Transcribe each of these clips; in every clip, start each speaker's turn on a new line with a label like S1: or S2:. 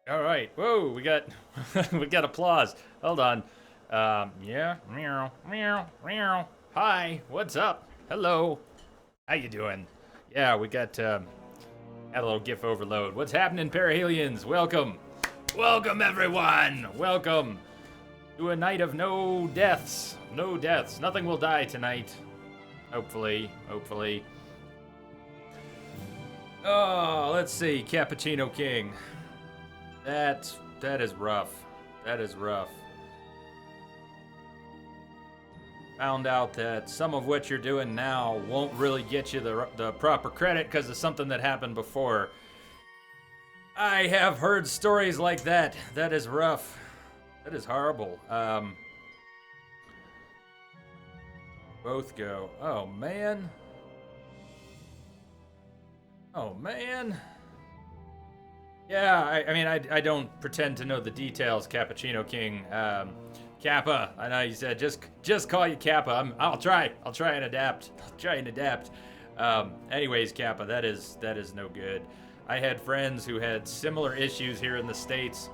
S1: All right. Whoa, we got we got applause. Hold on. Yeah. Meow, meow, meow. Hi. What's up? Hello. How you doing? Yeah, we got a little GIF overload. What's happening, Perihelians? Welcome. Welcome, everyone. Welcome to a night of no deaths. No deaths. Nothing will die tonight. Hopefully. Hopefully. Oh, let's see. Cappuccino King. That is rough. That is rough. Found out that some of what you're doing now won't really get you the proper credit because of something that happened before. I have heard stories like that. That is rough. That is horrible. Both go. Oh man. Oh man. Yeah, I mean, I don't pretend to know the details, Cappuccino King. Kappa, I know you said just call you Kappa. I'll try and adapt. I'll try and adapt. Anyways, Kappa, that is no good. I had friends who had similar issues here in the States.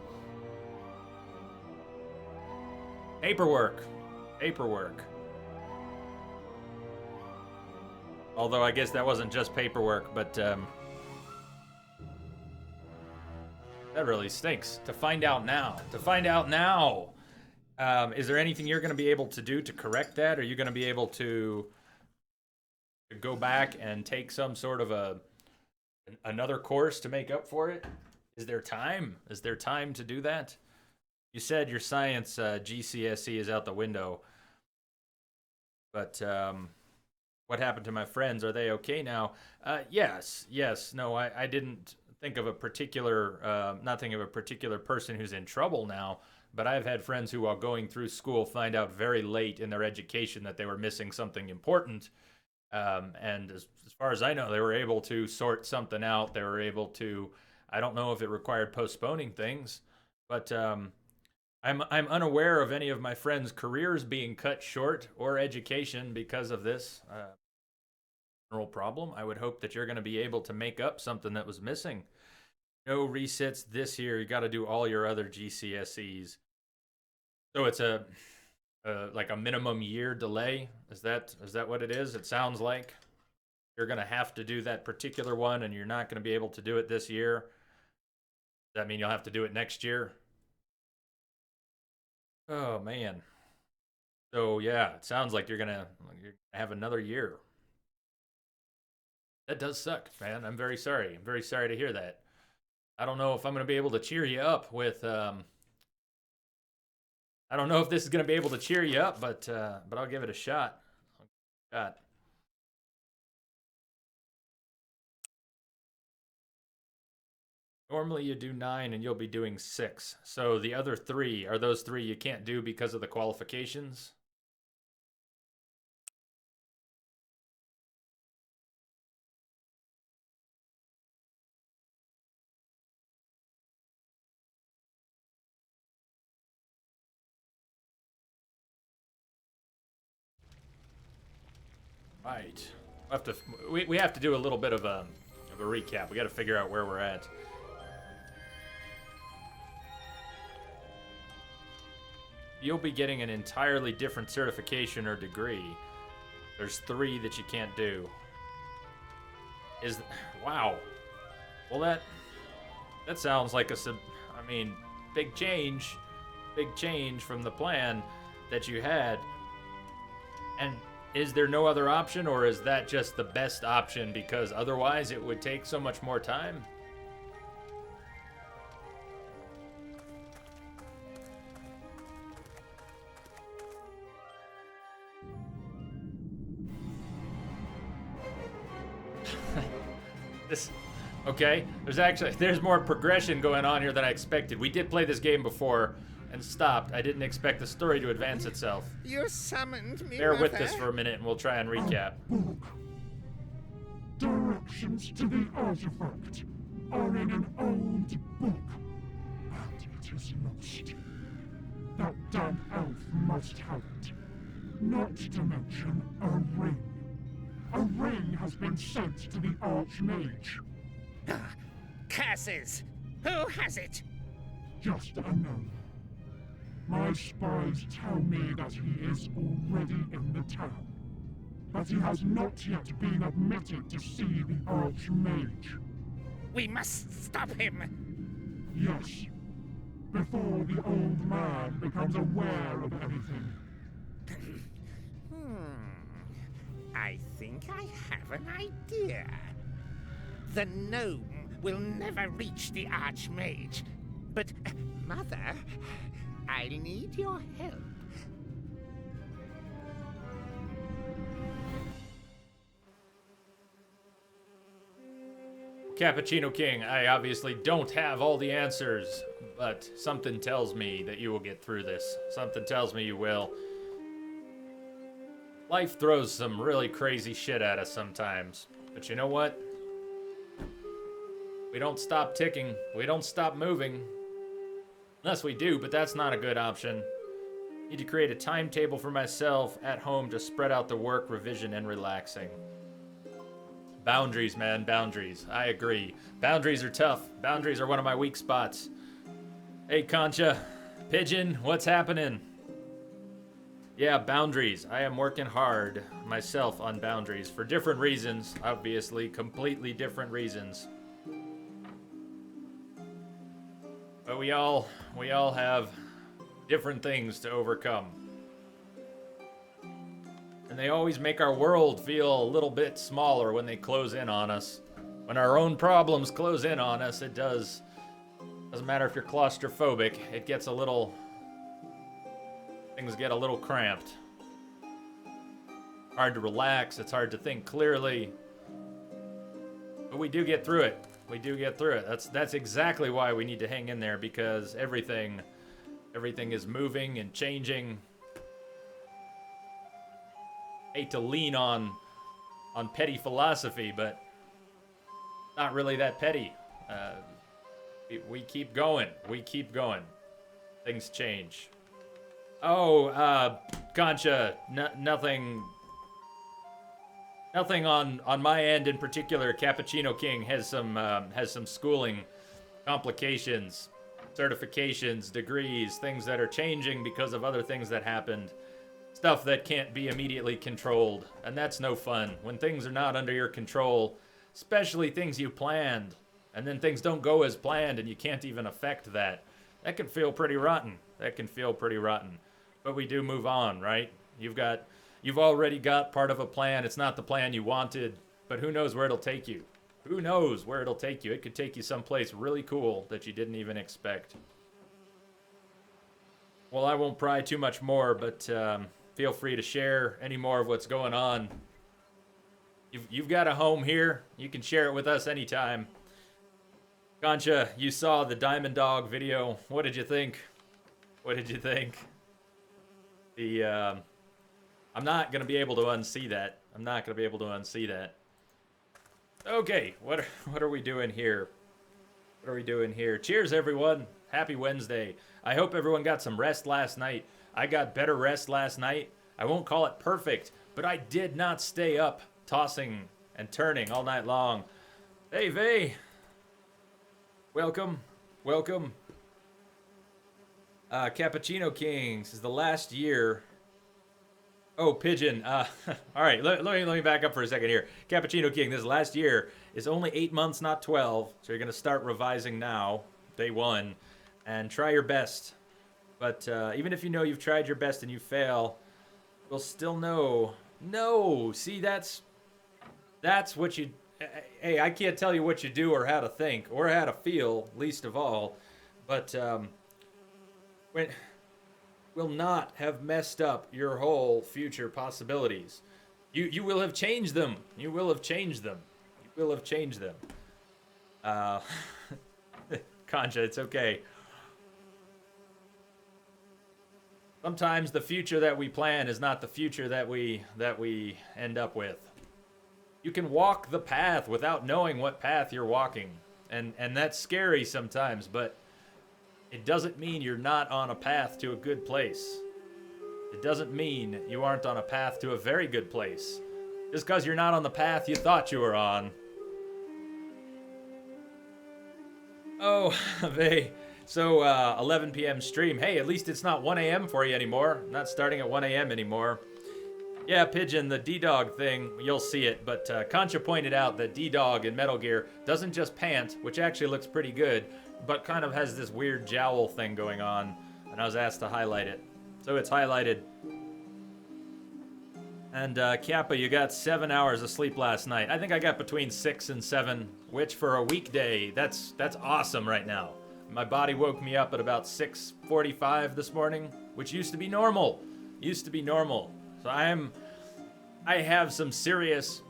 S1: Paperwork. Although I guess that wasn't just paperwork, but that really stinks. To find out now. Is there anything you're going to be able to do to correct that? Are you going to be able to go back and take some sort of another course to make up for it? Is there time? Is there time to do that? You said your science GCSE is out the window, but what happened to my friends? Are they okay now? Yes. No, I didn't think of a particular, not think of a particular person who's in trouble now, but I've had friends who, while going through school, find out very late in their education that they were missing something important. And as far as I know, they were able to sort something out. They were able to, I don't know if it required postponing things, but I'm unaware of any of my friends' careers being cut short or education because of this problem. I would hope that you're going to be able to make up something that was missing. No resets this year. You got to do all your other GCSEs. So it's a like a minimum year delay. Is that what it is? It sounds like you're going to have to do that particular one, and you're not going to be able to do it this year. Does that mean you'll have to do it next year? Oh man. So yeah, it sounds like you're gonna have another year. That does suck, man. I'm very sorry. I'm very sorry to hear that. I don't know if I'm going to be able to cheer you up with. I don't know if this is going to be able to cheer you up, but I'll give it a shot. Normally you do 9 and you'll be doing 6. So the other 3 are those 3 you can't do because of the qualifications. Right. We have to do a little bit of a recap. We got to figure out where we're at. You'll be getting an entirely different certification or degree. There's 3 that you can't do. Wow. Well, that sounds like I mean, big change from the plan that you had. And is there no other option, or is that just the best option because otherwise it would take so much more time? Okay, there's more progression going on here than I expected. We did play this game before and stopped. I didn't expect the story to advance itself.
S2: You summoned me.
S1: Bear with us for a minute and we'll try and recap.
S3: Directions to the artifact are in an old book, and it is lost. That damn elf must have it. Not to mention a ring. A ring has been sent to the Archmage.
S2: Curses! Who has it?
S3: just unknown. My spies tell me that he is already in the town, but he has not yet been admitted to see the Archmage.
S2: We must stop him.
S3: Yes, before the old man becomes aware of anything.
S2: I think I have an idea. The gnome will never reach the Archmage. But, Mother, I'll need your help.
S1: Cappuccino King, I obviously don't have all the answers, but something tells me that you will get through this. Something tells me you will. Life throws some really crazy shit at us sometimes, but you know what? We don't stop ticking. We don't stop moving. Unless we do, but that's not a good option. Need to create a timetable for myself at home to spread out the work, revision, and relaxing. Boundaries, man, boundaries. I agree. Boundaries are tough. Boundaries are one of my weak spots. Hey, Concha. Pigeon, what's happening? Yeah, boundaries. I am working hard myself on boundaries for different reasons. Obviously, completely different reasons. But we all have different things to overcome. And they always make our world feel a little bit smaller when they close in on us. When our own problems close in on us, it doesn't matter if you're claustrophobic, it gets a little, things get a little cramped. Hard to relax, it's hard to think clearly. But we do get through it. We do get through it. That's exactly why we need to hang in there, because everything is moving and changing. Hate to lean on petty philosophy, but not really that petty. We keep going. We keep going. Things change. Oh, Concha, nothing on my end in particular. Cappuccino King has some schooling complications, certifications, degrees, things that are changing because of other things that happened. Stuff that can't be immediately controlled, and that's no fun. When things are not under your control, especially things you planned, and then things don't go as planned and you can't even affect that, that can feel pretty rotten. That can feel pretty rotten. But we do move on, right? You've already got part of a plan. It's not the plan you wanted, but who knows where it'll take you? Who knows where it'll take you? It could take you someplace really cool that you didn't even expect. Well, I won't pry too much more, but feel free to share any more of what's going on. You've got a home here. You can share it with us anytime. Concha, you saw the Diamond Dog video. What did you think? What did you think? I'm not going to be able to unsee that. I'm not going to be able to unsee that. Okay, what are we doing here? What are we doing here? Cheers, everyone. Happy Wednesday. I hope everyone got some rest last night. I got better rest last night. I won't call it perfect, but I did not stay up tossing and turning all night long. Hey, Vay. Welcome. Welcome. Cappuccino Kings is the last year. Oh, Pigeon. All right, let me back up for a second here. Cappuccino King, this last year is only 8 months, not 12. So you're going to start revising now, day one, and try your best. But even if you know you've tried your best and you fail, you'll still know. No, see, that's what you... Hey, I can't tell you what you do or how to think or how to feel, least of all. But when... will not have messed up your whole future possibilities. You will have changed them. You will have changed them. You will have changed them. Concha, it's okay. Sometimes the future that we plan is not the future that we end up with. You can walk the path without knowing what path you're walking. And that's scary sometimes, but it doesn't mean you're not on a path to a good place. It doesn't mean you aren't on a path to a very good place. Just because you're not on the path you thought you were on. Oh, Vay, So 11 p.m. stream. Hey, at least it's not 1 a.m. for you anymore. Not starting at 1 a.m. anymore. Yeah, Pigeon, the D-Dog thing, you'll see it, but Concha pointed out that D-Dog in Metal Gear doesn't just pant, which actually looks pretty good, but kind of has this weird jowl thing going on, and I was asked to highlight it. So it's highlighted. And Kappa, you got 7 hours of sleep last night. I think I got between 6 and 7, which for a weekday, that's awesome right now. My body woke me up at about 6:45 this morning, which used to be normal. So I have some serious,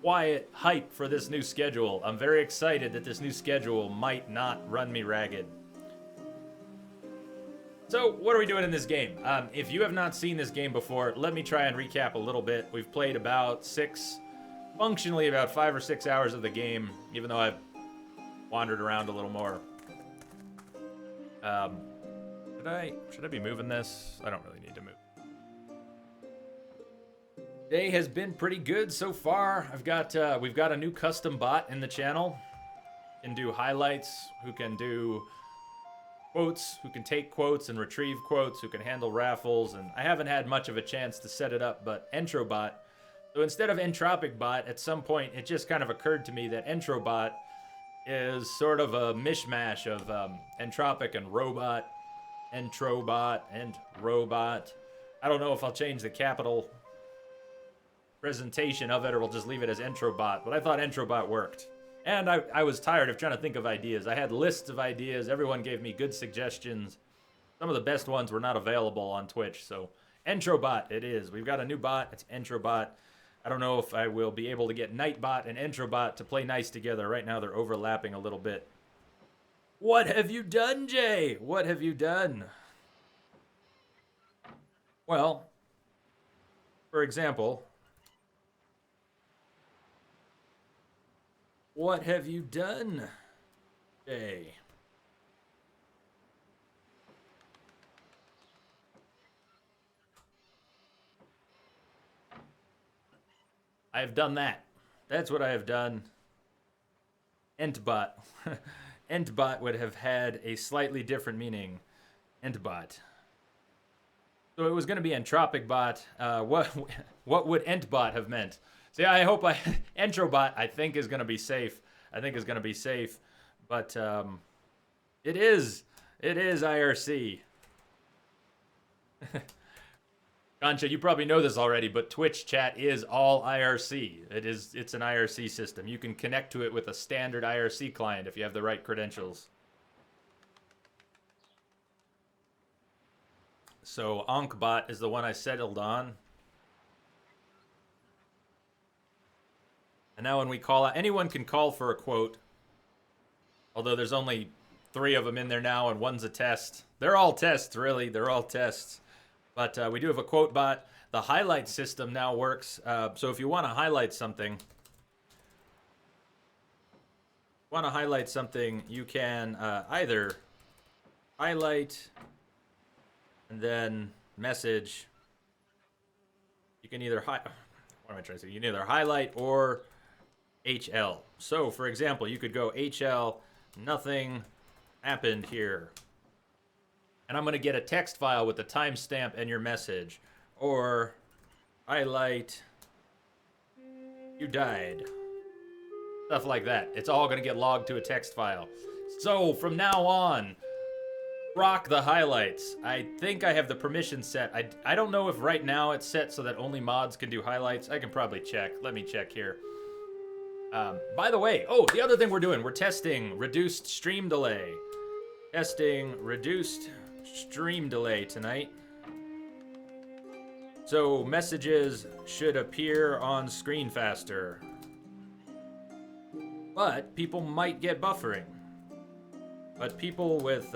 S1: quiet hype for this new schedule. I'm very excited that this new schedule might not run me ragged. So, what are we doing in this game? If you have not seen this game before, let me try and recap a little bit. We've played functionally about 5 or 6 hours of the game, even though I've wandered around a little more. Should I be moving this? I don't really need to move. Day has been pretty good so far. We've got a new custom bot in the channel. Can do highlights, who can do quotes, who can take quotes and retrieve quotes, who can handle raffles, and I haven't had much of a chance to set it up, but Entrobot. So instead of Entropic Bot, at some point it just kind of occurred to me that Entrobot is sort of a mishmash of Entropic and Robot, Entrobot and Robot. I don't know if I'll change the capital presentation of it or we'll just leave it as Entrobot, but I thought Entrobot worked. And I was tired of trying to think of ideas. I had lists of ideas. Everyone gave me good suggestions. Some of the best ones were not available on Twitch, so Entrobot it is. We've got a new bot. It's Entrobot. I don't know if I will be able to get Nightbot and Entrobot to play nice together. Right now they're overlapping a little bit. What have you done, Jay? What have you done? Well, for example, what have you done, Jay? I have done that. That's what I have done. Entbot. Entbot would have had a slightly different meaning. Entbot. So it was going to be Entropic Bot. What would Entbot have meant? See, I hope Entrobot, I think, is going to be safe. But it is IRC. Concha, you probably know this already, but Twitch chat is all IRC. It's an IRC system. You can connect to it with a standard IRC client if you have the right credentials. So Onkbot is the one I settled on. And now when we call out, anyone can call for a quote. Although there's only 3 of them in there now and one's a test. They're all tests, really. They're all tests. But we do have a quote bot. The highlight system now works. So if you want to highlight something, you can either highlight and then message. You can either what am I trying to say? You can either highlight or HL. So for example, you could go HL, nothing happened here. And I'm going to get a text file with the timestamp and your message. Or highlight, you died. Stuff like that. It's all going to get logged to a text file. So from now on, rock the highlights. I think I have the permission set. I don't know if right now it's set so that only mods can do highlights. I can probably check. Let me check here. By the way, the other thing we're doing, we're testing reduced stream delay. Testing reduced stream delay tonight. So messages should appear on screen faster. But people might get buffering. But people with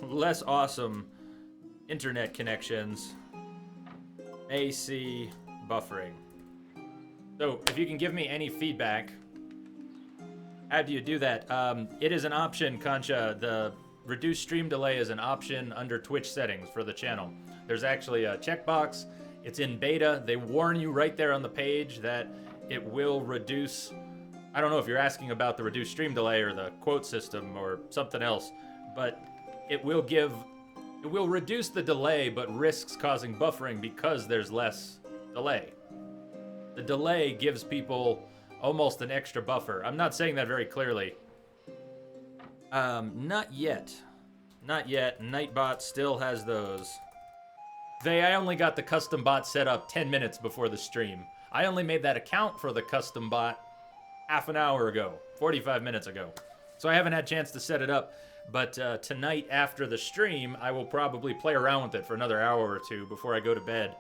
S1: less awesome internet connections may see buffering. So if you can give me any feedback, how do you do that? It is an option, Concha. The reduce stream delay is an option under Twitch settings for the channel. There's actually a checkbox. It's in beta. They warn you right there on the page that it will reduce. I don't know if you're asking about the reduced stream delay or the quote system or something else, but it will reduce the delay, but risks causing buffering because there's less delay. The delay gives people almost an extra buffer. I'm not saying that very clearly. Not yet. Not yet. Nightbot still has those. I only got the custom bot set up 10 minutes before the stream. I only made that account for the custom bot half an hour ago, 45 minutes ago. So I haven't had a chance to set it up. But tonight after the stream, I will probably play around with it for another hour or two before I go to bed.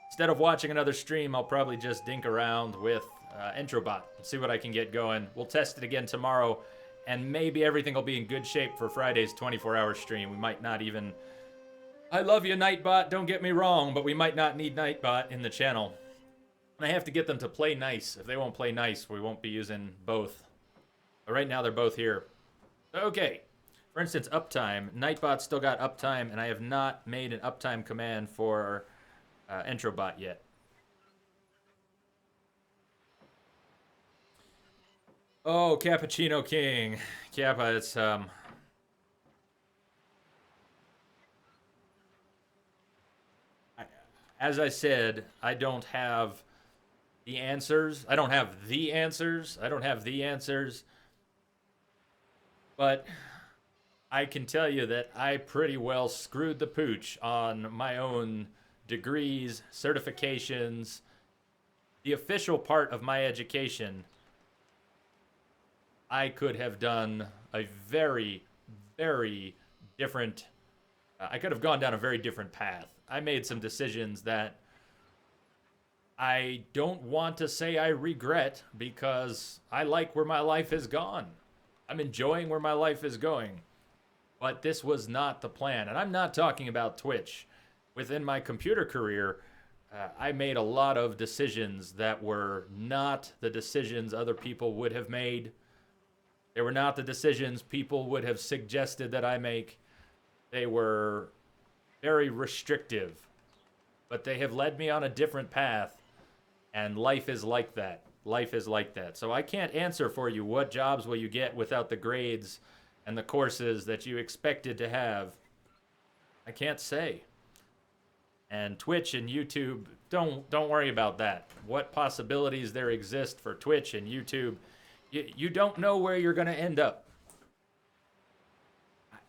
S1: Instead of watching another stream, I'll probably just dink around with Entrobot and see what I can get going. We'll test it again tomorrow, and maybe everything will be in good shape for Friday's 24-hour stream. We might not even... I love you, Nightbot, don't get me wrong, but we might not need Nightbot in the channel. And I have to get them to play nice. If they won't play nice, we won't be using both. But right now, they're both here. Okay. For instance, uptime. Nightbot's still got uptime, and I have not made an uptime command for Entrobot yet. Oh, Cappuccino King. Kappa, it's, as I said, I don't have the answers. I don't have the answers. But I can tell you that I pretty well screwed the pooch on my own degrees, certifications, the official part of my education. I could have done a very, very different... I could have gone down a very different path. I made some decisions that I don't want to say I regret because I like where my life has gone. I'm enjoying where my life is going. But this was not the plan. And I'm not talking about Twitch. Within my computer career, I made a lot of decisions that were not the decisions other people would have made. They were not the decisions people would have suggested that I make. They were very restrictive. But they have led me on a different path. And life is like that. Life is like that. So I can't answer for you what jobs will you get without the grades and the courses that you expected to have. I can't say. And Twitch and YouTube, don't worry about that. What possibilities there exist for Twitch and YouTube, you don't know where you're going to end up.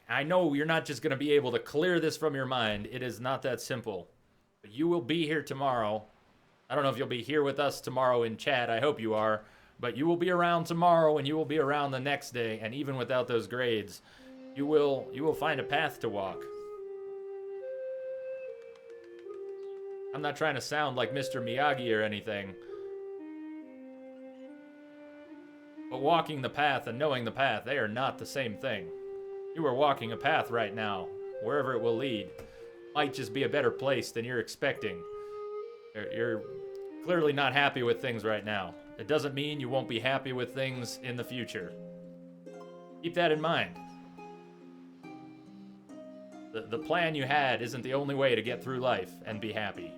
S1: I know you're not just going to be able to clear this from your mind. It is not that simple. But you will be here tomorrow. I don't know if you'll be here with us tomorrow in chat. I hope you are. But you will be around tomorrow, and you will be around the next day. And even without those grades, you will find a path to walk. I'm not trying to sound like Mr. Miyagi or anything. But walking the path and knowing the path, they are not the same thing. You are walking a path right now. Wherever it will lead might just be a better place than you're expecting. You're clearly not happy with things right now. It doesn't mean you won't be happy with things in the future. Keep that in mind. The plan you had isn't the only way to get through life and be happy.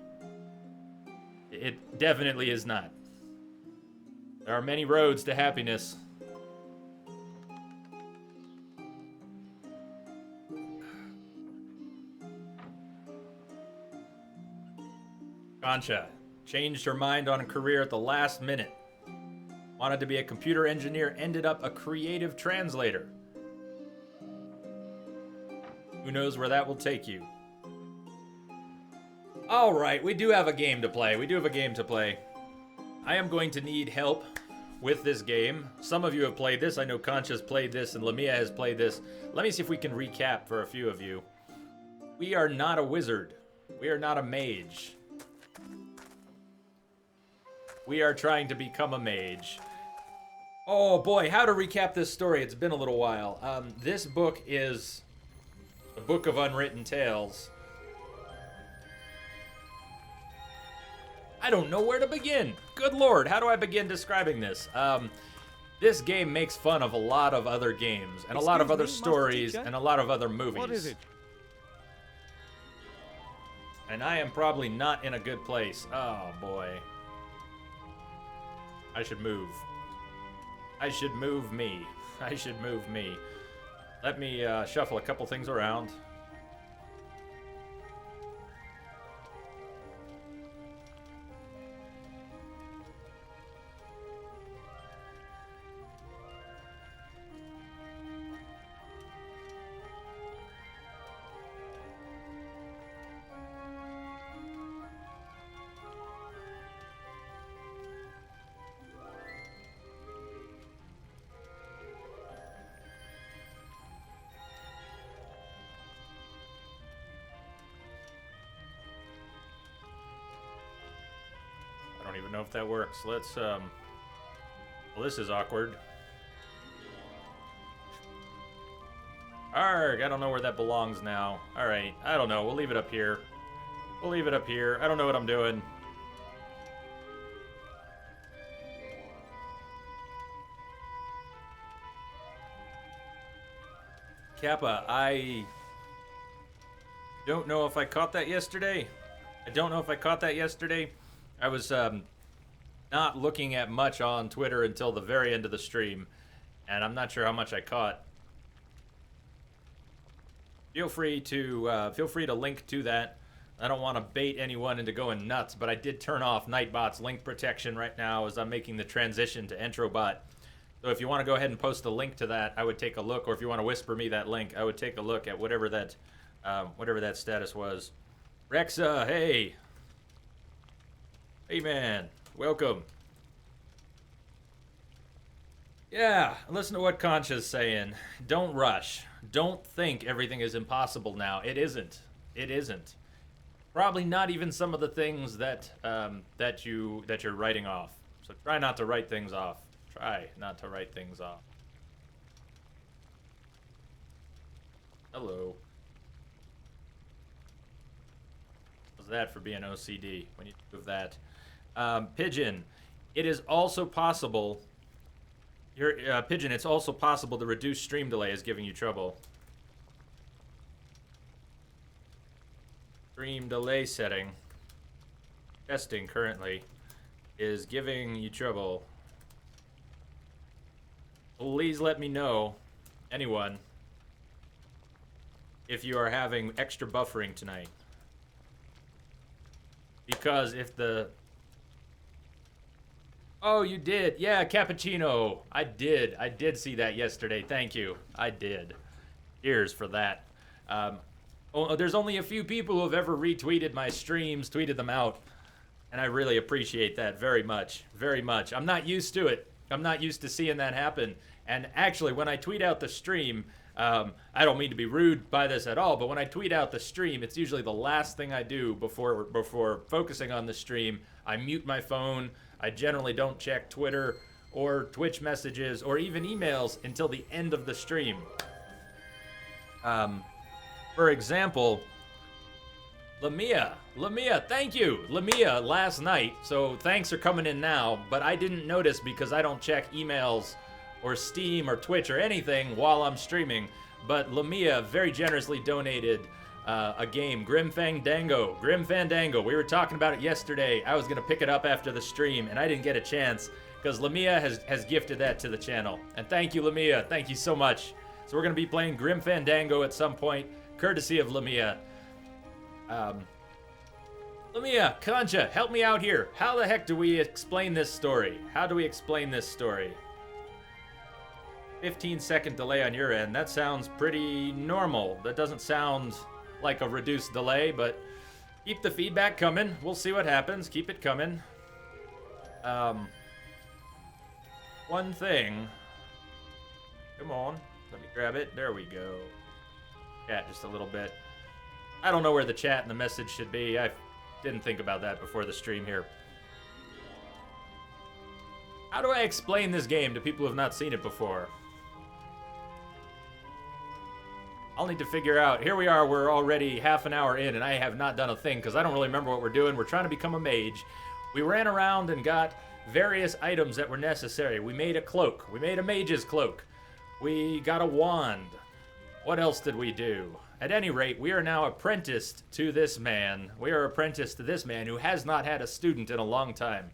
S1: It definitely is not. There are many roads to happiness. Concha changed her mind on a career at the last minute. Wanted to be a computer engineer, ended up a creative translator. Who knows where that will take you? All right, we do have a game to play. I am going to need help with this game. Some of you have played this. I know Concha's played this and Lamia has played this. Let me see if we can recap for a few of you. We are not a wizard. We are not a mage. We are trying to become a mage. Oh boy, how to recap this story. It's been a little while. This book is the Book of Unwritten Tales. I don't know where to begin. Good lord, how do I begin describing this? This game makes fun of a lot of other games, and a lot of other stories, and a lot of other movies.
S2: What is it?
S1: And I am probably not in a good place. Oh boy. I should move. I should move me. Let me shuffle a couple things around. I don't even know if that works. Let's, well, this is awkward. Arrgh, I don't know where that belongs now. Alright, I don't know. We'll leave it up here. We'll leave it up here. I don't know what I'm doing. Kappa, I don't know if I caught that yesterday. I was not looking at much on Twitter until the very end of the stream, and I'm not sure how much I caught. Feel free to link to that. I don't want to bait anyone into going nuts, but I did turn off Nightbot's link protection right now as I'm making the transition to Entrobot. So if you want to go ahead and post a link to that, I would take a look, or if you want to whisper me that link, I would take a look at whatever that status was. Rexa, hey. Hey, man. Welcome. Yeah, listen to what Concha's saying. Don't rush. Don't think everything is impossible now. It isn't. It isn't. Probably not even some of the things that you're writing off. So try not to write things off. Try not to write things off. Hello. How's that for being OCD when you do that? Pigeon, it is also possible. Pigeon, it's also possible the reduced stream delay is giving you trouble. Stream delay setting. Testing currently is giving you trouble. Please let me know, anyone, if you are having extra buffering tonight. Because if the... Oh, you did. Yeah, Cappuccino. I did see that yesterday. Thank you. I did. Cheers for that. There's only a few people who have ever retweeted my streams, tweeted them out. And I really appreciate that very much. Very much. I'm not used to it. I'm not used to seeing that happen. And actually, when I tweet out the stream, I don't mean to be rude by this at all, but when I tweet out the stream, it's usually the last thing I do before focusing on the stream. I mute my phone. I generally don't check Twitter or Twitch messages or even emails until the end of the stream. For example, Lamia, thank you. Lamia, last night, so thanks for coming in now, but I didn't notice because I don't check emails or Steam or Twitch or anything while I'm streaming, but Lamia very generously donated a game, Grim Fandango. We were talking about it yesterday. I was going to pick it up after the stream, and I didn't get a chance because Lamia has gifted that to the channel. And thank you, Lamia. Thank you so much. So we're going to be playing Grim Fandango at some point, courtesy of Lamia. Lamia, Concha, help me out here. How the heck do we explain this story? 15-second delay on your end. That sounds pretty normal. That doesn't sound like a reduced delay, but keep the feedback coming. We'll see what happens. Keep it coming. One thing. Come on. Let me grab it. There we go. Chat just a little bit. I don't know where the chat and the message should be. I didn't think about that before the stream here. How do I explain this game to people who have not seen it before? I'll need to figure out. Here we are, we're already half an hour in, and I have not done a thing because I don't really remember what we're doing. We're trying to become a mage. We ran around and got various items that were necessary. We made a cloak. We made a mage's cloak. We got a wand. What else did we do? At any rate, we are now apprenticed to this man. We are apprenticed to this man who has not had a student in a long time.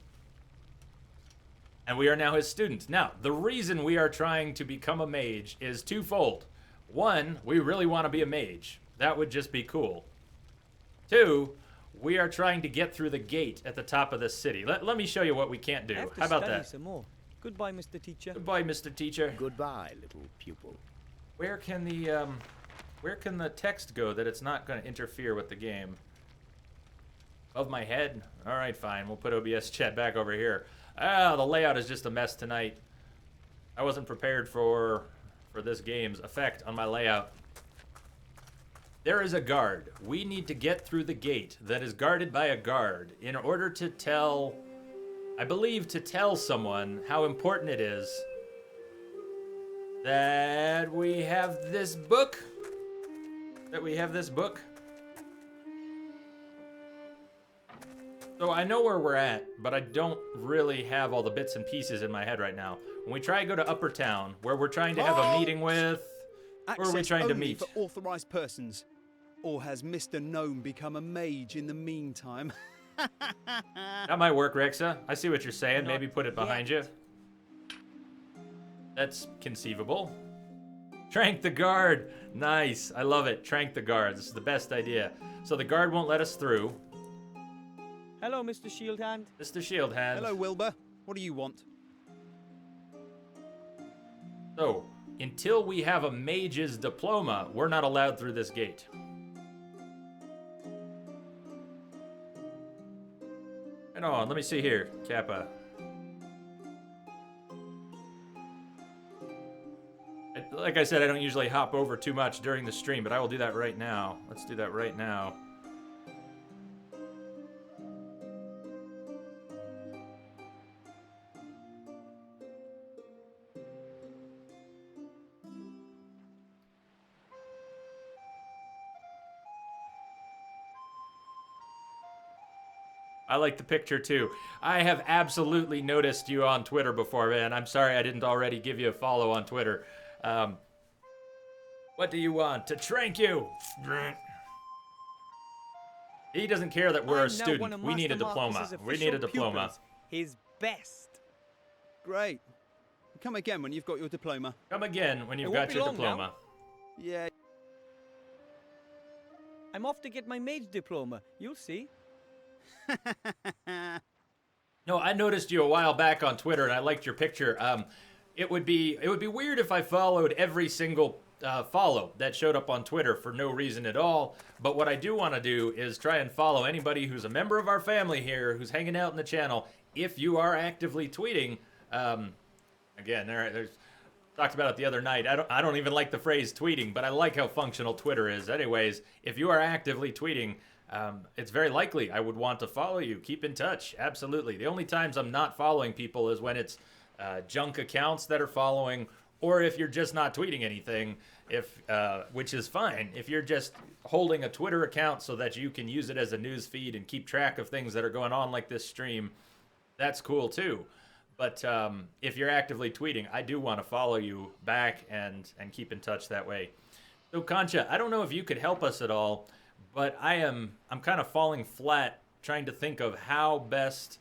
S1: And we are now his student. Now, the reason we are trying to become a mage is twofold. 1, we really want to be a mage. That would just be cool. 2, we are trying to get through the gate at the top of this city. Let me show you what we can't do.
S4: I have to
S1: How about
S4: study
S1: that?
S4: some more. Goodbye, Mr. Teacher.
S1: Goodbye, Mr. Teacher.
S5: Goodbye, little pupil.
S1: Where can the text go that it's not going to interfere with the game? Above my head? All right, fine. We'll put OBS chat back over here. Ah, the layout is just a mess tonight. I wasn't prepared for this game's effect on my layout. There is a guard. We need to get through the gate that is guarded by a guard in order to tell, I believe, to tell someone how important it is that we have this book. So I know where we're at, but I don't really have all the bits and pieces in my head right now. When we try to go to Upper Town, where we're trying to have a meeting with, who are we
S6: Access
S1: trying to
S6: only
S1: meet?
S6: for authorized persons. Or has Mr. Gnome become a mage in the meantime?
S1: That might work, Rexa. I see what you're saying. Maybe put it behind you. That's conceivable. Trank the guard. Nice. I love it. Trank the guard. This is the best idea. So the guard won't let us through.
S4: Hello, Mr. Shieldhand.
S1: Mr. Shieldhand.
S6: Hello, Wilbur. What do you want?
S1: So, until we have a mage's diploma, we're not allowed through this gate. Hang on, let me see here, Kappa. Like I said, I don't usually hop over too much during the stream, but I will do that right now. Let's do that right now. I like the picture too. I have absolutely noticed you on Twitter before, man. I'm sorry I didn't already give you a follow on Twitter. What do you want? To trank you! He doesn't care that we're a
S4: I'm now one
S1: student.
S4: of
S1: We need a
S4: Master
S1: diploma.
S4: Marcus's
S1: We need a
S4: official
S1: diploma.
S4: pupils. His best.
S6: Great. Come again when you've got your diploma.
S1: Come again when you've
S4: It won't
S1: got
S4: be
S1: your
S4: long now.
S1: diploma.
S6: Yeah.
S4: I'm off to get my mage diploma. You'll see.
S1: No, I noticed you a while back on Twitter, and I liked your picture. It would be weird if I followed every single follow that showed up on Twitter for no reason at all. But what I do want to do is try and follow anybody who's a member of our family here, who's hanging out in the channel. If you are actively tweeting, again, there's talked about it the other night. I don't even like the phrase tweeting, but I like how functional Twitter is. Anyways, if you are actively tweeting, it's very likely I would want to follow you. Keep in touch. Absolutely. The only times I'm not following people is when it's junk accounts that are following, or if you're just not tweeting anything, which is fine. If you're just holding a Twitter account so that you can use it as a news feed and keep track of things that are going on like this stream, that's cool too. But if you're actively tweeting, I do want to follow you back and keep in touch that way. So Concha, I don't know if you could help us at all, but I'm kind of falling flat trying to think of how best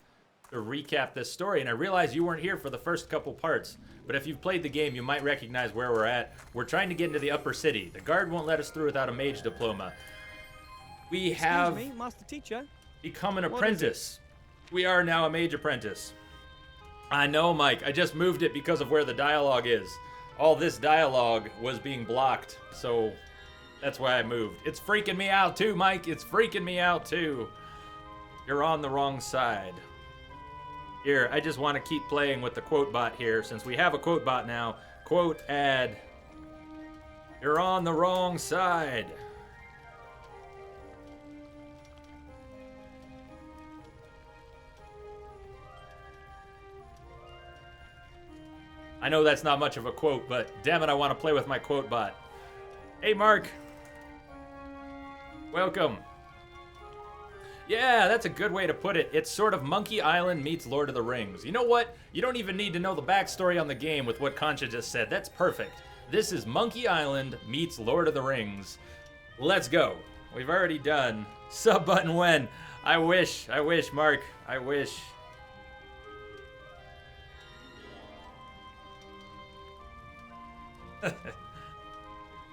S1: to recap this story. And I realize you weren't here for the first couple parts, but if you've played the game, you might recognize where we're at. We're trying to get into the upper city. The guard won't let us through without a mage diploma. We have
S4: Excuse me, Master Teacher.
S1: become an
S4: What is
S1: apprentice. We are now a mage apprentice. I know, Mike. I just moved it because of where the dialogue is. All this dialogue was being blocked, so that's why I moved. It's freaking me out too, Mike. It's freaking me out too. You're on the wrong side. Here, I just want to keep playing with the quote bot here, since we have a quote bot now. Quote ad. You're on the wrong side. I know that's not much of a quote, but damn it, I want to play with my quote bot. Hey, Mark. Welcome. Yeah, that's a good way to put it. It's sort of Monkey Island meets Lord of the Rings. You know what? You don't even need to know the backstory on the game with what Concha just said. That's perfect. This is Monkey Island meets Lord of the Rings. Let's go. We've already done sub button when. I wish, Mark. I wish.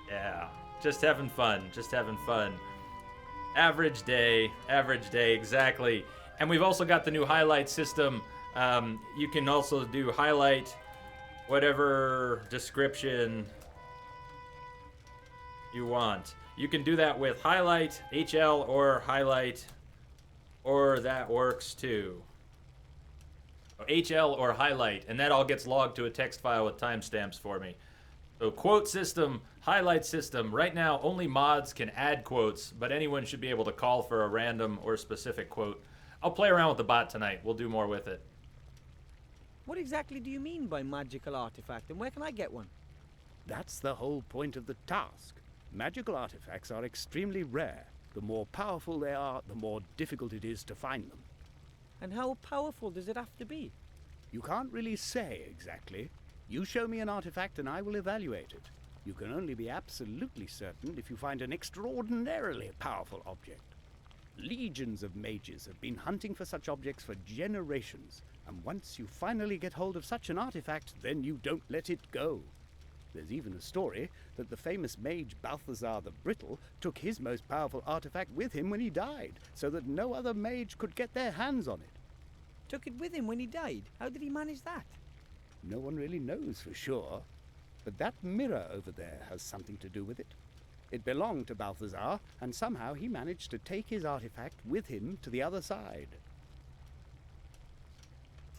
S1: Yeah, just having fun, just having fun. Average day, exactly. And we've also got the new highlight system. You can also do highlight whatever description you want. You can do that with highlight, HL, or highlight, or that works too. HL or highlight, and that all gets logged to a text file with timestamps for me. So quote system, highlight system. Right now, only mods can add quotes, but anyone should be able to call for a random or specific quote. I'll play around with the bot tonight. We'll do more with it.
S4: What exactly do you mean by magical artifact, and where can I get one?
S5: That's the whole point of the task. Magical artifacts are extremely rare. The more powerful they are, the more difficult it is to find them.
S4: And how powerful does it have to be?
S5: You can't really say exactly. You show me an artifact and I will evaluate it. You can only be absolutely certain if you find an extraordinarily powerful object. Legions of mages have been hunting for such objects for generations, and once you finally get hold of such an artifact, then you don't let it go. There's even a story that the famous mage Balthazar the Brittle took his most powerful artifact with him when he died, so that no other mage could get their hands on it.
S4: Took it with him when he died? How did he manage that?
S5: No one really knows for sure, but that mirror over there has something to do with it. It belonged to Balthazar, and somehow he managed to take his artifact with him to the other side.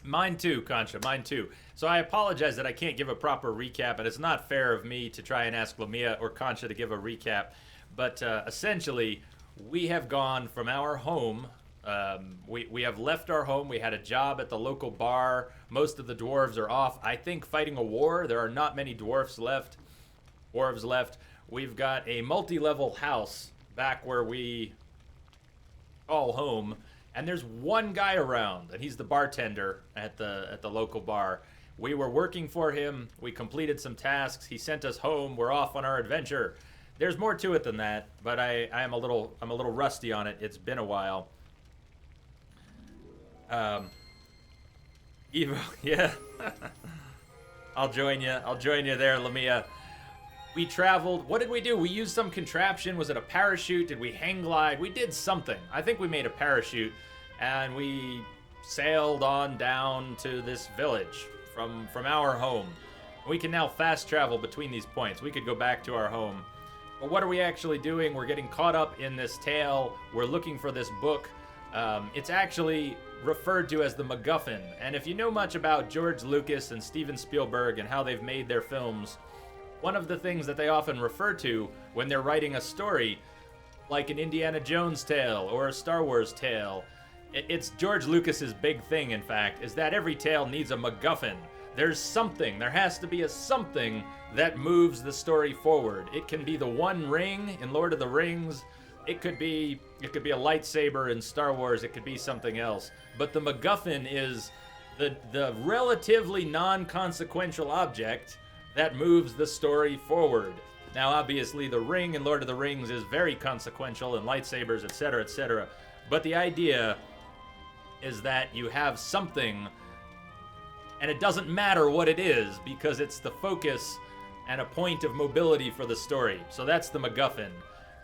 S1: Mine too, Concha, mine too. So I apologize that I can't give a proper recap, and it's not fair of me to try and ask Lamia or Concha to give a recap. But essentially, we have gone from our home. We have left our home. We had a job at the local bar. Most of the dwarves are off, I think, fighting a war. There are not many dwarves left. We've got a multi-level house back where we call home. And there's one guy around, and he's the bartender at the local bar. We were working for him. We completed some tasks. He sent us home. We're off on our adventure. There's more to it than that, but I'm a little rusty on it. It's been a while. Evo, yeah. I'll join you there, Lamia. We traveled. What did we do? We used some contraption. Was it a parachute? Did we hang glide? We did something. I think we made a parachute, and we sailed on down to this village from our home. We can now fast travel between these points. We could go back to our home. But what are we actually doing? We're getting caught up in this tale. We're looking for this book. It's actually referred to as the MacGuffin. And if you know much about George Lucas and Steven Spielberg and how they've made their films, one of the things that they often refer to when they're writing a story, like an Indiana Jones tale or a Star Wars tale, it's George Lucas's big thing, in fact, is that every tale needs a MacGuffin. There's something, there has to be a something that moves the story forward. It can be the One Ring in Lord of the Rings. It could be a lightsaber in Star Wars. It could be something else. But the MacGuffin is the relatively non-consequential object that moves the story forward. Now, obviously, the ring in Lord of the Rings is very consequential, and lightsabers, etc., etc. But the idea is that you have something, and it doesn't matter what it is, because it's the focus and a point of mobility for the story. So that's the MacGuffin.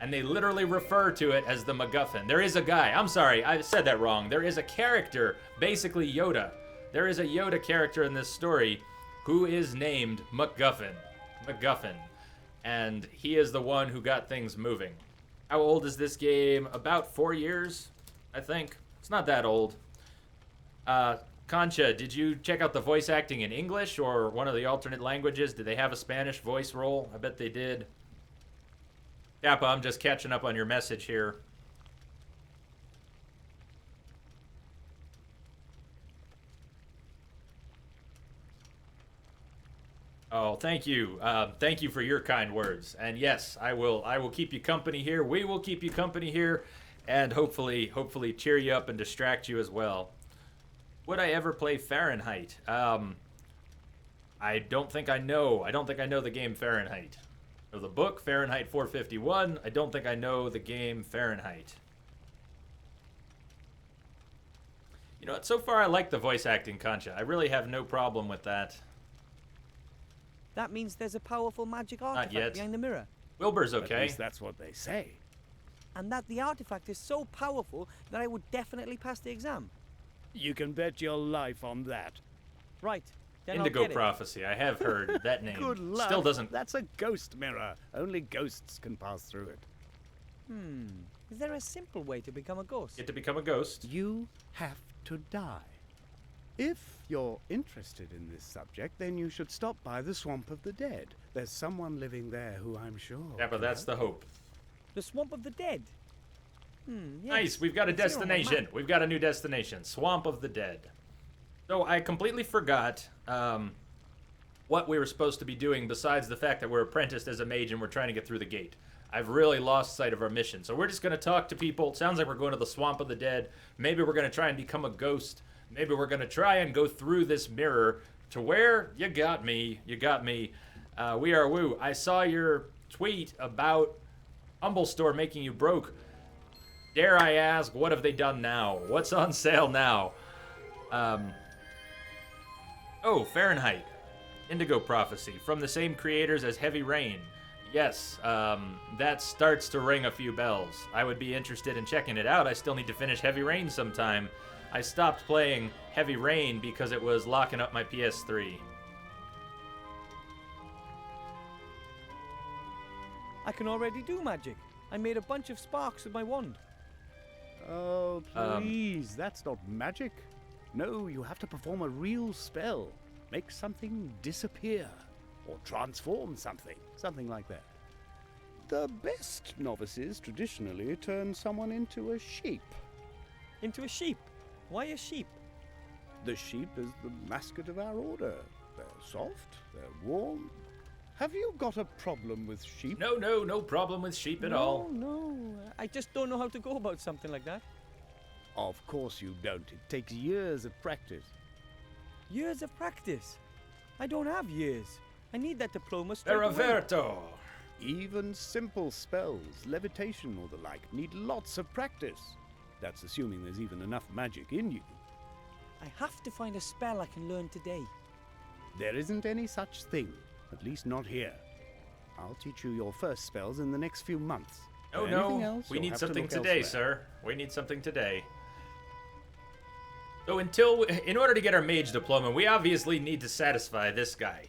S1: And they literally refer to it as the MacGuffin. There is a guy, I'm sorry, I said that wrong. There is a character, basically Yoda. There is a Yoda character in this story who is named MacGuffin. And he is the one who got things moving. How old is this game? About 4 years, I think. It's not that old. Concha, did you check out the voice acting in English or one of the alternate languages? Did they have a Spanish voice role? I bet they did. Kappa, I'm just catching up on your message here. Oh, thank you. Thank you for your kind words. And yes, I will keep you company here. We will keep you company here, and hopefully cheer you up and distract you as well. Would I ever play Fahrenheit? I don't think I know. I don't think I know the game Fahrenheit. Or the book Fahrenheit 451. I don't think I know the game Fahrenheit. You know what? So far, I like the voice acting, Concha. I really have no problem with that.
S4: That means there's a powerful magic
S1: yet.
S4: artifact behind the mirror.
S1: Wilbur's
S5: At
S1: okay.
S5: least that's what they say.
S4: And that the artifact is so powerful that I would definitely pass the exam.
S5: You can bet your life on that.
S4: Right. Then
S1: Indigo
S4: I'll get
S1: Prophecy. I have heard that name.
S5: Good luck.
S1: Still doesn't.
S5: That's a ghost mirror. Only ghosts can pass through it.
S4: Is there a simple way to become a ghost?
S1: Get to become a ghost.
S5: You have to die. If you're interested in this subject, then you should stop by the Swamp of the Dead. There's someone living there who I'm sure.
S1: Yeah, but that's the hope.
S4: The Swamp of the Dead. Yes.
S1: Nice. We've got a
S4: It's here on my
S1: destination.
S4: map.
S1: We've got a new destination. Swamp of the Dead. So I completely forgot what we were supposed to be doing besides the fact that we're apprenticed as a mage and we're trying to get through the gate. I've really lost sight of our mission. So we're just going to talk to people. It sounds like we're going to the Swamp of the Dead. Maybe we're going to try and become a ghost. Maybe we're going to try and go through this mirror to where you got me. You got me. We are woo. I saw your tweet about Humble Store making you broke. Dare I ask, what have they done now? What's on sale now? Oh, Fahrenheit. Indigo Prophecy. From the same creators as Heavy Rain. Yes, that starts to ring a few bells. I would be interested in checking it out. I still need to finish Heavy Rain sometime. I stopped playing Heavy Rain because it was locking up my PS3.
S4: I can already do magic. I made a bunch of sparks with my wand.
S5: Oh, please, that's not magic. No, you have to perform a real spell. Make something disappear. Or transform something. Something like that. The best novices traditionally turn someone into a sheep.
S4: Into a sheep. Why a sheep?
S5: The sheep is the mascot of our order. They're soft, they're warm. Have you got a problem with sheep?
S1: No problem with sheep at all.
S4: No. I just don't know how to go about something like that.
S5: Of course you don't. It takes years of practice.
S4: Years of practice. I don't have years. I need that diploma straight away.
S1: Veraverto.
S5: Even simple spells, levitation or the like, need lots of practice. That's assuming there's even enough magic in you.
S4: I have to find a spell I can learn today.
S5: There isn't any such thing, at least not here. I'll teach you your first spells in the next few months.
S1: No,
S5: Anything else,
S1: we
S5: you'll
S1: need
S5: have to
S1: something
S5: look
S1: today,
S5: elsewhere.
S1: sir. We need something today. So in order to get our mage diploma, we obviously need to satisfy this guy.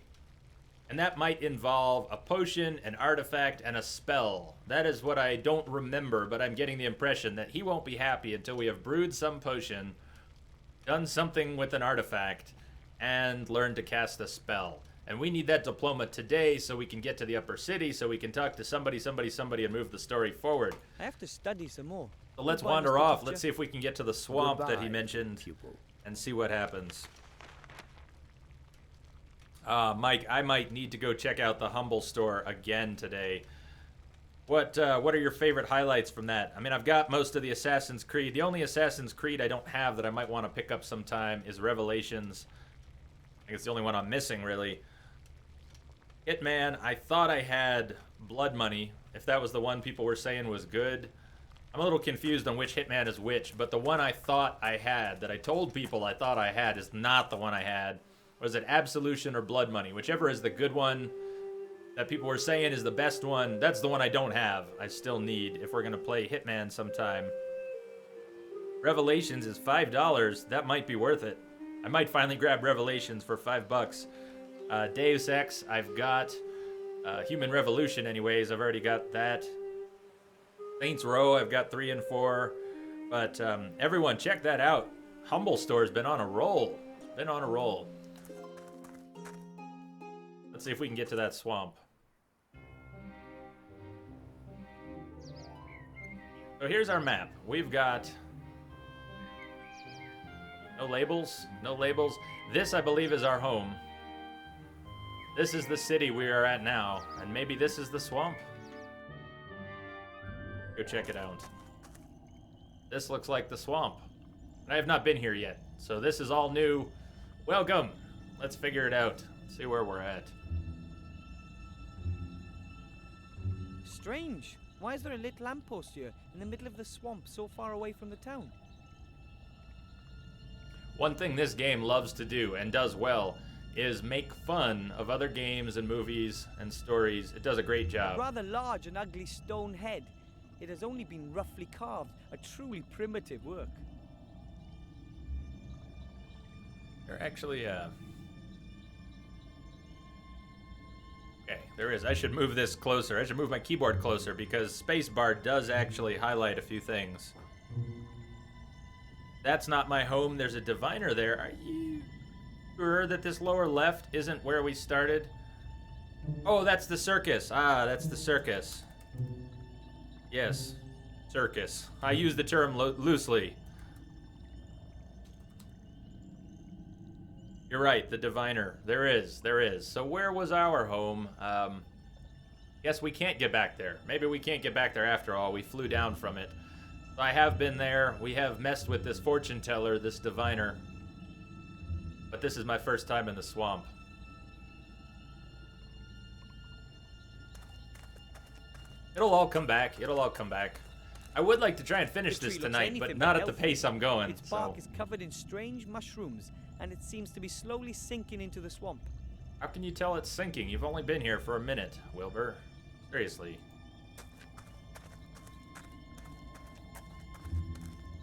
S1: And that might involve a potion, an artifact, and a spell. That is what I don't remember, but I'm getting the impression that he won't be happy until we have brewed some potion, done something with an artifact, and learned to cast a spell. And we need that diploma today so we can get to the upper city, so we can talk to somebody, and move the story forward.
S4: I have to study some more.
S1: So let's
S4: Goodbye,
S1: wander
S4: Mr.
S1: off.
S4: Teacher.
S1: Let's see if we can get to the swamp that he
S5: Goodbye,
S1: mentioned
S5: pupil.
S1: and see what happens. Mike, I might need to go check out the Humble Store again today. What are your favorite highlights from that? I mean, I've got most of the Assassin's Creed. The only Assassin's Creed I don't have that I might want to pick up sometime is Revelations. I think it's the only one I'm missing, really. Hitman, I thought I had Blood Money, if that was the one people were saying was good. I'm a little confused on which Hitman is which, but the one I thought I had, that I told people I thought I had, is not the one I had. Was it Absolution or Blood Money? Whichever is the good one that people were saying is the best one, that's the one I don't have. I still need if we're going to play Hitman sometime. Revelations is $5. That might be worth it. I might finally grab Revelations for $5. Deus Ex, I've got. Human Revolution, anyways, I've already got that. Saints Row, I've got 3 and 4. But everyone, check that out. Humble Store's been on a roll. Been on a roll. Let's see if we can get to that swamp. So here's our map. We've got no labels, no labels. This, I believe, is our home. This is the city we are at now, and maybe this is the swamp. Go check it out. This looks like the swamp. And I have not been here yet, so this is all new. Welcome. Let's figure it out. See where we're at.
S4: Strange. Why is there a lit lamppost here in the middle of the swamp so far away from the town?
S1: One thing this game loves to do, and does well, is make fun of other games and movies and stories. It does a great
S4: A
S1: job.
S4: rather large and ugly stone head. It has only been roughly carved. A truly primitive work.
S1: There actually, okay, there is. I should move this closer. I should move my keyboard closer because spacebar does actually highlight a few things. That's not my home. There's a diviner there. Are you sure that this lower left isn't where we started? Oh, that's the circus. Ah, that's the circus. Yes, circus. I use the term loosely. You're right, the diviner. There is. So where was our home? Guess we can't get back there. Maybe we can't get back there after all. We flew down from it. So I have been there. We have messed with this fortune teller, this diviner. But this is my first time in the swamp. It'll all come back. It'll all come back. I would like to try and finish
S4: The
S1: this
S4: tree looks
S1: tonight,
S4: anything
S1: but
S4: but
S1: not at the
S4: healthy.
S1: pace I'm going.
S4: Its bark
S1: So
S4: is covered in strange mushrooms, and it seems to be slowly sinking into the swamp.
S1: how can you tell it's sinking? You've only been here for a minute, Wilbur. Seriously.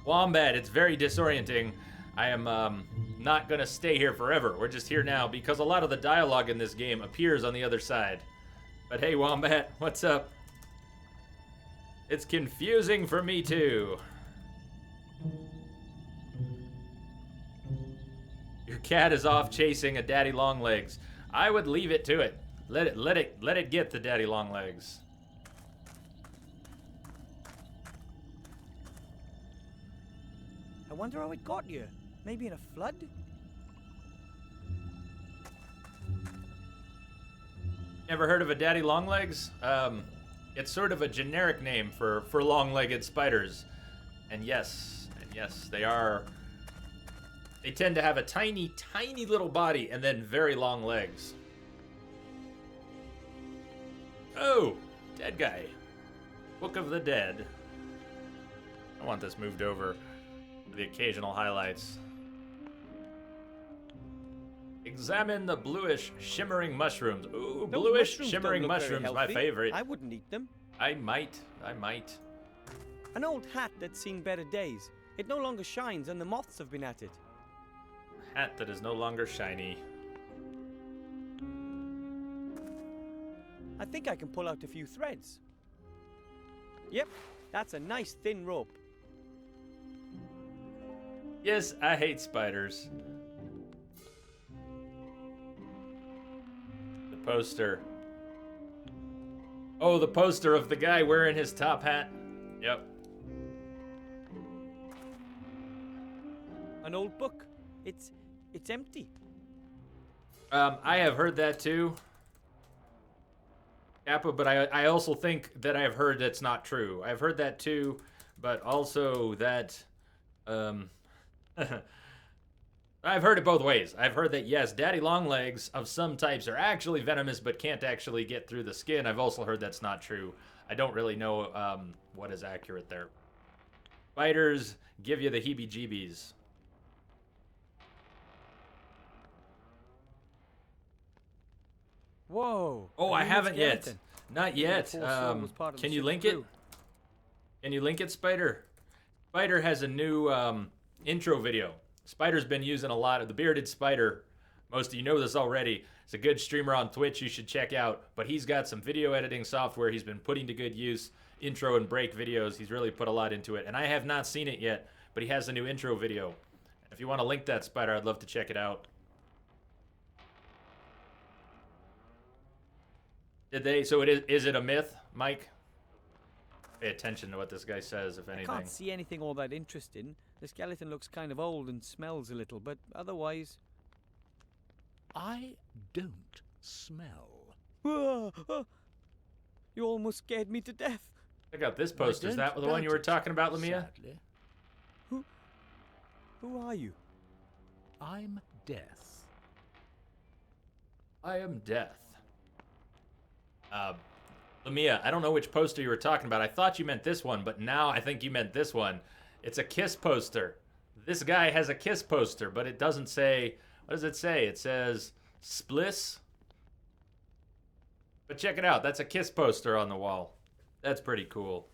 S1: Wombat, it's very disorienting. I am not gonna stay here forever. We're just here now because a lot of the dialogue in this game appears on the other side. But hey, Wombat, what's up? It's confusing for me too. Your cat is off chasing a daddy longlegs. I would leave it to it. Let it get the daddy longlegs.
S4: I wonder how it got here. Maybe in a flood?
S1: Ever heard of a daddy longlegs? It's sort of a generic name for long-legged spiders. And yes, they are. They tend to have a tiny, tiny little body and then very long legs. Oh, dead guy. Book of the Dead. I want this moved over for the occasional highlights. Examine the bluish shimmering mushrooms. Ooh,
S4: Those
S1: bluish
S4: mushrooms
S1: shimmering
S4: don't look very
S1: mushrooms, my
S4: healthy.
S1: favorite.
S4: I wouldn't eat them.
S1: I might.
S4: An old hat that's seen better days. It no longer shines, and the moths have been at it.
S1: Hat that is no longer shiny.
S4: I think I can pull out a few threads. Yep, that's a nice thin rope.
S1: Yes, I hate spiders. The poster. Oh, the poster of the guy wearing his top hat. Yep.
S4: An old book. It's empty.
S1: I have heard that too. Kappa, but I also think that I have heard that's not true. I've heard that too, but also that I've heard it both ways. I've heard that yes, daddy longlegs of some types are actually venomous but can't actually get through the skin. I've also heard that's not true. I don't really know what is accurate there. Spiders give you the heebie-jeebies.
S4: Whoa.
S1: Oh,
S4: a
S1: I
S4: human
S1: haven't yet.
S4: skeleton.
S1: Not yet.
S4: Poor soul was part of the
S1: Can you
S4: ship's
S1: link it?
S4: crew.
S1: Can you link it, Spider? Spider has a new intro video. Spider's been using a lot of the Bearded Spider. Most of you know this already. It's a good streamer on Twitch you should check out. But he's got some video editing software he's been putting to good use. Intro and break videos. He's really put a lot into it. And I have not seen it yet, but he has a new intro video. If you want to link that, Spider, I'd love to check it out. Did they? So is it a myth, Mike? Pay attention to what this guy says, if
S4: I
S1: anything.
S4: can't see anything all that interesting. The skeleton looks kind of old and smells a little, but otherwise...
S5: I don't smell.
S4: You almost scared me to death.
S1: Check out this
S5: I
S1: poster. Is that
S5: don't
S1: the one you
S5: doubt
S1: were
S5: it,
S1: talking about, Lamia?
S5: Sadly,
S4: Who are you?
S5: I'm death.
S1: I am death. Lamia, I don't know which poster you were talking about. I thought you meant this one, but now I think you meant this one. It's a Kiss poster. This guy has a Kiss poster, but it doesn't say... What does it say? It says Spliss. But check it out. That's a kiss poster on the wall. That's pretty cool.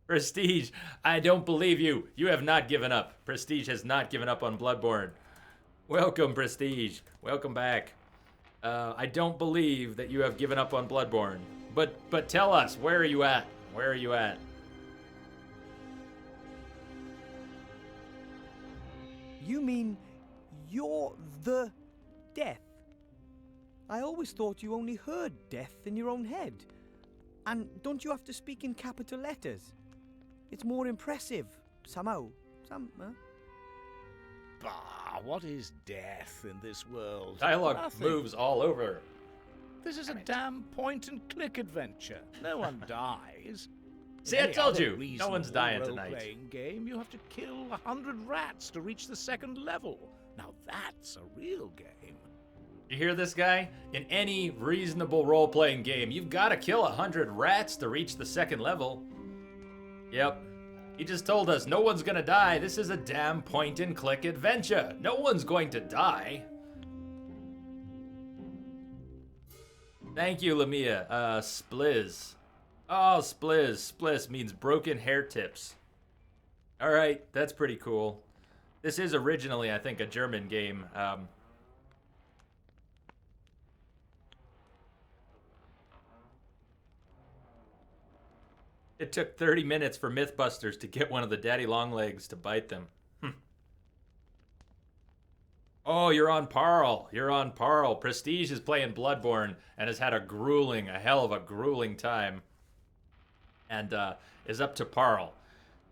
S1: Prestige, I don't believe you. You have not given up. Prestige has not given up on Bloodborne. Welcome, Prestige. Welcome back. I don't believe that you have given up on Bloodborne. But tell us, where are you at? Where are you at?
S4: You mean you're the death? I always thought you only heard death in your own head. And don't you have to speak in capital letters? It's more impressive, somehow.
S5: Bah, what is death in this world?
S1: Dialogue
S5: Nothing.
S1: moves all over.
S5: This is a damn point-and-click adventure. No one dies.
S1: See,
S5: In
S1: I
S5: any
S1: told
S5: other
S1: you, no
S5: reasonable
S1: one's dying tonight.
S5: role-playing game, you have to kill 100 rats to reach the second level. Now that's a real game.
S1: You hear this guy? In any reasonable role-playing game, you've got to kill 100 rats to reach the second level. Yep. He just told us no one's gonna die. This is a damn point-and-click adventure. No one's going to die. Thank you, Lamia. Spliz. Oh, spliz. Spliz means broken hair tips. All right, that's pretty cool. This is originally, I think, a German game. It took 30 minutes for Mythbusters to get one of the daddy longlegs to bite them. Oh, you're on Parl. You're on Parl. Prestige is playing Bloodborne and has had a hell of a grueling time. And is up to Parl.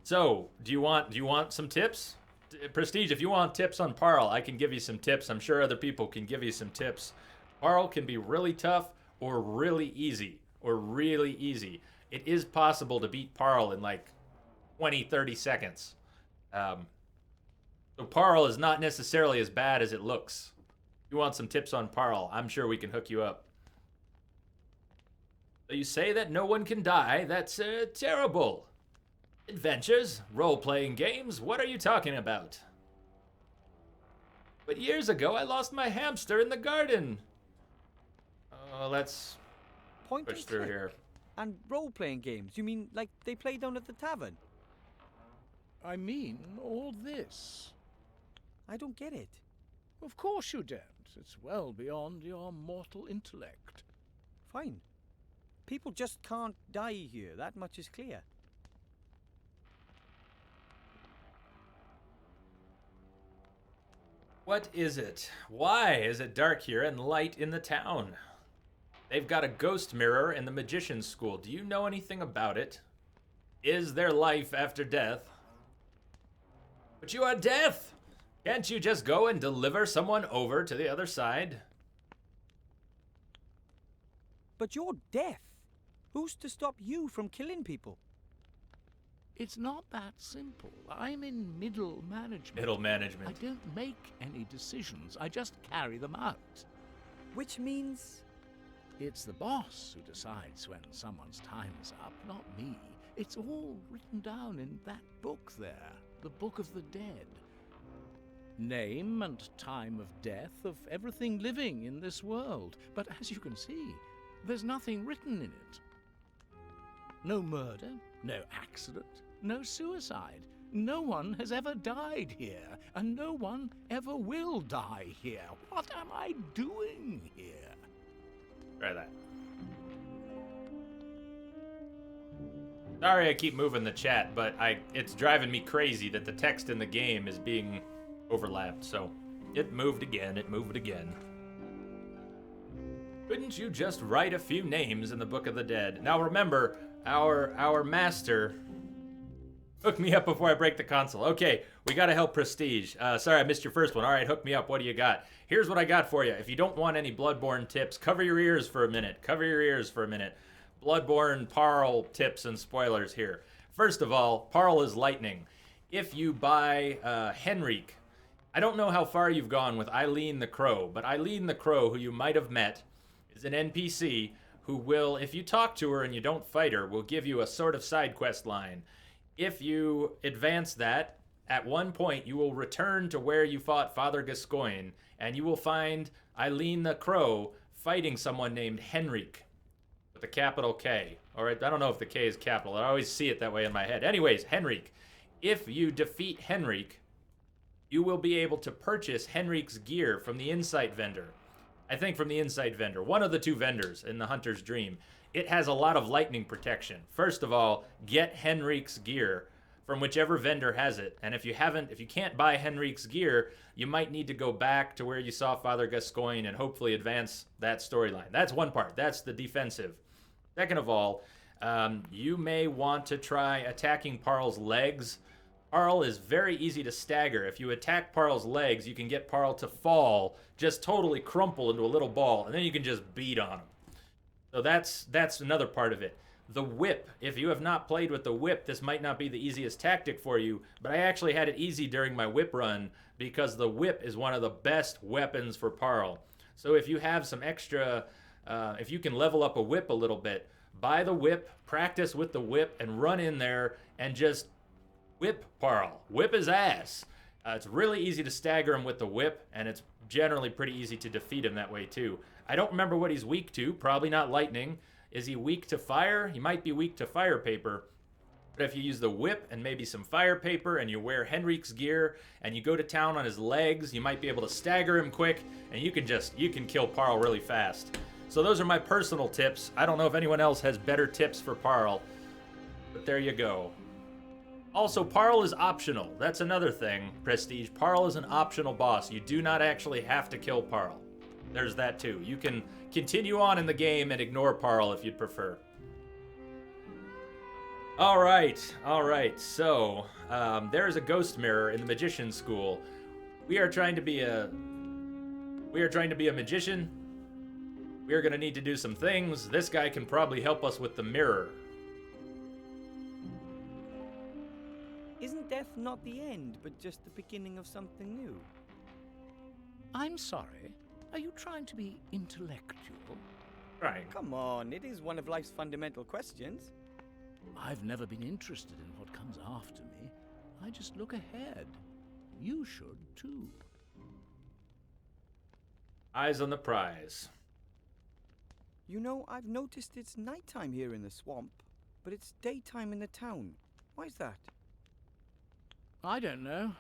S1: So, do you want some tips? Prestige, if you want tips on Parl, I can give you some tips. I'm sure other people can give you some tips. Parl can be really tough or really easy. It is possible to beat Parl in like 20, 30 seconds. So Parl is not necessarily as bad as it looks. If you want some tips on Parl, I'm sure we can hook you up. So you say that no one can die? That's terrible. Adventures, role-playing games, what are you talking about? But years ago I lost my hamster in the garden. Let's
S4: Point
S1: push
S4: and
S1: through
S4: click.
S1: here.
S4: And role-playing games? You mean like they play down at the tavern?
S5: I mean, all this.
S4: I don't get it.
S5: Of course you don't. It's well beyond your mortal intellect.
S4: Fine. People just can't die here. That much is clear.
S1: What is it? Why is it dark here and light in the town? They've got a ghost mirror in the magician's school. Do you know anything about it? Is there life after death? But you are death! Can't you just go and deliver someone over to the other side?
S4: But you're death. Who's to stop you from killing people?
S5: It's not that simple. I'm in middle management.
S1: Middle
S5: I
S1: management.
S5: don't make any decisions. I just carry them out.
S4: Which means...
S5: It's the boss who decides when someone's time is up, not me. It's all written down in that book there, the Book of the Dead. Name and time of death of everything living in this world. But as you can see, there's nothing written in it. No murder, no accident, no suicide. No one has ever died here, and no one ever will die here. What am I doing here?
S1: Try that. Sorry I keep moving the chat, but it's driving me crazy that the text in the game is being overlapped, so it moved again, Couldn't you just write a few names in the Book of the Dead? Now remember, our master... Hook me up before I break the console. Okay, we gotta help Prestige. Sorry, I missed your first one. All right, hook me up. What do you got? Here's what I got for you. If you don't want any Bloodborne tips, cover your ears for a minute. Bloodborne Parl tips and spoilers here. First of all, Parl is lightning. If you buy Henrik, I don't know how far you've gone with Eileen the Crow, but Eileen the Crow, who you might have met, is an NPC who will, if you talk to her and you don't fight her, will give you a sort of side quest line. If you advance that, at one point you will return to where you fought Father Gascoigne, and you will find Eileen the Crow fighting someone named Henrik with a capital K. Or I don't know if the K is capital. I always see it that way in my head. Anyways, Henrik. If you defeat Henrik, you will be able to purchase Henrik's gear from the Insight vendor. I think from the Insight vendor. One of the two vendors in the Hunter's Dream. It has a lot of lightning protection. First of all, get Henrik's gear from whichever vendor has it. And if you can't buy Henrik's gear, you might need to go back to where you saw Father Gascoigne and hopefully advance that storyline. That's one part. That's the defensive. Second of all, you may want to try attacking Parl's legs. Parl is very easy to stagger. If you attack Parl's legs, you can get Parl to fall, just totally crumple into a little ball, and then you can just beat on him. So that's another part of it. The whip. If you have not played with the whip, this might not be the easiest tactic for you, but I actually had it easy during my whip run because the whip is one of the best weapons for Parl. So if you have some extra, if you can level up a whip a little bit, buy the whip, practice with the whip, and run in there and just whip Parl. Whip his ass. It's really easy to stagger him with the whip, and it's generally pretty easy to defeat him that way too. I don't remember what he's weak to. Probably not lightning. Is he weak to fire? He might be weak to fire paper. But if you use the whip and maybe some fire paper and you wear Henrik's gear and you go to town on his legs, you might be able to stagger him quick, and you can kill Parl really fast. So those are my personal tips. I don't know if anyone else has better tips for Parl, but there you go. Also, Parl is optional. That's another thing, Prestige. Parl is an optional boss. You do not actually have to kill Parl. There's that too. You can continue on in the game and ignore Parl if you'd prefer. All right. So there's a ghost mirror in the magician school. We are trying to be a magician. We are going to need to do some things. This guy can probably help us with the mirror.
S4: Isn't death not the end, but just the beginning of something new?
S5: I'm sorry. Are you trying to be intellectual?
S1: Right.
S4: Come on, it is one of life's fundamental questions.
S5: I've never been interested in what comes after me. I just look ahead. You should, too.
S1: Eyes on the prize.
S4: You know, I've noticed it's nighttime here in the swamp, but it's daytime in the town. Why is that?
S5: I don't know.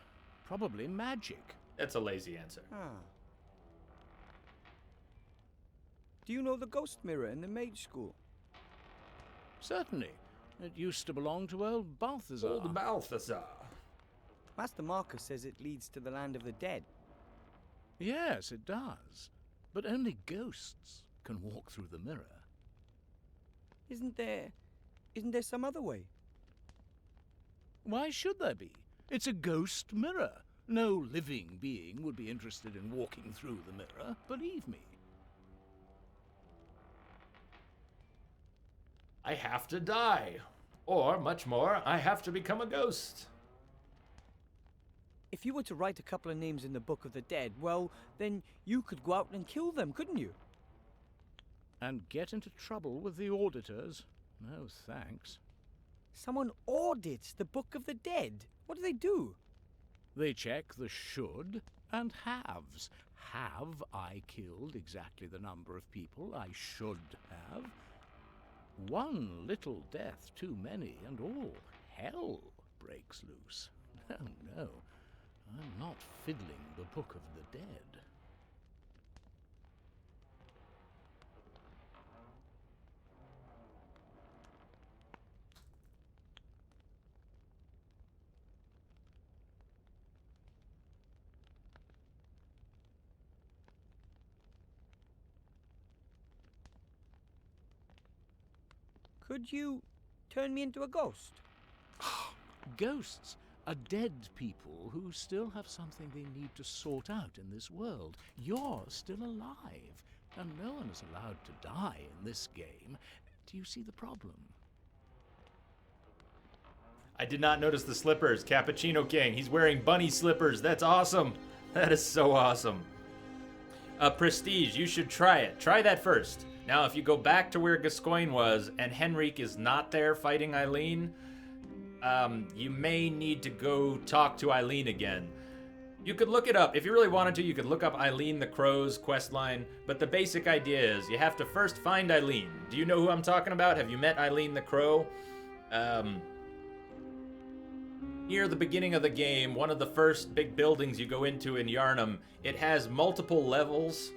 S5: Probably magic.
S1: That's a lazy answer.
S4: Ah. Do you know the ghost mirror in the mage school?
S5: Certainly. It used to belong to old Balthazar.
S1: Old Balthazar.
S4: Master Marcus says it leads to the land of the dead.
S5: Yes, it does. But only ghosts can walk through the mirror.
S4: Isn't there some other way?
S5: Why should there be? It's a ghost mirror. No living being would be interested in walking through the mirror, believe me.
S1: I have to die. Or, much more, I have to become a ghost.
S4: If you were to write a couple of names in the Book of the Dead, well, then you could go out and kill them, couldn't you?
S5: And get into trouble with the auditors? No thanks.
S4: Someone audits the Book of the Dead. What do they do?
S5: They check the should and haves. Have I killed exactly the number of people I should have? One little death too many, and all hell breaks loose. No, no, I'm not fiddling the Book of the Dead.
S4: Could you turn me into a ghost?
S5: Ghosts are dead people who still have something they need to sort out in this world. You're still alive, and no one is allowed to die in this game. Do you see the problem?
S1: I did not notice the slippers. Cappuccino King. He's wearing bunny slippers. That's awesome. That is so awesome. Prestige, you should try it. Try that first. Now, if you go back to where Gascoigne was and Henrik is not there fighting Eileen, you may need to go talk to Eileen again. You could look it up. If you really wanted to, you could look up Eileen the Crow's questline, but the basic idea is you have to first find Eileen. Do you know who I'm talking about? Have you met Eileen the Crow? Near the beginning of the game, one of the first big buildings you go into in Yharnam, it has multiple levels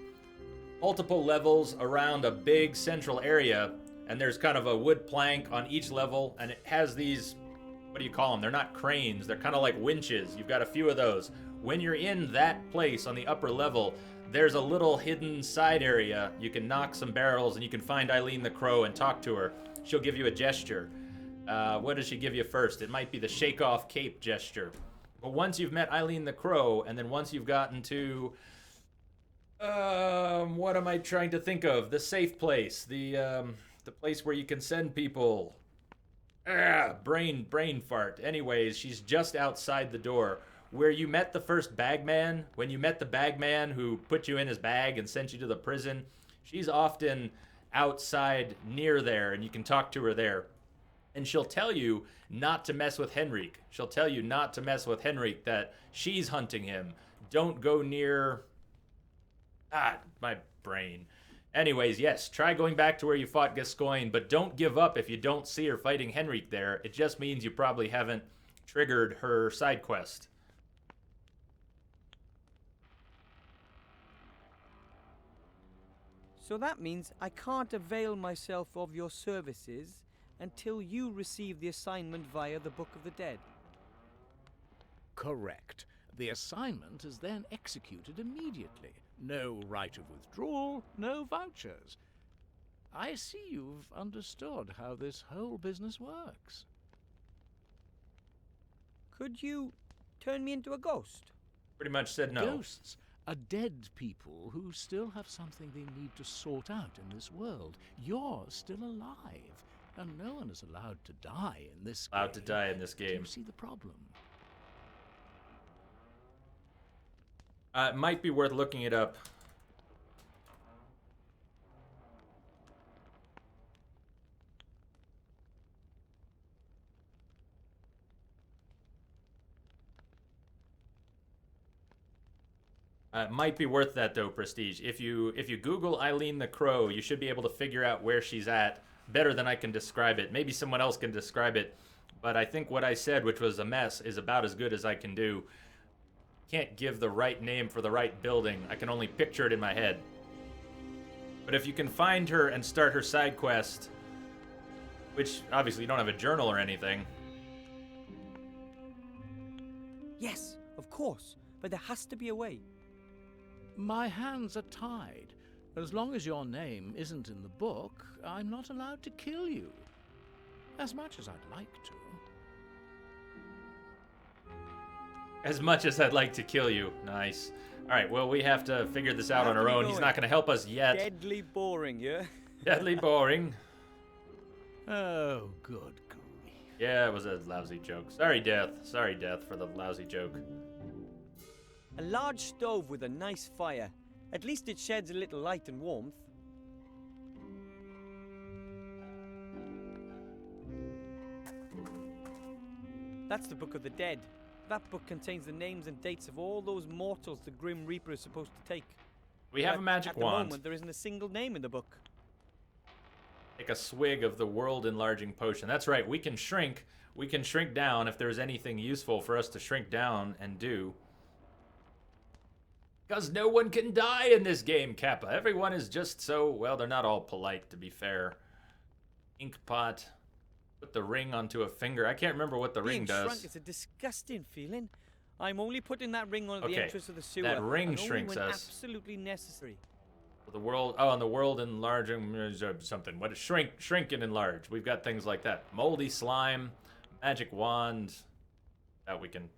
S1: around a big central area, and there's kind of a wood plank on each level, and it has these, what do you call them? They're not cranes, they're kind of like winches. You've got a few of those. When you're in that place on the upper level, there's a little hidden side area. You can knock some barrels and you can find Eileen the Crow and talk to her. She'll give you a gesture. What does she give you first? It might be the shake off cape gesture. But once you've met Eileen the Crow, and then once you've gotten to, what am I trying to think of? The safe place, the place where you can send people. Brain fart. Anyways, she's just outside the door. Where you met the first bagman, when you met the bagman who put you in his bag and sent you to the prison, she's often outside near there, and you can talk to her there. And she'll tell you not to mess with Henrik. She'll tell you not to mess with Henrik, that she's hunting him. Don't go near... my brain. Anyways, yes, try going back to where you fought Gascoigne, but don't give up if you don't see her fighting Henrik there. It just means you probably haven't triggered her side quest.
S4: So that means I can't avail myself of your services until you receive the assignment via the Book of the Dead.
S5: Correct. The assignment is then executed immediately. No right of withdrawal, no vouchers. I see you've understood how this whole business works.
S4: Could you turn me into a ghost?
S1: Pretty much said no.
S5: Ghosts are dead people who still have something they need to sort out in this world. You're still alive, and no one is allowed to die in this game.
S1: Allowed to die in this
S5: Do
S1: game.
S5: you see the problem?
S1: It might be worth looking it up. It might be worth that though, Prestige. If you Google Eileen the Crow, you should be able to figure out where she's at better than I can describe it. Maybe someone else can describe it, but I think what I said, which was a mess, is about as good as I can do. Can't give the right name for the right building. I can only picture it in my head. But if you can find her and start her side quest, which obviously you don't have a journal or anything.
S4: Yes, of course, but there has to be a way.
S5: My hands are tied. As long as your name isn't in the book, I'm not allowed to kill you. As much as I'd like to.
S1: As much as I'd like to kill you. Nice. Alright, well, we have to figure this out on our own. He's not going to help us yet.
S4: Deadly boring, yeah?
S1: Deadly boring.
S5: Oh, good grief.
S1: Yeah, it was a lousy joke. Sorry, Death. Sorry, Death, for the lousy joke.
S4: A large stove with a nice fire. At least it sheds a little light and warmth. That's the Book of the Dead. That book contains the names and dates of all those mortals the Grim Reaper is supposed to take.
S1: We have
S4: But
S1: a magic
S4: at the
S1: wand.
S4: moment, there isn't a single name in the book.
S1: Take a swig of the world-enlarging potion. That's right, we can shrink. We can shrink down if there's anything useful for us to shrink down and do. Because no one can die in this game, Kappa. Everyone is just so... Well, they're not all polite, to be fair. Ink pot. Put the ring onto a finger. I can't remember what the ring
S4: Being
S1: does.
S4: shrunk is a disgusting feeling. I'm only putting that ring on at the
S1: Okay,
S4: entrance of the sewer.
S1: that ring
S4: and only
S1: shrinks
S4: when
S1: us.
S4: absolutely necessary.
S1: The world... Oh, and the world enlarging... something. What is shrink and enlarge? We've got things like that. Moldy slime. Magic wand. That we can...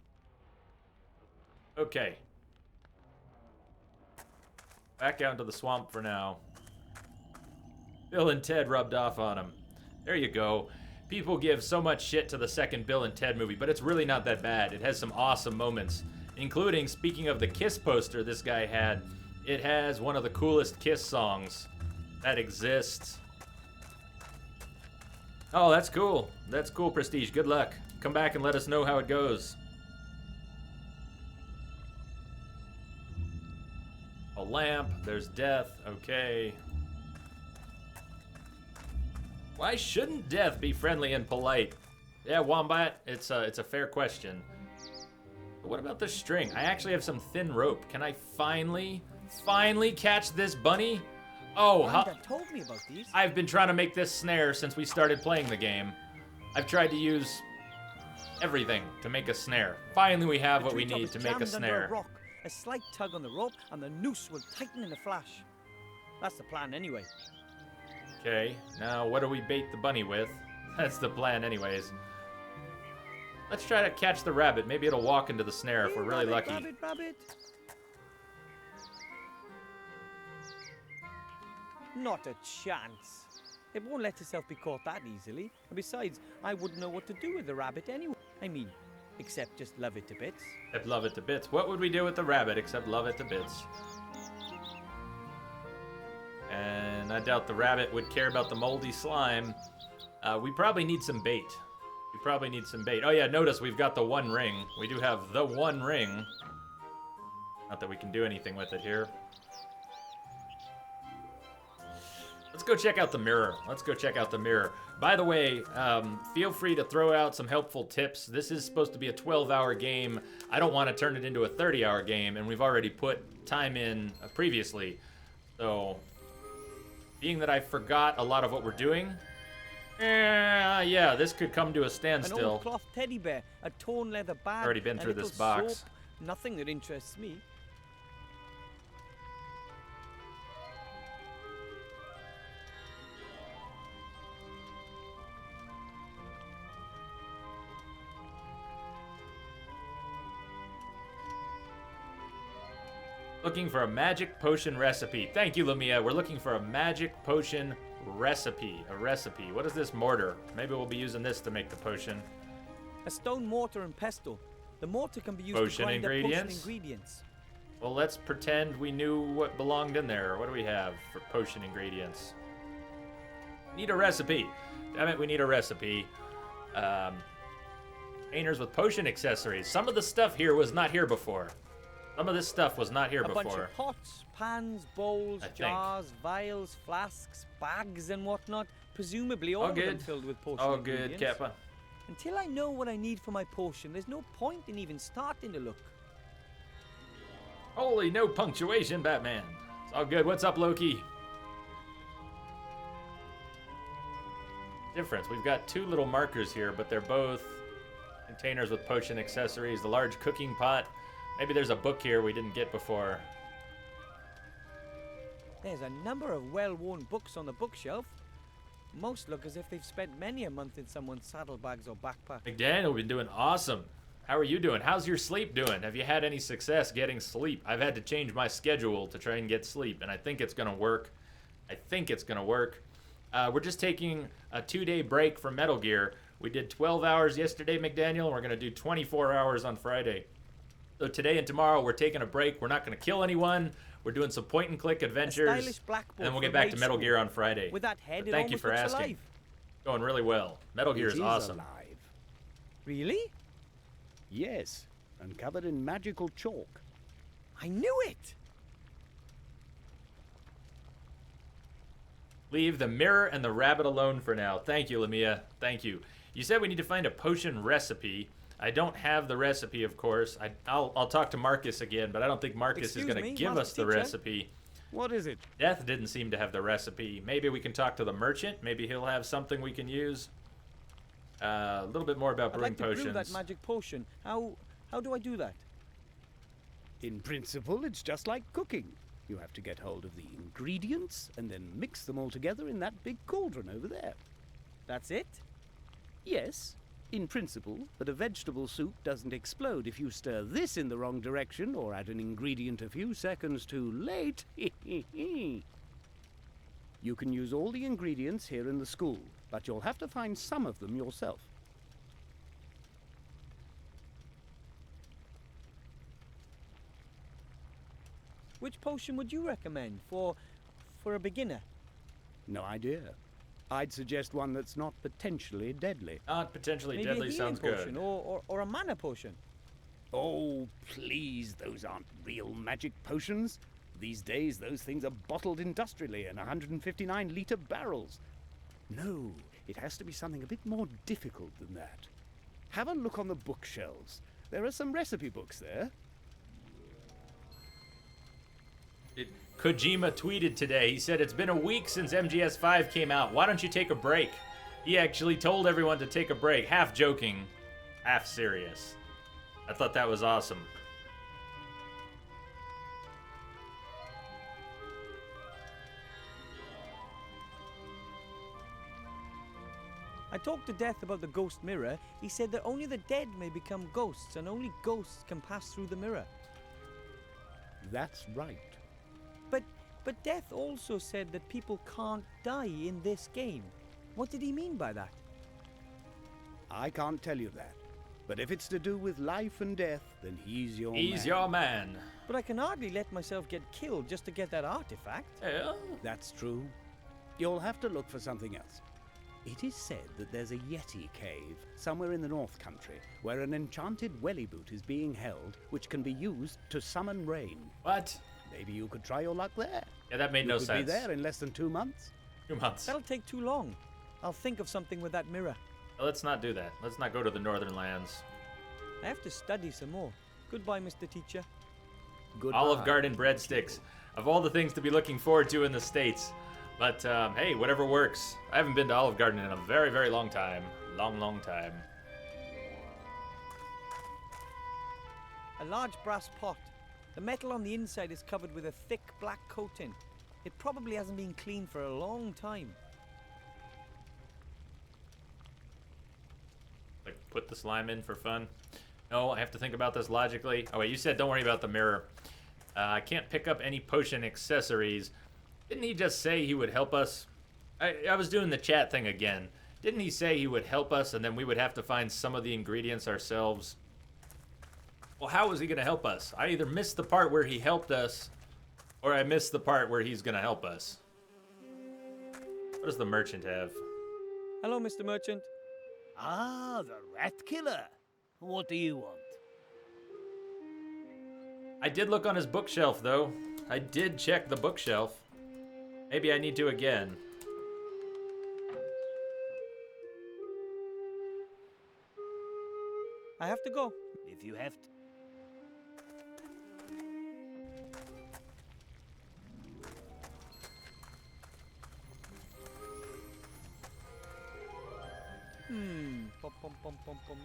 S1: Okay. Back out into the swamp for now. Bill and Ted rubbed off on him. There you go. People give so much shit to the second Bill and Ted movie, but it's really not that bad. It has some awesome moments, including, speaking of the Kiss poster this guy had, it has one of the coolest Kiss songs that exists. Oh, that's cool. That's cool, Prestige. Good luck. come back and let us know how it goes. A lamp, there's death, okay. Why shouldn't death be friendly and polite? Yeah, Wombat, it's a fair question. But what about the string? I actually have some thin rope. Can I finally catch this bunny? Oh,
S4: Wanda told me about these.
S1: I've been trying to make this snare since we started playing the game. I've tried to use everything to make a snare. Finally, we have what we need to make a snare.
S4: Under a rock, a slight tug on the rope, and the noose will tighten in a flash. That's the plan, anyway.
S1: Okay, now what do we bait the bunny with? That's the plan, anyways. Let's try to catch the rabbit. Maybe it'll walk into the snare if we're really lucky.
S4: Rabbit. Not a chance. It won't let itself be caught that easily. And besides, I wouldn't know what to do with the rabbit anyway. I mean, except just love it to bits.
S1: Except love it to bits. What would we do with the rabbit except love it to bits? And I doubt the rabbit would care about the moldy slime. We probably need some bait. Oh yeah, notice we've got the one ring. We do have the one ring. Not that we can do anything with it here. Let's go check out the mirror. By the way, feel free to throw out some helpful tips. This is supposed to be a 12-hour game. I don't want to turn it into a 30-hour game, and we've already put time in previously. So, being that I forgot a lot of what we're doing, yeah, this could come to a standstill.
S4: An old cloth teddy bear, a torn leather bag.
S1: Already been through this
S4: little
S1: box.
S4: soap. Nothing that interests me.
S1: Looking for a magic potion recipe. Thank you, Lumia. We're looking for a magic potion recipe. A recipe. What is this mortar? Maybe we'll be using this to make the potion.
S4: A stone mortar and pestle. The mortar can be used
S1: Potion
S4: to grind
S1: ingredients?
S4: up potion ingredients.
S1: Well, let's pretend we knew what belonged in there. What do we have for potion ingredients? Need a recipe. Damn it, we need a recipe. Painters with potion accessories. Some of the stuff here was not here before. Some of this stuff was not here before.
S4: A bunch of pots, pans, bowls, jars, vials, flasks, bags, and whatnot. Presumably all of them filled with potion ingredients.
S1: Good, Kappa.
S4: Until I know what I need for my potion, there's no point in even starting to look.
S1: Holy, no punctuation, Batman. It's all good. What's up, Loki? Difference. We've got two little markers here, but they're both containers with potion accessories. The large cooking pot. Maybe there's a book here we didn't get before.
S4: There's a number of well-worn books on the bookshelf. Most look as if they've spent many a month in someone's saddlebags or backpack.
S1: McDaniel, we've been doing awesome. How are you doing? How's your sleep doing? Have you had any success getting sleep? I've had to change my schedule to try and get sleep, and I think it's gonna work. We're just taking a 2-day break from Metal Gear. We did 12 hours yesterday, McDaniel, and we're gonna do 24 hours on Friday. So today and tomorrow we're taking a break. We're not gonna kill anyone. We're doing some point-and-click adventures,
S4: A stylish blackboard
S1: and then we'll get
S4: from
S1: back
S4: Raid
S1: to Metal
S4: School.
S1: Gear on Friday.
S4: With that head,
S1: But
S4: it
S1: thank you
S4: almost
S1: for
S4: looks
S1: asking.
S4: alive.
S1: Going really well. Metal Gear
S5: It
S1: is awesome.
S5: alive.
S4: Really?
S5: Yes, and covered in magical chalk.
S4: I knew it!
S1: Leave the mirror and the rabbit alone for now. Thank you, Lamia. Thank you. You said we need to find a potion recipe. I don't have the recipe, of course. I'll talk to Marcus again, but I don't think Marcus is going to give us the recipe.
S5: What is it?
S1: Death didn't seem to have the recipe. Maybe we can talk to the merchant. Maybe he'll have something we can use. A little bit more about
S4: I'd
S1: brewing
S4: like to
S1: potions.
S4: brew that magic potion. How do I do that?
S5: In principle, it's just like cooking. You have to get hold of the ingredients and then mix them all together in that big cauldron over there.
S4: That's it?
S5: Yes, in principle, but a vegetable soup doesn't explode if you stir this in the wrong direction or add an ingredient a few seconds too late. You can use all the ingredients here in the school, but you'll have to find some of them yourself.
S4: Which potion would you recommend for a beginner?
S5: No idea. I'd suggest one that's not potentially deadly.
S1: Not potentially
S4: Maybe
S1: deadly
S4: a healing
S1: sounds
S4: potion
S1: good.
S4: or a mana potion.
S5: Oh, please, those aren't real magic potions. These days, those things are bottled industrially in 159-litre barrels. No, it has to be something a bit more difficult than that. Have a look on the bookshelves. There are some recipe books there.
S1: Kojima tweeted today. He said, "It's been a week since MGS5 came out. Why don't you take a break?" He actually told everyone to take a break, half joking, half serious. I thought that was awesome.
S4: I talked to Death about the ghost mirror. He said that only the dead may become ghosts, and only ghosts can pass through the mirror.
S5: That's right.
S4: But Death also said that people can't die in this game. What did he mean by that?
S5: I can't tell you that. But if it's to do with life and death, then he's your man.
S1: He's your man.
S4: But I can hardly let myself get killed just to get that artifact.
S1: Well,
S5: That's true. You'll have to look for something else. It is said that there's a Yeti cave somewhere in the North Country where an enchanted welly boot is being held which can be used to summon rain.
S1: what?
S5: Maybe you could try your luck there.
S1: Yeah, that made
S5: You
S1: no
S5: could
S1: sense.
S5: be there in less than 2 months.
S1: 2 months.
S4: That'll take too long. I'll think of something with that mirror.
S1: Let's not do that. Let's not go to the Northern Lands.
S4: I have to study some more. Goodbye, Mr. Teacher.
S5: Goodbye.
S1: Olive Garden breadsticks. Of all the things to be looking forward to in the States. But, hey, whatever works. I haven't been to Olive Garden in a very, very long time. Long time.
S4: A large brass pot. The metal on the inside is covered with a thick black coating. It probably hasn't been cleaned for a long time.
S1: Like, put the slime in for fun? No, I have to think about this logically. Oh, wait, you said don't worry about the mirror. I can't pick up any potion accessories. Didn't he just say he would help us? I was doing the chat thing again. Didn't he say he would help us and then we would have to find some of the ingredients ourselves? Well, how was he going to help us? I either missed the part where he helped us, or I missed the part where he's going to help us. What does the merchant have?
S4: Hello, Mr. Merchant.
S7: Ah, the rat killer. What do you want?
S1: I did look on his bookshelf, though. I did check the bookshelf. Maybe I need to again.
S4: I have to go.
S7: If you have to.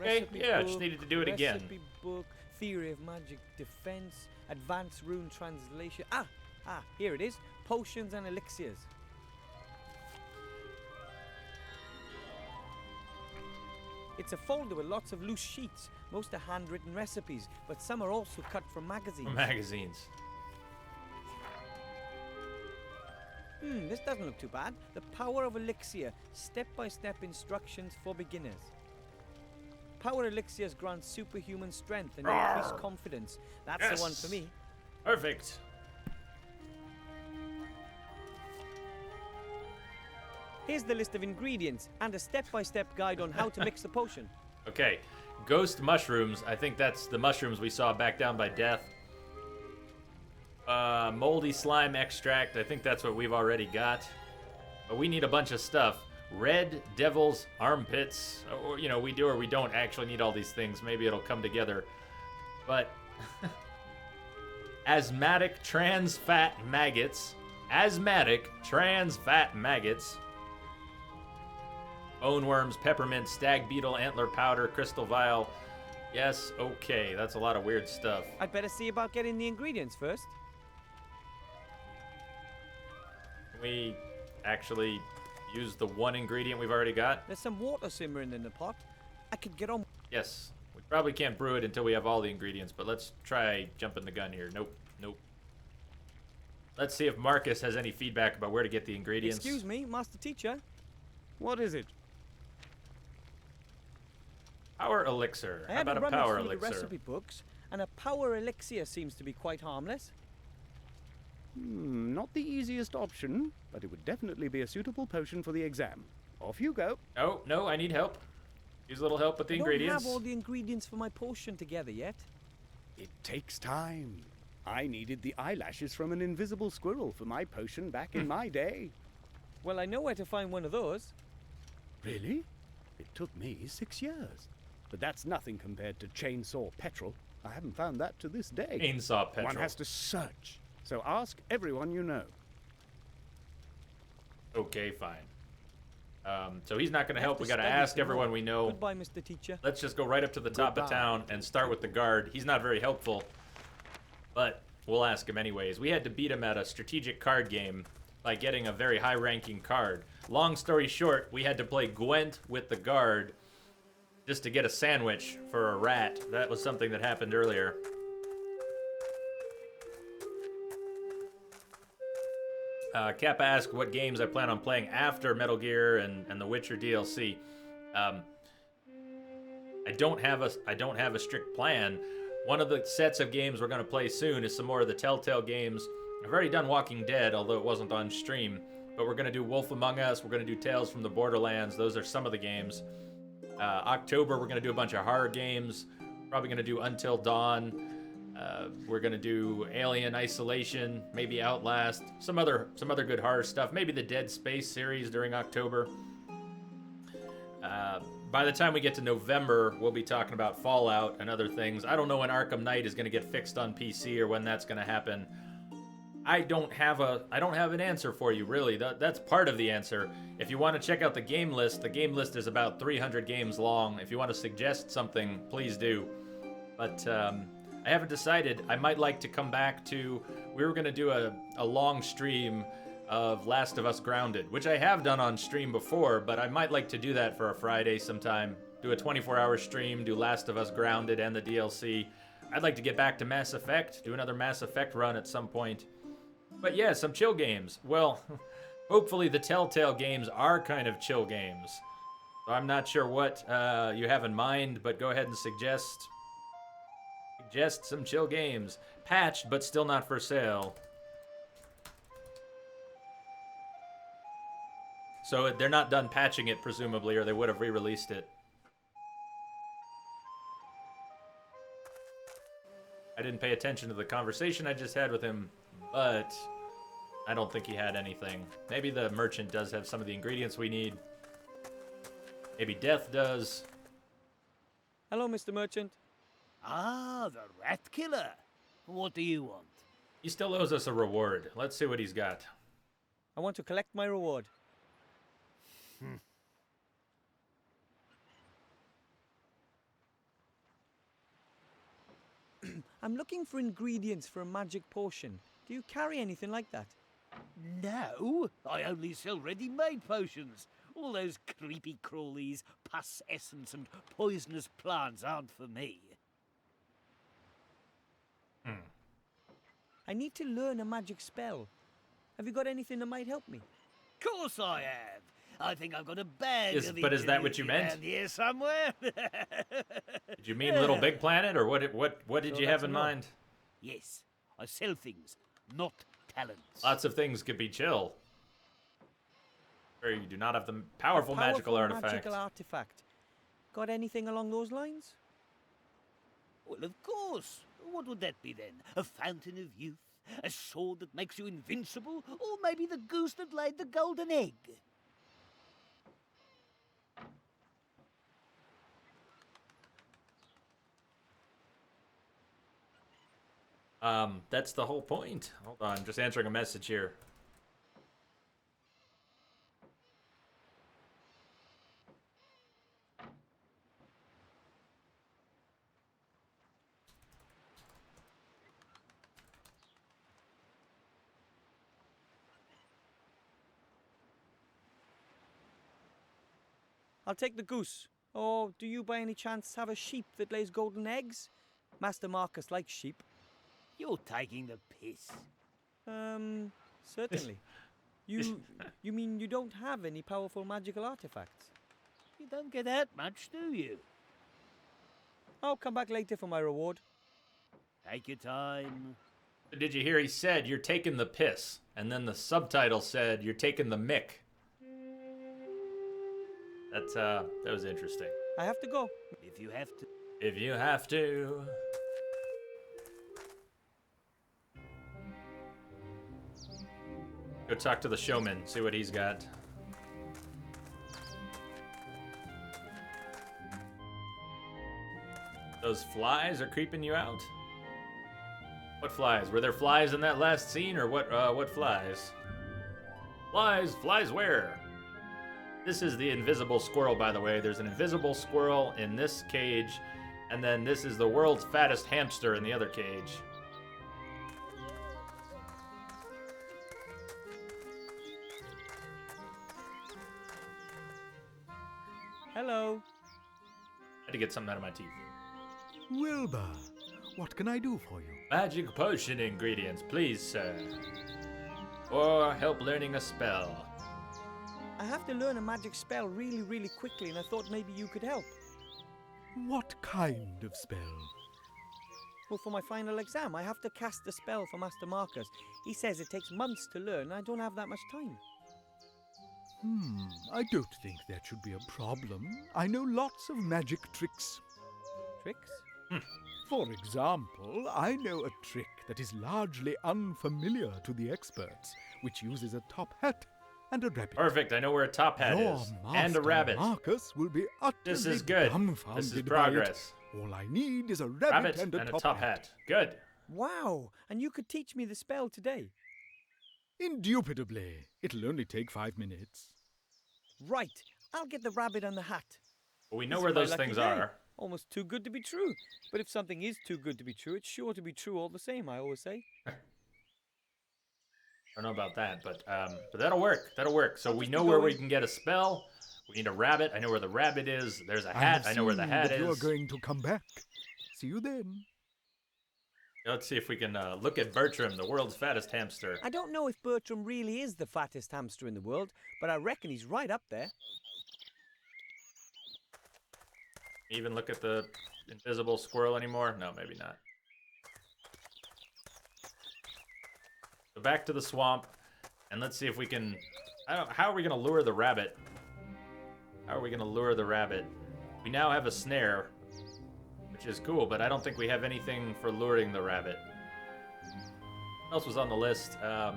S1: Okay,
S4: Recipe
S1: yeah,
S4: book,
S1: just needed to do it again.
S4: Recipe book, theory of magic defense, advanced rune translation. Ah, here it is. Potions and elixirs. It's a folder with lots of loose sheets. Most are handwritten recipes, but some are also cut from magazines.
S1: Magazines.
S4: This doesn't look too bad. The Power of Elixir. Step-by-step instructions for beginners. Power Elixirs grant superhuman strength and increased confidence. That's the one for
S1: Yes.
S4: me.
S1: Perfect.
S4: Here's the list of ingredients and a step-by-step guide on how to mix the potion.
S1: Okay. Ghost mushrooms. I think that's the mushrooms we saw back down by Death. Moldy slime extract. I think that's what we've already got. But we need a bunch of stuff. Red devil's armpits. Or, you know, we do or we don't actually need all these things. Maybe it'll come together. But asthmatic trans fat maggots. Asthmatic trans fat maggots. Bone worms, peppermint, stag beetle, antler powder, crystal vial. Yes, okay. That's a lot of weird stuff.
S4: I'd better see about getting the ingredients first.
S1: Can we actually use the one ingredient we've already got?
S4: There's some water simmering in the pot. I could get on.
S1: Yes. We probably can't brew it until we have all the ingredients, but let's try jumping the gun here. Nope. Let's see if Marcus has any feedback about where to get the ingredients.
S4: Excuse me, Master Teacher.
S5: What is it?
S1: Power elixir.
S4: I
S1: How
S4: had
S1: about
S4: to
S1: a
S4: run
S1: power
S4: through the
S1: elixir?
S4: recipe books, and a power elixir seems to be quite harmless.
S5: Not the easiest option, but it would definitely be a suitable potion for the exam. Off you go.
S1: Oh, no, I need help. Use a little help with the
S4: I
S1: ingredients.
S4: don't have all the ingredients for my potion together yet.
S5: It takes time. I needed the eyelashes from an invisible squirrel for my potion back in my day.
S4: Well, I know where to find one of those.
S5: Really? It took me 6 years. But that's nothing compared to chainsaw petrol. I haven't found that to this day.
S1: Chainsaw petrol.
S5: One has to search. So ask everyone you know.
S1: Okay, fine. So he's not going to help. We got to
S4: study
S1: ask
S4: some
S1: everyone
S4: more.
S1: we know.
S4: Goodbye, Mr. Teacher.
S1: Let's just go right up to the top of
S5: Goodbye.
S1: town and start with the guard. He's not very helpful, but we'll ask him anyways. We had to beat him at a strategic card game by getting a very high-ranking card. Long story short, we had to play Gwent with the guard just to get a sandwich for a rat. That was something that happened earlier. Kappa asked what games I plan on playing after Metal Gear and the Witcher DLC. I don't have a strict plan. One of the sets of games we're going to play soon is some more of the Telltale games. I've already done Walking Dead, although it wasn't on stream. But we're going to do Wolf Among Us. We're going to do Tales from the Borderlands. Those are some of the games. October, we're going to do a bunch of horror games. Probably going to do Until Dawn. We're going to do Alien Isolation, maybe Outlast, some other good horror stuff. Maybe the Dead Space series during October. By the time we get to November, we'll be talking about Fallout and other things. I don't know when Arkham Knight is going to get fixed on PC or when that's going to happen. I don't have an answer for you, really. That's part of the answer. If you want to check out the game list is about 300 games long. If you want to suggest something, please do. But I haven't decided. I might like to come back to... We were going to do a long stream of Last of Us Grounded, which I have done on stream before, but I might like to do that for a Friday sometime. Do a 24-hour stream, do Last of Us Grounded and the DLC. I'd like to get back to Mass Effect, do another Mass Effect run at some point. But yeah, some chill games. Well, hopefully the Telltale games are kind of chill games. So I'm not sure what you have in mind, but go ahead and suggest some chill games. Patched, but still not for sale. So they're not done patching it, presumably, or they would have re-released it. I didn't pay attention to the conversation I just had with him, but I don't think he had anything. Maybe the merchant does have some of the ingredients we need. Maybe Death does.
S4: Hello, Mr. Merchant.
S7: Ah, the rat killer. What do you want?
S1: He still owes us a reward. Let's see what he's got.
S4: I want to collect my reward. I'm looking for ingredients for a magic potion. Do you carry anything like that?
S7: No, I only sell ready-made potions. All those creepy crawlies, pus essence and poisonous plants aren't for me.
S4: I need to learn a magic spell. Have you got anything that might help me?
S7: Course I have. I think I've got a bag of
S1: But is that what you
S7: ingredients
S1: meant?
S7: around here somewhere.
S1: Did you mean Little Big Planet, or what did
S4: So
S1: you have
S4: that's
S1: in
S4: no.
S1: mind?
S7: Yes, I sell things, not talents.
S1: Lots of things could be chill. Or you do not have the powerful
S4: A
S1: magical artifact.
S4: magical artifact. Got anything along those lines?
S7: Well, of course. What would that be then? A fountain of youth? A sword that makes you invincible? Or maybe the goose that laid the golden egg?
S1: That's the whole point. Hold on, just answering a message here.
S4: I'll take the goose. Or do you by any chance have a sheep that lays golden eggs? Master Marcus likes sheep.
S7: You're taking the piss.
S4: Certainly. You mean you don't have any powerful magical artifacts?
S7: You don't get out much, do you?
S4: I'll come back later for my reward.
S7: Take your time.
S1: Did you hear he said, you're taking the piss? And then the subtitle said, you're taking the mick. That was interesting.
S4: I have to go.
S7: If you have to.
S1: If you have to. Go talk to the showman, see what he's got. Those flies are creeping you out? What flies? Were there flies in that last scene, or what flies? Flies? Flies where? This is the invisible squirrel, by the way. There's an invisible squirrel in this cage, and then this is the world's fattest hamster in the other cage.
S4: Hello.
S1: I had to get something out of my teeth.
S8: Wilbur, what can I do for you?
S1: Magic potion ingredients, please, sir. Or help learning a spell.
S4: I have to learn a magic spell really, really quickly, and I thought maybe you could help.
S8: What kind of spell?
S4: Well, for my final exam, I have to cast a spell for Master Marcus. He says it takes months to learn, and I don't have that much time.
S8: I don't think that should be a problem. I know lots of magic tricks.
S4: Tricks?
S8: For example, I know a trick that is largely unfamiliar to the experts, which uses a top hat and a rabbit.
S1: Perfect, I know where a top hat
S8: Your
S1: is.
S8: master
S1: And a rabbit.
S8: Marcus will be utterly
S1: This is good.
S8: dumbfounded
S1: This is
S8: by
S1: progress.
S8: it. All I need is a
S1: Rabbit
S8: and
S1: and
S8: a
S1: a top hat. Good.
S4: Wow! And you could teach me the spell today.
S8: Indubitably. It'll only take 5 minutes.
S4: Right. I'll get the rabbit and the hat.
S1: Well, we know
S4: This
S1: where
S4: is my
S1: those
S4: lucky
S1: things
S4: day.
S1: are.
S4: Almost too good to be true. But if something is too good to be true, it's sure to be true all the same, I always say.
S1: I don't know about that, but that'll work. That'll work. So
S4: I'll
S1: we
S4: just
S1: know
S4: be
S1: where we
S4: going.
S1: can get a spell. We need a rabbit. I know where the rabbit is. There's a hat.
S8: have
S1: I know where the
S8: seen
S1: hat
S8: that you are
S1: is.
S8: going to come back. See you then.
S1: Let's see if we can look at Bertram, the world's fattest hamster.
S4: I don't know if Bertram really is the fattest hamster in the world, but I reckon he's right up there.
S1: Even look at the invisible squirrel anymore? No, maybe not. So back to the swamp, and let's see if we can... how are we going to lure the rabbit? How are we going to lure the rabbit? We now have a snare, which is cool, but I don't think we have anything for luring the rabbit. What else was on the list? Stuff.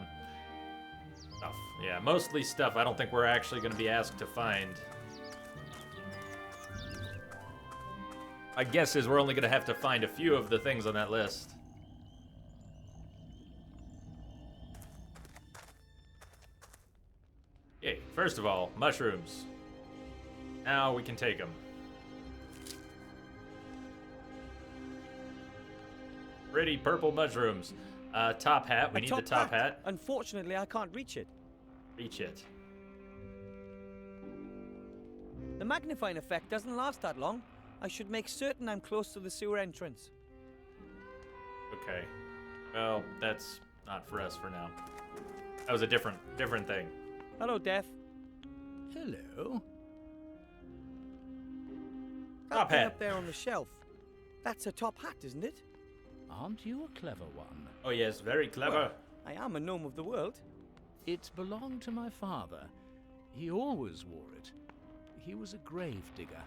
S1: Yeah, mostly stuff I don't think we're actually going to be asked to find. My guess is we're only going to have to find a few of the things on that list. Okay, first of all, mushrooms. Now we can take them. Pretty purple mushrooms. Top hat. We
S4: A
S1: need the top hat.
S4: Unfortunately, I can't reach it.
S1: Reach it.
S4: The magnifying effect doesn't last that long. I should make certain I'm close to the sewer entrance.
S1: Okay. Well, that's not for us for now. That was a different thing.
S4: Hello, Death.
S5: Hello.
S4: That
S1: Top
S4: thing
S1: hat.
S4: up there on the shelf. That's a top hat, isn't it?
S5: Aren't you a clever one?
S1: Oh yes, very clever.
S4: I am a gnome of the world.
S5: It belonged to my father. He always wore it. He was a grave digger.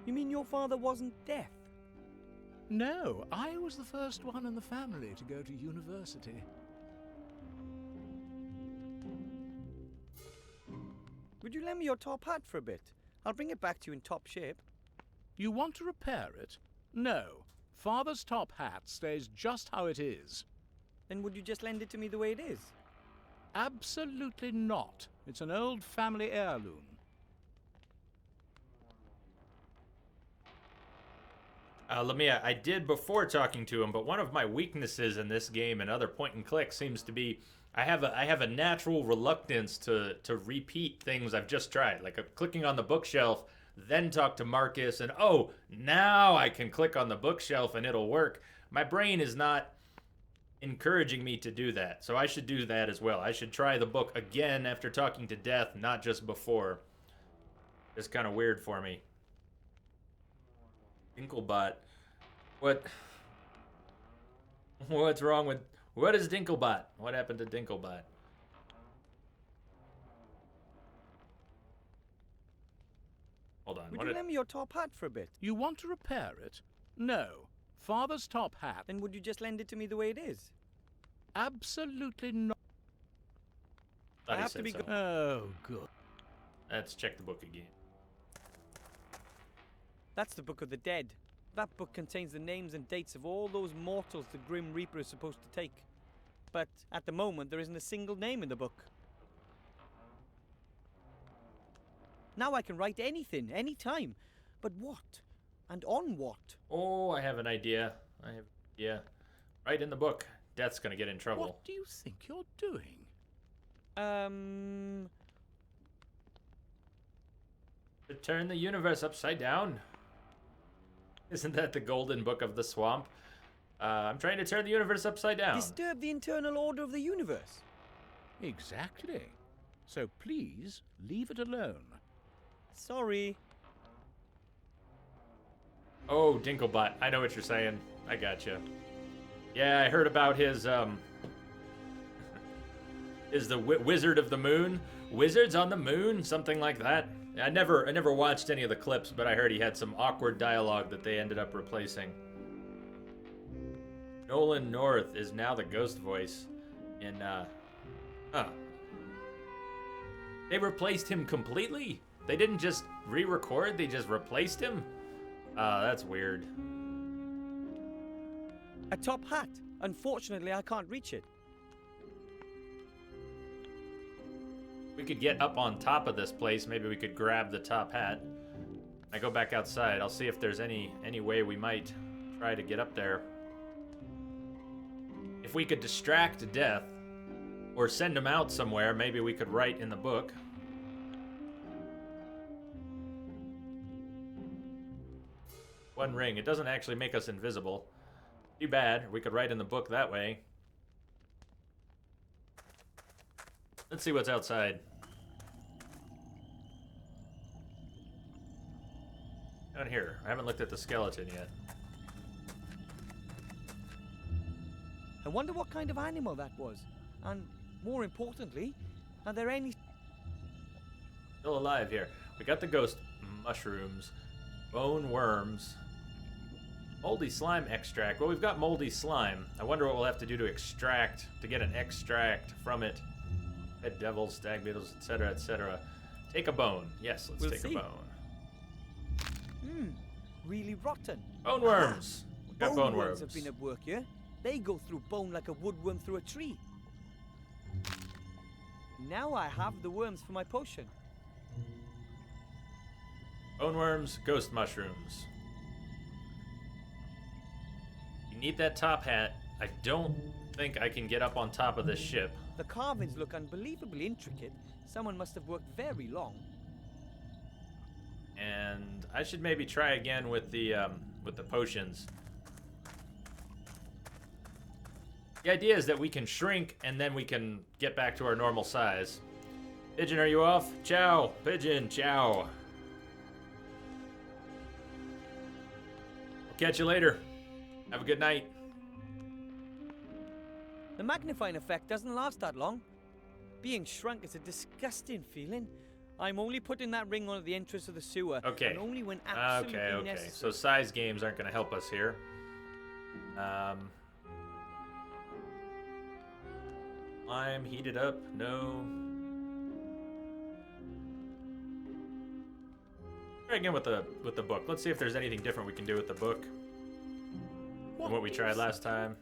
S4: You mean your father wasn't deaf?
S5: No, I was the first one in the family to go to university.
S4: Would you lend me your top hat for a bit? I'll bring it back to you in top shape.
S5: You want to repair it? No. Father's top hat stays just how it is.
S4: Then would you just lend it to me the way it is?
S5: Absolutely not. It's an old family heirloom.
S1: Lamia, I did before talking to him, but one of my weaknesses in this game and other point and click seems to be I have a natural reluctance to repeat things I've just tried, like clicking on the bookshelf, then talk to Marcus, and oh, now I can click on the bookshelf and it'll work. My brain is not encouraging me to do that, so I should do that as well. I should try the book again after talking to Death, not just before. It's kind of weird for me. Dinklebot. What's wrong with... What is Dinklebot? What happened to Dinklebot? Hold on.
S4: Would
S1: What
S4: you
S1: did...
S4: lend me your top hat for a bit?
S5: You want to repair it? No. Father's top hat.
S4: Then would you just lend it to me the way it is?
S5: Absolutely not.
S1: Thought
S4: I
S1: he
S4: have
S1: said
S4: to be
S1: so.
S5: Oh, good.
S1: Let's check the book again.
S4: That's the Book of the Dead. That book contains the names and dates of all those mortals the Grim Reaper is supposed to take. But at the moment, there isn't a single name in the book. Now I can write anything, anytime. But what? And on what?
S1: Oh, I have an idea. Right in the book. Death's gonna get in trouble.
S5: What do you think you're doing?
S1: To turn the universe upside down. Isn't that the golden book of the swamp? I'm trying to turn the universe upside down.
S4: Disturb the internal order of the universe.
S5: Exactly. So please leave it alone.
S4: Sorry.
S1: Oh, Dinklebot. I know what you're saying. I gotcha. Yeah, I heard about his, is the Wizard of the Moon? Wizards on the Moon? Something like that. I never watched any of the clips, but I heard he had some awkward dialogue that they ended up replacing. Nolan North is now the ghost voice in, They replaced him completely? They didn't just re-record, they just replaced him? That's weird.
S4: A top hat. Unfortunately, I can't reach it.
S1: We could get up on top of this place. Maybe we could grab the top hat. I go back outside. I'll see if there's any way we might try to get up there. If we could distract Death or send him out somewhere, maybe we could write in the book. One ring. It doesn't actually make us invisible. Too bad. We could write in the book that way. Let's see what's outside. Down here. I haven't looked at the skeleton yet.
S4: I wonder what kind of animal that was. And more importantly, are there any...
S1: Still alive here. We got the ghost mushrooms, bone worms, moldy slime extract. Well, we've got moldy slime. I wonder what we'll have to do to get an extract from it. Red devils, stag beetles, etc., etc. Take a bone. Yes, let's
S4: We'll
S1: take
S4: see.
S1: a bone.
S4: really rotten?
S1: Bone worms. We got bone worms.
S4: have been at work here. They go through bone like a woodworm through a tree. Now I have the worms for my potion.
S1: Bone worms, ghost mushrooms. You need that top hat. I don't think I can get up on top of this ship.
S4: The carvings look unbelievably intricate. Someone must have worked very long.
S1: And I should maybe try again with the potions. The idea is that we can shrink and then we can get back to our normal size. Pigeon, are you off? Ciao. Pigeon, ciao. We'll catch you later. Have a good night.
S4: The magnifying effect doesn't last that long. Being shrunk is a disgusting feeling. I'm only putting that ring on at the entrance of the sewer.
S1: Okay.
S4: And only when absolutely
S1: Okay.
S4: necessary.
S1: So size games aren't going to help us here. Lime, heat it up. No. Try again with the book. Let's see if there's anything different we can do with the book than what we tried last time.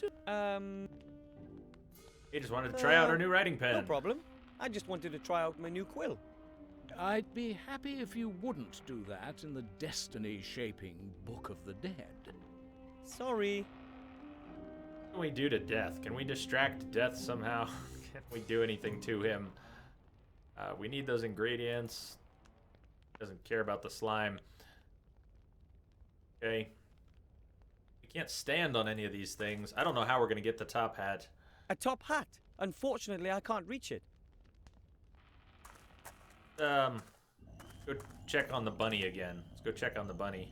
S1: He just wanted to try out our new writing pen.
S4: No problem. I just wanted to try out my new quill.
S5: I'd be happy if you wouldn't do that in the destiny-shaping Book of the Dead.
S4: Sorry.
S1: What can we do to Death? Can we distract Death somehow? Can we do anything to him? We need those ingredients. Doesn't care about the slime. Okay. We can't stand on any of these things. I don't know how we're going to get the top hat.
S4: A top hat. Unfortunately, I can't reach it.
S1: Go check on the bunny again. Let's go check on the bunny.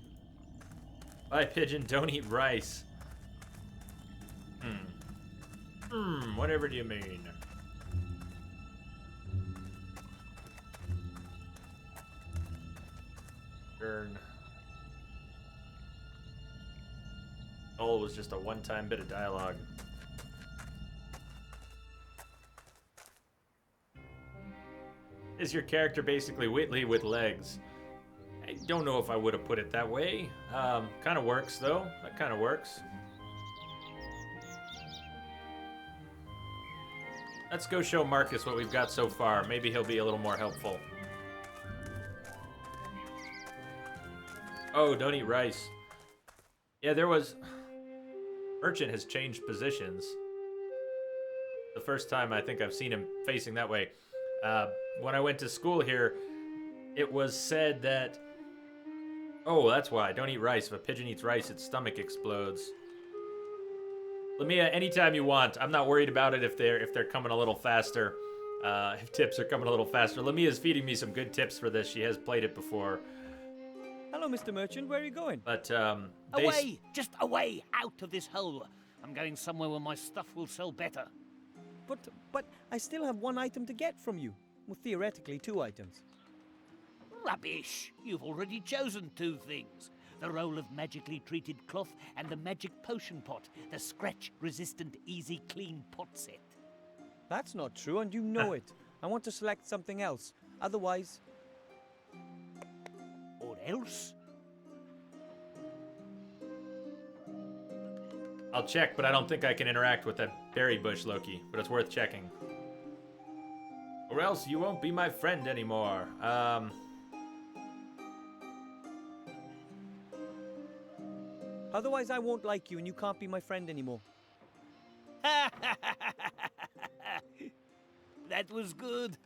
S1: Bye, pigeon. Don't eat rice. Whatever do you mean? Turn. All was just a one-time bit of dialogue. Is your character basically Whitley with legs? I don't know if I would have put it that way. Kind of works though. That kind of works. Let's go show Marcus what we've got so far. Maybe he'll be a little more helpful. Oh, don't eat rice. Yeah, there was... Merchant has changed positions. The first time I think I've seen him facing that way. When I went to school here, it was said that... Oh, that's why. Don't eat rice. If a pigeon eats rice, its stomach explodes. Lamia, anytime you want. I'm not worried about it if they're coming a little faster. If tips are coming a little faster. Lamia's feeding me some good tips for this. She has played it before.
S4: Hello, Mr. Merchant. Where are you going?
S1: But,
S7: Away! Just away! Out of this hole! I'm going somewhere where my stuff will sell better.
S4: But I still have one item to get from you. Well, theoretically, 2 items.
S7: Rubbish! You've already chosen 2 things. The roll of magically treated cloth and the magic potion pot. The scratch-resistant easy clean pot set.
S4: That's not true, and you know it. I want to select something else. Otherwise...
S7: Or else?
S1: I'll check, but I don't think I can interact with that berry bush, Loki. But it's worth checking. Or else you won't be my friend anymore.
S4: Otherwise, I won't like you, and you can't be my friend anymore.
S7: That was good.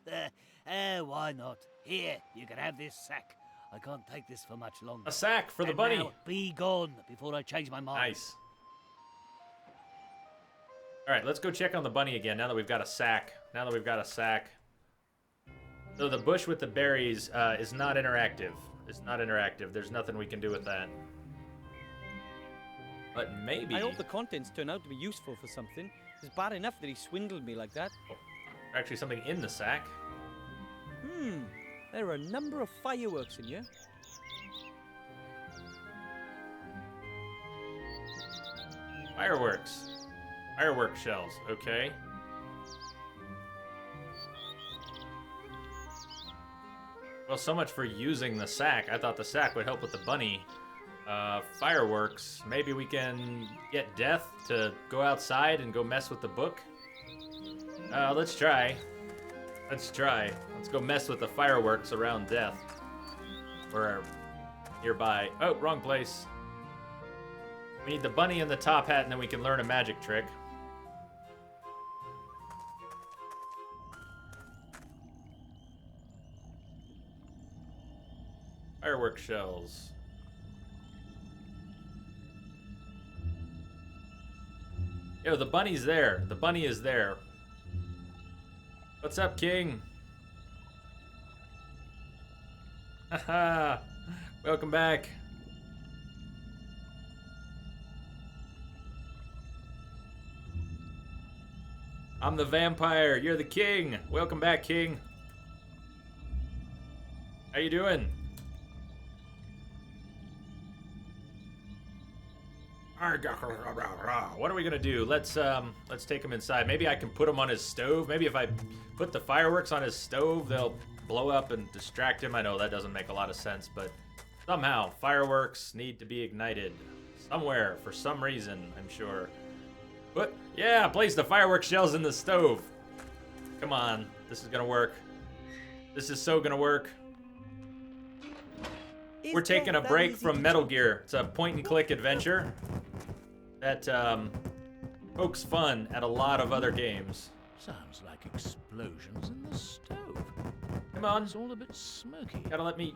S7: Why not? Here, you can have this sack. I can't take this for much longer.
S1: A sack for the
S7: And
S1: bunny.
S7: now, be gone before I change my mind.
S1: Nice. All right, let's go check on the bunny again now that we've got a sack. So the bush with the berries is not interactive. It's not interactive. There's nothing we can do with that. But maybe...
S4: I hope the contents turn out to be useful for something. It's bad enough that he swindled me like that.
S1: Oh, actually something in the sack.
S4: There are a number of fireworks in here.
S1: Fireworks. Firework shells, okay. Well, so much for using the sack. I thought the sack would help with the bunny. Fireworks. Maybe we can get Death to go outside and go mess with the book? Let's try. Let's go mess with the fireworks around Death. Or nearby. Oh, wrong place. We need the bunny and the top hat, and then we can learn a magic trick. Firework shells. Yo, the bunny's there. The bunny is there. What's up, King? Haha. Welcome back. I'm the vampire. You're the king. Welcome back, King. How you doing? What are we gonna do? Let's take him inside. Maybe I can put him on his stove. Maybe if I put the fireworks on his stove, they'll blow up and distract him. I know that doesn't make a lot of sense, but somehow fireworks need to be ignited somewhere for some reason, I'm sure. But yeah, place the fireworks shells in the stove. Come on, this is gonna work. This is so gonna work. We're taking a break from Metal Gear. It's a point-and-click adventure that pokes fun at a lot of other games.
S2: Sounds like explosions in the stove.
S1: Come on,
S2: It's all a bit smoky.
S1: gotta let me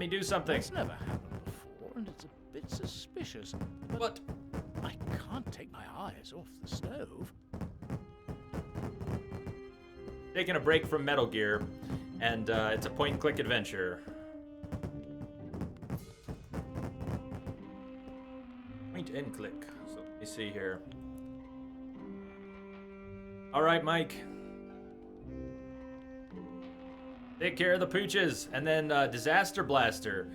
S1: do something.
S2: That's never happened before, and it's a bit suspicious. But
S1: What?
S2: I can't take my eyes off the stove.
S1: Taking a break from Metal Gear, and it's a point-and-click adventure. Point and click. So let me see here. All right, Mike. Take care of the pooches, and then Disaster Blaster.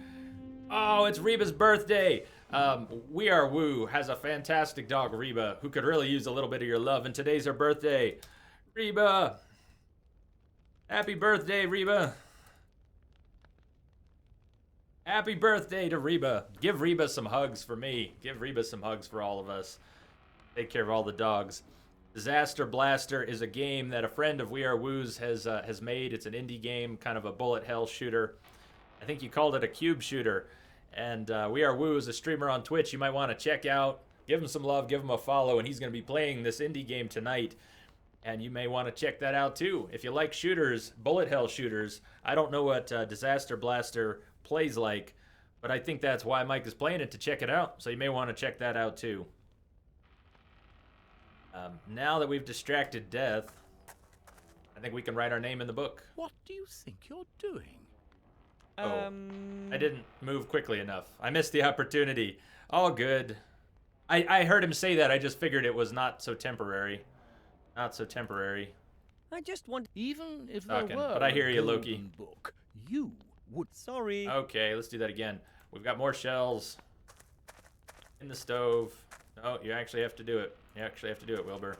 S1: Oh, it's Reba's birthday. We Are Woo has a fantastic dog, Reba, who could really use a little bit of your love, and today's her birthday. Reba! Happy birthday, Reba! Happy birthday to Reba. Give Reba some hugs for me. Give Reba some hugs for all of us. Take care of all the dogs. Disaster Blaster is a game that a friend of We Are Woo's has made. It's an indie game, kind of a bullet hell shooter. I think you called it a cube shooter. And We Are Woo is a streamer on Twitch you might want to check out. Give him some love, give him a follow, and he's going to be playing this indie game tonight. And you may want to check that out too. If you like shooters, bullet hell shooters, I don't know what Disaster Blaster plays like, but I think that's why Mike is playing it, to check it out. So you may want to check that out too. Now that we've distracted Death, I think we can write our name in the book.
S5: What do you think you're doing?
S1: Oh, I didn't move quickly enough. I missed the opportunity. All good. I heard him say that. I just figured it was not so temporary. Not so temporary.
S4: I just want.
S5: Even if there
S1: Talking,
S5: were
S1: but I hear
S5: a
S1: you, Loki.
S5: golden book, you would.
S4: Sorry.
S1: Okay, let's do that again. We've got more shells in the stove. Oh, you actually have to do it. You actually have to do it, Wilbur.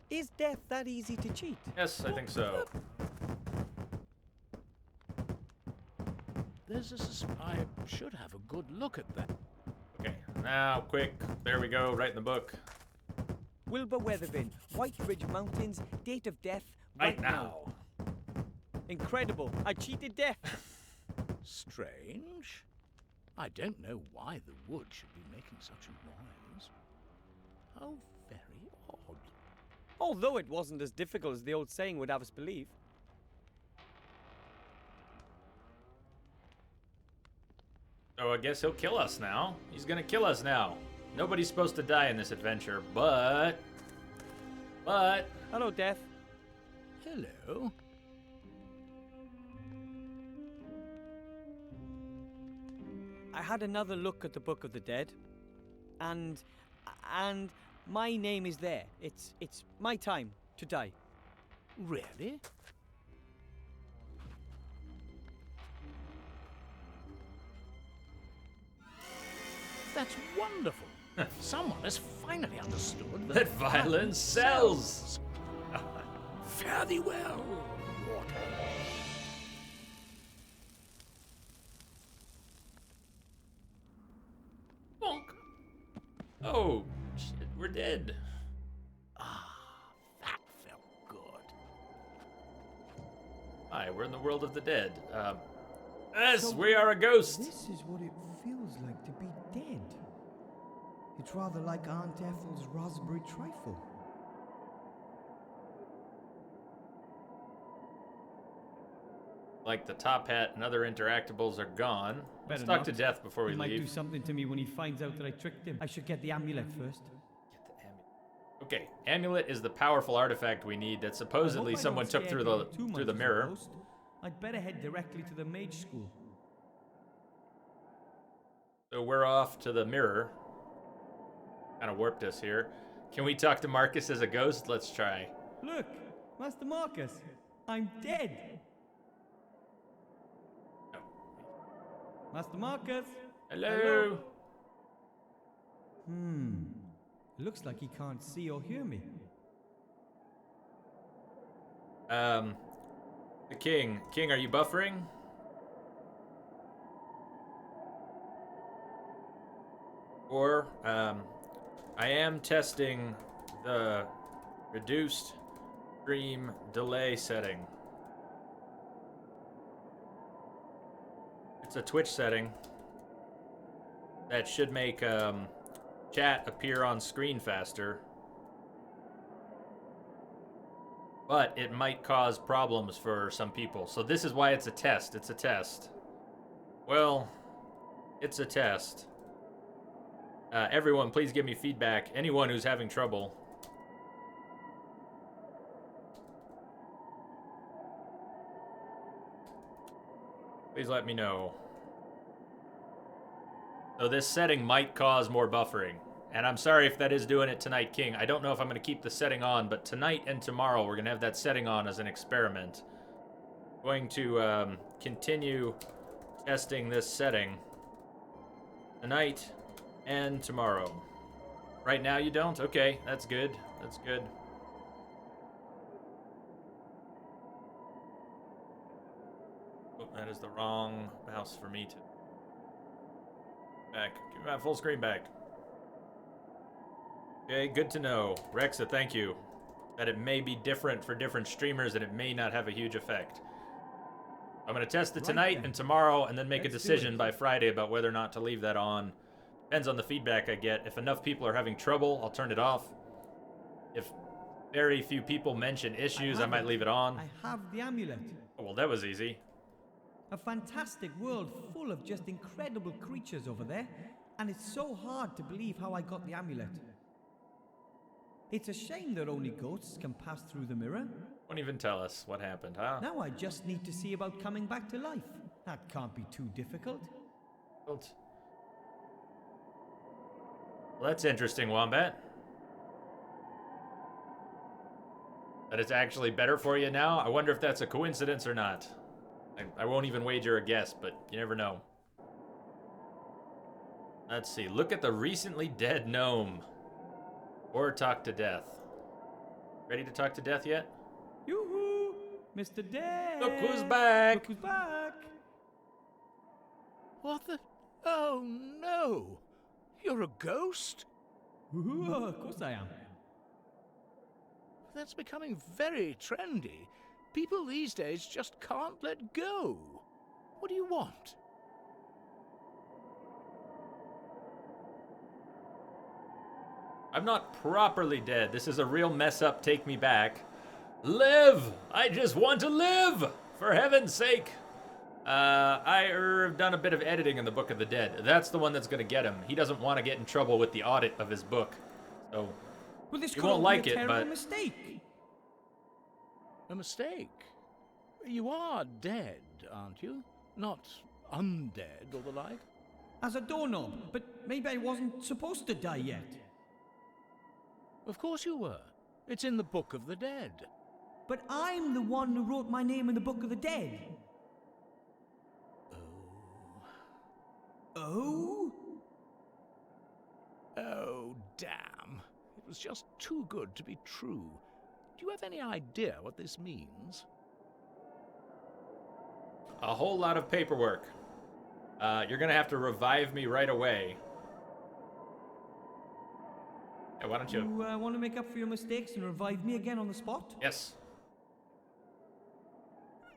S4: Is death that easy to cheat?
S1: Yes, I think so.
S5: I should have a good look at that.
S1: Okay, now, quick. There we go, right in the book.
S4: Wilbur Weathervin, White Ridge Mountains, date of death.
S1: Right now.
S4: Incredible. I cheated death.
S5: Strange. I don't know why the wood should be making such a noise. How very odd.
S4: Although it wasn't as difficult as the old saying would have us believe.
S1: So I guess he'll kill us now. He's gonna kill us now. Nobody's supposed to die in this adventure, but...
S4: Hello, Death.
S5: Hello.
S4: I had another look at the Book of the Dead, and my name is there. It's my time to die.
S5: Really? That's wonderful. Someone has finally understood
S1: that violence sells.
S5: Fare thee well, mortal.
S1: Bonk. Oh, shit, we're dead.
S5: That felt good.
S1: Hi, we're in the world of the dead. Yes, we are a ghost.
S9: This is what it feels like to be dead. It's rather like Aunt Ethel's raspberry trifle.
S1: Like the top hat and other interactables are gone. Let's
S4: Better
S1: talk to
S4: not.
S1: Death before we
S4: He might do
S1: leave.
S4: something to me when he finds out that I tricked him. I should get the amulet first.
S1: Okay, amulet is the powerful artifact we need that supposedly someone took through the mirror.
S4: I'd better head directly to the mage school.
S1: So we're off to the mirror. Kind of warped us here. Can we talk to Marcus as a ghost? Let's try.
S4: Look, Master Marcus, I'm dead.
S1: No.
S4: Master Marcus.
S1: Hello.
S4: Looks like he can't see or hear me.
S1: The king. King, are you buffering? Or, I am testing the reduced stream delay setting. It's a Twitch setting that should make, chat appear on screen faster. But it might cause problems for some people. So this is why it's a test. It's a test. Well, it's a test. Everyone, please give me feedback. Anyone who's having trouble. Please let me know. So this setting might cause more buffering. And I'm sorry if that is doing it tonight, King. I don't know if I'm going to keep the setting on, but tonight and tomorrow we're going to have that setting on as an experiment. Going to continue testing this setting tonight and tomorrow. Right now you don't? Okay, that's good. That's good. Oh, that is the wrong mouse for me to... Back. Give me my full screen back. Okay, good to know. Rexa, thank you. That it may be different for different streamers and it may not have a huge effect. I'm going to test it tonight and tomorrow and then make a decision by Friday about whether or not to leave that on. Depends on the feedback I get. If enough people are having trouble, I'll turn it off. If very few people mention issues, I might leave it on.
S9: I have the amulet.
S1: Oh, well, that was easy.
S9: A fantastic world full of just incredible creatures over there, and it's so hard to believe how I got the amulet. It's a shame that only ghosts can pass through the mirror.
S1: Won't even tell us what happened, huh?
S9: Now I just need to see about coming back to life. That can't be too difficult.
S1: Well, that's interesting, Wombat. That it's actually better for you now? I wonder if that's a coincidence or not. I won't even wager a guess, but you never know. Let's see. Look at the recently dead gnome. Or talk to death. Ready to talk to death yet?
S9: Yoo-hoo! Mr. Death!
S1: Look who's back!
S9: Look who's back!
S5: What the? Oh no! You're a ghost?
S9: Woohoo! Of course I am.
S5: That's becoming very trendy. People these days just can't let go. What do you want?
S1: I'm not properly dead. This is a real mess up. Take me back. Live! I just want to live! For heaven's sake! I've done a bit of editing in the Book of the Dead. That's the one that's going to get him. He doesn't want to get in trouble with the audit of his book. So,
S9: Well, this
S1: you
S9: could
S1: won't
S9: all be
S1: like
S9: a
S1: it,
S9: terrible
S1: but...
S9: mistake.
S5: A mistake? You are dead, aren't you? Not undead or the like?
S9: As a doorknob, but maybe I wasn't supposed to die yet.
S5: Of course you were. It's in the Book of the Dead.
S9: But I'm the one who wrote my name in the Book of the Dead. Oh?
S5: Oh, damn. It was just too good to be true. Do you have any idea what this means?
S1: A whole lot of paperwork. You're going to have to revive me right away. Yeah, why don't you...
S9: You want to make up for your mistakes and revive me again on the spot?
S1: Yes.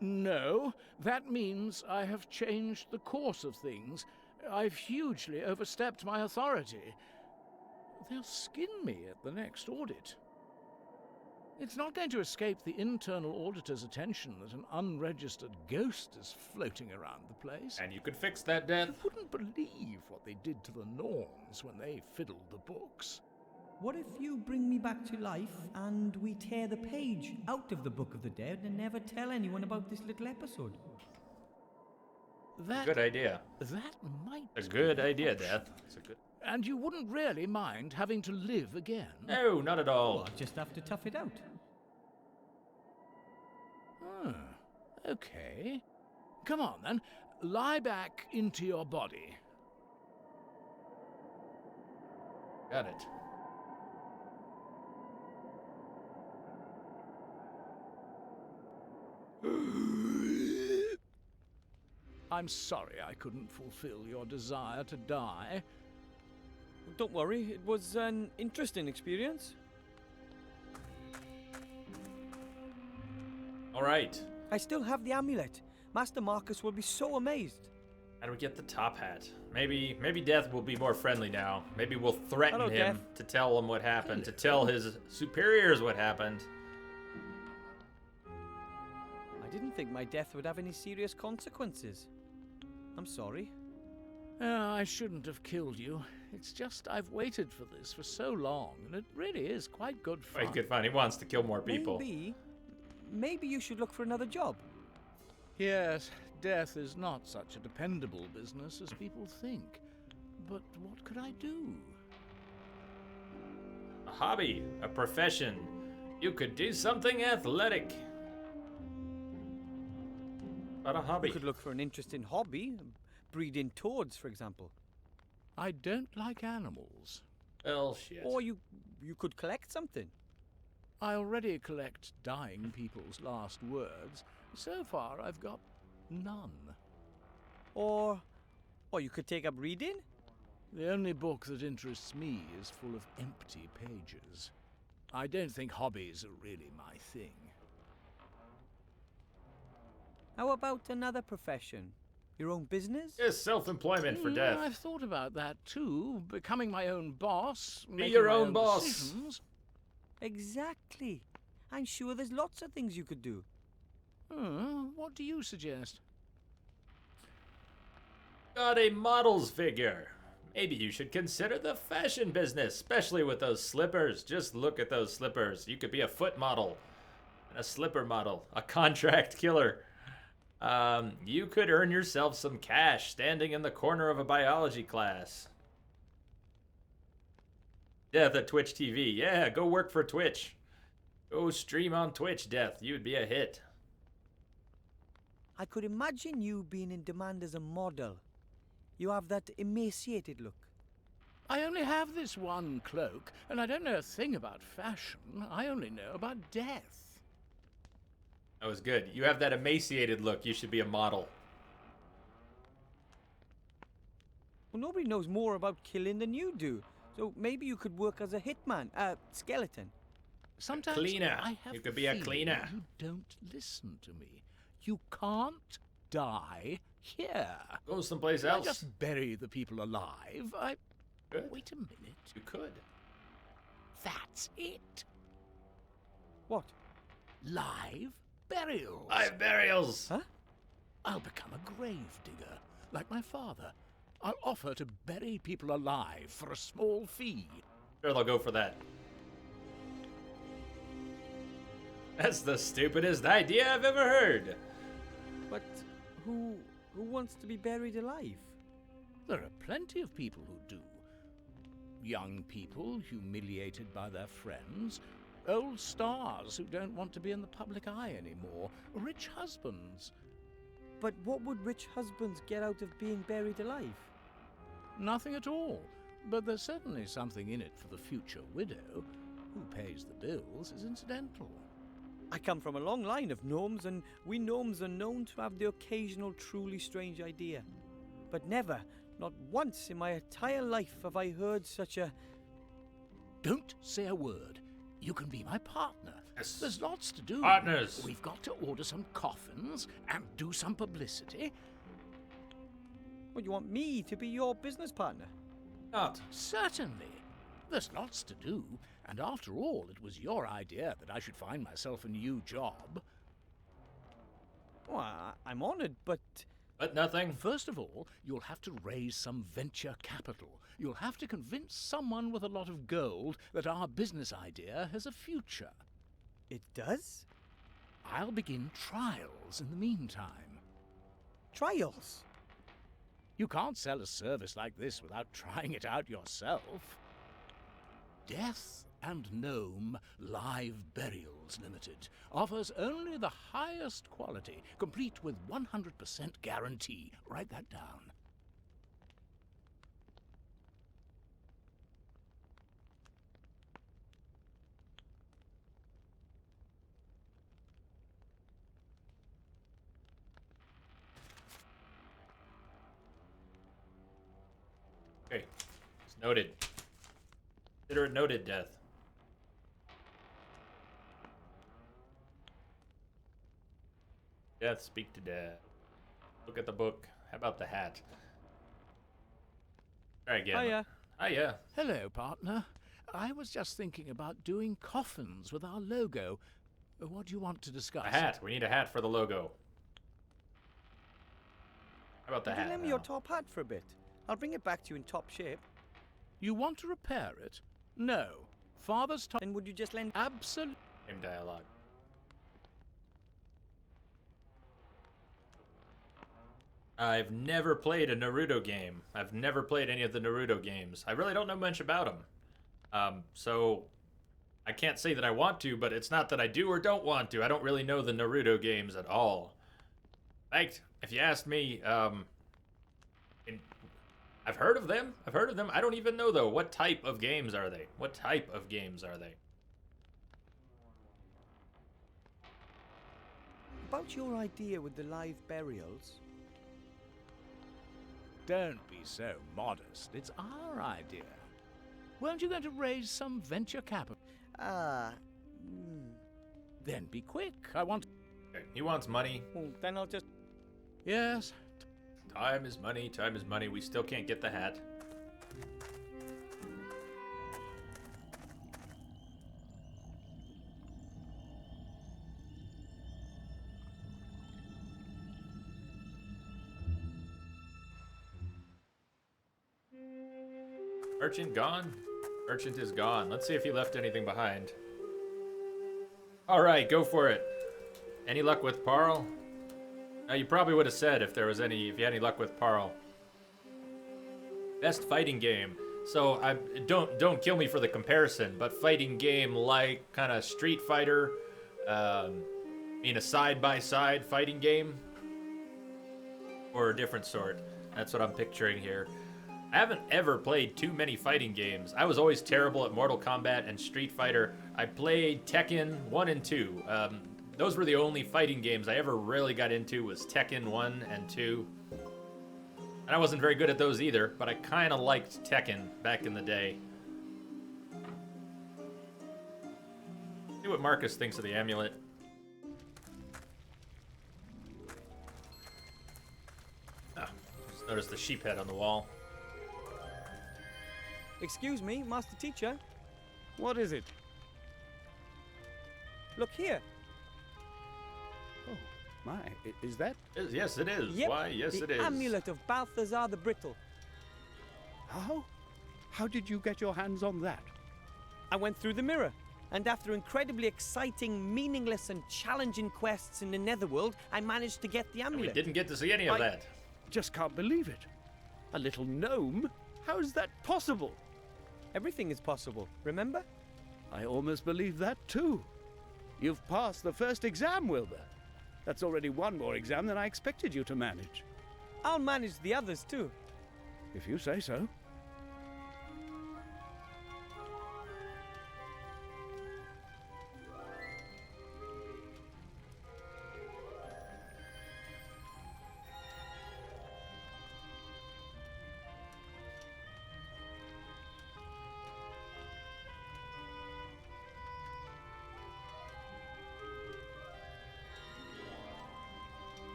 S5: No, that means I have changed the course of things. I've hugely overstepped my authority. They'll skin me at the next audit. It's not going to escape the internal auditor's attention that an unregistered ghost is floating around the place.
S1: And you could fix that, Death.
S5: You wouldn't believe what they did to the Norns when they fiddled the books.
S9: What if you bring me back to life and we tear the page out of the Book of the Dead and never tell anyone about this little episode?
S1: Good idea.
S5: That might
S1: A good idea, Death. It's a good...
S5: And you wouldn't really mind having to live again?
S1: No, not at all.
S9: Well, I'll just have to tough it out.
S5: Okay. Come on, then. Lie back into your body.
S1: Got it.
S5: I'm sorry I couldn't fulfill your desire to die.
S4: Don't worry, it was an interesting experience.
S1: All right.
S4: I still have the amulet. Master Marcus will be so amazed.
S1: How do we get the top hat? Maybe Death will be more friendly now. Maybe we'll threaten
S4: Hello,
S1: him
S4: Death.
S1: to tell him what happened, to tell his superiors what happened.
S4: I didn't think my death would have any serious consequences. I'm sorry.
S5: I shouldn't have killed you. It's just I've waited for this for so long, and it really is quite good fun.
S1: Quite good fun. He wants to kill more people.
S4: Maybe you should look for another job.
S5: Yes, death is not such a dependable business as people think. But what could I do?
S1: hobby, a profession. You could do something athletic. But a hobby.
S4: You could look for an interesting hobby, breeding toads, for example.
S5: I don't like animals.
S1: Well, shit.
S4: Or you could collect something.
S5: I already collect dying people's last words. So far, I've got none.
S4: Or you could take up reading.
S5: The only book that interests me is full of empty pages. I don't think hobbies are really my thing.
S4: How about another profession? Your own business?
S1: Yes, self-employment for death.
S5: I've thought about that too. Becoming my own boss.
S1: Be
S5: making
S1: your
S5: my
S1: own boss.
S5: Decisions.
S4: Exactly. I'm sure there's lots of things you could do.
S5: What do you suggest?
S1: Got a model's figure. Maybe you should consider the fashion business, especially with those slippers. Just look at those slippers. You could be a foot model, and a slipper model, a contract killer. You could earn yourself some cash standing in the corner of a biology class. Death at Twitch TV. Yeah, go work for Twitch. Go stream on Twitch, Death. You'd be a hit.
S4: I could imagine you being in demand as a model. You have that emaciated look.
S5: I only have this one cloak, and I don't know a thing about fashion. I only know about death.
S1: That was good. You have that emaciated look. You should be a model.
S4: Well, nobody knows more about killing than you do. So maybe you could work as a hitman, skeleton.
S5: Sometimes
S1: cleaner.
S5: I have
S1: You could
S5: the
S1: be a
S5: feeling
S1: cleaner.
S5: You don't listen to me. You can't die here.
S1: Go someplace
S5: I
S1: else.
S5: just bury the people alive.
S1: Good.
S5: Wait a minute.
S1: You could.
S5: That's it.
S4: What?
S5: Live burials.
S1: Live burials.
S4: Huh?
S5: I'll become a grave digger, like my father. I'll offer to bury people alive for a small fee.
S1: Sure, they'll go for that. That's the stupidest idea I've ever heard.
S4: But who wants to be buried alive?
S5: There are plenty of people who do. Young people humiliated by their friends, old stars who don't want to be in the public eye anymore, rich husbands.
S4: But what would rich husbands get out of being buried alive?
S5: Nothing at all. But there's certainly something in it for the future widow. Who pays the bills is incidental.
S4: I come from a long line of gnomes, and we gnomes are known to have the occasional truly strange idea. But never, not once in my entire life have I heard such a...
S5: Don't say a word. You can be my partner.
S1: Yes.
S5: There's lots to do.
S1: Partners.
S5: We've got to order some coffins and do some publicity.
S4: What, you want me to be your business partner?
S1: Not.
S5: Certainly. There's lots to do, and after all, it was your idea that I should find myself a new job.
S4: Well, I'm honoured, but...
S1: But nothing.
S5: First of all, you'll have to raise some venture capital. You'll have to convince someone with a lot of gold that our business idea has a future.
S4: It does?
S5: I'll begin trials in the meantime.
S4: Trials?
S5: You can't sell a service like this without trying it out yourself. Death and Gnome Live Burials Limited offers only the highest quality, complete with 100% guarantee. Write that down.
S1: Okay. It's noted. Consider it noted, Death. Death, speak to Death. Look at the book. How about the hat? Try again.
S4: Hiya.
S1: Hiya.
S5: Hello, partner. I was just thinking about doing coffins with our logo. What do you want to discuss?
S1: A hat. We need a hat for the logo. How about the
S4: Would you
S1: hat?
S4: lend me your top hat for a bit? I'll bring it back to you in top shape.
S5: You want to repair it? No. Father's top...
S4: Then would you just lend...
S5: Absolutely.
S1: Same dialogue. I've never played a Naruto game. I've never played any of the Naruto games. I really don't know much about them. So I can't say that I want to, but it's not that I do or don't want to. I don't really know the Naruto games at all. In fact, if you asked me, I've heard of them. I don't even know, though. What type of games are they?
S4: About your idea with the live burials.
S5: Don't be so modest. It's our idea. Weren't you going to raise some venture capital? Then be quick. I want...
S1: He wants money.
S4: Well, then I'll just...
S5: Yes.
S1: Time is money. We still can't get the hat. Merchant gone? Merchant is gone. Let's see if he left anything behind. Alright, go for it. Any luck with Parl? You probably would have said if you had any luck with Parl. Best fighting game. So don't kill me for the comparison, but fighting game like kind of Street Fighter, a side-by-side fighting game, or a different sort. That's what I'm picturing here. I haven't ever played too many fighting games. I was always terrible at Mortal Kombat and Street Fighter. I played Tekken 1 and 2. Those were the only fighting games I ever really got into, was Tekken 1 and 2. And I wasn't very good at those either, but I kind of liked Tekken back in the day. See what Marcus thinks of the amulet. Just noticed the sheep head on the wall.
S4: Excuse me, Master Teacher.
S5: What is it?
S4: Look here.
S5: Oh, my. Is that?
S1: Yes, it is.
S4: Yep,
S1: Why, yes, it is.
S4: The amulet of Balthazar the Brittle.
S5: How? How did you get your hands on that?
S4: I went through the mirror, and after incredibly exciting, meaningless, and challenging quests in the Netherworld, I managed to get the
S1: And we
S4: amulet.
S1: didn't get to see any of that.
S5: Just can't believe it. A little gnome? How is that possible?
S4: Everything is possible, remember?
S5: I almost believe that too. You've passed the first exam, Wilbur. That's already one more exam than I expected you to manage.
S4: I'll manage the others too.
S5: If you say so.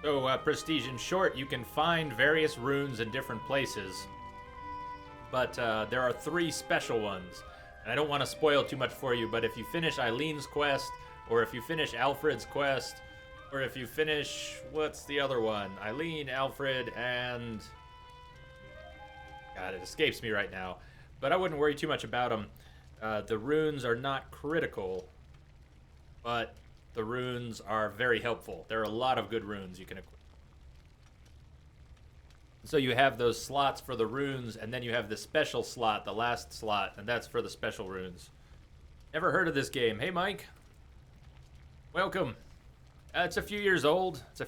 S1: So, Prestige, in short, you can find various runes in different places. But there are 3 special ones. And I don't want to spoil too much for you, but if you finish Eileen's quest, or if you finish Alfred's quest, or if you finish... what's the other one? Eileen, Alfred, and... God, it escapes me right now. But I wouldn't worry too much about them. The runes are not critical, but... the runes are very helpful. There are a lot of good runes you can equip. So you have those slots for the runes, and then you have the special slot, the last slot, and that's for the special runes. Never heard of this game. Hey, Mike. Welcome. It's a few years old. It's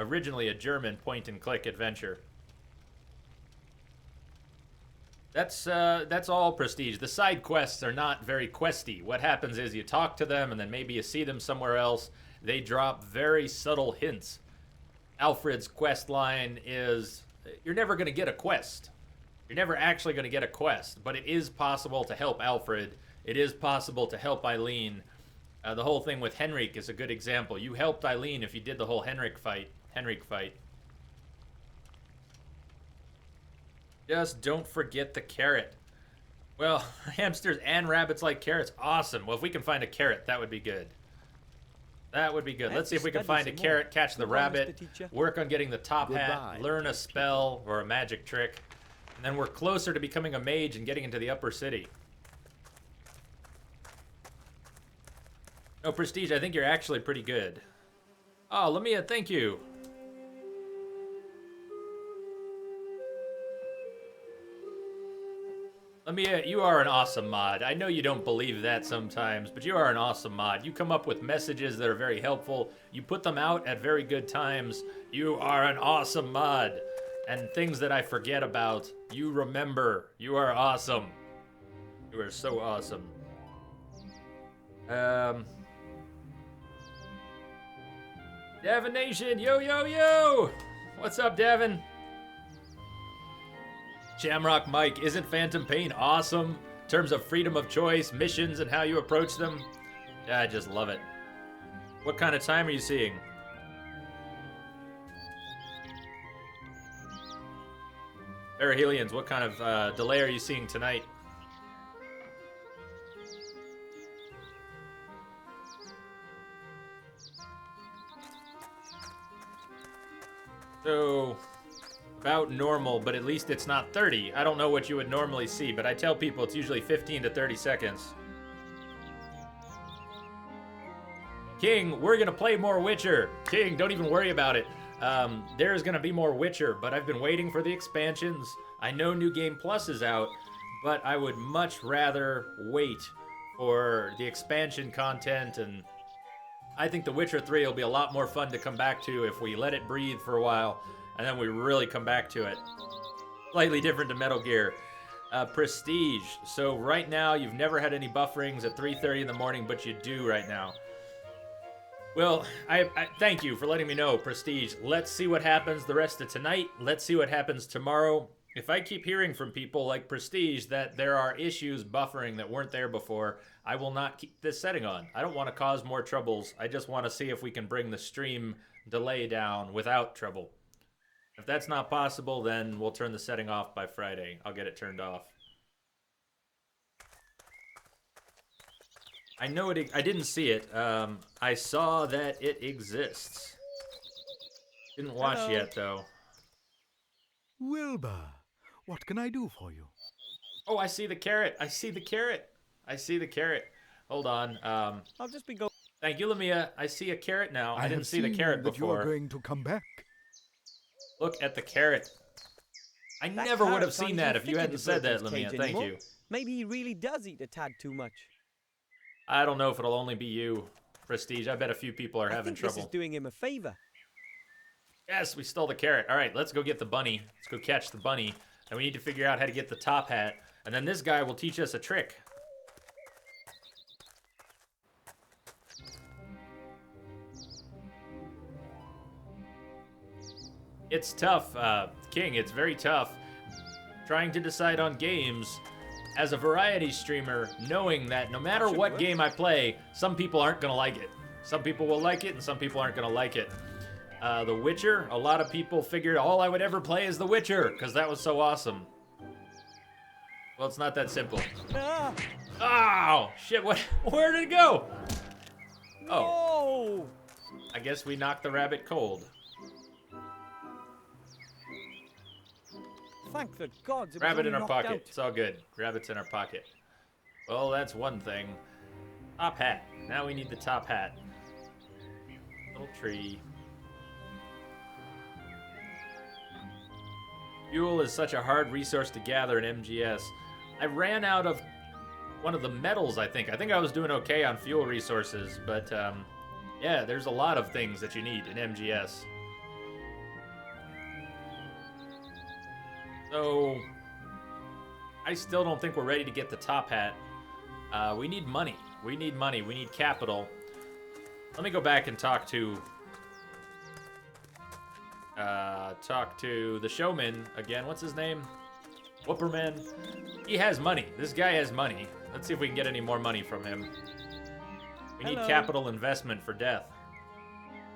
S1: originally a German point-and-click adventure. That's all, Prestige. The side quests are not very questy. What happens is you talk to them, and then maybe you see them somewhere else. They drop very subtle hints. Alfred's quest line is, you're never going to get a quest. You're never actually going to get a quest, but it is possible to help Alfred. It is possible to help Eileen. The whole thing with Henrik is a good example. You helped Eileen if you did the whole Henrik fight. Just don't forget the carrot. Well, hamsters and rabbits like carrots. Awesome. Well, if we can find a carrot, that would be good. Let's see if we can find a carrot, catch the rabbit, work on getting the top hat, learn a spell or a magic trick, and then we're closer to becoming a mage and getting into the upper city. No, Prestige, I think you're actually pretty good. Oh, Lamia, thank you. Lamia, you are an awesome mod. I know you don't believe that sometimes, but you are an awesome mod. You come up with messages that are very helpful. You put them out at very good times. You are an awesome mod. And things that I forget about, you remember. You are awesome. You are so awesome. Davin Nation, yo, yo, yo! What's up, Davin? Shamrock Mike, isn't Phantom Pain awesome? In terms of freedom of choice, missions, and how you approach them? Yeah, I just love it. What kind of time are you seeing? Parahelians, what kind of delay are you seeing tonight? So, about normal, but at least it's not 30. I don't know what you would normally see, but I tell people it's usually 15 to 30 seconds. King, we're gonna play more Witcher. King, don't even worry about it. There's gonna be more Witcher, but I've been waiting for the expansions. I know New Game Plus is out, but I would much rather wait for the expansion content, and I think The Witcher 3 will be a lot more fun to come back to if we let it breathe for a while, and then we really come back to it. Slightly different to Metal Gear. Prestige. So right now, you've never had any bufferings at 3:30 in the morning, but you do right now. Well, I thank you for letting me know, Prestige. Let's see what happens the rest of tonight. Let's see what happens tomorrow. If I keep hearing from people like Prestige that there are issues buffering that weren't there before, I will not keep this setting on. I don't want to cause more troubles. I just want to see if we can bring the stream delay down without trouble. If that's not possible, then we'll turn the setting off by Friday. I'll get it turned off. I know it. I didn't see it. I saw that it exists. Didn't watch yet, though.
S8: Wilbur, what can I do for you?
S1: Oh, I see the carrot. I see the carrot. I see the carrot. Hold on.
S4: I'll just be going.
S1: Thank you, Lamia. I see a carrot now. I didn't
S8: have
S1: see the
S8: seen
S1: carrot
S8: that you
S1: before.
S8: are going to come back.
S1: Look at the carrot. I
S4: That
S1: never would have
S4: carrot's not
S1: seen
S4: even
S1: that if you
S4: fit in
S1: hadn't
S4: the
S1: said that,
S4: Britain's
S1: Lamia.
S4: cage
S1: Thank
S4: anymore.
S1: you.
S4: Maybe he really does eat a tad too much.
S1: I don't know if it'll only be you, Prestige. I bet a few people are
S4: I
S1: having
S4: think
S1: trouble.
S4: this is doing him a favor.
S1: Yes, we stole the carrot. All right, let's go get the bunny. Let's go catch the bunny. And we need to figure out how to get the top hat. And then this guy will teach us a trick. It's tough, King. It's very tough trying to decide on games as a variety streamer, knowing that no matter what game I play, some people aren't going to like it. Some people will like it, and some people aren't going to like it. The Witcher, a lot of people figured all I would ever play is The Witcher, because that was so awesome. Well, it's not that simple.
S4: Ah!
S1: Oh, shit, what? Where did it go?
S4: Oh!
S1: I guess we knocked the rabbit cold.
S4: Thank the gods. It was
S1: Rabbit
S4: only
S1: in our
S4: knocked
S1: pocket.
S4: out.
S1: It's all good. Rabbit's in our pocket. Well, that's one thing. Top hat. Now we need the top hat. Little tree. Fuel is such a hard resource to gather in MGS. I ran out of one of the metals, I think. I think I was doing okay on fuel resources, but yeah, there's a lot of things that you need in MGS. So, I still don't think we're ready to get the top hat. We need money. We need money. We need capital. Let me go back and talk to the showman again. What's his name? Whooperman. He has money. This guy has money. Let's see if we can get any more money from him. We need capital investment for death.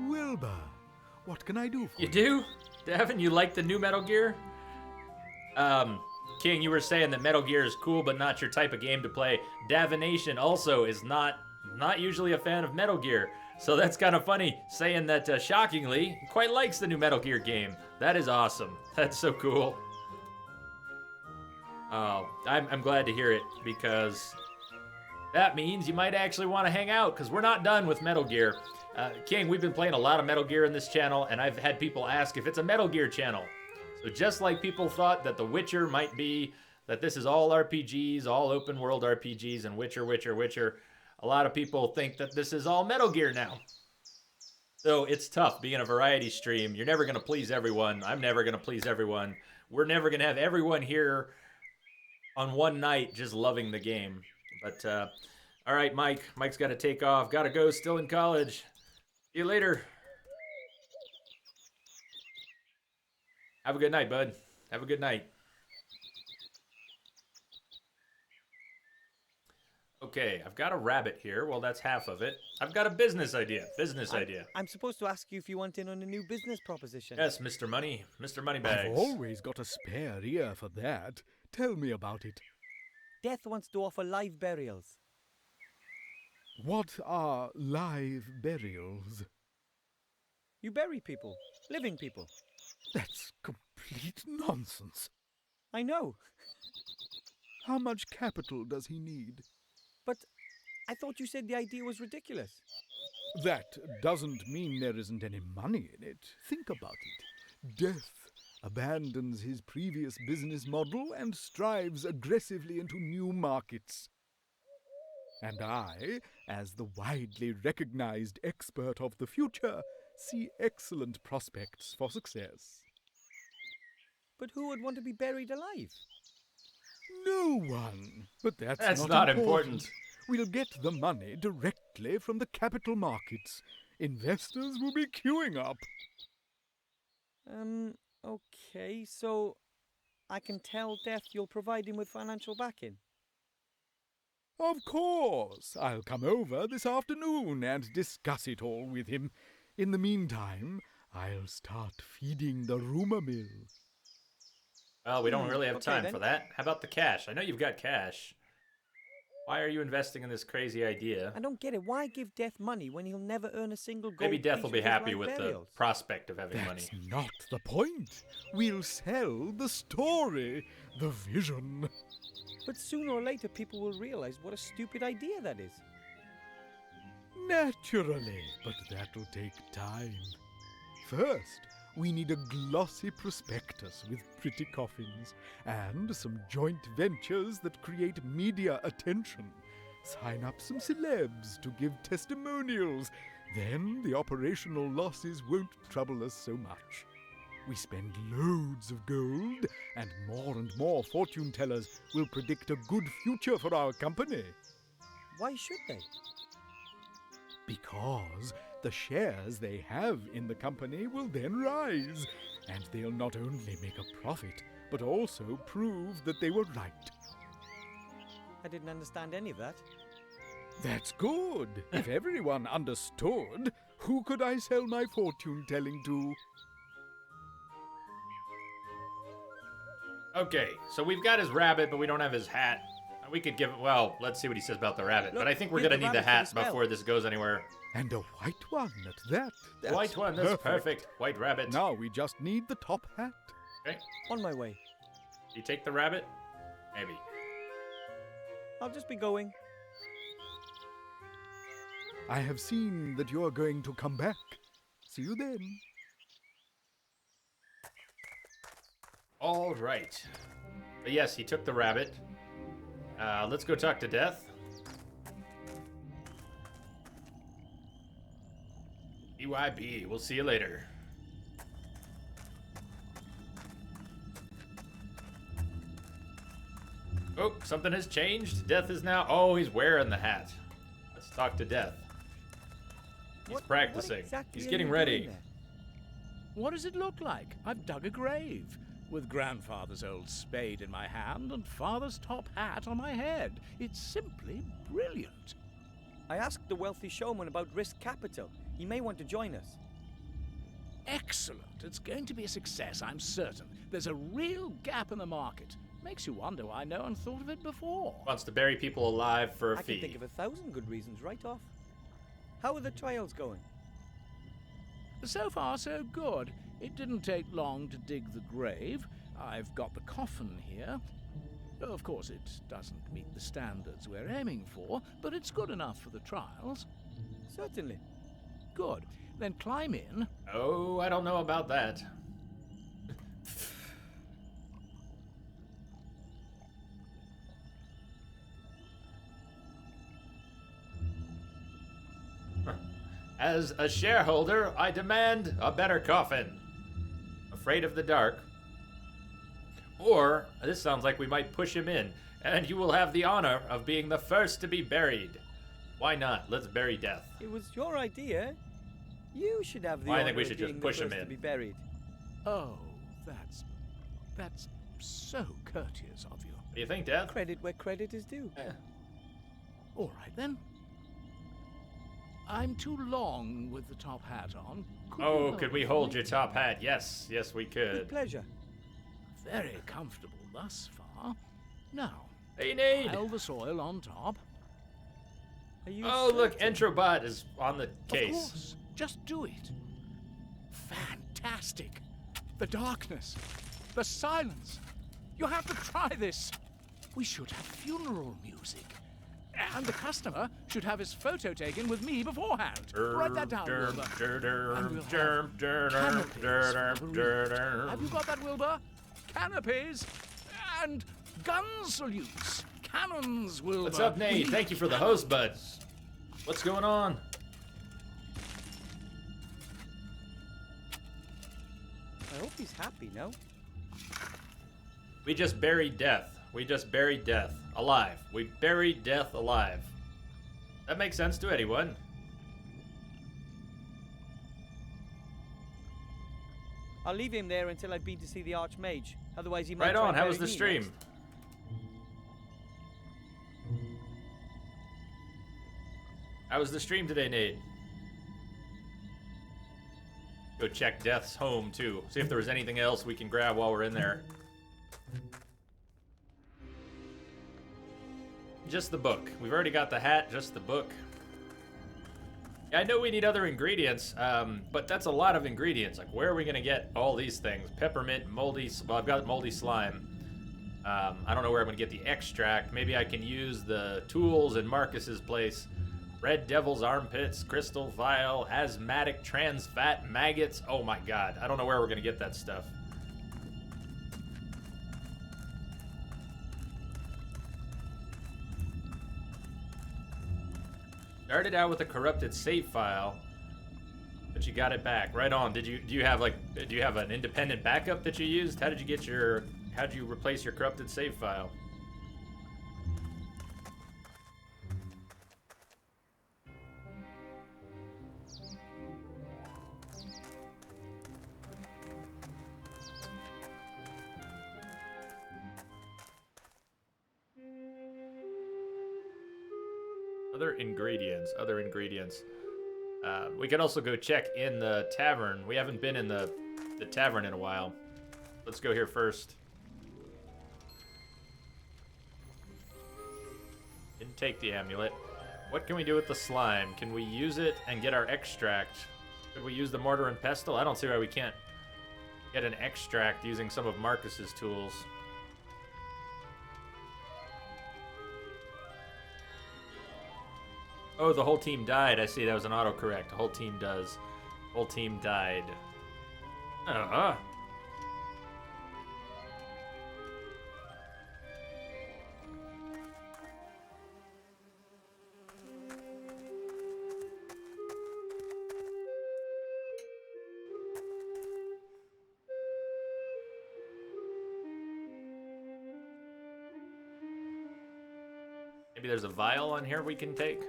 S8: Wilbur, what can I do for
S1: You do? Devin, you like the new Metal Gear? King, you were saying that Metal Gear is cool, but not your type of game to play. Davination also is not usually a fan of Metal Gear. So that's kind of funny, saying that, shockingly, he quite likes the new Metal Gear game. That is awesome. That's so cool. Oh, I'm glad to hear it, because that means you might actually want to hang out, because we're not done with Metal Gear. King, we've been playing a lot of Metal Gear in this channel, and I've had people ask if it's a Metal Gear channel. So just like people thought that The Witcher might be that this is all RPGs, all open world RPGs, and Witcher. A lot of people think that this is all Metal Gear now. So it's tough being a variety stream. You're never going to please everyone. I'm never going to please everyone. We're never going to have everyone here on one night just loving the game. But, all right, Mike. Mike's got to take off. Got to go. Still in college. See you later. Have a good night, bud. Have a good night. Okay, I've got a rabbit here. Well, that's half of it. I've got a business idea.
S4: I'm supposed to ask you if you want in on a new business proposition.
S1: Yes, Mr. Money. Mr. Moneybags.
S8: I've always got a spare ear for that. Tell me about it.
S4: Death wants to offer live burials.
S8: What are live burials?
S4: You bury people. Living people.
S8: That's complete nonsense.
S4: I know.
S8: How much capital does he need?
S4: But I thought you said the idea was ridiculous.
S8: That doesn't mean there isn't any money in it. Think about it. Death abandons his previous business model and strives aggressively into new markets. And I, as the widely recognized expert of the future, see excellent prospects for success.
S4: But who would want to be buried alive?
S8: No one. But that's
S1: not
S8: important.
S1: important.
S8: We'll get the money directly from the capital markets. Investors will be queuing up.
S4: Okay, so I can tell Death you'll provide him with financial backing?
S8: Of course. I'll come over this afternoon and discuss it all with him. In the meantime, I'll start feeding the rumor mill.
S1: Well, we don't really have
S4: okay,
S1: time
S4: then.
S1: for that. How about the cash? I know you've got cash. Why are you investing in this crazy idea?
S4: I don't get it. Why give Death money when he'll never earn a single gold
S1: Maybe Death
S4: piece
S1: will be
S4: with his
S1: happy
S4: live
S1: with
S4: burials?
S1: the prospect of having money.
S8: That's not the point. We'll sell the story, the vision.
S4: But sooner or later people will realize what a stupid idea that is.
S8: Naturally, but that'll take time. First, we need a glossy prospectus with pretty coffins and some joint ventures that create media attention. Sign up some celebs to give testimonials. Then the operational losses won't trouble us so much. We spend loads of gold, and more fortune tellers will predict a good future for our company.
S4: Why should they?
S8: Because the shares they have in the company will then rise, and they'll not only make a profit, but also prove that they were right.
S4: I didn't understand any of that.
S8: That's good. If everyone understood, who could I sell my fortune-telling to?
S1: Okay, so we've got his rabbit, but we don't have his hat. We could give, well, let's see what he says about the rabbit.
S4: Look,
S1: But I think we're
S4: here's
S1: going
S4: the
S1: to need the
S4: rabbit for the
S1: hat
S4: spell.
S1: before this goes anywhere.
S8: And a white one at that. That's
S1: White one, that's perfect. White rabbit.
S8: Now we just need the top hat.
S1: Okay.
S4: On my way.
S1: You take the rabbit? Maybe.
S4: I'll just be going.
S8: I have seen that you're going to come back. See you then.
S1: All right. But yes, he took the rabbit. Let's go talk to Death. BYB, we'll see you later. Oh, something has changed. Death is now... Oh, he's wearing the hat. Let's talk to Death. He's
S4: What
S1: practicing.
S4: exactly
S1: He's
S4: are
S1: getting
S4: you
S1: ready.
S4: doing there?
S5: What does it look like? I've dug a grave, with grandfather's old spade in my hand and father's top hat on my head. It's simply brilliant.
S4: I asked the wealthy showman about risk capital. He may want to join us.
S5: Excellent. It's going to be a success, I'm certain. There's a real gap in the market. Makes you wonder why no one thought of it before.
S1: Wants to bury people alive for a
S4: I can
S1: fee.
S4: think of 1,000 good reasons right off. How are the trials going?
S5: So far, so good. It didn't take long to dig the grave. I've got the coffin here. Of course, it doesn't meet the standards we're aiming for, but it's good enough for the trials.
S4: Certainly.
S5: Good. Then climb in.
S1: Oh, I don't know about that. As a shareholder, I demand a better coffin. Afraid of the dark. Or, this sounds like we might push him in, and you will have the honor of being the first to be buried. Why not? Let's bury Death.
S4: It was your idea. You should have the
S1: Well, I
S4: honor
S1: think we
S4: of
S1: should just
S4: being
S1: push
S4: the
S1: him
S4: first
S1: in.
S4: to be buried.
S5: Oh, that's so courteous of you.
S1: What do you think, Death?
S4: Credit where credit is due.
S1: Yeah.
S5: All right then. I'm too long with the top hat on.
S1: Oh, could we hold your top hat? Yes, yes, we
S4: With
S1: could.
S4: pleasure.
S5: Very comfortable thus far. Now,
S1: Hey, Nate!
S5: pile the soil on top.
S4: Are you
S1: Oh, look,
S4: certain?
S1: Entrobot is on the
S5: Of
S1: case.
S5: course. Just do it. Fantastic. The darkness. The silence. You have to try this. We should have funeral music. And the customer should have his photo taken with me beforehand. Write that down, Wilbur. And we'll have canopies for the wreath. Have you got that, Wilbur? Canopies and gun salutes. Cannons, Wilbur.
S1: What's up, Nate? Thank you for the host, bud. What's going on?
S4: I hope he's happy now.
S1: We just buried Death. We just buried Death. Alive. We buried Death alive. That makes sense to anyone.
S4: I'll leave him there until I've been to see the Archmage. Otherwise, he might
S1: Right
S4: try
S1: on.
S4: and
S1: How
S4: bury
S1: was the
S4: me
S1: stream?
S4: next.
S1: How was the stream today, Nate? Go check Death's home, too. See if there was anything else we can grab while we're in there. Just the book. We've already got the hat, just the book. Yeah, I know we need other ingredients, but that's a lot of ingredients. Like, where are we going to get all these things? Peppermint, moldy... Well, I've got moldy slime. I don't know where I'm going to get the extract. Maybe I can use the tools in Marcus's place. Red Devil's Armpits, Crystal Vial, Asthmatic Trans Fat, Maggots. Oh my god. I don't know where we're going to get that stuff. Started out with a corrupted save file, but you got it back. Right on. Do you have an independent backup that you used? How did you replace your corrupted save file? Other ingredients. We can also go check in the tavern. We haven't been in the tavern in a while. Let's go here first. Didn't take the amulet. What can we do with the slime? Can we use it and get our extract? Could we use the mortar and pestle? I don't see why we can't get an extract using some of Marcus's tools. Oh, the whole team died. I see. That was an autocorrect. The whole team does. Whole team died. Maybe there's a vial on here we can take.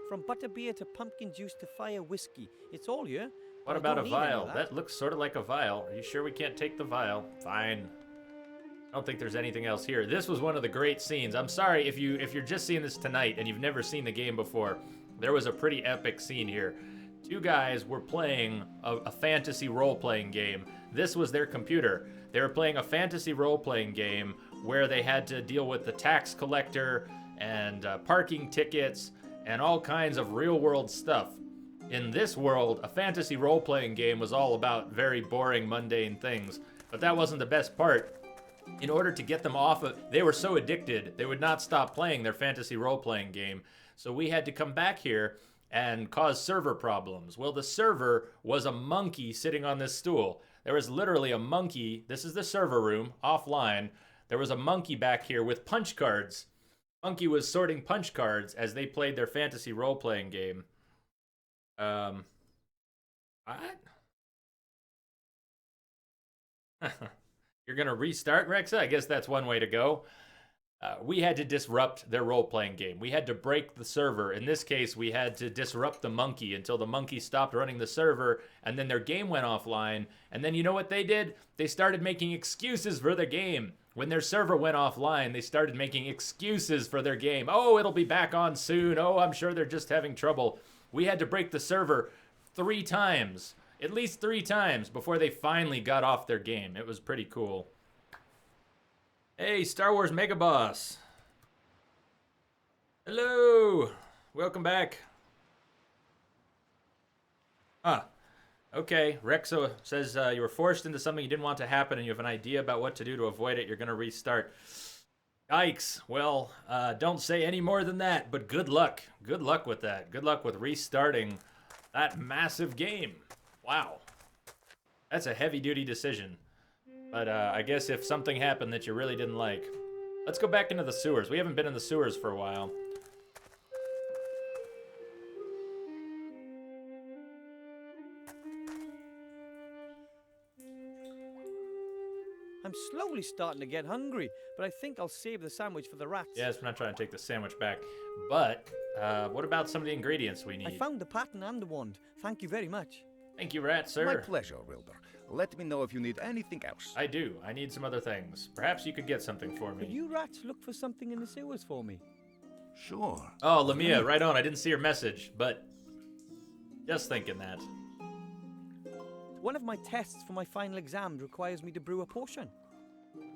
S4: From butterbeer to pumpkin juice to fire whiskey. It's all here.
S1: What
S4: but I
S1: about a
S4: don't need any
S1: vial?
S4: of
S1: That looks sort of like a vial. Are you sure we can't take the vial? Fine. I don't think there's anything else here. This was one of the great scenes. I'm sorry if you're just seeing this tonight and you've never seen the game before. There was a pretty epic scene here. Two guys were playing a fantasy role-playing game. This was their computer. They were playing a fantasy role-playing game where they had to deal with the tax collector and parking tickets and all kinds of real-world stuff. In this world, a fantasy role-playing game was all about very boring, mundane things. But that wasn't the best part. In order to get them off of... They were so addicted, they would not stop playing their fantasy role-playing game. So we had to come back here and cause server problems. Well, the server was a monkey sitting on this stool. There was literally a monkey. This is the server room, offline. There was a monkey back here with punch cards. Monkey was sorting punch cards as they played their fantasy role-playing game. What? You're gonna restart, Rexa? I guess that's one way to go. We had to disrupt their role-playing game. We had to break the server. In this case, we had to disrupt the monkey until the monkey stopped running the server, and then their game went offline. And then you know what they did? They started making excuses for their game. When their server went offline, they started making excuses for their game. Oh, it'll be back on soon. Oh, I'm sure they're just having trouble. We had to break the server 3 times, at least 3 times, before they finally got off their game. It was pretty cool. Hey, Star Wars Mega Boss. Hello. Welcome back. Okay. Rexa says you were forced into something you didn't want to happen and you have an idea about what to do to avoid it. You're going to restart. Yikes. Well, don't say any more than that, but good luck. Good luck with that. Good luck with restarting that massive game. Wow. That's a heavy-duty decision. But I guess if something happened that you really didn't like. Let's go back into the sewers. We haven't been in the sewers for a while.
S4: I'm slowly starting to get hungry, but I think I'll save the sandwich for the rats.
S1: Yes, we're not trying to take the sandwich back. But what about some of the ingredients we need?
S4: I found the pattern and the wand. Thank you very much.
S1: Thank you, rat, sir.
S10: My pleasure, Wilbur. Let me know if you need anything else.
S1: I do. I need some other things. Perhaps you could get something for me.
S4: Could you rats look for something in the sewers for me?
S10: Sure.
S1: Oh, Lamia, right on. I didn't see your message, but just thinking that.
S4: One of my tests for my final exam requires me to brew a potion.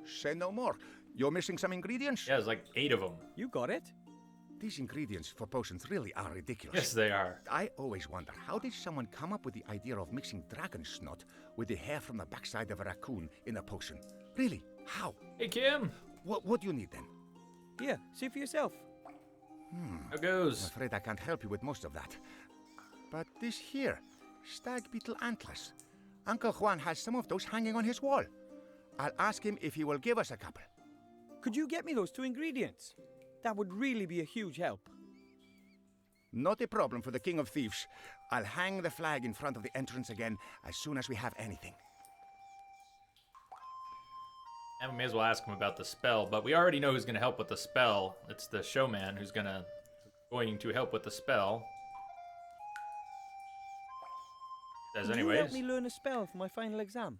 S10: Say no more. You're missing some ingredients?
S1: Yeah, there's like 8 of them.
S4: You got it.
S10: These ingredients for potions really are ridiculous.
S1: Yes, they are.
S10: I always wonder, how did someone come up with the idea of mixing dragon snot with the hair from the backside of a raccoon in a potion? Really? How?
S1: Hey, Kim.
S10: What do you need then?
S4: Here, see for yourself.
S1: How goes?
S10: I'm afraid I can't help you with most of that. But this here, stag beetle antlers. Uncle Juan has some of those hanging on his wall. I'll ask him if he will give us a couple.
S4: Could you get me those 2 ingredients? That would really be a huge help.
S10: Not a problem for the King of Thieves. I'll hang the flag in front of the entrance again as soon as we have anything.
S1: And we may as well ask him about the spell, but we already know who's going to help with the spell. It's the showman who's going to help with the spell. Says
S4: Could
S1: anyways.
S4: you help me learn a spell for my final exam?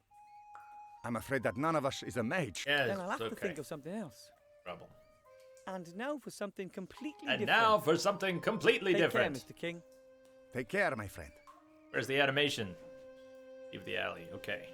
S10: I'm afraid that none of us is a mage.
S1: Yeah,
S4: Then I'll have
S1: it's
S4: to think of something else.
S1: trouble.
S4: And now for something completely
S1: And
S4: different.
S1: now for something completely
S4: Take
S1: different.
S4: care, Mr. King.
S10: Take care, my friend.
S1: Where's the animation? Leave the alley. Okay.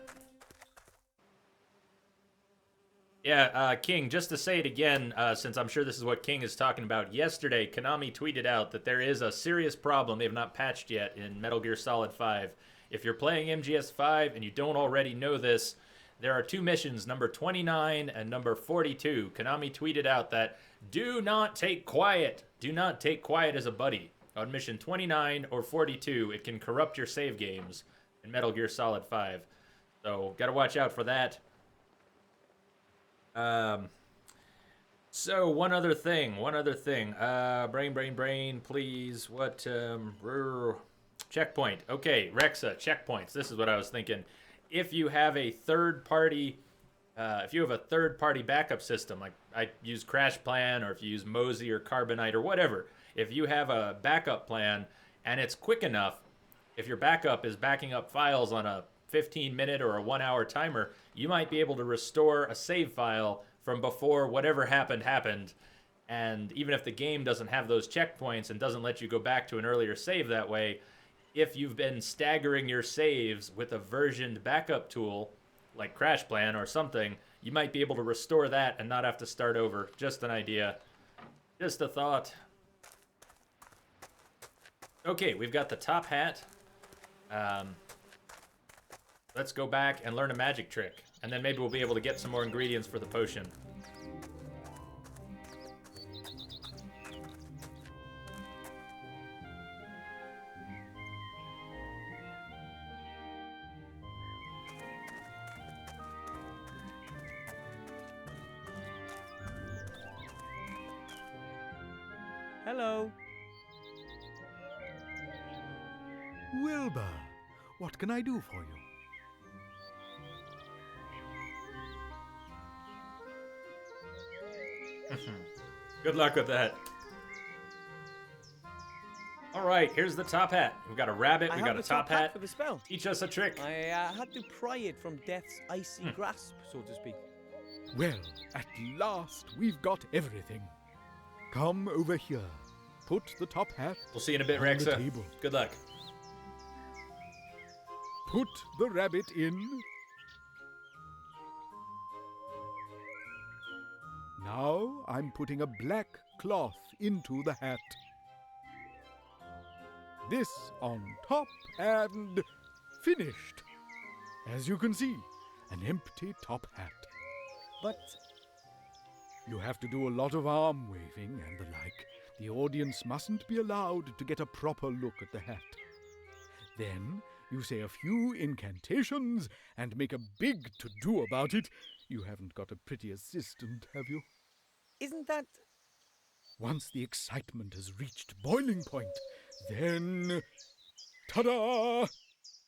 S1: Yeah, King, just to say it again, since I'm sure this is what King is talking about, yesterday Konami tweeted out that there is a serious problem they have not patched yet in Metal Gear Solid 5. If you're playing MGS 5 and you don't already know this, there are 2 missions, number 29 and number 42. Konami tweeted out that do not take quiet. Do not take quiet as a buddy. On mission 29 or 42, it can corrupt your save games in Metal Gear Solid 5. So, gotta watch out for that. So one other thing. Brain, please. What, checkpoint. Okay, Rexa, checkpoints. This is what I was thinking. If you have a third-party backup system, like I use Crash Plan, or if you use Mosey or Carbonite or whatever, if you have a backup plan and it's quick enough, if your backup is backing up files on a 15-minute or a 1-hour timer, you might be able to restore a save file from before whatever happened. And even if the game doesn't have those checkpoints and doesn't let you go back to an earlier save that way, if you've been staggering your saves with a versioned backup tool, like Crash Plan or something, you might be able to restore that and not have to start over. Just an idea. Just a thought. Okay, we've got the top hat. Let's go back and learn a magic trick. And then maybe we'll be able to get some more ingredients for the potion.
S4: Hello.
S8: Wilbur, what can I do for you?
S1: Good luck with that. All right, here's the top hat. We've got a rabbit. We've
S4: I
S1: got
S4: have
S1: a
S4: the
S1: top hat.
S4: for the spell.
S1: Teach us a trick.
S4: I had to pry it from death's icy grasp, so to speak.
S8: Well, at last we've got everything. Come over here. Put the top hat
S1: We'll see you in a bit,
S8: on the
S1: Rexa.
S8: table.
S1: Good luck.
S8: Put the rabbit in. Now I'm putting a black cloth into the hat. This on top and finished. As you can see, an empty top hat.
S4: But
S8: You have to do a lot of arm waving and the like. The audience mustn't be allowed to get a proper look at the hat. Then you say a few incantations and make a big to-do about it. You haven't got a pretty assistant, have you?
S4: isn't that...
S8: Once the excitement has reached boiling point, then... Ta-da!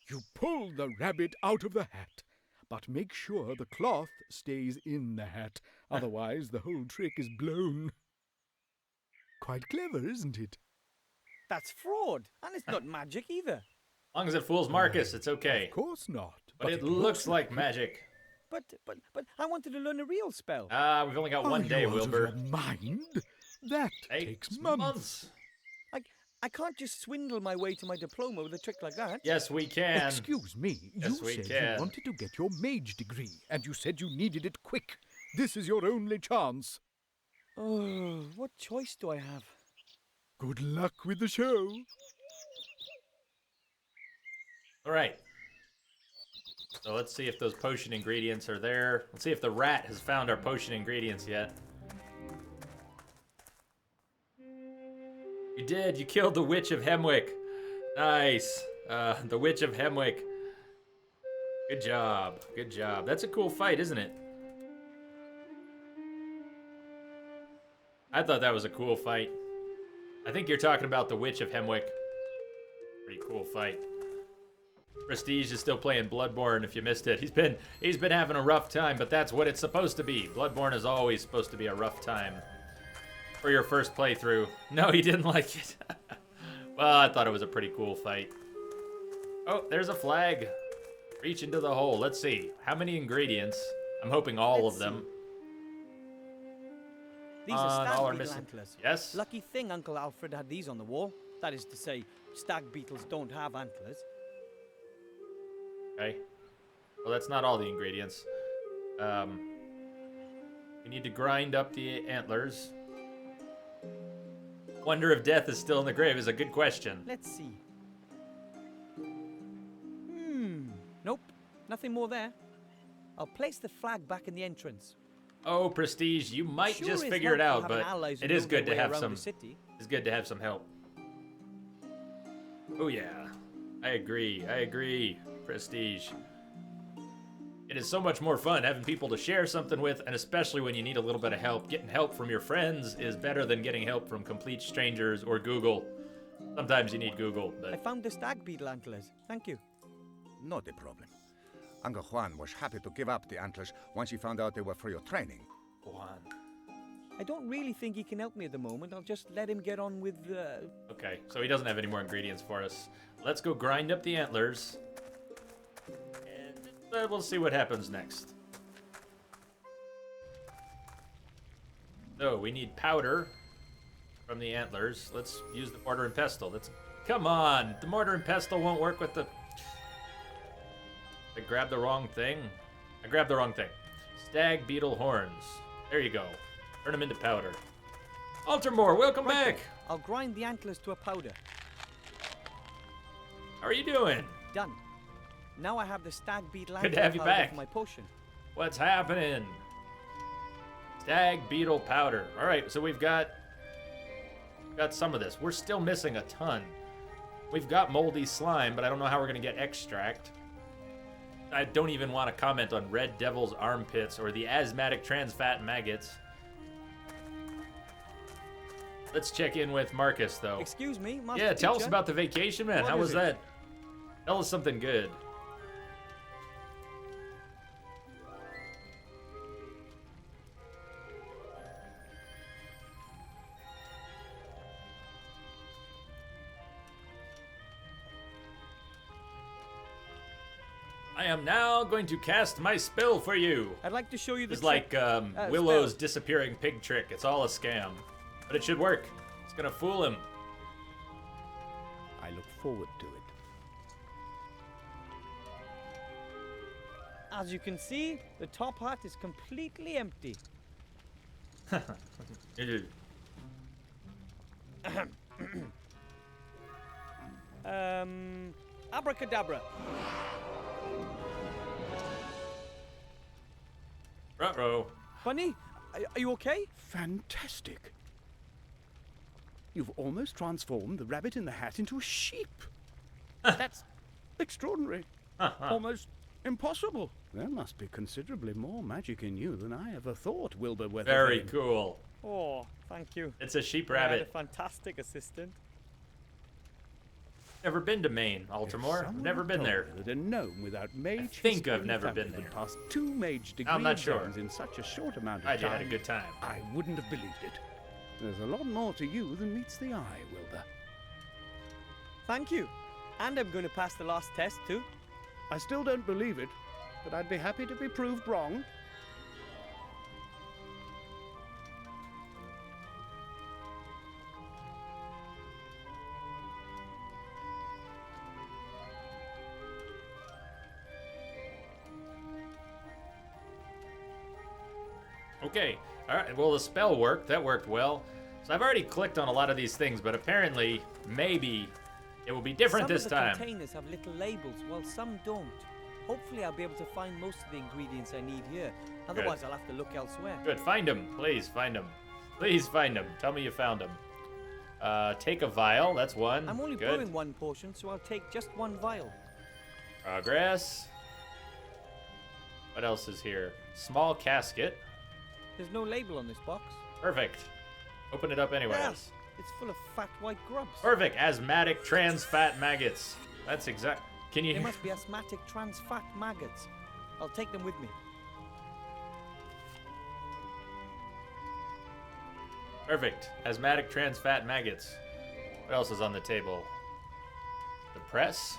S8: You pull the rabbit out of the hat, but make sure the cloth stays in the hat. Otherwise, the whole trick is blown. Quite clever, isn't it?
S4: That's fraud, and it's not magic either.
S1: As long as it fools Marcus, it's okay.
S8: Of course not.
S1: But it looks like magic.
S4: But I wanted to learn a real spell.
S1: We've only got one
S8: Are
S1: day,
S8: you out of
S1: Wilbur.
S8: your mind? That takes months.
S4: I can't just swindle my way to my diploma with a trick like that.
S1: Yes, we can.
S8: Excuse me,
S1: Yes,
S8: you
S1: we
S8: said
S1: can.
S8: you wanted to get your mage degree, and you said you needed it quick. This is your only chance.
S4: Oh, what choice do I have?
S8: Good luck with the show.
S1: All right. So let's see if those potion ingredients are there. Let's see if the rat has found our potion ingredients yet. You did. You killed the Witch of Hemwick. Nice. The Witch of Hemwick. Good job. Good job. That's a cool fight, isn't it? I thought that was a cool fight. I think you're talking about the Witch of Hemwick. Pretty cool fight. Prestige is still playing Bloodborne if you missed it. He's been having a rough time, but that's what it's supposed to be. Bloodborne is always supposed to be a rough time. For your first playthrough. No, he didn't like it. Well, I thought it was a pretty cool fight. Oh, there's a flag. Reach into the hole. Let's see. How many ingredients? I'm hoping all of them.
S4: These are
S1: all are
S4: stag beetle
S1: missing.
S4: antlers.
S1: Yes?
S4: Lucky thing Uncle Alfred had these on the wall. That is to say, stag beetles don't have antlers.
S1: Okay. Well, that's not all the ingredients. We need to grind up the antlers. Wonder if death is still in the grave is a good question.
S4: Let's see. Nope. Nothing more there. I'll place the flag back in the entrance.
S1: Oh, Prestige, you might
S4: Sure
S1: just
S4: is
S1: figure it
S4: helpful
S1: out,
S4: having
S1: but
S4: allies who
S1: it is
S4: know their
S1: good to
S4: way
S1: have
S4: around
S1: some.
S4: the city.
S1: It's good to have some help. Oh yeah, I agree, Prestige. It is so much more fun having people to share something with, and especially when you need a little bit of help. Getting help from your friends is better than getting help from complete strangers or Google. Sometimes you need Google,
S4: I
S1: but
S4: found the stag beetle antlers. Thank you.
S10: Not a problem. Uncle Juan was happy to give up the antlers once he found out they were for your training.
S1: Juan.
S4: I don't really think he can help me at the moment. I'll just let him get on with...
S1: Okay, so he doesn't have any more ingredients for us. Let's go grind up the antlers. And we'll see what happens next. So, we need powder from the antlers. Let's use the mortar and pestle. Come on! The mortar and pestle won't work with the... I grabbed the wrong thing. I grabbed the wrong thing. Stag beetle horns. There you go. Turn them into powder. Altermore, welcome back!
S4: I'll grind the antlers to a powder.
S1: How are you doing?
S4: Done. Now I have the stag beetle
S1: Good to
S4: antler
S1: have you
S4: powder
S1: back.
S4: for my potion.
S1: What's happening? Stag beetle powder. All right, so we've got some of this. We're still missing a ton. We've got moldy slime, but I don't know how we're gonna get extract. I don't even want to comment on red devil's armpits or the asthmatic trans fat maggots. Let's check in with Marcus, though.
S4: Excuse me, Master
S1: Yeah, tell us
S4: Teacher?
S1: about the vacation, man.
S4: What
S1: How
S4: is
S1: was
S4: it?
S1: that? Tell us something good. I am now going to cast my spell for you.
S4: I'd like to show you the
S1: It's
S4: trick.
S1: like Willow's
S4: spell.
S1: disappearing pig trick. It's all a scam. But it should work. It's gonna fool him.
S5: I look forward to it.
S4: As you can see, the top hat is completely empty. Abracadabra.
S1: Ruh-roh.
S4: Bunny, are you okay?
S5: Fantastic. You've almost transformed the rabbit in the hat into a sheep. That's extraordinary. Almost impossible. There must be considerably more magic in you than I ever thought, Wilbur Weathervane.
S1: Very cool.
S4: Oh, thank you.
S1: It's a sheep
S4: I had a
S1: rabbit.
S4: fantastic assistant.
S1: Never been to Maine, Altamore.
S5: Someone
S1: Never been
S5: told
S1: there.
S5: me that a gnome without mage
S1: think
S5: history
S1: I've
S5: in the
S1: never
S5: family
S1: been
S5: would
S1: there.
S5: pass 2 mage degree
S1: I'm not sure.
S5: exams in such a short amount of
S1: I
S5: time.
S1: had a good time.
S5: I wouldn't have believed it. There's a lot more to you than meets the eye, Wilbur.
S4: Thank you. And I'm going to pass the last test too.
S5: I still don't believe it, but I'd be happy to be proved wrong.
S1: Okay. All right. Well, the spell worked. That worked well. So I've already clicked on a lot of these things, but apparently, maybe it will be different
S4: Some
S1: this
S4: of the
S1: time.
S4: containers have little labels, while some don't. Hopefully I'll be able to find most of the ingredients I need here. Otherwise I'll have to look elsewhere.
S1: Good. Find them. Please find them. Please find them. Tell me you found them. Take a vial. That's one.
S4: I'm only
S1: Good.
S4: brewing one potion, so I'll take just one vial.
S1: Progress. What else is here? Small casket.
S4: There's no label on this box.
S1: Perfect. Open it up anyways.
S4: Yes, it's full of fat white grubs.
S1: Perfect. Asthmatic trans fat maggots. That's exact. Can you
S4: They
S1: hear?
S4: must be asthmatic trans fat maggots. I'll take them with me.
S1: Perfect. Asthmatic trans fat maggots. What else is on the table? The press.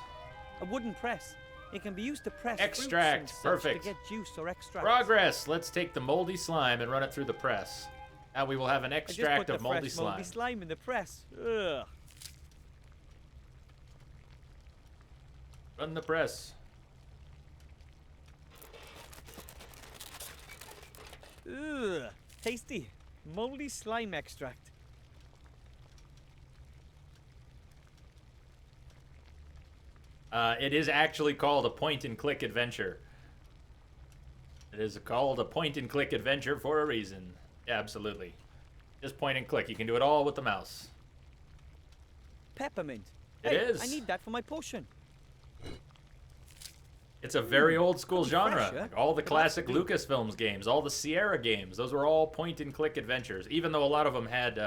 S4: A wooden press. It can be used to press
S1: Extract.
S4: fruits and such
S1: Perfect.
S4: to get juice or extract.
S1: Progress. Let's take the moldy slime and run it through the press. Now we will have an
S4: I just
S1: extract
S4: put
S1: of
S4: the
S1: moldy
S4: fresh
S1: slime.
S4: moldy slime in the press. Ugh.
S1: Run the press.
S4: Ugh. Tasty. Moldy slime extract.
S1: It is actually called a point-and-click adventure. It is called a point-and-click adventure for a reason. Yeah, absolutely. Just point and click. You can do it all with the mouse.
S4: Peppermint.
S1: It
S4: Hey,
S1: is.
S4: I need that for my potion.
S1: It's a very old school
S4: pretty
S1: genre.
S4: fresh, yeah?
S1: Like all the
S4: But
S1: classic
S4: that's good.
S1: Lucasfilms games, all the Sierra games, those were all point-and-click adventures. Even though a lot of them had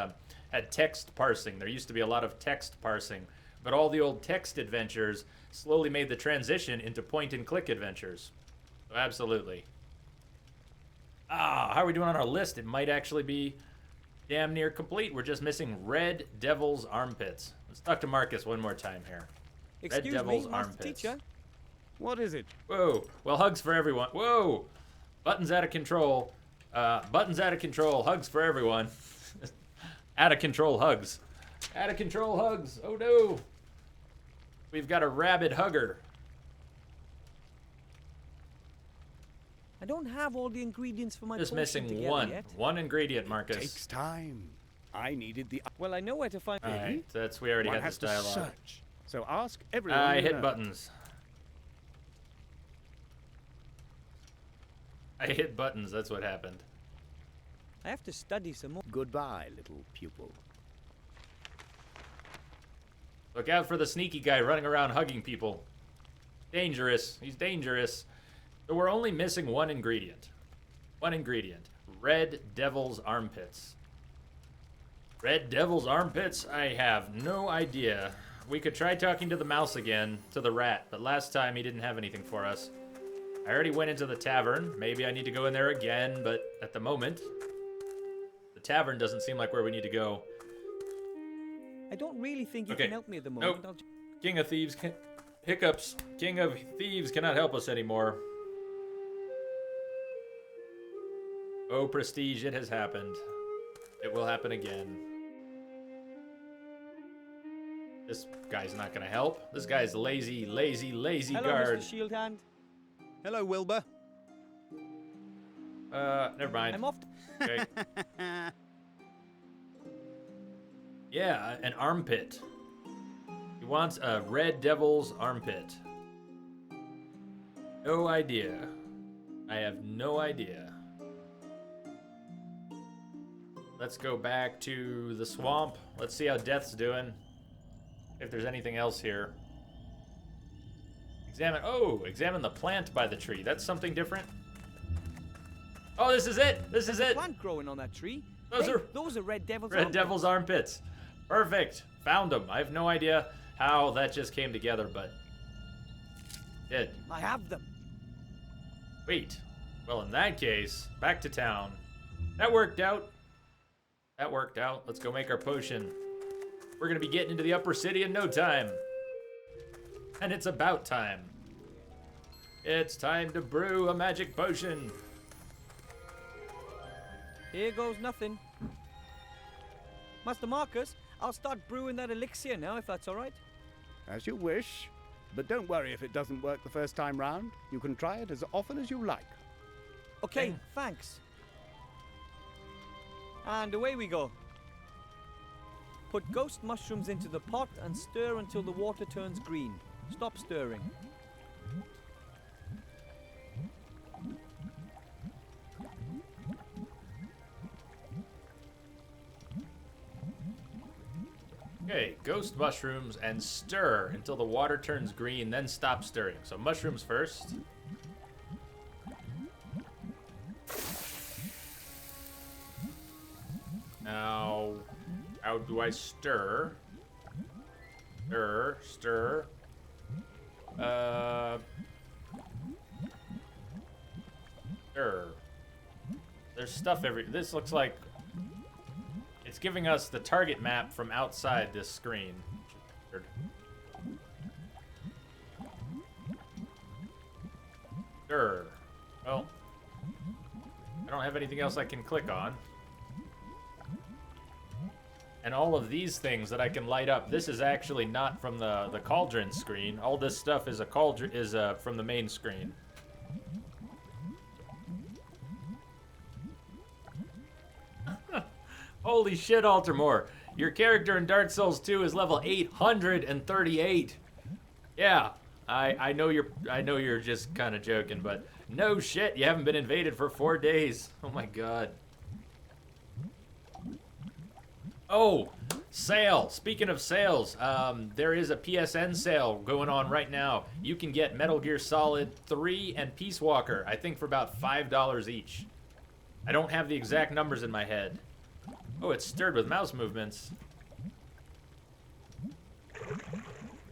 S1: text parsing. There used to be a lot of text parsing. But all the old text adventures slowly made the transition into point-and-click adventures. So absolutely. How are we doing on our list? It might actually be damn near complete. We're just missing Red Devil's Armpits. Let's talk to Marcus one more time here.
S4: Excuse
S1: Devil's
S4: me, Master
S1: Armpits.
S4: Teacher.
S5: What is it?
S1: Whoa. Well, hugs for everyone. Whoa. Buttons out of control. Buttons out of control. Hugs for everyone. Out of control hugs. Out of control hugs. Oh no. We've got a rabid hugger.
S4: I don't have all the ingredients for my
S1: Just
S4: potion
S1: missing
S4: together
S1: one.
S4: yet.
S1: One ingredient, Marcus.
S5: Takes time. I needed the.
S4: Well, I know where to find.
S1: All right. We already
S5: One
S1: had
S5: has
S1: this
S5: to
S1: dialogue.
S5: search. So ask everyone.
S1: I
S5: you
S1: hit
S5: know.
S1: buttons. I hit buttons. That's what happened.
S4: I have to study some more.
S5: Goodbye, little pupil.
S1: Look out for the sneaky guy running around hugging people. Dangerous. He's dangerous. So we're only missing one ingredient. One ingredient. Red Devil's Armpits. Red Devil's Armpits? I have no idea we could try talking to the mouse again, to the rat, but last time he didn't have anything for us. I already went into the tavern. Maybe I need to go in there again, but at the moment, the tavern doesn't seem like where we need to go.
S4: I don't really think you
S1: Okay.
S4: can help me at the moment.
S1: Nope. King of Thieves, hiccups. King of Thieves cannot help us anymore. Oh, Prestige, it has happened. It will happen again. This guy's not gonna help. This guy's lazy, lazy, lazy
S4: Hello,
S1: guard.
S4: Mr. Shield Hand.
S6: Hello, Wilbur.
S1: Never mind.
S4: I'm off.
S1: Okay. Yeah, an armpit. He wants a red devil's armpit. No idea. I have no idea. Let's go back to the swamp. Let's see how Death's doing. If there's anything else here. Examine the plant by the tree. That's something different. Oh, this is it. This is it.
S4: Plant growing on that tree.
S1: Those
S4: Those are red devil's
S1: Red
S4: armpits.
S1: Devil's armpits. Perfect. Found them. I have no idea how that just came together, but did.
S4: I have them.
S1: Wait. Well, in that case, back to town. That worked out. That worked out. Let's go make our potion. We're gonna be getting into the upper city in no time. And it's about time. It's time to brew a magic potion.
S4: Here goes nothing. Master Marcus, I'll start brewing that elixir now, if that's all right.
S5: As you wish. But don't worry if it doesn't work the first time round. You can try it as often as you like.
S4: Okay, thanks. And away we go. Put ghost mushrooms into the pot and stir until the water turns green. Stop stirring.
S1: Okay, ghost mushrooms and stir until the water turns green, then stop stirring. So mushrooms first. Now, how do I stir? Stir. Stir. There's stuff this looks like it's giving us the target map from outside this screen. Sure. Well, I don't have anything else I can click on. And all of these things that I can light up, this is actually not from the cauldron screen. All this stuff is from the main screen. Holy shit, Altamore. Your character in Dark Souls 2 is level 838. Yeah, I know you're just kind of joking, but no shit, you haven't been invaded for 4 days. Oh my god. Oh, sale. Speaking of sales, there is a PSN sale going on right now. You can get Metal Gear Solid 3 and Peace Walker, I think for about $5 each. I don't have the exact numbers in my head. Oh, it's stirred with mouse movements.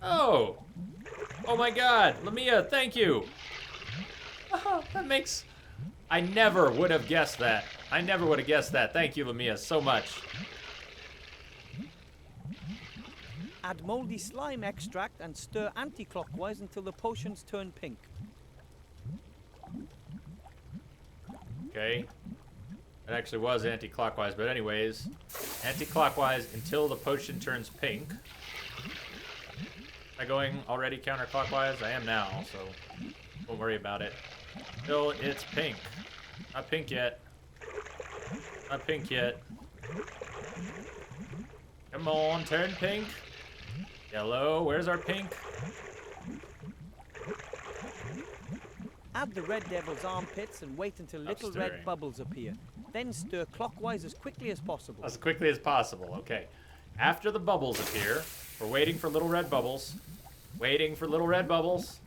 S1: Oh! Oh my god, Lamia, thank you! Oh, that makes... I never would have guessed that. I never would have guessed that. Thank you, Lamia, so much.
S4: Add moldy slime extract and stir anti-clockwise until the potions turn pink.
S1: Okay. It actually was anti-clockwise, but anyways. Anti-clockwise until the potion turns pink. Am I going already counterclockwise? I am now, so don't worry about it. Till it's pink. Not pink yet. Not pink yet. Come on, turn pink. Yellow, where's our pink?
S4: Add the red devil's armpits and wait until little red
S1: stirring.
S4: bubbles appear. Then stir clockwise as quickly as possible.
S1: As quickly as possible, okay. After the bubbles appear, we're waiting for little red bubbles. Waiting for little red bubbles.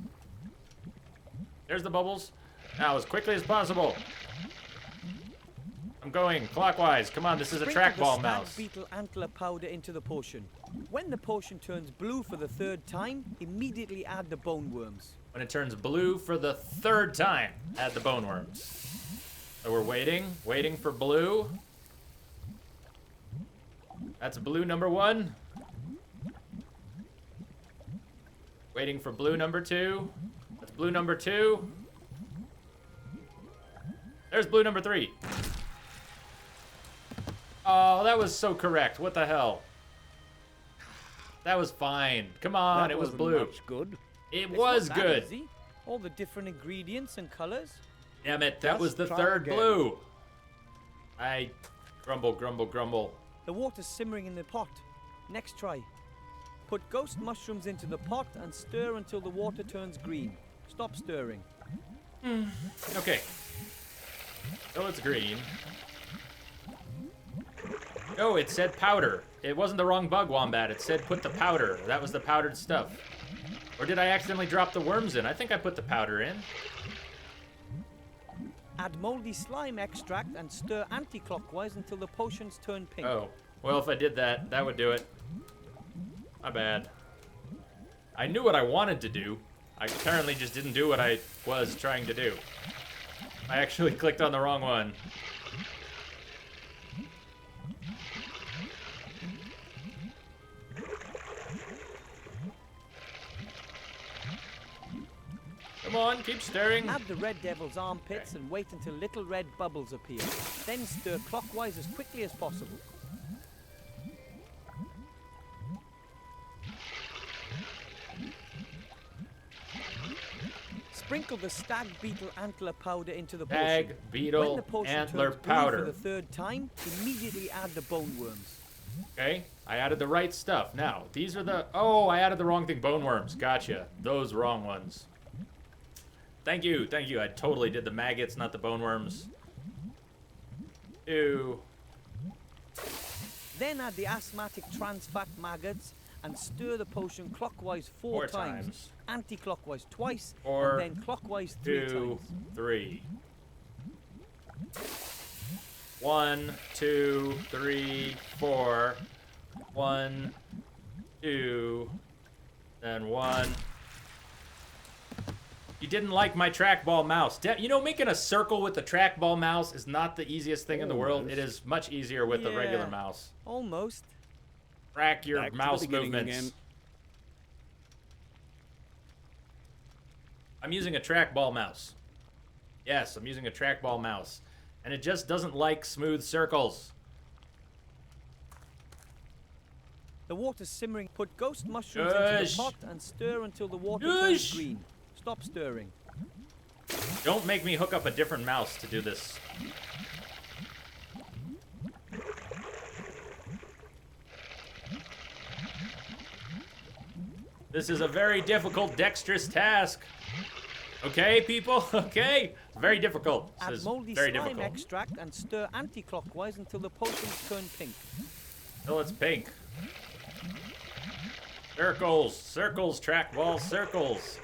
S1: There's the bubbles. Now, as quickly as possible. I'm going clockwise. Come on, this is a trackball mouse.
S4: Stag beetle antler powder into the potion. When the potion turns blue for the 3rd time, immediately add the bone worms.
S1: When it turns blue for the 3rd time, add the bone worms. So we're waiting for blue. That's blue number 1. Waiting for blue number 2. That's blue number 2. There's blue number 3. Oh, that was so correct. What the hell? That was fine. Come on, it was blue.
S5: Much good.
S1: It
S4: It's
S1: was
S4: not that
S1: good.
S4: easy. All the different ingredients and colors.
S1: Damn it, that was the
S6: try
S1: 3rd
S6: again.
S1: blue. I grumble.
S4: The water's simmering in the pot. Next try. Put ghost mushrooms into the pot and stir until the water turns green. Stop stirring.
S1: Okay. So it's green. No, it said powder. It wasn't the wrong bug, Wombat. It said put the powder. That was the powdered stuff. Or did I accidentally drop the worms in? I think I put the powder in.
S4: Add moldy slime extract and stir anti-clockwise until the potions turn pink.
S1: Oh. Well, if I did that, that would do it. My bad. I knew what I wanted to do. I apparently just didn't do what I was trying to do. I actually clicked on the wrong one. Come on, keep stirring.
S4: Add the red devil's armpits and wait until little red bubbles appear. Then stir clockwise as quickly as possible. Sprinkle the stag beetle antler powder into the potion.
S1: Stag beetle
S4: when the potion
S1: antler
S4: turns blue
S1: powder.
S4: for the 3rd time, immediately add the bone worms.
S1: Okay, I added the right stuff. Now, these are the... Oh, I added the wrong thing. Bone worms. Gotcha. Those wrong ones. Thank you. I totally did the maggots, not the bone worms. Ew.
S4: Then add the asthmatic trans fat maggots and stir the potion clockwise 4 times. Anti-clockwise twice,
S1: 4,
S4: and then clockwise 3
S1: 2,
S4: times.
S1: 3. 1, 2, 3, 4. 1, 2, then 1. You didn't like my trackball mouse. You know, making a circle with the trackball mouse is not the easiest thing in the world. It is much easier with the regular
S4: Yeah.
S1: mouse.
S4: Almost.
S1: Track your
S5: Back to the
S1: mouse
S5: beginning
S1: movements.
S5: again.
S1: I'm using a trackball mouse. Yes, I'm using a trackball mouse. And it just doesn't like smooth circles.
S4: The water's simmering. Put ghost mushrooms into
S1: Shush.
S4: the pot and stir until the water
S1: Shush.
S4: turns green. Stop stirring.
S1: Don't make me hook up a different mouse to do this. This is a very difficult, dexterous task. Okay, people? Okay? Very difficult. This
S4: Add
S1: is
S4: moldy
S1: very
S4: slime
S1: difficult.
S4: extract and stir anti-clockwise until the potions turn pink.
S1: Till it's pink. Circles, circles, trackball, circles.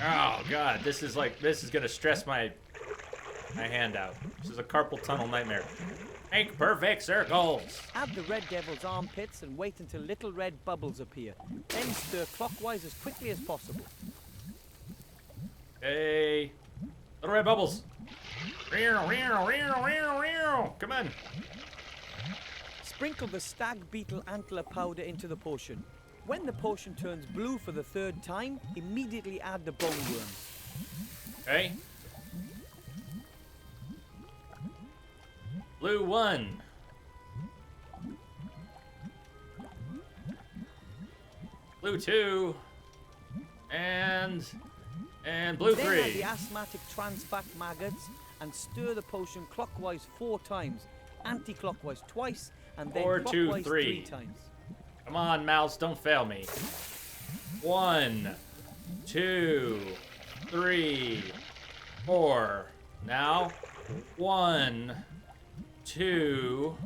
S1: Oh god, this is gonna stress my hand out. This is a carpal tunnel nightmare. Make perfect circles.
S4: Add the red devil's armpits and wait until little red bubbles appear. Then stir clockwise as quickly as possible.
S1: Hey, little red bubbles. Come on.
S4: Sprinkle the stag beetle antler powder into the potion. When the potion turns blue for the 3rd time, immediately add the bone worms.
S1: Okay. Blue 1. Blue 2. And blue
S4: Then
S1: 3.
S4: add the asthmatic trans fat maggots and stir the potion clockwise 4 times, anti-clockwise twice, and then
S1: 4, 2,
S4: clockwise
S1: 3.
S4: 3 times.
S1: Come on, mouse, don't fail me. 1, 2, 3, 4. Now, 1, 2,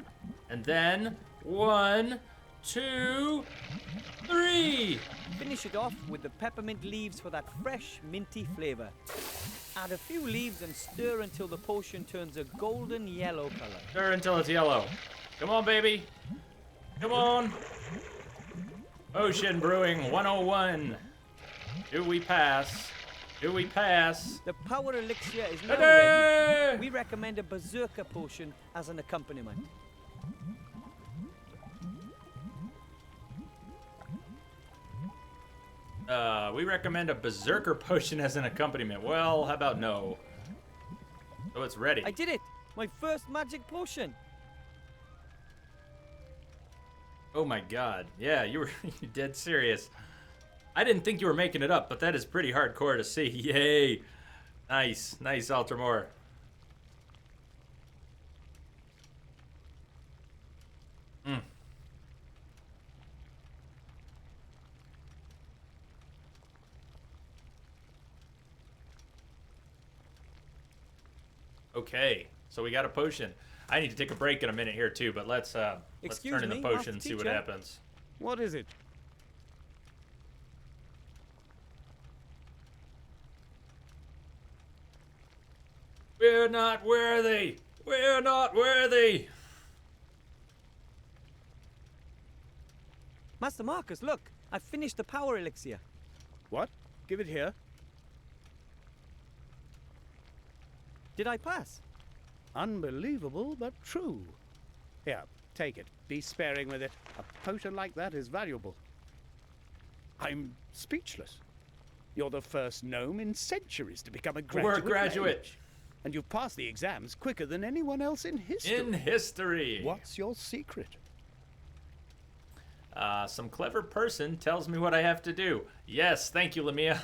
S1: and then 1, 2, 3.
S4: Finish it off with the peppermint leaves for that fresh, minty flavor. Add a few leaves and stir until the potion turns a golden yellow color.
S1: Stir until it's yellow. Come on, baby. Come on. Ocean Brewing 101. Do we pass? Do we pass?
S4: The power elixir is now
S1: Ready!
S4: ready. We recommend a berserker potion as an accompaniment.
S1: We recommend a berserker potion as an accompaniment. Well, how about no? So it's ready.
S4: I did it! My first magic potion!
S1: Oh my god. Yeah, you were dead serious. I didn't think you were making it up, but that is pretty hardcore to see. Yay! Nice. Nice, Altamore. Mm. Okay, so we got a potion. I need to take a break in a minute here too, but let's turn in the
S4: me,
S1: potion,
S4: Master
S1: see what
S4: Teacher.
S1: happens.
S5: What is it?
S1: We're not worthy. We're not worthy.
S4: Master Marcus, look! I've finished the power elixir.
S5: What? Give it here.
S4: Did I pass?
S5: Unbelievable, but true. Here, take it. Be sparing with it. A potion like that is valuable. I'm speechless. You're the first gnome in centuries to become a graduate.
S1: We're a graduate.
S5: mage. And you've passed the exams quicker than anyone else in history.
S1: In history.
S5: What's your secret?
S1: Some clever person tells me what I have to do. Yes, thank you, Lamia.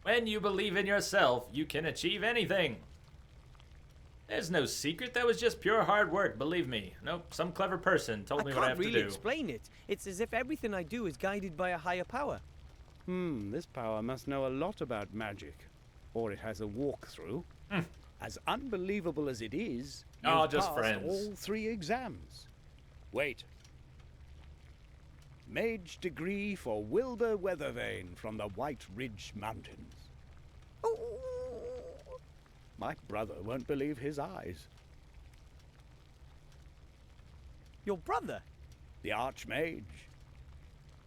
S1: When you believe in yourself, you can achieve anything. There's no secret. That was just pure hard work, believe me. Nope, some clever person told me what I have
S4: really
S1: to do.
S4: explain it. It's as if everything I do is guided by a higher power.
S5: This power must know a lot about magic. Or it has a walkthrough. As unbelievable as it is,
S1: Oh,
S5: you've
S1: just
S5: passed
S1: friends.
S5: all 3 exams. Wait. Mage degree for Wilbur Weathervane from the White Ridge Mountains. My brother won't believe his eyes.
S4: Your brother?
S5: The Archmage.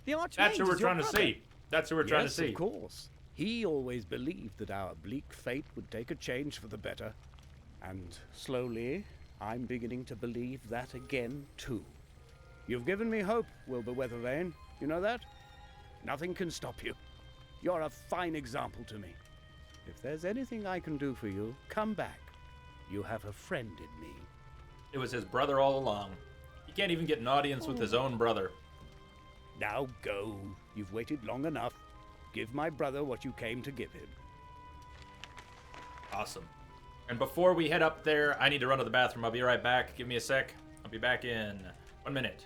S4: The Archmage
S1: That's who we're
S4: is your
S1: trying to
S4: brother.
S1: see. That's who we're trying to
S5: Yes,
S1: see.
S5: of course. He always believed that our bleak fate would take a change for the better. And slowly, I'm beginning to believe that again, too. You've given me hope, Wilbur Weathervane. You know that? Nothing can stop you. You're a fine example to me. If there's anything I can do for you, come back. You have a friend in me.
S1: It was his brother all along. He can't even get an audience with his own brother.
S5: Now go. You've waited long enough. Give my brother what you came to give him.
S1: Awesome. And before we head up there, I need to run to the bathroom. I'll be right back. Give me a sec. I'll be back in 1 minute.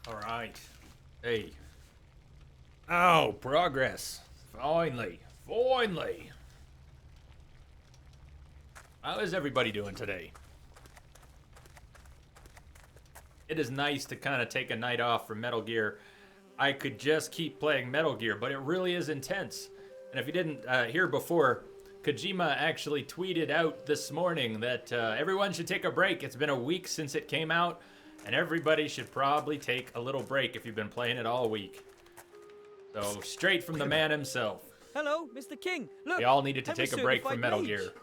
S1: All right. Hey. Oh, progress. Finally. Finally. How is everybody doing today? It is nice to kind of take a night off from Metal Gear. I could just keep playing Metal Gear, but it really is intense. And if you didn't hear before, Kojima actually tweeted out this morning that everyone should take a break. It's been a week since it came out, and everybody should probably take a little break if you've been playing it all week. So, straight from the man himself.
S4: Hello, Mr. King. Look,
S1: We all needed to
S4: I'm
S1: take a break from
S4: certified
S1: Metal
S4: mage.
S1: Gear.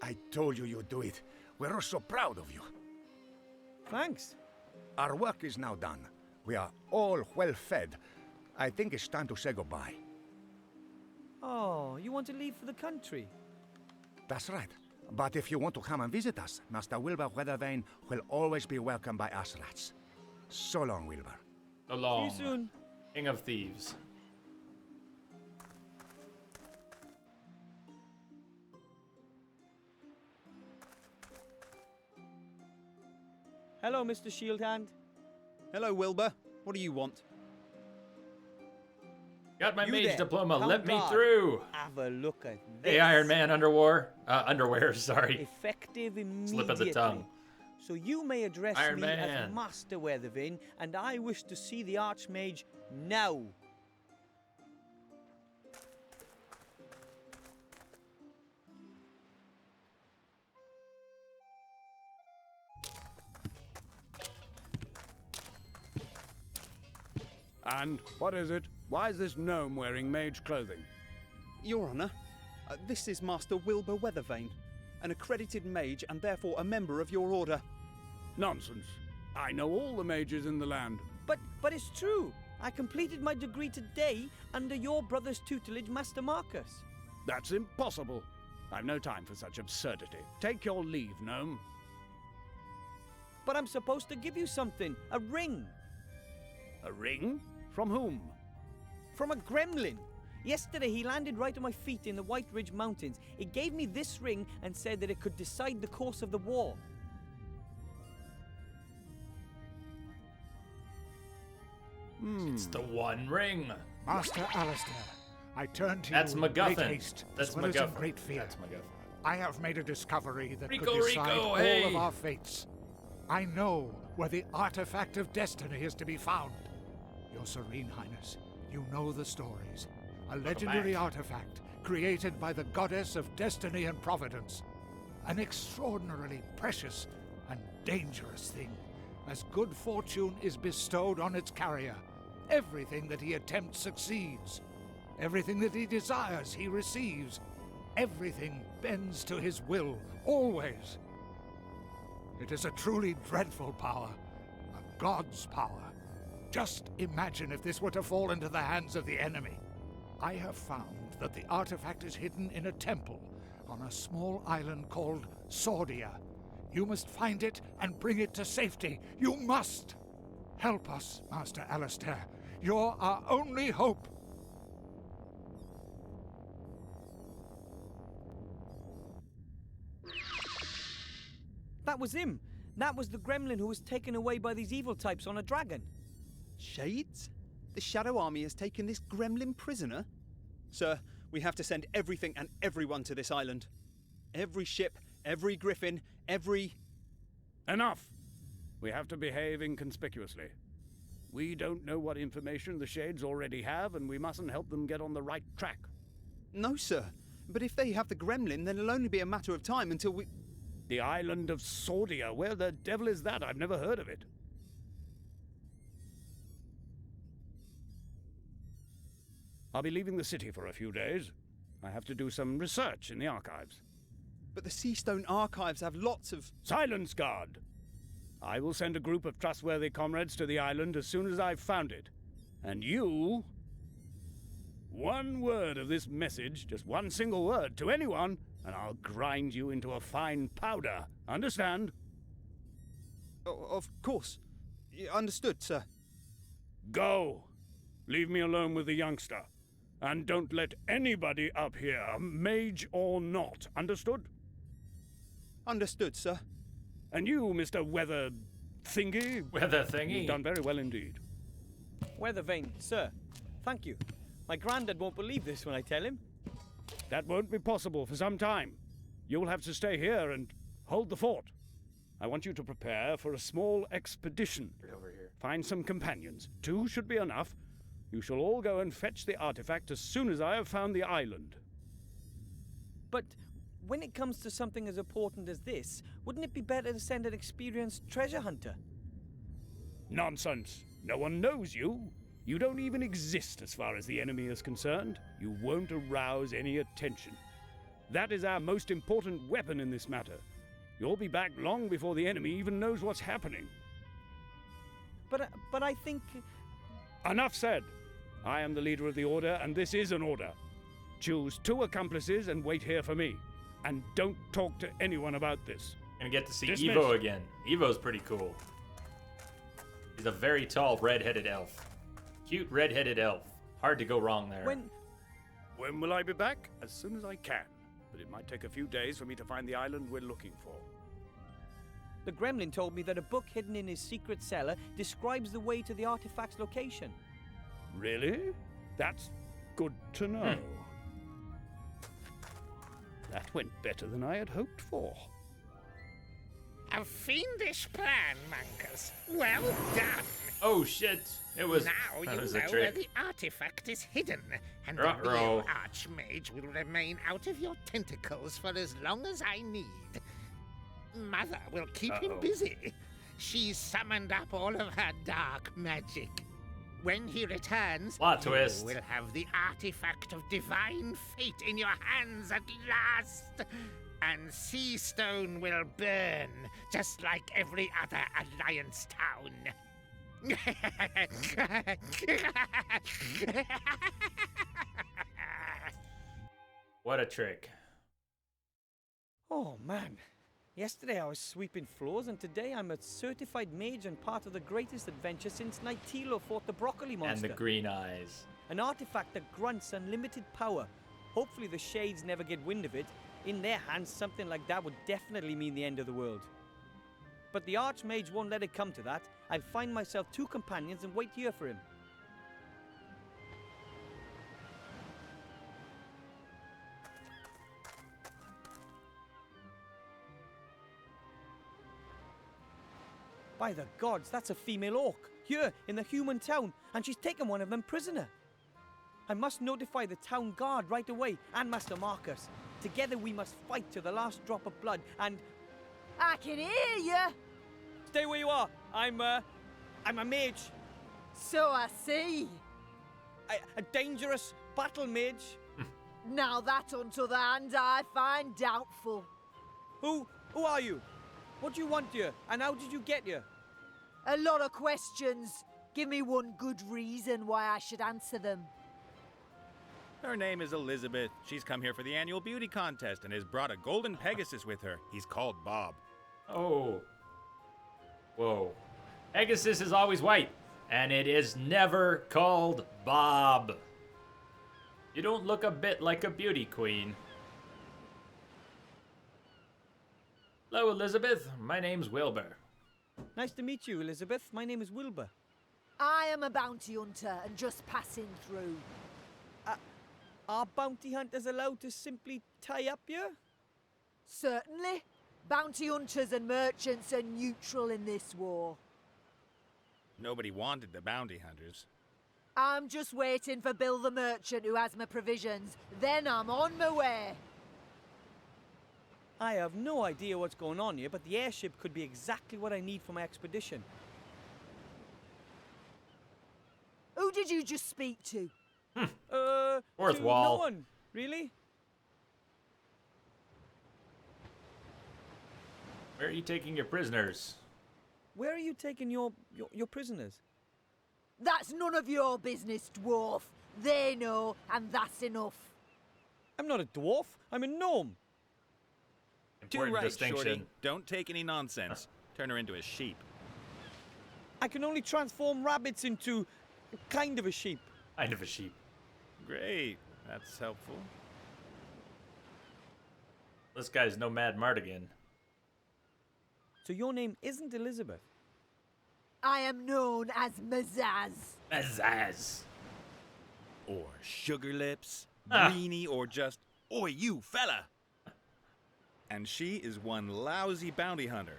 S10: I told you you'd do it. We're so proud of you.
S4: Thanks.
S10: Our work is now done. We are all well fed. I think it's time to say goodbye.
S4: Oh, you want to leave for the country?
S10: That's right. But if you want to come and visit us, Master Wilbur Weathervane will always be welcomed by us rats. So long, Wilbur.
S1: So long.
S4: See you soon.
S1: King of Thieves.
S4: Hello, Mr. Shieldhand.
S6: Hello, Wilbur. What do you want?
S1: Got my
S4: You
S1: mage
S4: there,
S1: diploma.
S4: Count
S1: Let me
S4: Guard.
S1: through.
S4: Have a look at this.
S1: Hey, Iron Man underwear, sorry.
S4: Effective immediately.
S1: Slip of the tongue.
S4: So you may address
S1: Iron
S4: me
S1: Man.
S4: as Master Weathervane, and I wish to see the Archmage now.
S5: And what is it? Why is this gnome wearing mage clothing?
S6: Your Honor, this is Master Wilbur Weathervane, an accredited mage and therefore a member of your order.
S5: Nonsense. I know all the mages in the land.
S4: But it's true. I completed my degree today under your brother's tutelage, Master Marcus.
S5: That's impossible. I've no time for such absurdity. Take your leave, gnome.
S4: But I'm supposed to give you something. A ring.
S5: A ring? From whom?
S4: From a gremlin. Yesterday he landed right at my feet in the White Ridge Mountains. He gave me this ring and said that it could decide the course of the war.
S1: It's the One Ring.
S3: Master Alistair, I turn to
S1: That's
S3: you in great
S1: MacGuffin.
S3: haste,
S1: That's
S3: as well as in
S1: MacGuffin.
S3: great fear.
S1: That's MacGuffin.
S3: I have made a discovery that
S1: Rico,
S3: could decide
S1: Rico,
S3: all
S1: hey!
S3: of our fates. I know where the artifact of destiny is to be found. Your Serene Highness, you know the stories. A legendary artifact created by the goddess of destiny and providence. An extraordinarily precious and dangerous thing, as good fortune is bestowed on its carrier. Everything that he attempts succeeds. Everything that he desires he receives. Everything bends to his will, always. It is a truly dreadful power, a god's power. Just imagine if this were to fall into the hands of the enemy. I have found that the artifact is hidden in a temple on a small island called Sordia. You must find it and bring it to safety. You must! Help us, Master Alistair. You're our only hope.
S4: That was him. That was the gremlin who was taken away by these evil types on a dragon.
S6: Shades? The Shadow Army has taken this gremlin prisoner? Sir, we have to send everything and everyone to this island. Every ship, every griffin, every...
S5: Enough! We have to behave inconspicuously. We don't know what information the Shades already have, and we mustn't help them get on the right track.
S6: No, sir. But if they have the gremlin, then it'll only be a matter of time until we...
S5: The island of Sordia, where the devil is that? I've never heard of it. I'll be leaving the city for a few days. I have to do some research in the archives.
S6: But the Seastone archives have lots of...
S5: Silence, guard! I will send a group of trustworthy comrades to the island as soon as I've found it. And you... One word of this message, just one single word, to anyone, and I'll grind you into a fine powder. Understand?
S6: Of course. Understood, sir.
S5: Go! Leave me alone with the youngster. And don't let anybody up here, mage or not. Understood?
S6: Understood, sir.
S5: And you, Mr. Weather... thingy.
S1: Weather thingy.
S5: You've done very well indeed.
S4: Weather vane, sir. Thank you. My granddad won't believe this when I tell him.
S5: That won't be possible for some time. You'll have to stay here and hold the fort. I want you to prepare for a small expedition.
S1: Over here.
S5: Find some companions. 2 should be enough. You shall all go and fetch the artifact as soon as I have found the island.
S4: But when it comes to something as important as this, wouldn't it be better to send an experienced treasure hunter?
S5: Nonsense. No one knows you. You don't even exist as far as the enemy is concerned. You won't arouse any attention. That is our most important weapon in this matter. You'll be back long before the enemy even knows what's happening.
S4: But I think...
S5: Enough said. I am the leader of the Order, and this is an order. Choose 2 accomplices and wait here for me. And don't talk to anyone about this.
S1: Gonna get to see
S5: Dismissed.
S1: Evo again. Evo's pretty cool. He's a very tall, red-headed elf. Cute red-headed elf. Hard to go wrong there.
S5: When will I be back? As soon as I can. But it might take a few days for me to find the island we're looking for.
S4: The gremlin told me that a book hidden in his secret cellar describes the way to the artifact's location.
S5: Really? That's good to know. That went better than I had hoped for.
S2: A fiendish plan, Mankus. Well done.
S1: Oh shit! It was.
S2: Now
S1: that
S2: you
S1: was
S2: know
S1: a
S2: where
S1: trick.
S2: the artifact is hidden, and the
S1: Ruh-roh.
S2: real Archmage will remain out of your tentacles for as long as I need. Mother will keep him busy. She's summoned up all of her dark magic. When he returns,
S1: Plot
S2: you
S1: twist.
S2: will have the artifact of divine fate in your hands at last. And Seastone will burn, just like every other Alliance town.
S1: What a trick.
S4: Oh man. Yesterday I was sweeping floors, and today I'm a certified mage and part of the greatest adventure since Nightilo fought the broccoli monster.
S1: And the green eyes.
S4: An artifact that grunts unlimited power. Hopefully the Shades never get wind of it. In their hands, something like that would definitely mean the end of the world. But the Archmage won't let it come to that. I'll find myself 2 companions and wait here for him. By the gods, that's a female orc, here in the human town, and she's taken one of them prisoner. I must notify the town guard right away, and Master Marcus. Together we must fight to the last drop of blood, and...
S11: I can hear you.
S4: Stay where you are. I'm a mage.
S11: So I see.
S4: A dangerous battle mage.
S11: Now that, on t'other hand, I find doubtful.
S4: Who are you? What do you want here, and how did you get here?
S11: A lot of questions. Give me one good reason why I should answer them.
S12: Her name is Elizabeth. She's come here for the annual beauty contest and has brought a golden Pegasus with her. He's called Bob.
S1: Oh. Whoa. Pegasus is always white, and it is never called Bob. You don't look a bit like a beauty queen. Hello, Elizabeth. My name's Wilbur.
S4: Nice to meet you, Elizabeth. My name is Wilbur.
S11: I am a bounty hunter and just passing through.
S4: Are bounty hunters allowed to simply tie up here?
S11: Certainly. Bounty hunters and merchants are neutral in this war.
S12: Nobody wanted the bounty hunters.
S11: I'm just waiting for Bill the merchant who has my provisions. Then I'm on my way.
S4: I have no idea what's going on here, but the airship could be exactly what I need for my expedition.
S11: Who did you just speak to?
S1: Fourth
S4: to
S1: wall.
S4: No one, really?
S1: Where are you taking your prisoners?
S4: Where are you taking your prisoners?
S11: That's none of your business, dwarf. They know, and that's enough.
S4: I'm not a dwarf. I'm a gnome.
S12: Too
S1: Important
S12: right,
S1: distinction.
S12: Shorty. Don't take any nonsense. Turn her into a sheep.
S4: I can only transform rabbits into kind of a sheep.
S1: Kind of a sheep.
S12: Great. That's helpful.
S1: This guy's no Mad Mardigan.
S4: So your name isn't Elizabeth?
S11: I am known as Mazaz.
S1: Pizzazz.
S12: Or Sugar Lips,
S1: Ah.
S12: Greenie, or just, oi, you fella. And she is one lousy bounty hunter.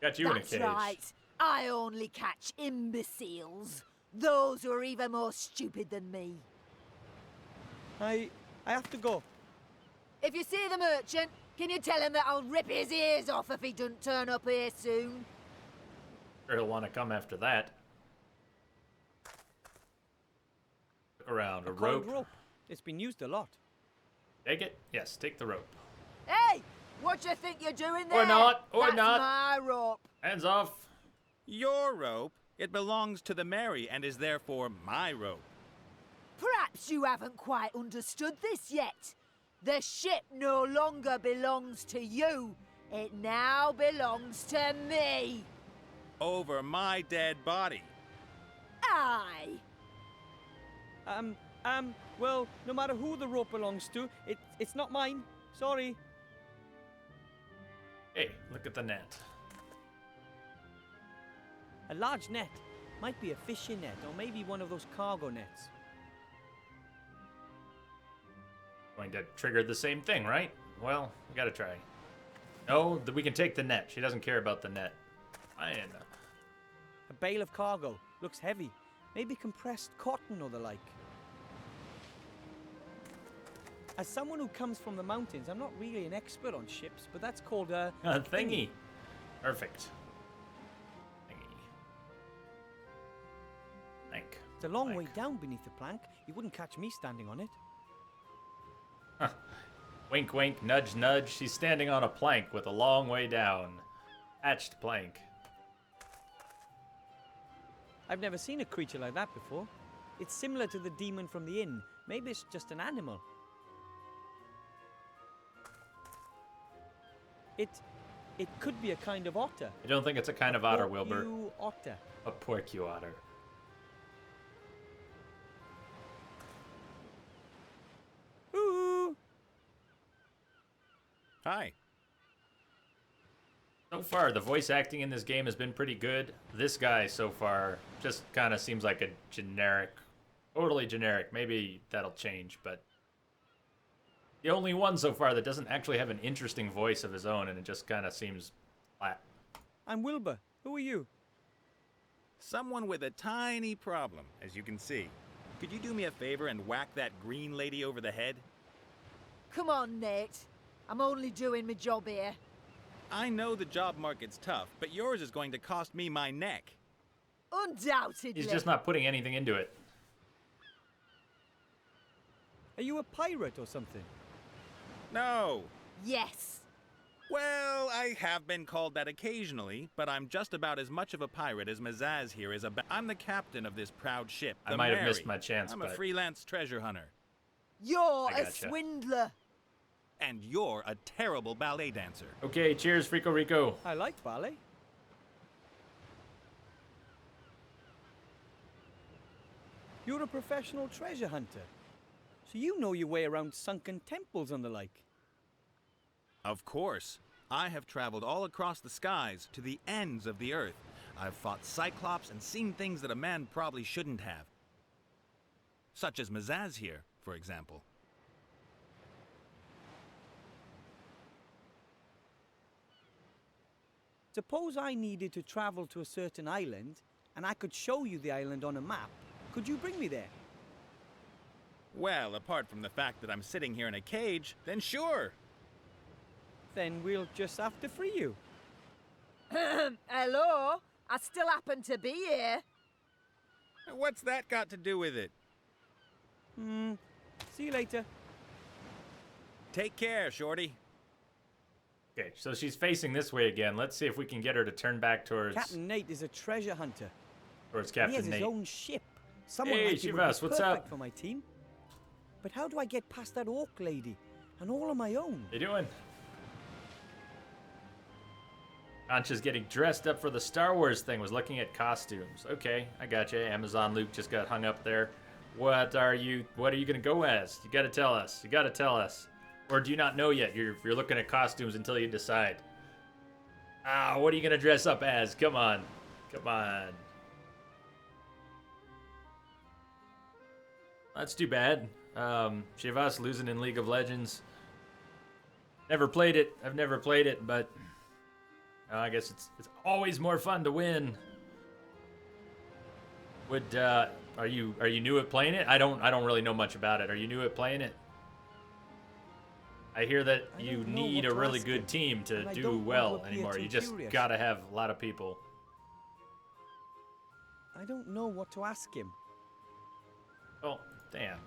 S1: Got you in a
S11: That's
S1: cage.
S11: right. I only catch imbeciles. Those who are even more stupid than me.
S4: I have to go.
S11: If you see the merchant, can you tell him that I'll rip his ears off if he doesn't turn up here soon?
S1: Sure, he'll want to come after that. Look around. A
S4: Coiled
S1: rope.
S4: rope. It's been used a lot.
S1: Take it? Yes, take the rope.
S11: Hey! What you think you're doing there?
S1: Or not, or
S11: That's
S1: not.
S11: my rope.
S1: Hands off.
S12: Your rope, it belongs to the Mary and is therefore my rope.
S11: Perhaps you haven't quite understood this yet. The ship no longer belongs to you. It now belongs to me.
S12: Over my dead body.
S11: Aye.
S4: Well, no matter who the rope belongs to, it's not mine. Sorry.
S1: Hey, look at the net.
S4: A large net. Might be a fishing net, or maybe one of those cargo nets.
S1: Going to trigger the same thing, right? Well, we gotta try. No, we can take the net. She doesn't care about the net. Fine.
S4: A bale of cargo. Looks heavy. Maybe compressed cotton or the like. As someone who comes from the mountains, I'm not really an expert on ships, but that's called a
S1: Thingy. Perfect. Thingy. Plank.
S4: It's a long way
S1: Plank.
S4: down beneath the plank. You wouldn't catch me standing on it.
S1: Wink, wink, nudge, nudge. She's standing on a plank with a long way down. Hatched plank.
S4: I've never seen a creature like that before. It's similar to the demon from the inn. Maybe it's just an animal. It could be a kind of otter.
S1: I don't think it's a kind of otter, Wilbur.
S4: You otter.
S1: A porcu-otter.
S4: Ooh.
S12: Hi.
S1: So far, the voice acting in this game has been pretty good. This guy so far just kind of seems like a generic, totally generic. Maybe that'll change, but the only one so far that doesn't actually have an interesting voice of his own, and it just kind of seems flat.
S4: I'm Wilbur. Who are you?
S12: Someone with a tiny problem, as you can see. Could you do me a favor and whack that green lady over the head?
S11: Come on, Nate. I'm only doing my job here.
S12: I know the job market's tough, but yours is going to cost me my neck.
S11: Undoubtedly.
S1: He's just not putting anything into it.
S4: Are you a pirate or something?
S12: No.
S11: Yes.
S12: Well, I have been called that occasionally, but I'm just about as much of a pirate as Mazaz here is I'm the captain of this proud ship,
S1: I
S12: the
S1: might have
S12: Mary.
S1: missed my chance,
S12: I'm a
S1: but
S12: freelance treasure hunter.
S11: You're
S1: I
S11: a
S1: gotcha.
S11: swindler.
S12: And you're a terrible ballet dancer.
S1: Okay, cheers, Frico Rico.
S4: I like ballet. You're a professional treasure hunter. So you know your way around sunken temples and the like.
S12: Of course. I have traveled all across the skies to the ends of the earth. I've fought Cyclops and seen things that a man probably shouldn't have. Such as Mazaz here, for example.
S4: Suppose I needed to travel to a certain island, and I could show you the island on a map. Could you bring me there?
S12: Well, apart from the fact that I'm sitting here in a cage, then sure.
S4: Then we'll just have to free you.
S11: Hello? I still happen to be here.
S12: What's that got to do with it?
S4: See you later.
S12: Take care, Shorty.
S1: Okay, so she's facing this way again. Let's see if we can get her to turn back towards
S4: Captain Nate is a treasure hunter.
S1: towards
S4: And he
S1: Captain
S4: has
S1: Nate.
S4: his own ship. Someone
S1: Hey,
S4: like him would
S1: Shivas,
S4: be
S1: what's
S4: perfect
S1: up?
S4: for my team. But how do I get past that orc lady and all on my own?
S1: How you doing? Concha's getting dressed up for the Star Wars thing, was looking at costumes. Okay, I got you. Amazon Luke just got hung up there. What are you gonna go as? You gotta tell us. You gotta tell us. Or do you not know yet? You're looking at costumes until you decide. What are you gonna dress up as? Come on. Come on. That's too bad. Shivas losing in League of Legends. Never played it. I've never played it, but I guess it's always more fun to win. Would are you new at playing it? I don't really know much about it. Are you new at playing it? I hear that you need a really good team to do well anymore. You just gotta have a lot of people.
S4: I don't know what to ask him.
S1: Oh, damn.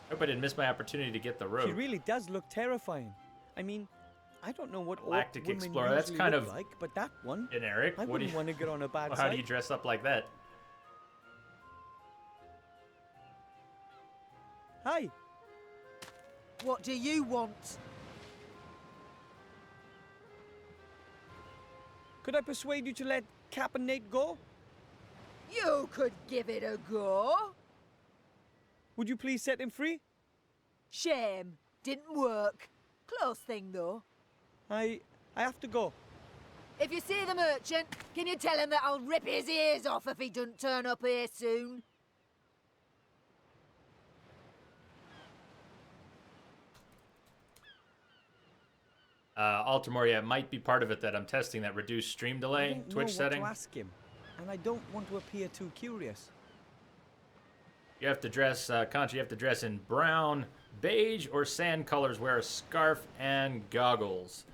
S1: Hope I didn't miss my opportunity to get the rope.
S4: She really does look terrifying. I mean, I don't know what
S1: Galactic
S4: women
S1: Explorer. That's
S4: usually
S1: kind
S4: look
S1: of
S4: like, but that one,
S1: generic.
S4: I wouldn't want to get on a bad
S1: Well,
S4: side.
S1: how do you dress up like that?
S4: Hi.
S11: What do you want?
S4: Could I persuade you to let Cap and Nate go?
S11: You could give it a go.
S4: Would you please set him free?
S11: Shame. Didn't work. Close thing, though.
S4: I have to go.
S11: If you see the merchant, can you tell him that I'll rip his ears off if he doesn't turn up here soon?
S1: Altamore, yeah, it might be part of it that I'm testing that reduced stream delay
S4: I don't
S1: Twitch
S4: know
S1: setting.
S4: what to ask him, and I don't want to appear too curious.
S1: You have to dress, Concha, you have to dress in brown, beige, or sand colors, wear a scarf and goggles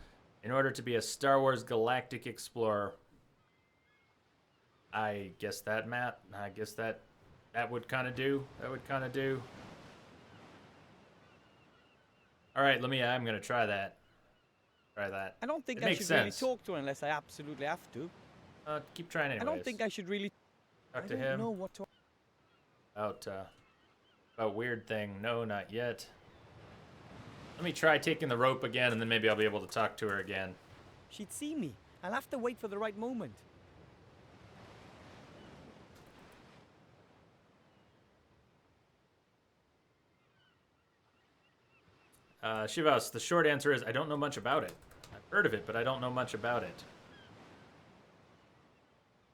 S1: in order to be a Star Wars Galactic Explorer. I guess that, Matt. I guess that would kind of do. That would kind of do. All right, I'm going to try that. Try that.
S4: I don't think
S1: It
S4: I
S1: makes
S4: should
S1: sense.
S4: really talk to her unless I absolutely have to.
S1: Keep trying anyways.
S4: I don't think I should really
S1: Talk to
S4: I
S1: him.
S4: don't know what to.
S1: About weird thing. No, not yet. Let me try taking the rope again, and then maybe I'll be able to talk to her again.
S4: She'd see me. I'll have to wait for the right moment.
S1: Shivas, the short answer is I don't know much about it. I've heard of it, but I don't know much about it.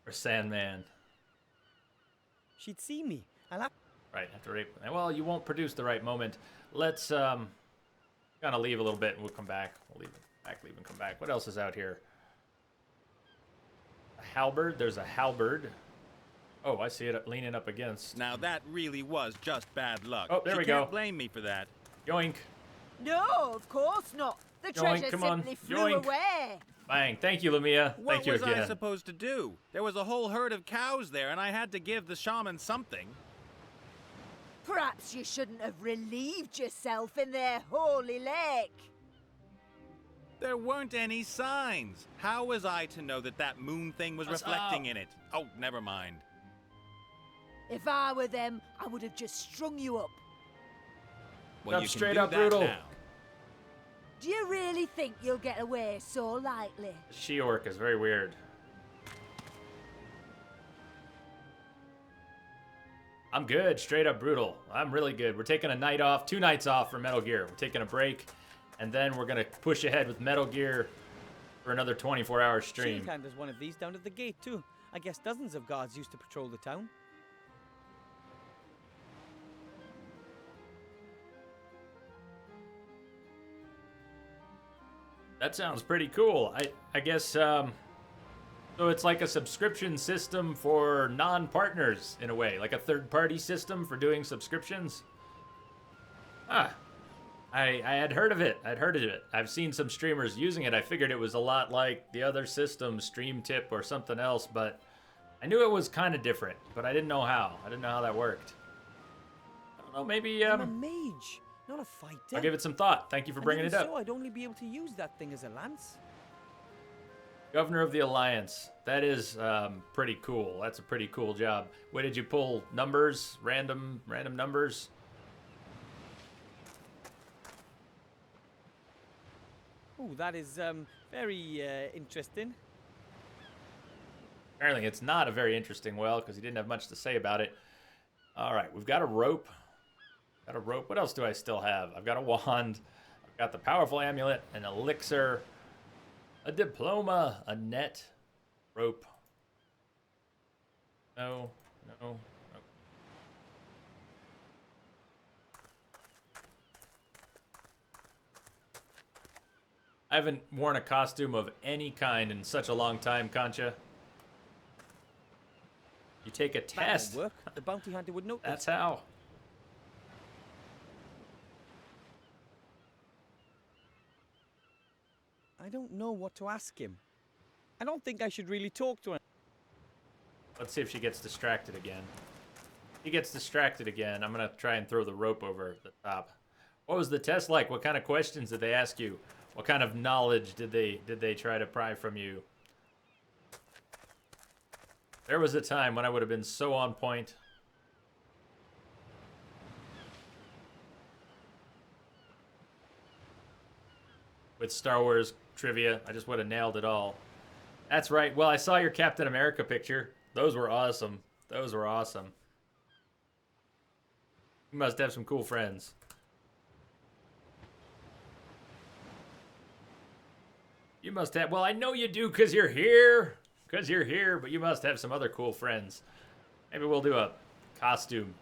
S1: Or Sandman.
S4: She'd see me. I'll have.
S1: Right, have to rape. Well, you won't produce the right moment. Let's kind of leave a little bit, and we'll come back. We'll leave and come back. What else is out here? A halberd. There's a halberd. Oh, I see it leaning up against.
S12: Now that really was just bad luck.
S1: Oh, there we
S12: She can't
S1: go.
S12: blame me for that.
S1: Yoink.
S11: No, of course not. The
S1: Yoink,
S11: treasure
S1: come on.
S11: simply flew
S1: Yoink.
S11: away.
S1: Bang. Thank you, Lamia.
S12: What
S1: Thank you
S12: was
S1: again.
S12: I supposed to do? There was a whole herd of cows there, and I had to give the shaman something.
S11: Perhaps you shouldn't have relieved yourself in their holy lake.
S12: There weren't any signs. How was I to know that that moon thing was
S1: What's
S12: reflecting
S1: up?
S12: in it? Oh, never mind.
S11: If I were them, I would have just strung you up.
S12: Well,
S1: Up
S12: you can
S1: straight
S12: do
S1: up
S12: that
S1: brutal.
S12: now.
S11: Do you really think you'll get away so lightly?
S1: She-orc is very weird. I'm good. Straight up brutal. I'm really good. We're taking a night off, 2 nights off for Metal Gear. We're taking a break, and then we're going to push ahead with Metal Gear for another 24-hour stream.
S4: Shieldhand has one of these down at the gate too. I guess dozens of guards used to patrol the town.
S1: That sounds pretty cool. I guess, so it's like a subscription system for non-partners, in a way. Like a third-party system for doing subscriptions. Ah. I had heard of it. I've seen some streamers using it. I figured it was a lot like the other system, Stream Tip or something else, but I knew it was kind of different, but I didn't know how. I didn't know how that worked. I don't know, maybe,
S4: I'm a mage, not a fighter.
S1: I'll give it some thought. Thank you for bringing it up.
S4: So I'd only be able to use that thing as a lance.
S1: Governor of the Alliance. That is pretty cool. That's a pretty cool job. Where did you pull numbers? Random numbers?
S4: Oh, that is very interesting.
S1: Apparently it's not a very interesting well, because he didn't have much to say about it. All right, we've got a rope. What else do I still have? I've got a wand. I've got the powerful amulet, an elixir, a diploma, a net, rope. No, no. I haven't worn a costume of any kind in such a long time, Concha. You take a
S4: That
S1: test.
S4: won't work. The bounty hunter would notice.
S1: That's how.
S4: I don't know what to ask him. I don't think I should really talk to him.
S1: Let's see if she gets distracted again. If he gets distracted again, I'm gonna try and throw the rope over the top. What was the test like? What kind of questions did they ask you? What kind of knowledge did they try to pry from you? There was a time when I would have been so on point. With Star Wars trivia, I just would have nailed it all. That's right. Well, I saw your Captain America picture. Those were awesome. Those were awesome. You must have some cool friends. You must have... Well, I know you do because you're here. Because you're here, but you must have some other cool friends. Maybe we'll do a costume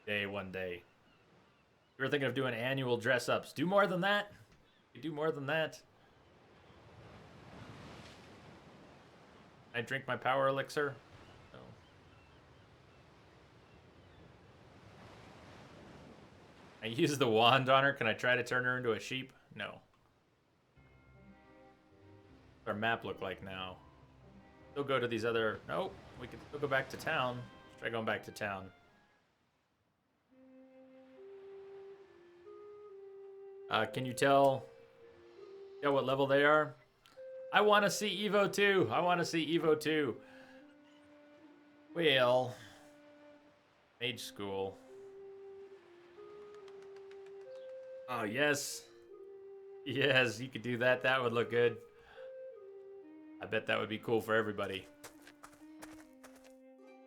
S1: day one day. We were thinking of doing annual dress-ups. Do more than that. You do more than that. I drink my power elixir. No. I use the wand on her. Can I try to turn her into a sheep? No. What's our map look like now? Still go to these other... Nope. We can still go back to town. Let's try going back to town. Can you tell what level they are? I want to see Evo 2. I want to see Evo 2. Well, Mage School. Oh, yes. Yes, you could do that. That would look good. I bet that would be cool for everybody.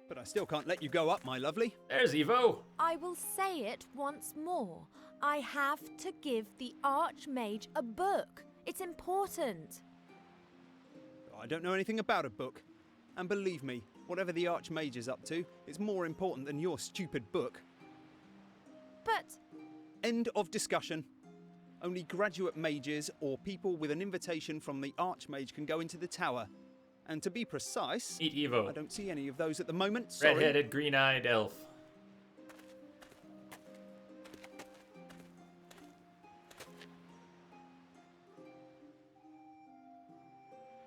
S6: But I still can't let you go up, my lovely.
S1: There's Evo.
S13: I will say it once more. I have to give the Archmage a book. It's important.
S6: I don't know anything about a book. And believe me, whatever the Archmage is up to, it's more important than your stupid book.
S13: But...
S6: End of discussion. Only graduate mages or people with an invitation from the Archmage can go into the tower. And to be precise,
S1: Meet Evo.
S6: I don't see any of those at the moment. Sorry.
S1: Red-headed, green-eyed elf.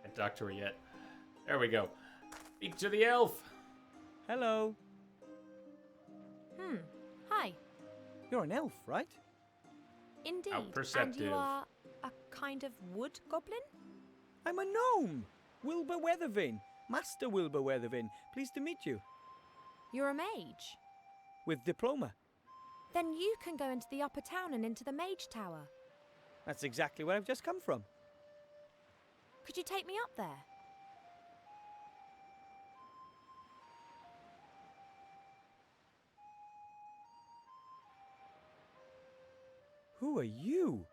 S1: Can't talk to her yet. There we go. Speak to the elf.
S4: Hello.
S13: Hi.
S4: You're an elf, right?
S13: Indeed.
S1: How
S13: And
S1: perceptive.
S13: you are a kind of wood goblin?
S4: I'm a gnome. Wilbur Weathervane. Master Wilbur Weathervane. Pleased to meet you.
S13: You're a mage.
S4: With diploma.
S13: Then you can go into the upper town and into the mage tower.
S4: That's exactly where I've just come from.
S13: Could you take me up there?
S4: Who are you?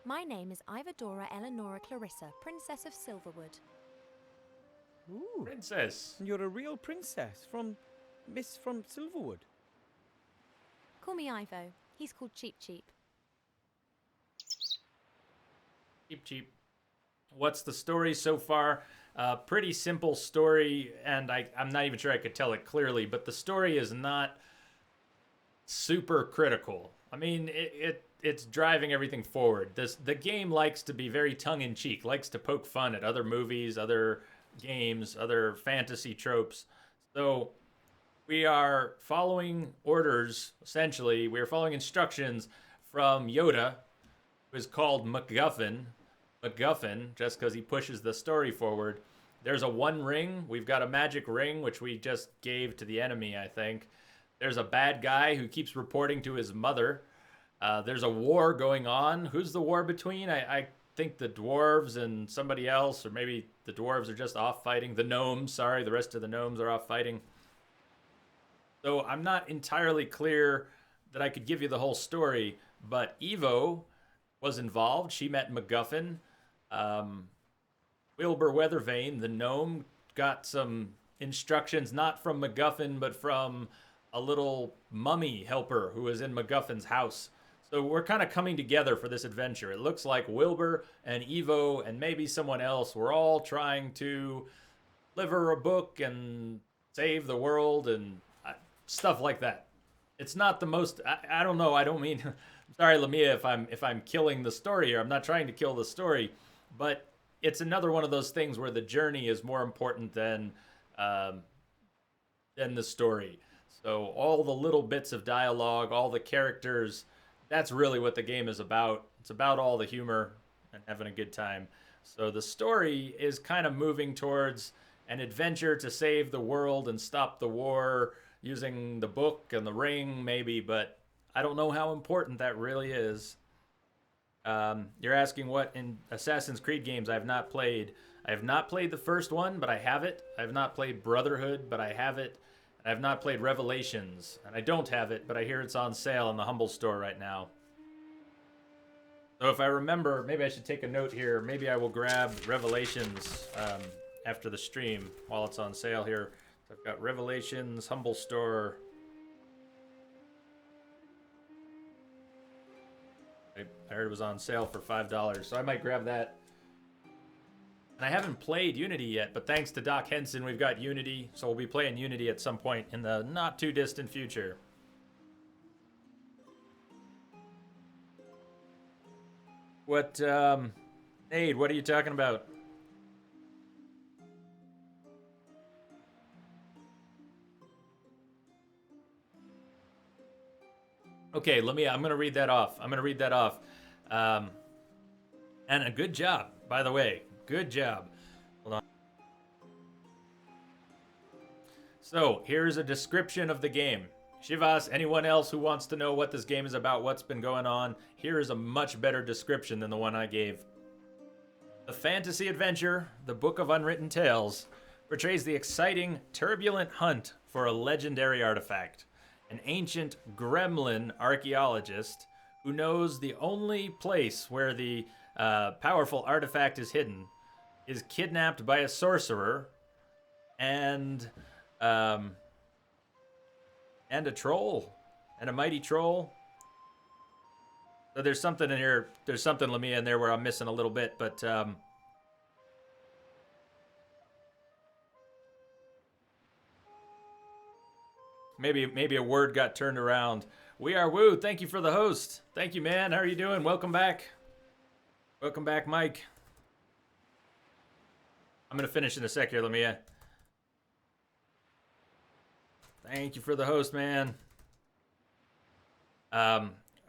S13: My name is Ivadora Eleonora Clarissa, Princess of Silverwood.
S4: Ooh.
S1: Princess.
S4: You're a real princess from Silverwood.
S13: Call me Ivo. He's called Cheap Cheap.
S1: Cheap, cheap. What's the story so far? Pretty simple story, and I'm not even sure I could tell it clearly, but the story is not super critical. I mean, it's driving everything forward. The game likes to be very tongue-in-cheek, likes to poke fun at other movies, other games, other fantasy tropes. So we are following orders, essentially. We are following instructions from Yoda, who is called MacGuffin, just because he pushes the story forward. There's a one ring. We've got a magic ring, which we just gave to the enemy, I think. There's a bad guy who keeps reporting to his mother. There's a war going on. Who's the war between? I think the dwarves and somebody else, or maybe the dwarves are just off fighting. The gnomes, sorry, the rest of the gnomes are off fighting. So I'm not entirely clear that I could give you the whole story, but Evo was involved. She met MacGuffin. Wilbur Weathervane, the gnome, got some instructions not from MacGuffin, but from a little mummy helper who is in MacGuffin's house. So we're kind of coming together for this adventure. It looks like Wilbur and Evo and maybe someone else, we're all trying to deliver a book and save the world and stuff like that. It's not the most. I don't know. I don't mean. Sorry, Lamia, if I'm killing the story here. I'm not trying to kill the story, but it's another one of those things where the journey is more important than the story. So all the little bits of dialogue, all the characters, that's really what the game is about. It's about all the humor and having a good time. So the story is kind of moving towards an adventure to save the world and stop the war using the book and the ring, maybe, but I don't know how important that really is. You're asking what in Assassin's Creed games I have not played. I have not played the first one, but I have it. I have not played Brotherhood, but I have it. I have not played Revelations, and I don't have it, but I hear it's on sale in the Humble store right now. So if I remember, maybe I should take a note here. Maybe I will grab Revelations after the stream while it's on sale here. So I've got Revelations, Humble store. I heard it was on sale for $5, so I might grab that. And I haven't played Unity yet, but thanks to Doc Henson, we've got Unity, so we'll be playing Unity at some point in the not too distant future. What, Nade, what are you talking about? Okay, I'm going to read that off. And a good job, by the way. Good job. Hold on. So, here's a description of the game. Shivas, anyone else who wants to know what this game is about, what's been going on, here is a much better description than the one I gave. The fantasy adventure, The Book of Unwritten Tales, portrays the exciting, turbulent hunt for a legendary artifact. An ancient gremlin archaeologist who knows the only place where the powerful artifact is hidden is kidnapped by a sorcerer and a troll, and a mighty troll. So there's something in here. There's something, Lamia, in there where I'm missing a little bit, but maybe a word got turned around. We are Woo. Thank you for the host. Thank you, man. How are you doing? Welcome back. Welcome back, Mike. I'm going to finish in a sec here, Lamia. Thank you for the host, man.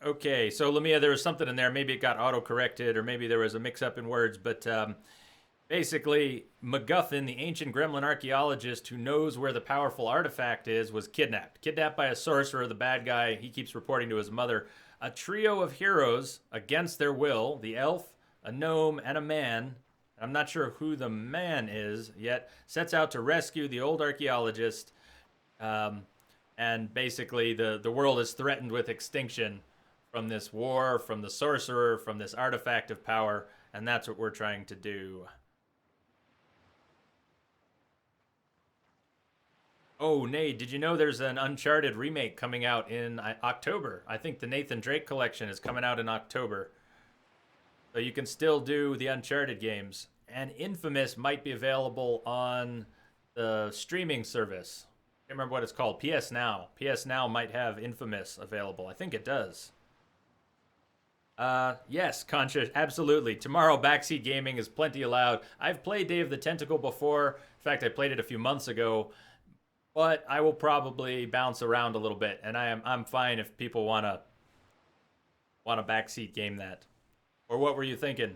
S1: Okay, so Lamia, there was something in there. Maybe it got auto-corrected, or maybe there was a mix-up in words, but basically, MacGuffin, the ancient gremlin archaeologist who knows where the powerful artifact is, was kidnapped. Kidnapped by a sorcerer, the bad guy. He keeps reporting to his mother. A trio of heroes, against their will, the elf, a gnome, and a man, I'm not sure who the man is yet, sets out to rescue the old archaeologist. And basically, the world is threatened with extinction from this war, from the sorcerer, from this artifact of power, and that's what we're trying to do. Oh, Nate, did you know there's an Uncharted remake coming out in October? I think the Nathan Drake collection is coming out in October. So you can still do the Uncharted games. And Infamous might be available on the streaming service. I can't remember what it's called. PS Now. PS Now might have Infamous available. I think it does. Yes, Concha, absolutely. Tomorrow, backseat gaming is plenty allowed. I've played Day of the Tentacle before. In fact, I played it a few months ago. But I will probably bounce around a little bit, and I'm fine if people wanna backseat game that. Or what were you thinking?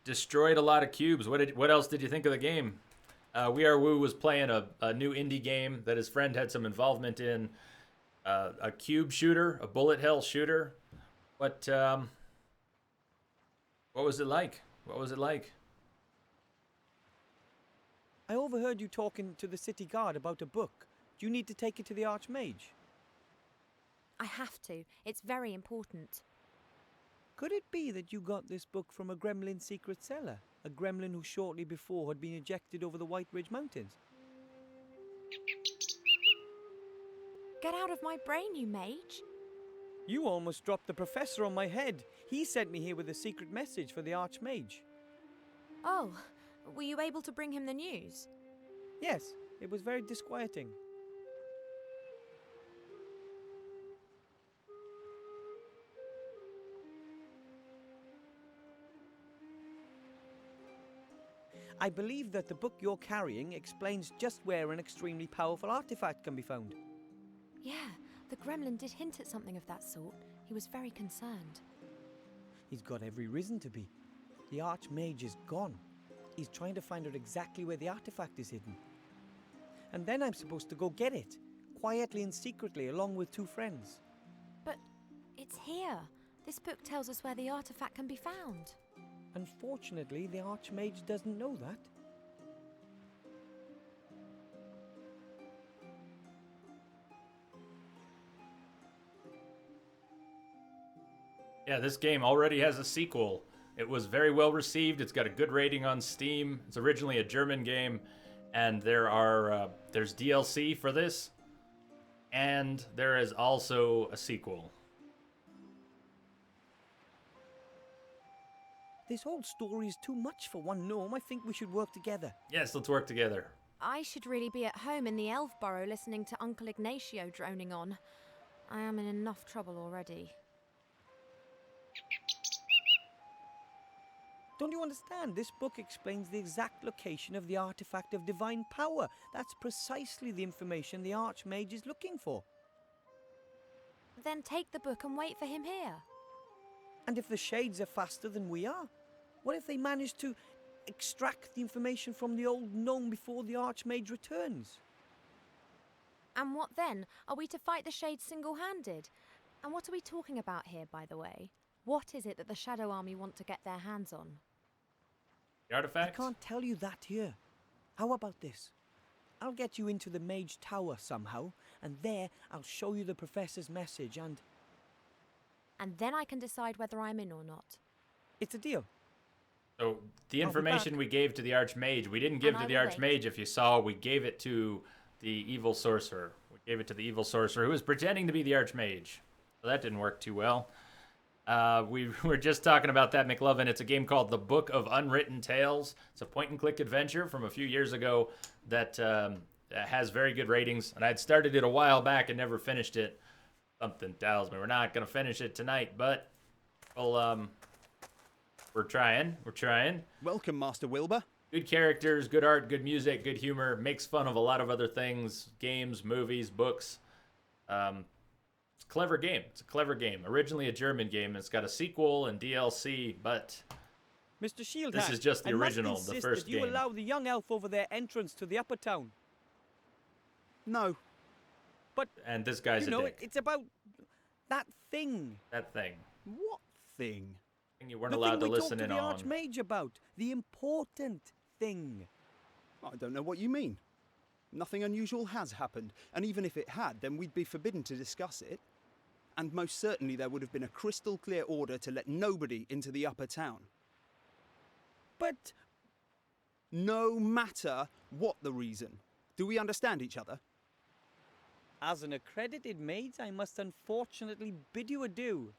S1: Destroyed a lot of cubes. What else did you think of the game? We Are Woo was playing a new indie game that his friend had some involvement in. A cube shooter, a bullet hell shooter. What was it like? What was it like?
S4: I overheard you talking to the city guard about a book. Do you need to take it to the Archmage?
S13: I have to. It's very important.
S4: Could it be that you got this book from a gremlin secret cellar? A gremlin who shortly before had been ejected over the White Ridge Mountains?
S13: Get out of my brain, you mage.
S4: You almost dropped the professor on my head. He sent me here with a secret message for the Archmage.
S13: Oh, were you able to bring him the news?
S4: Yes, it was very disquieting. I believe that the book you're carrying explains just where an extremely powerful artifact can be found.
S13: Yeah, the gremlin did hint at something of that sort. He was very concerned.
S4: He's got every reason to be. The Archmage is gone. He's trying to find out exactly where the artifact is hidden. And then I'm supposed to go get it, quietly and secretly, along with 2 friends.
S13: But it's here. This book tells us where the artifact can be found.
S4: Unfortunately, the Archmage doesn't know that.
S1: Yeah, this game already has a sequel. It was very well received. It's got a good rating on Steam. It's originally a German game, and there's DLC for this, and there is also a sequel.
S4: This whole story is too much for one gnome. I think we should work together.
S1: Yes, let's work together.
S13: I should really be at home in the elf burrow listening to Uncle Ignacio droning on. I am in enough trouble already.
S4: Don't you understand? This book explains the exact location of the artifact of divine power. That's precisely the information the Archmage is looking for.
S13: Then take the book and wait for him here.
S4: And if the Shades are faster than we are, what if they manage to extract the information from the old gnome before the Archmage returns?
S13: And what then? Are we to fight the Shades single-handed? And what are we talking about here, by the way? What is it that the Shadow Army want to get their hands on?
S1: The artifact?
S4: I can't tell you that here. How about this? I'll get you into the Mage Tower somehow, and there I'll show you the Professor's message and
S13: then I can decide whether I'm in or not.
S4: it's a deal.
S1: So the information we gave to the Archmage, we didn't give
S13: And
S1: to
S13: I
S1: the
S13: will
S1: Archmage.
S13: wait.
S1: If you saw, we gave it to the evil sorcerer. We gave it to the evil sorcerer who was pretending to be the Archmage. So that didn't work too well. We were just talking about that, McLovin. It's a game called The Book of Unwritten Tales. It's a point-and-click adventure from a few years ago that has very good ratings. And I'd started it a while back and never finished it. Something tells me we're not going to finish it tonight, but we're trying. We're trying.
S6: Welcome, Master Wilbur.
S1: Good characters, good art, good music, good humor. Makes fun of a lot of other things, games, movies, books. It's a clever game. It's a clever game. Originally a German game. It's got a sequel and DLC, but
S4: Mr. Shieldhack,
S1: this is just the
S4: I must
S1: original, the
S4: insist
S1: first
S4: that you
S1: game.
S4: allow the young elf over there entrance to the upper town.
S6: No.
S4: But
S1: And this guy's
S4: you know,
S1: a dick.
S4: it's about that thing.
S1: That thing.
S6: What thing?
S1: Thing you weren't
S4: The
S1: allowed
S4: thing
S1: to
S4: we
S1: listen
S4: talked
S1: in
S4: to
S1: on.
S4: the Archmage about. The important thing.
S6: I don't know what you mean. Nothing unusual has happened, and even if it had, then we'd be forbidden to discuss it. And most certainly there would have been a crystal clear order to let nobody into the upper town.
S4: But
S6: No matter what the reason. Do we understand each other?
S4: as an accredited mage, I must unfortunately bid you adieu.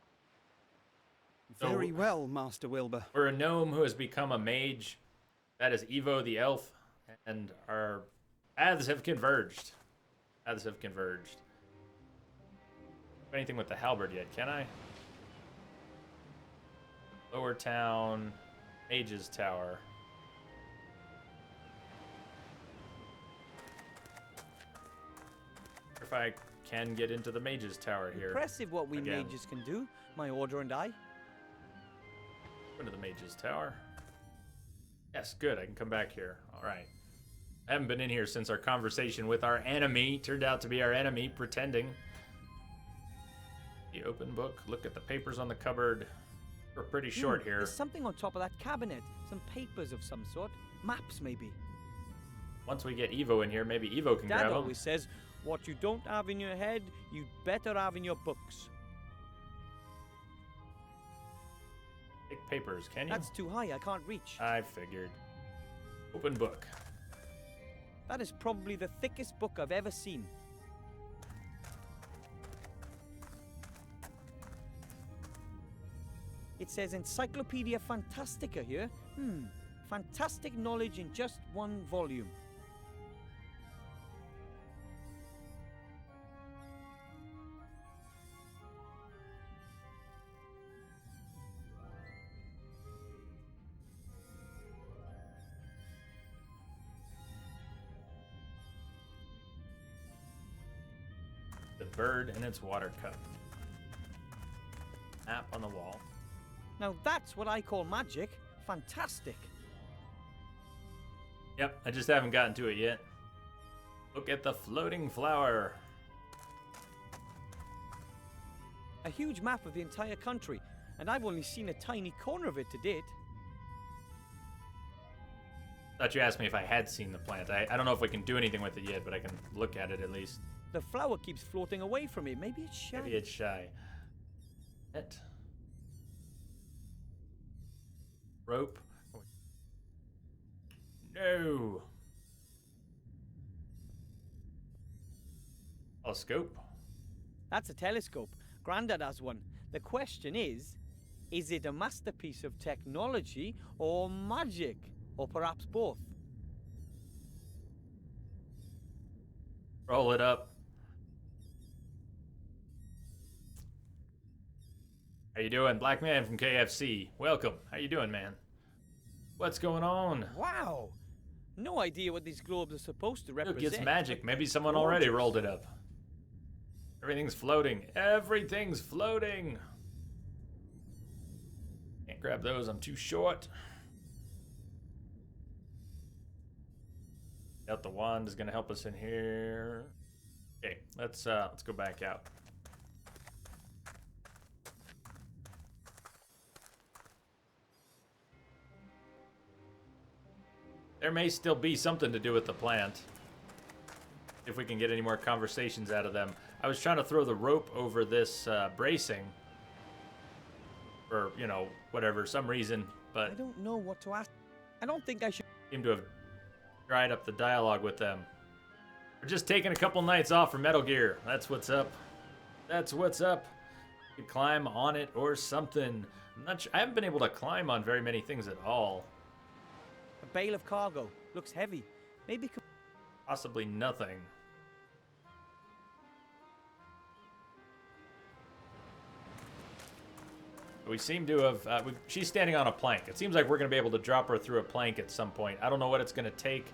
S1: So-
S6: Very well, Master Wilbur.
S1: We're a gnome who has become a mage. That is Evo the elf, and our paths have converged. Paths have converged. Anything with the halberd yet, can I? Lower Town, Mage's Tower. If I can get into the Mage's Tower here.
S4: Impressive what we
S1: Again.
S4: mages can do, my order and I.
S1: Go to the Mage's Tower. Yes, good. I can come back here. All right. I haven't been in here since our conversation with our enemy. Turned out to be our enemy, pretending. The open book. Look at the papers on the cupboard. We're pretty short here.
S4: There's something on top of that cabinet. Some papers of some sort. Maps, maybe.
S1: Once we get Evo in here, maybe Evo can
S4: Dad
S1: grab
S4: always
S1: them.
S4: says, what you don't have in your head, you'd better have in your books.
S1: papers, can you?
S4: That's too high, I can't reach.
S1: I figured. Open book.
S4: That is probably the thickest book I've ever seen. It says Encyclopedia Fantastica here. Fantastic knowledge in just one volume.
S1: The bird in its water cup. Map on the wall.
S4: Now that's what I call magic. Fantastic.
S1: Yep, I just haven't gotten to it yet. Look at the floating flower.
S4: A huge map of the entire country, and I've only seen a tiny corner of it to date.
S1: Thought you asked me if I had seen the plant. I don't know if we can do anything with it yet, but I can look at it at least.
S4: The flower keeps floating away from me. Maybe it's shy.
S1: Maybe it's shy. Net. Rope. No. Telescope.
S4: That's a telescope. Grandad has one. The question is it a masterpiece of technology or magic? Or perhaps both?
S1: Roll it up. How you doing? Black man from KFC. Welcome. How you doing, man? What's going on?
S4: Wow. No idea what these globes are supposed to represent.
S1: Look, it's magic. Maybe someone already rolled it up. Everything's floating. Everything's floating. Can't grab those. I'm too short. Out the wand is gonna help us in here. Okay, let's go back out. There may still be something to do with the plant. If we can get any more conversations out of them. I was trying to throw the rope over this bracing. For, you know, whatever, some reason, but...
S4: I don't know what to ask. I don't think I should...
S1: Seem to have dried up the dialogue with them. We're just taking a couple nights off from Metal Gear. That's what's up. That's what's up. You climb on it or something. I'm not sure. I haven't been able to climb on very many things at all.
S4: A bale of cargo. Looks heavy. Maybe...
S1: Possibly nothing. We seem to have... she's standing on a plank. It seems like we're going to be able to drop her through a plank at some point. I don't know what it's going to take.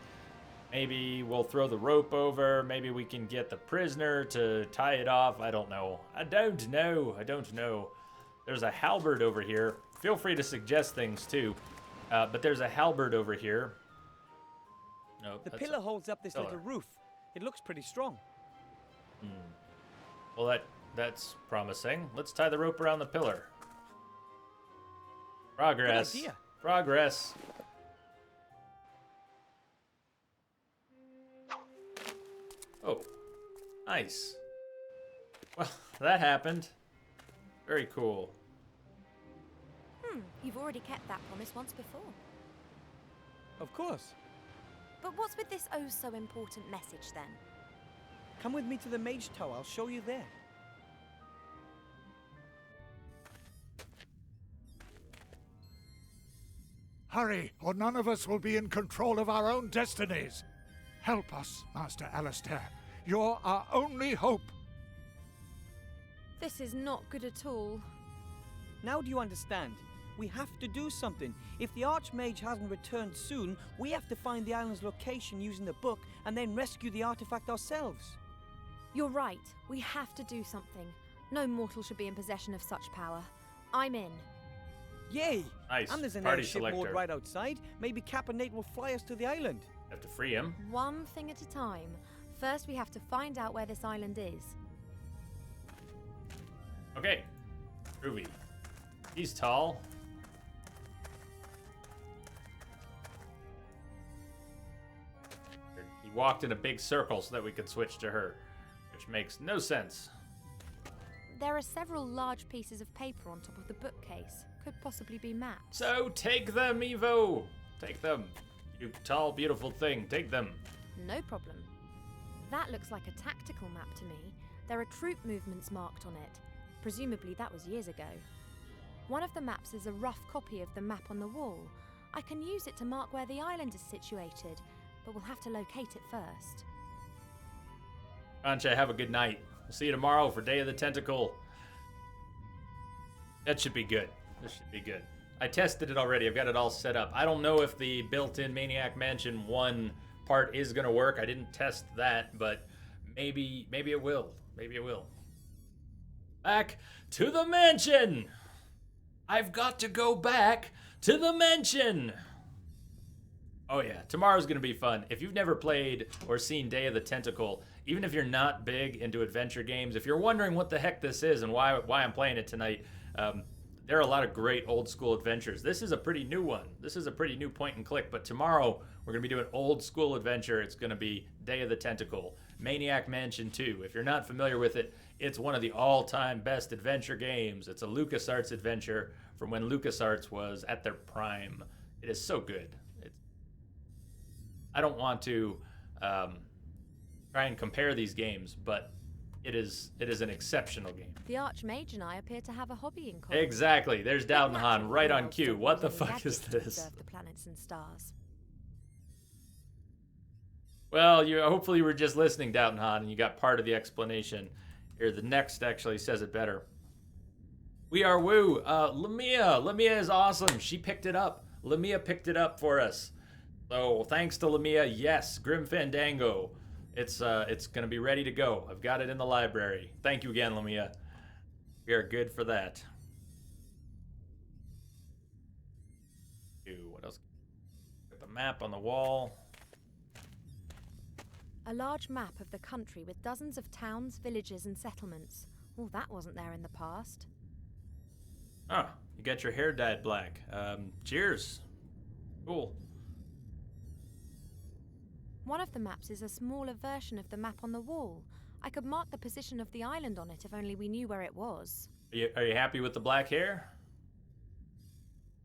S1: Maybe we'll throw the rope over. Maybe we can get the prisoner to tie it off. I don't know. I don't know. I don't know. There's a halberd over here. Feel free to suggest things too. But there's a halberd over here. No,
S4: the pillar holds up this little roof. It looks pretty strong.
S1: Well, that's promising. Let's tie the rope around the pillar. Progress.
S4: Good idea.
S1: Progress. Oh, nice. Well, that happened. Very cool.
S13: You've already kept that promise once before.
S4: Of course.
S13: But what's with this oh so important message then?
S4: Come with me to the Mage Tower. I'll show you there.
S3: Hurry, or none of us will be in control of our own destinies. Help us, Master Alistair. You're our only hope.
S13: This is not good at all.
S4: Now do you understand? We have to do something. If the Archmage hasn't returned soon, we have to find the island's location using the book and then rescue the artifact ourselves.
S13: You're right. We have to do something. No mortal should be in possession of such power. I'm in.
S4: Yay!
S1: Nice.
S4: And there's an
S1: Party
S4: airship
S1: selector.
S4: moored right outside. Maybe Cap and Nate will fly us to the island.
S1: Have to free him.
S13: One thing at a time. First, we have to find out where this island is.
S1: Okay. Groovy. He's tall. He walked in a big circle so that we could switch to her, which makes no sense.
S13: There are several large pieces of paper on top of the bookcase. Could possibly be maps.
S1: So take them, Evo. Take them. You tall, beautiful thing. Take them.
S13: No problem. That looks like a tactical map to me. There are troop movements marked on it. Presumably that was years ago. One of the maps is a rough copy of the map on the wall. I can use it to mark where the island is situated, but we'll have to locate it first.
S1: Concha, have a good night. We'll see you tomorrow for Day of the Tentacle. That should be good. This should be good. I tested it already. I've got it all set up. I don't know if the built-in Maniac Mansion 1 part is going to work. I didn't test that, but maybe it will. Maybe it will. Back to the mansion! I've got to go back to the mansion! Oh yeah, tomorrow's gonna be fun. If you've never played or seen Day of the Tentacle, even if you're not big into adventure games, if you're wondering what the heck this is and why I'm playing it tonight, there are a lot of great old school adventures. This is a pretty new one. This is a pretty new point and click, but tomorrow we're gonna be doing old school adventure. It's gonna be Day of the Tentacle, Maniac Mansion 2. If you're not familiar with it, it's one of the all-time best adventure games. It's a LucasArts adventure from when LucasArts was at their prime. It is so good. I don't want to try and compare these games, but it is an exceptional game.
S13: The Archmage and I appear to have a hobby in common.
S1: Exactly. There's Downhan right on cue. What the fuck is this?
S13: Observe the planets and stars.
S1: Well, hopefully you were just listening, Downhan, and you got part of the explanation. Here, the next actually says it better. We are Woo. Lamia. Lamia is awesome. She picked it up. Lamia picked it up for us. So thanks to Lamia, yes, Grim Fandango. It's gonna be ready to go. I've got it in the library. Thank you again, Lamia. We are good for that. What else? Got the map on the wall.
S13: A large map of the country with dozens of towns, villages, and settlements. Oh, that wasn't there in the past.
S1: Oh, you got your hair dyed black. Cheers. Cool.
S13: One of the maps is a smaller version of the map on the wall. I could mark the position of the island on it if only we knew where it was.
S1: Are you happy with the black hair?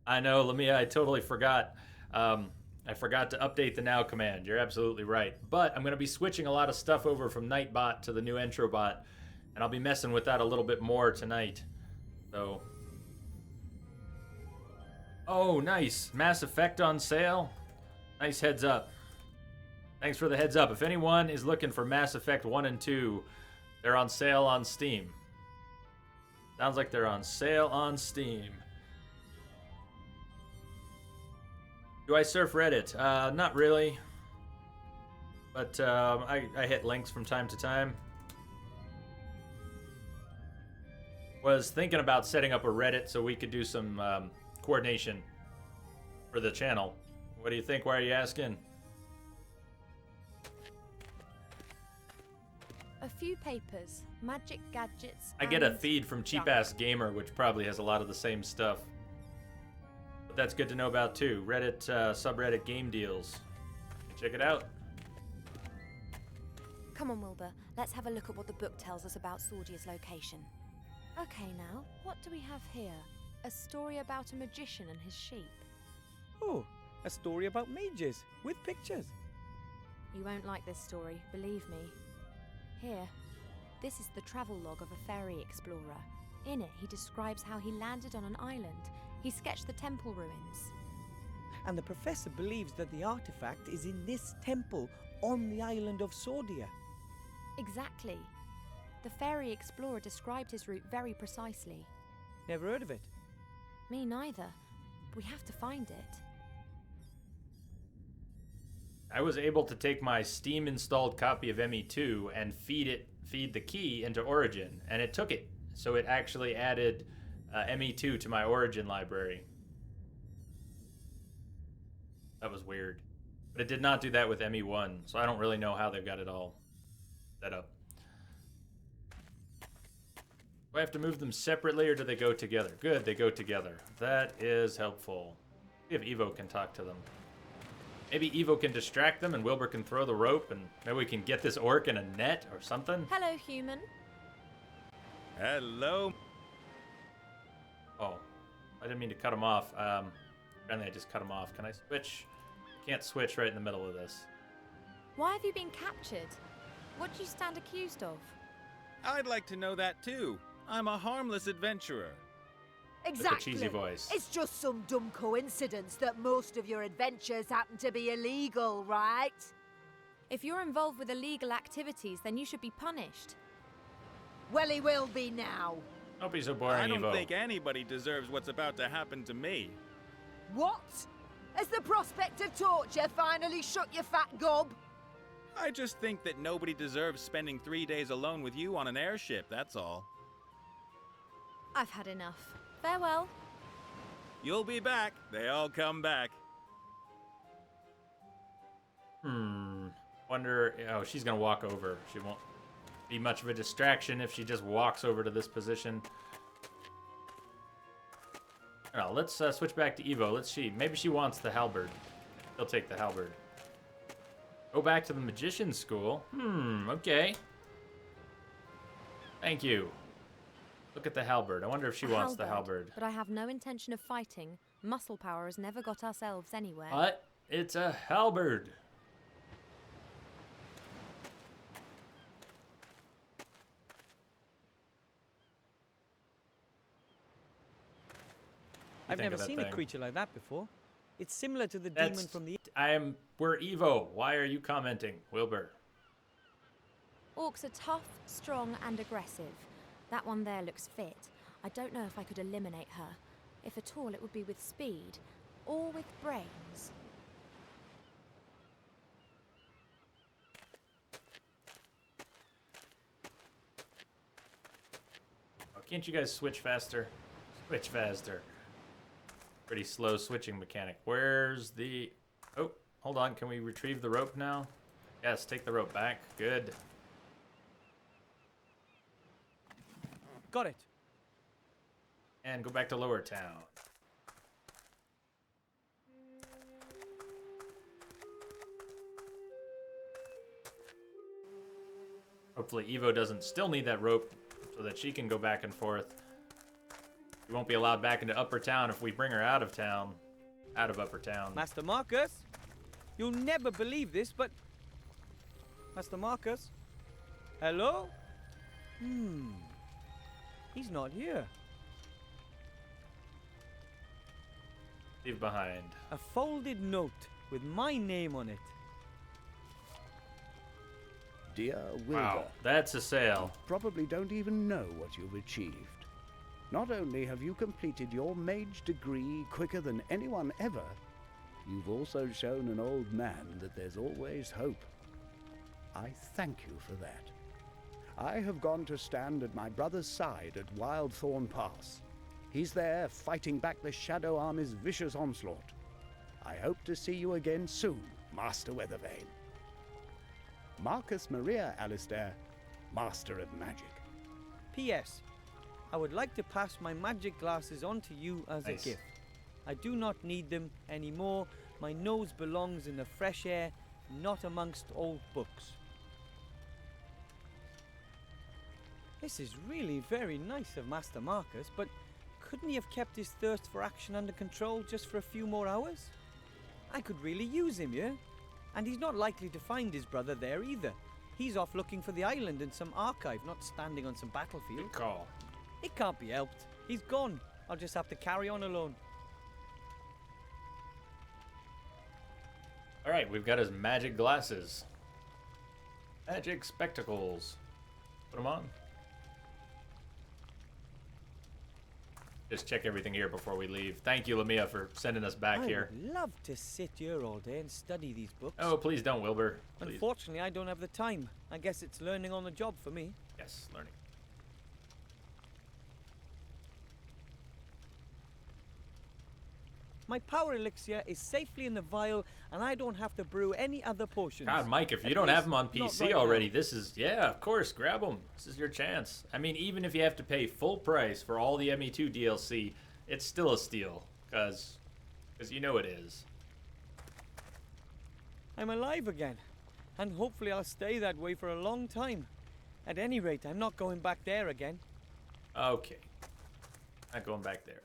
S1: I know, Lamia, I totally forgot. I forgot to update the now command. You're absolutely right. But I'm going to be switching a lot of stuff over from Nightbot to the new Entrobot, and I'll be messing with that a little bit more tonight. So... Oh, nice. Mass Effect on sale. Nice heads up. Thanks for the heads up. If anyone is looking for Mass Effect 1 and 2, they're on sale on Steam. Sounds like they're on sale on Steam. Do I surf Reddit? Not really. But I hit links from time to time. Was thinking about setting up a Reddit so we could do some coordination for the channel. What do you think? Why are you asking?
S13: A few papers, magic gadgets.
S1: I get a feed from Cheap Ass Gamer, which probably has a lot of the same stuff. But that's good to know about too. Reddit subreddit game deals. Check it out.
S13: Come on, Wilbur. Let's have a look at what the book tells us about Sordia's location. Okay, now, what do we have here? A story about a magician and his sheep.
S4: Oh, a story about mages with pictures.
S13: You won't like this story, believe me. Here, this is the travel log of a fairy explorer. In it, he describes how he landed on an island. He sketched the temple ruins.
S4: And the professor believes that the artifact is in this temple on the island of Sordia.
S13: Exactly. The fairy explorer described his route very precisely.
S4: Never heard of it.
S13: Me neither. We have to find it.
S1: I was able to take my Steam installed copy of ME2 and feed the key into Origin, and it took it. So it actually added ME2 to my Origin library. That was weird. But it did not do that with ME1, so I don't really know how they've got it all set up. Do I have to move them separately, or do they go together? Good, they go together. That is helpful. See if Evo can talk to them. Maybe Evo can distract them and Wilbur can throw the rope and maybe we can get this orc in a net or something.
S13: Hello, human.
S12: Hello.
S1: Oh, I didn't mean to cut him off. Apparently I just cut him off. Can I switch? Can't switch right in the middle of this.
S13: Why have you been captured? What do you stand accused of?
S12: I'd like to know that too. I'm a harmless adventurer.
S11: Exactly.
S1: cheesy voice.
S11: It's just some dumb coincidence that most of your adventures happen to be illegal, right?
S13: If you're involved with illegal activities, then you should be punished.
S11: Well, he will be now.
S1: Don't be so boring,
S12: I don't
S1: Evo.
S12: think anybody deserves what's about to happen to me.
S11: What? Has the prospect of torture finally shut your fat gob?
S12: I just think that nobody deserves spending 3 days alone with you on an airship, that's all.
S13: I've had enough. Farewell.
S12: You'll be back. They all come back.
S1: Wonder. Oh, she's gonna walk over. She won't be much of a distraction if she just walks over to this position. Oh, let's switch back to Evo. Let's see. Maybe she wants the halberd. He'll take the halberd. Go back to the magician's school. Okay. Thank you. Look at the halberd. I wonder if she wants the halberd.
S13: But I have no intention of fighting. Muscle power has never got ourselves anywhere.
S1: But it's a halberd.
S4: I've never seen a creature like that before. It's similar to the demon from the...
S1: We're Evo. Why are you commenting, Wilbur?
S13: Orcs are tough, strong, and aggressive. That one there looks fit. I don't know if I could eliminate her. If at all, it would be with speed, or with brains.
S1: Oh, can't you guys switch faster? Switch faster. Pretty slow switching mechanic. Where's the... Oh, hold on. Can we retrieve the rope now? Yes, take the rope back. Good.
S4: Got it.
S1: And go back to Lower Town. Hopefully Evo doesn't still need that rope so that she can go back and forth. We won't be allowed back into Upper Town if we bring her out of town. Out of Upper Town.
S4: Master Marcus? You'll never believe this, but... Master Marcus? Hello? He's not here.
S1: Leave behind.
S4: A folded note with my name on it.
S5: Dear Wilbur.
S1: Wow, that's a sale.
S5: You probably don't even know what you've achieved. Not only have you completed your mage degree quicker than anyone ever, you've also shown an old man that there's always hope. I thank you for that. I have gone to stand at my brother's side at Wildthorn Pass. He's there fighting back the Shadow Army's vicious onslaught. I hope to see you again soon, Master Weathervane. Marcus Maria Alistair, Master of Magic.
S4: P.S. I would like to pass my magic glasses on to you as
S1: Nice.
S4: a gift. I do not need them anymore. My nose belongs in the fresh air, not amongst old books. This is really very nice of Master Marcus, but couldn't he have kept his thirst for action under control just for a few more hours? I could really use him, yeah? And he's not likely to find his brother there either. He's off looking for the island in some archive, not standing on some battlefield.
S1: Good call.
S4: It can't be helped. He's gone. I'll just have to carry on alone.
S1: All right, we've got his magic glasses. Magic spectacles. Put them on. Just check everything here before we leave. Thank you, Lamia, for sending us back here.
S4: I would love to sit here all day and study these books.
S1: Oh, please don't, Wilbur. Please.
S4: Unfortunately, I don't have the time. I guess it's learning on the job for me.
S1: Yes, learning.
S4: My power elixir is safely in the vial, and I don't have to brew any other potions.
S1: God, Mike, if you
S4: At
S1: don't have
S4: least
S1: them on
S4: not
S1: PC
S4: right
S1: already,
S4: now.
S1: this is, yeah, of course, grab them. This is your chance. I mean, even if you have to pay full price for all the ME2 DLC, it's still a steal, because you know it is.
S4: I'm alive again, and hopefully I'll stay that way for a long time. At any rate, I'm not going back there again.
S1: Okay. Not going back there.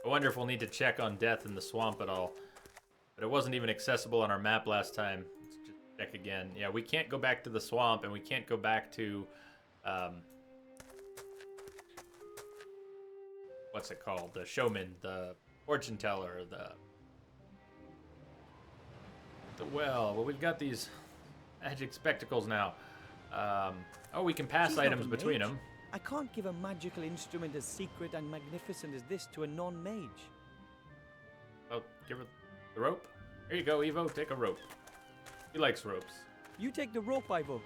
S1: I wonder if we'll need to check on death in the swamp at all. But it wasn't even accessible on our map last time. Let's just check again. Yeah, we can't go back to the swamp, and we can't go back to... what's it called? The showman, the fortune teller, the well. Well, we've got these magic spectacles now. Oh, we can pass
S4: She's not
S1: items
S4: a
S1: between
S4: mage.
S1: them.
S4: I can't give a magical instrument as secret and magnificent as this to a non-mage.
S1: Oh, give her the rope. Here you go, Evo. Take a rope. He likes ropes.
S4: You take the rope, Ivo.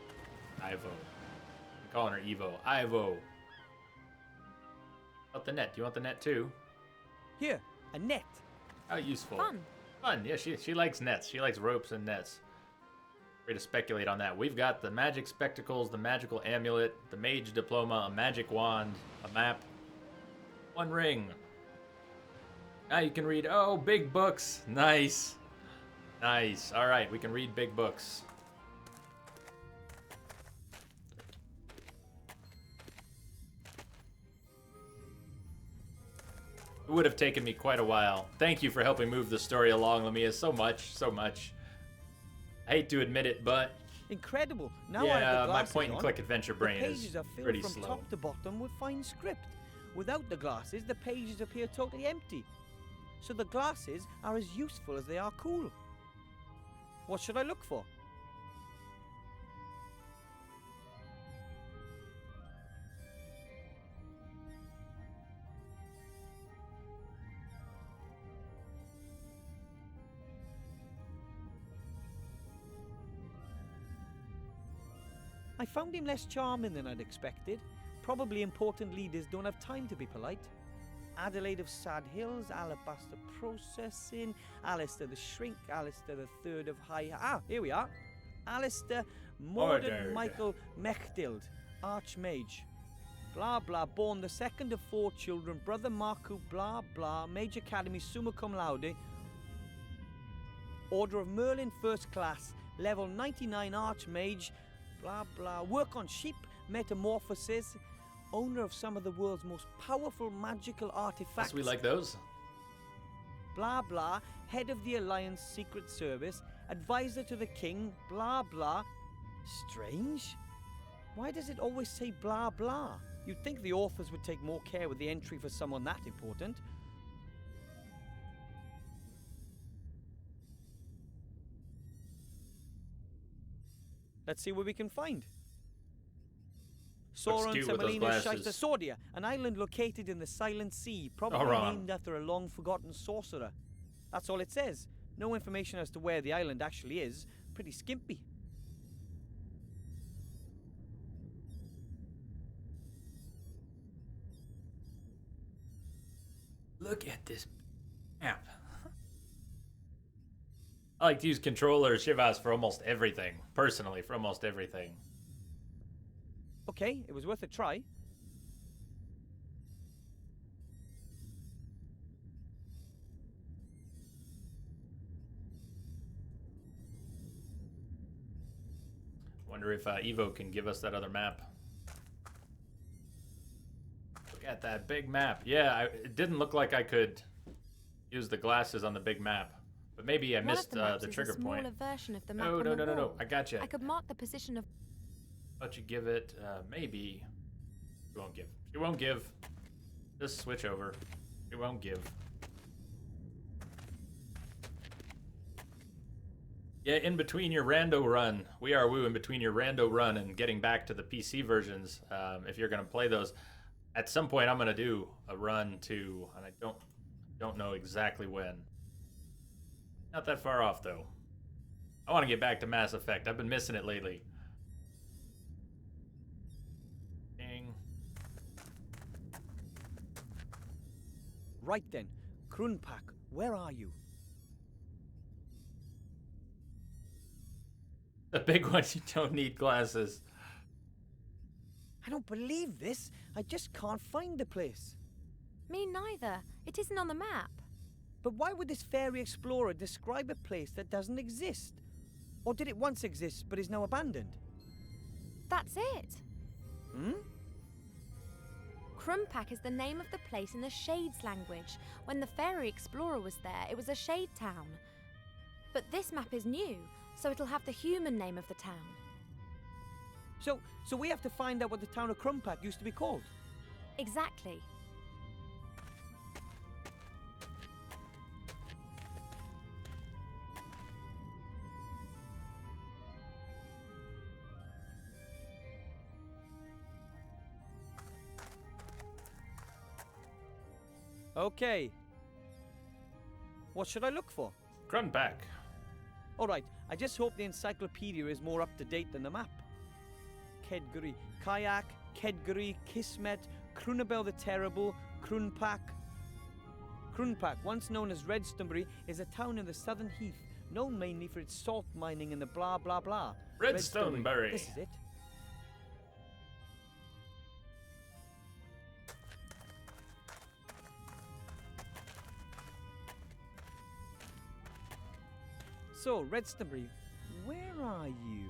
S1: Ivo. I'm calling her Evo. Ivo. About the net. Do you want the net too?
S4: Here, a net.
S1: How useful.
S13: Fun.
S1: Fun. Yeah, she likes nets. She likes ropes and nets. Free to speculate on that. We've got the magic spectacles, the magical amulet, the mage diploma, a magic wand, a map, one ring. Now you can read, oh, big books. Nice. Nice. All right, we can read big books. It would have taken me quite a while. Thank you for helping move the story along, Lamia, so much, so much. I hate to admit it, but
S4: Incredible. Now I
S1: yeah,
S4: have the
S1: my
S4: glasses
S1: point-and-click
S4: on.
S1: adventure
S4: The
S1: brain
S4: pages
S1: is
S4: are filled
S1: pretty
S4: from
S1: slow.
S4: top to bottom with fine script. Without the glasses, the pages appear totally empty. So the glasses are as useful as they are cool. What should I look for? I found him less charming than I'd expected. Probably important leaders don't have time to be polite. Adelaide of Sad Hills, Alabaster Processing, Alistair the Shrink, Alistair the Third of High... Ah, here we are. Alistair Morden
S1: Ordered.
S4: Michael Mechtild, Archmage. Blah blah, born the second of 4 children, brother Marku, blah blah, Mage Academy, summa cum laude. Order of Merlin, first class, level 99 Archmage, blah blah, work on sheep, metamorphosis, owner of some of the world's most powerful magical artifacts.
S1: Yes, we like those.
S4: Blah blah, head of the Alliance Secret Service, advisor to the king, blah blah. Strange. Why does it always say blah blah? You'd think the authors would take more care with the entry for someone that important. Let's see what we can find. Sauron
S1: cute with those
S4: Semolina
S1: glasses.
S4: Shaita Sordia, an island located in the Silent Sea, probably
S1: Sauron.
S4: named after a long-forgotten sorcerer. That's all it says. No information as to where the island actually is. Pretty skimpy.
S1: Look at this map. I like to use controller Shivas for almost everything. Personally, for almost everything.
S4: Okay, it was worth a try.
S1: Wonder if Evo can give us that other map. Look at that big map. Yeah, it didn't look like I could use the glasses on the big map. But maybe I
S13: One of
S1: missed
S13: maps
S1: the
S13: is
S1: trigger
S13: a smaller
S1: point.
S13: version of the map
S1: No,
S13: on
S1: no,
S13: the
S1: no, no, no.
S13: wall.
S1: I got you.
S13: I could mark the position of...
S1: But you give it, maybe. She won't give. She won't give. Just switch over. She won't give. Yeah, in between your rando run, we are woo in between your rando run and getting back to the PC versions. If you're gonna play those, at some point I'm gonna do a run to, and I don't know exactly when. Not that far off though. I want to get back to Mass Effect. I've been missing it lately. Ding.
S4: Right then, Krunpak, where are you?
S1: The big one, you don't need glasses.
S4: I don't believe this. I just can't find the place.
S13: Me neither. It isn't on the map.
S4: But why would this fairy explorer describe a place that doesn't exist? Or did it once exist but is now abandoned?
S13: That's it.
S4: Hmm?
S13: Krumpak is the name of the place in the Shades language. When the fairy explorer was there, it was a shade town. But this map is new, so it'll have the human name of the town.
S4: So we have to find out what the town of Krumpak used to be called.
S13: Exactly.
S4: Okay. What should I look for?
S1: Krumpak.
S4: Alright, I just hope the encyclopedia is more up to date than the map. Kedguri, Kayak, Kedguri, Kismet, Krunabel the Terrible, Krunpak. Krunpak, once known as Redstonbury, is a town in the southern heath, known mainly for its salt mining and the blah blah blah.
S1: Redstonbury.
S4: This is it. So, Redstonbury, where are you?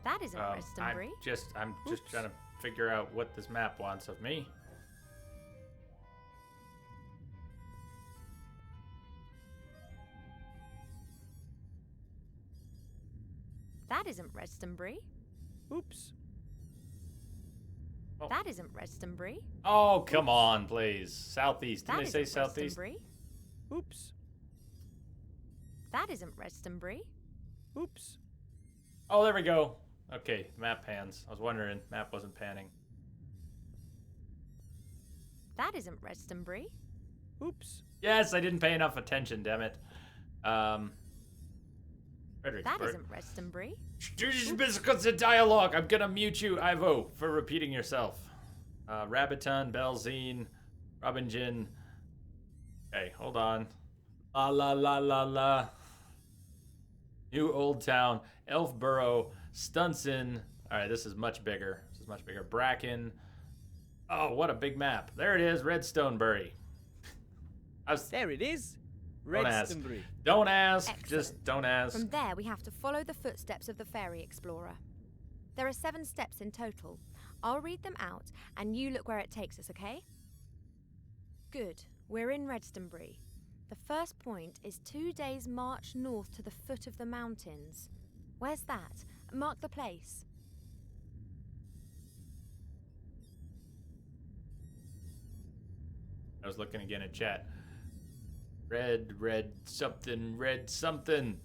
S13: That isn't Redstonbury.
S1: I'm just trying to figure out what this map wants of me.
S13: That isn't Redstonbury.
S4: Oops.
S1: Oh.
S13: That isn't Redstonbury.
S1: Oh, come on, please. Southeast. Didn't
S13: That
S1: they say
S13: isn't
S1: southeast?
S13: Redstonbury.
S4: Oops.
S13: That isn't Redstonbury.
S4: Oops.
S1: Oh, there we go. Okay, map pans. I was wondering, map wasn't panning.
S13: That isn't Redstonbury.
S4: Oops.
S1: Yes, I didn't pay enough attention, damn it.
S13: That
S1: Fredericksburg.
S13: isn't Redstonbury.
S1: Because of dialogue, I'm gonna mute you, Ivo, for repeating yourself. Rabbiton, Belzine, Robinjin. Okay, hold on. La la la la la. New Old Town, Elfborough, Stunson. All right, this is much bigger. This is much bigger. Bracken. Oh, what a big map. There it is, Redstonebury.
S4: There it is.
S1: Don't ask.
S4: Redstonbury.
S1: Don't ask.
S13: Excellent.
S1: Just don't ask.
S13: From there, we have to follow the footsteps of the fairy explorer. There are 7 steps in total. I'll read them out, and you look where it takes us, okay? Good. We're in Redstonbury. The first point is 2 days' march north to the foot of the mountains. Where's that? Mark the place.
S1: I was looking again at chat. Red something.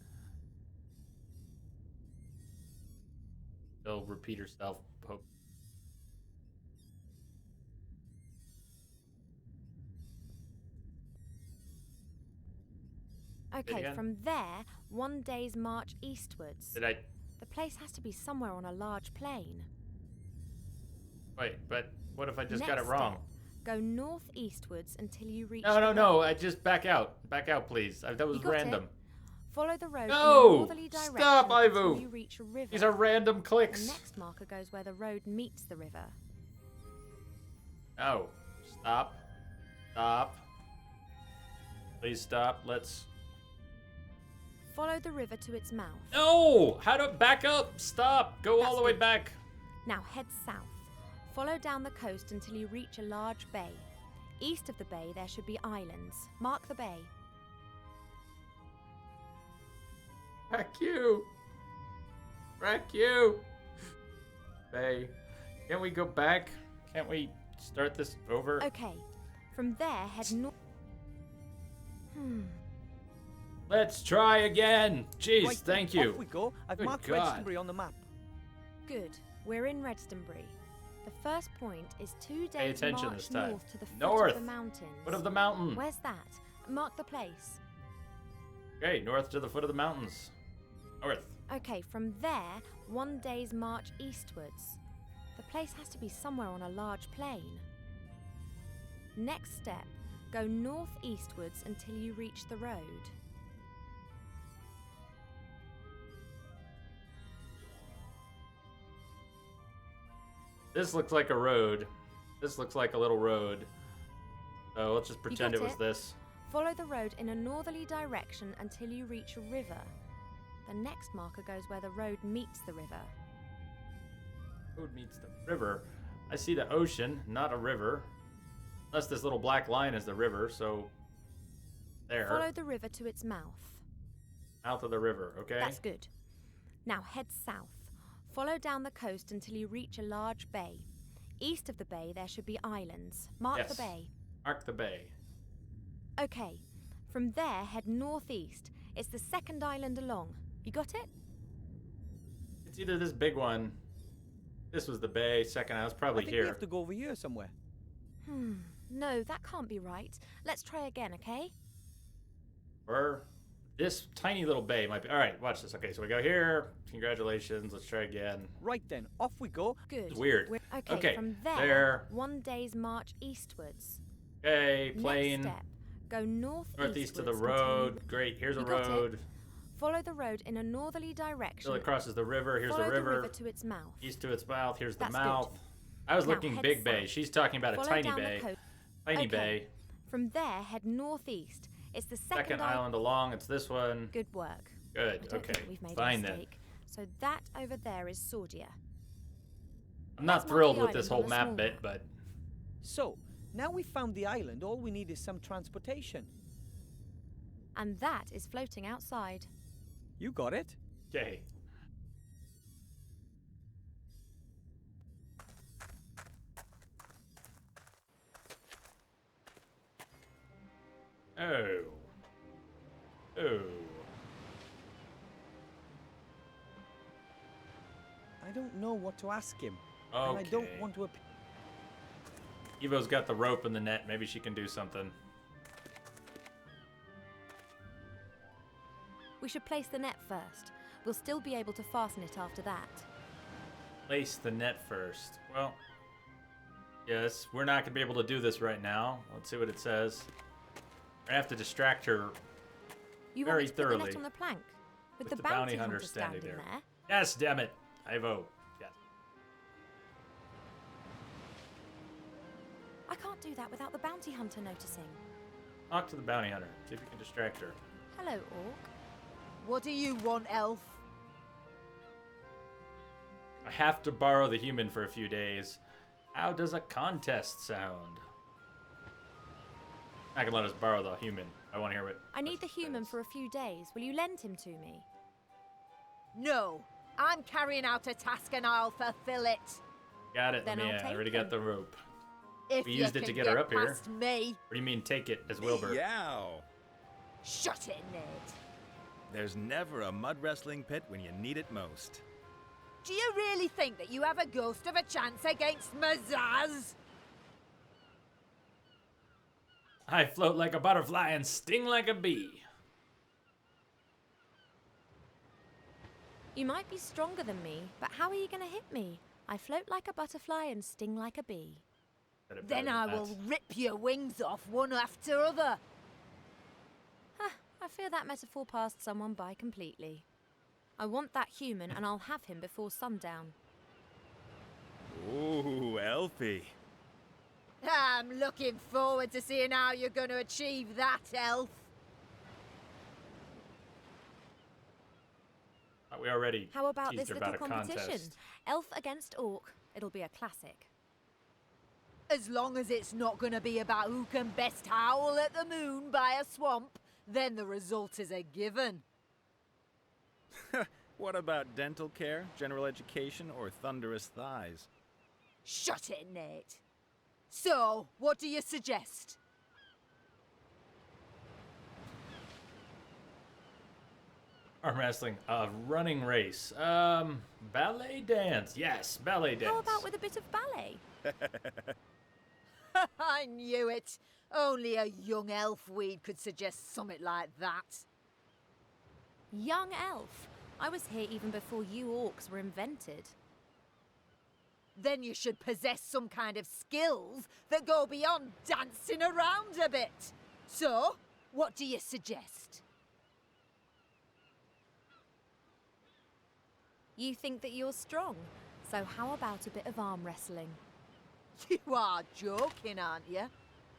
S1: She'll repeat herself. Hope.
S13: Okay,
S1: again?
S13: from there, 1 day's march eastwards.
S1: Did I?
S13: The place has to be somewhere on a large plain.
S1: Wait, but what if I just got it
S13: Next
S1: wrong?
S13: step, go northeastwards until you reach.
S1: No. I just back out. Back out, please. That was
S13: You got
S1: random.
S13: it? Follow the road in a
S1: No!
S13: northerly direction
S1: Stop, Ivo!
S13: until you reach a river.
S1: These are random
S13: The
S1: clicks.
S13: next marker goes where the road meets the river.
S1: No. Stop. Stop. Please stop. Let's.
S13: Follow the river to its mouth.
S1: No! How to back up? Stop. Go all
S13: That's
S1: the way
S13: good.
S1: back.
S13: Now head south. Follow down the coast until you reach a large bay. East of the bay, there should be islands. Mark the bay.
S1: Back you. Back you. Bay. Can't we go back? Can't we start this over?
S13: Okay. From there, head north.
S1: Let's try again. Jeez,
S4: Right,
S1: thank you.
S4: Off we go. I've
S1: Good
S4: marked
S1: God.
S4: Redstonbury on the map.
S13: Good. We're in Redstonbury. The first point is 2
S1: Pay
S13: days
S1: attention
S13: march
S1: this time.
S13: north to the foot
S1: North.
S13: of the mountains.
S1: Foot of the mountain.
S13: Where's that? Mark the place.
S1: Okay, north to the foot of the mountains. North.
S13: Okay, from there, 1 day's march eastwards. The place has to be somewhere on a large plain. Next step, go northeastwards until you reach the road.
S1: This looks like a road. This looks like a little road. So let's just pretend
S13: got
S1: it was
S13: it.
S1: this.
S13: Follow the road in a northerly direction until you reach a river. The next marker goes where the road meets the river.
S1: Road meets the river. I see the ocean, not a river. Unless this little black line is the river, so there.
S13: Follow the river to its mouth.
S1: Mouth of the river, okay?
S13: That's good. Now head south. Follow down the coast until you reach a large bay. East of the bay, there should be islands. Mark
S1: Yes.
S13: the bay.
S1: Mark the bay.
S13: Okay. From there, head northeast. It's the second island along. You got it?
S1: It's either this big one. This was the bay. Second island's
S4: I
S1: probably
S4: think
S1: here.
S4: we have to go over here somewhere.
S13: No, that can't be right. Let's try again, okay?
S1: Or this tiny little bay might be. All right, watch this. Okay, so we go here. Congratulations. Let's try again.
S4: Right then, off we go.
S13: Good.
S1: It's weird.
S13: Okay, from there, 1 day's march eastwards.
S1: Okay, plane.
S13: Next step, go
S1: Northeast to the
S13: until
S1: road.
S13: you-
S1: Great. Here's a
S13: You got it.
S1: road.
S13: Follow the road in a northerly direction.
S1: Till it crosses the river. Here's
S13: Follow
S1: the river.
S13: to its mouth.
S1: East to its mouth. Here's the
S13: That's good.
S1: mouth. I was
S13: Now
S1: looking
S13: head
S1: big bay.
S13: south.
S1: She's talking about a
S13: Follow
S1: tiny
S13: down the
S1: bay.
S13: coast.
S1: Tiny
S13: Okay.
S1: bay.
S13: From there, head northeast. It's the
S1: Second island along. It's this one.
S13: Good work.
S1: Good.
S13: I don't
S1: Okay.
S13: think we've made
S1: Fine
S13: a
S1: then.
S13: mistake. So that over there is Sordia.
S1: I'm not
S13: Let's mark
S1: thrilled
S13: the
S1: with this
S13: island
S1: whole
S13: on a
S1: map
S13: small
S1: bit,
S13: map.
S1: but
S4: So, now we've found the island, all we need is some transportation.
S13: And that is floating outside.
S4: You got it.
S1: okay. Oh. Oh.
S4: I don't know what to ask him. And I don't
S1: Okay.
S4: want to
S1: Evo's got the rope and the net. Maybe she can do something.
S13: We should place the net first. We'll still be able to fasten it after that.
S1: Place the net first. Well, yes, we're not going to be able to do this right now. Let's see what it says. We're going to have to distract her
S13: You
S1: very
S13: want me to put the
S1: thoroughly.
S13: net on the plank? With,
S1: With
S13: the bounty hunter
S1: standing
S13: standing there?
S1: Yes, damn it. I vote. Yes.
S13: I can't do that without the bounty hunter noticing.
S1: Talk to the bounty hunter. See if you can distract her.
S13: Hello, Orc.
S11: What do you want, Elf?
S1: I have to borrow the human for a few days. How does a contest sound? I can let us borrow the human. I want to hear what.
S13: I need the human for a few days. Will you lend him to me?
S11: No, I'm carrying out a task and I'll fulfill it.
S1: Got it.
S13: Then I'll
S1: Yeah, I
S13: take
S1: already got
S13: him.
S1: the rope.
S11: If
S1: We
S11: you
S1: used it to
S11: can
S1: get her up here.
S11: past me.
S1: What do you mean, take it as Wilbur?
S12: Yow!
S11: Shut it, Ned.
S12: There's never a mud wrestling pit when you need it most.
S11: Do you really think that you have a ghost of a chance against Mazaz?
S1: I float like a butterfly and sting like a bee.
S13: You might be stronger than me, but how are you going to hit me? I float like a butterfly and sting like a bee.
S11: Then I will rip your wings off one after other.
S13: I fear that metaphor passed someone by completely. I want that human and I'll have him before sundown.
S12: Ooh, Elfie.
S11: I'm looking forward to seeing how you're going to achieve that, Elf.
S1: We already
S13: How about
S1: teased
S13: this
S1: her
S13: little
S1: about a
S13: competition?
S1: contest.
S13: Elf against Orc. It'll be a classic.
S11: As long as it's not going to be about who can best howl at the moon by a swamp, then the result is a given.
S12: What about dental care, general education, or thunderous thighs?
S11: Shut it, Nate. So, what do you suggest?
S1: Arm wrestling, running race, ballet dance. Yes, ballet dance.
S13: How about with a bit of ballet?
S11: I knew it. Only a young elf weed could suggest something like that.
S13: Young elf. I was here even before you orcs were invented.
S11: Then you should possess some kind of skills that go beyond dancing around a bit. So, what do you suggest?
S13: You think that you're strong, So how about a bit of arm wrestling?
S11: You are joking, aren't you?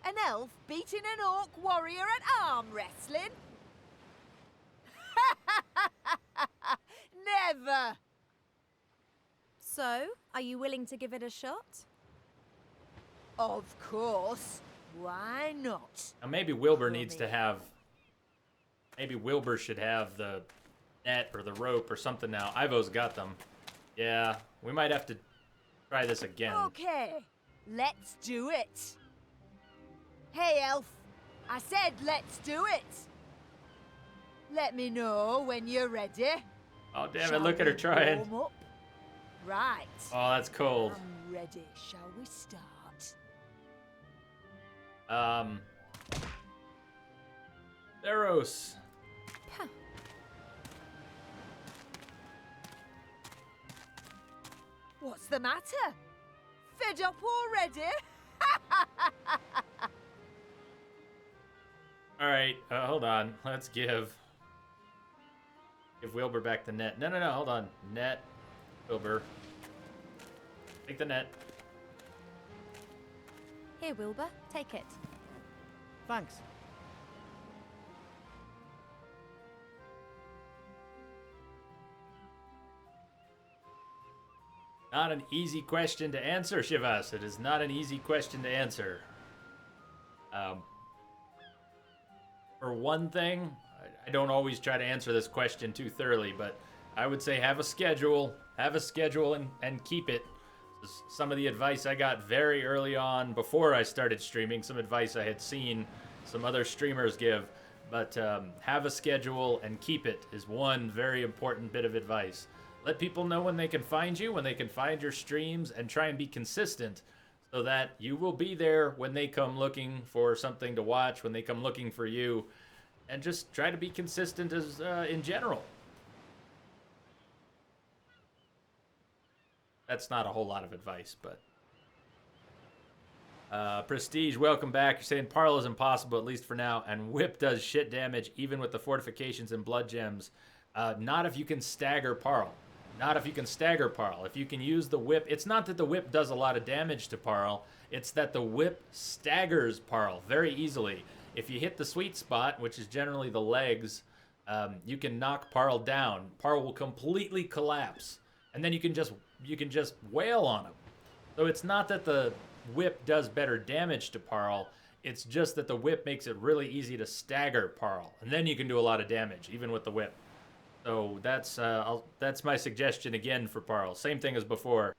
S11: An elf beating an orc warrior at arm wrestling? Never!
S13: So, are you willing to give it a shot?
S11: Of course. Why not?
S1: Now maybe Wilbur needs to have. Maybe Wilbur should have the net or the rope or something now. Ivo's got them. Yeah, we might have to try this again.
S11: Okay, let's do it. Hey, elf. I said let's do it. Let me know when you're ready.
S1: Oh, damn it,
S11: Shall
S1: look at her
S11: we
S1: trying.
S11: warm up? Right.
S1: Oh, that's cold.
S11: I'm ready. Shall we start?
S1: Theros.
S13: Huh.
S11: What's the matter? Fed up already?
S1: All right, hold on. Let's give Wilbur back the net. No, hold on. Net, Wilbur. Take the net.
S13: Here, Wilbur, take it.
S4: Thanks.
S1: Not an easy question to answer, Shivas. It is not an easy question to answer. For one thing, I don't always try to answer this question too thoroughly, but I would say have a schedule and keep it. Some of the advice I got very early on before I started streaming, some advice I had seen some other streamers give, but have a schedule and keep it is one very important bit of advice. Let people know when they can find you, when they can find your streams, and try and be consistent so that you will be there when they come looking for something to watch, when they come looking for you, and just try to be consistent as in general. That's not a whole lot of advice, but... Prestige, welcome back. You're saying Parle is impossible, at least for now, and Whip does shit damage, even with the fortifications and blood gems. Not if you can stagger Parle. Not if you can stagger Parle. If you can use the Whip... It's not that the Whip does a lot of damage to Parle, it's that the Whip staggers Parle very easily. If you hit the sweet spot, which is generally the legs, you can knock Parle down. Parle will completely collapse, and then you can just wail on him. So it's not that the Whip does better damage to Parle, it's just that the Whip makes it really easy to stagger Parle, and then you can do a lot of damage, even with the Whip. So that's my suggestion again for Parle. Same thing as before.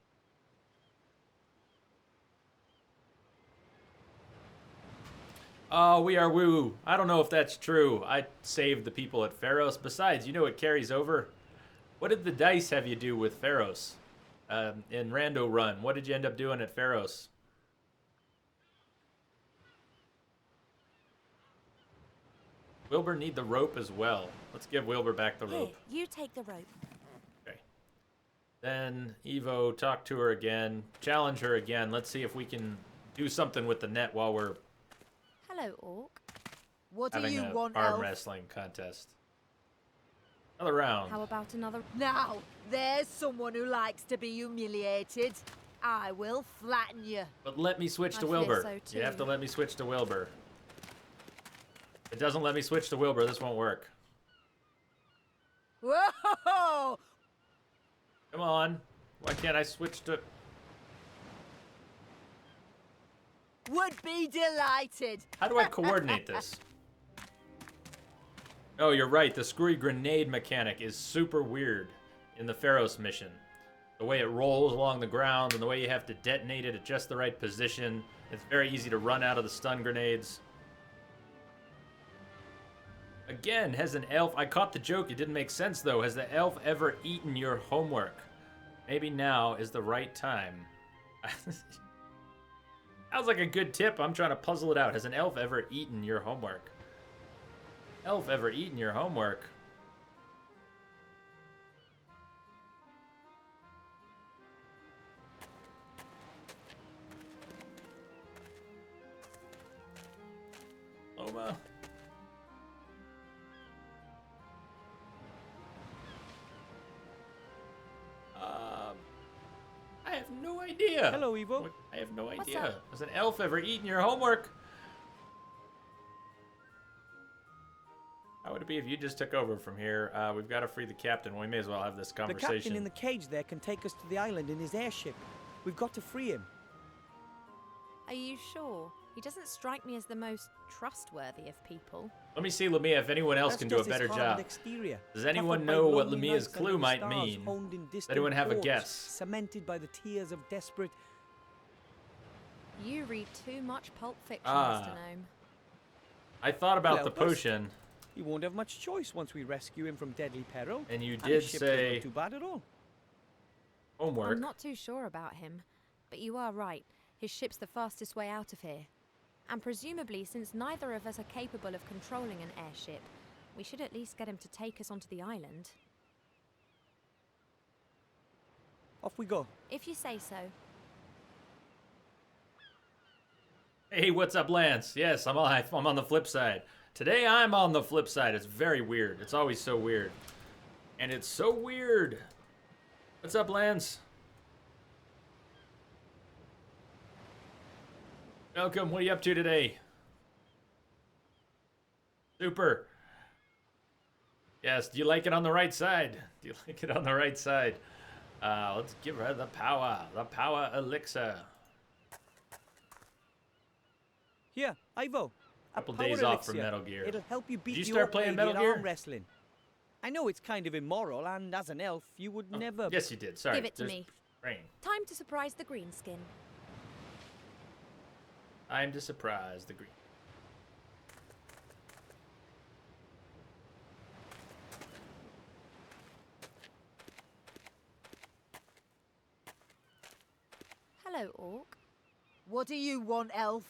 S1: Oh, we are woo. I don't know if that's true. I saved the people at Pharos. Besides, you know what carries over? What did the dice have you do with Pharos? In Rando Run, what did you end up doing at Pharos? Wilbur need the rope as well. Let's give Wilbur back the rope.
S13: Here, you take the rope.
S1: Okay. Then Evo, talk to her again. Challenge her again. Let's see if we can do something with the net while we're
S13: Hello, Orc.
S11: What do
S1: having
S11: you
S1: an
S11: want,
S1: arm
S11: elf?
S1: wrestling contest. Another round.
S13: How about another?
S11: Now, there's someone who likes to be humiliated. I will flatten you.
S1: But let me switch
S13: I
S1: to
S13: fear
S1: Wilbur.
S13: so
S1: You have to
S13: too.
S1: let me switch to Wilbur. If it doesn't let me switch to Wilbur, this won't work.
S11: Whoa!
S1: Come on. Why can't I switch to...
S11: Would be delighted.
S1: How do I coordinate this? Oh, you're right. The screwy grenade mechanic is super weird in the Pharos mission. The way it rolls along the ground and the way you have to detonate it at just the right position. It's very easy to run out of the stun grenades. Again, has an elf... I caught the joke. It didn't make sense, though. Has the elf ever eaten your homework? Maybe now is the right time. Sounds like a good tip. I'm trying to puzzle it out. Has an elf ever eaten your homework? Elf ever eaten your homework? Loma? idea.
S4: Hello, Evo.
S1: What? I have no
S13: What's
S1: idea.
S13: up?
S1: Has an elf ever eaten your homework? How would it be if you just took over from here? We've got to free the captain. We may as well have this
S4: The
S1: conversation.
S4: captain in the cage there can take us to the island in his airship. We've got to free him.
S13: Are you sure? He doesn't strike me as the most trustworthy of people.
S1: Let me see, Lamia, if anyone else
S4: That's
S1: can do a
S4: just his
S1: better
S4: hardened
S1: job.
S4: Exterior.
S1: Does anyone
S4: Toughened by
S1: know what
S4: lonely
S1: Lamia's
S4: nights
S1: clue
S4: under the
S1: might
S4: stars,
S1: mean?
S4: honed in
S1: Does
S4: distant
S1: anyone have a
S4: ports,
S1: guess?
S4: Cemented by the tears of desperate.
S13: You read too much Pulp Fiction,
S1: Ah.
S13: Mr. Gnome.
S1: I thought about the
S4: Help us.
S1: potion,
S4: He won't have much choice once we rescue him from deadly peril.
S1: and you
S4: his
S1: did
S4: ship doesn't
S1: say
S4: look too bad at all.
S1: homework.
S13: I'm not too sure about him, but you are right. His ship's the fastest way out of here. And presumably, since neither of us are capable of controlling an airship, we should at least get him to take us onto the island.
S4: Off we go.
S13: If you say so.
S1: Hey, what's up, Lance? Yes, I'm on the flip side. Today I'm on the flip side. It's very weird. It's always so weird. And it's so weird. What's up, Lance? Welcome. What are you up to today? Super. Yes, do you like it on the right side? Do you like it on the right side? Let's give her the power elixir.
S4: Here, Ivo. a
S1: Couple
S4: power
S1: days off from
S4: elixir.
S1: Metal Gear.
S4: It'll help you beat
S1: Did you
S4: the
S1: start playing Metal
S4: Orcadian
S1: Gear?
S4: arm wrestling. I know it's kind of immoral, and as an elf, you would never.
S1: Yes, you did. Sorry.
S13: Give it to
S1: There's
S13: me.
S1: Rain.
S13: Time to surprise the greenskin.
S1: Time to surprise the green.
S13: Hello, Orc.
S11: What do you want, elf?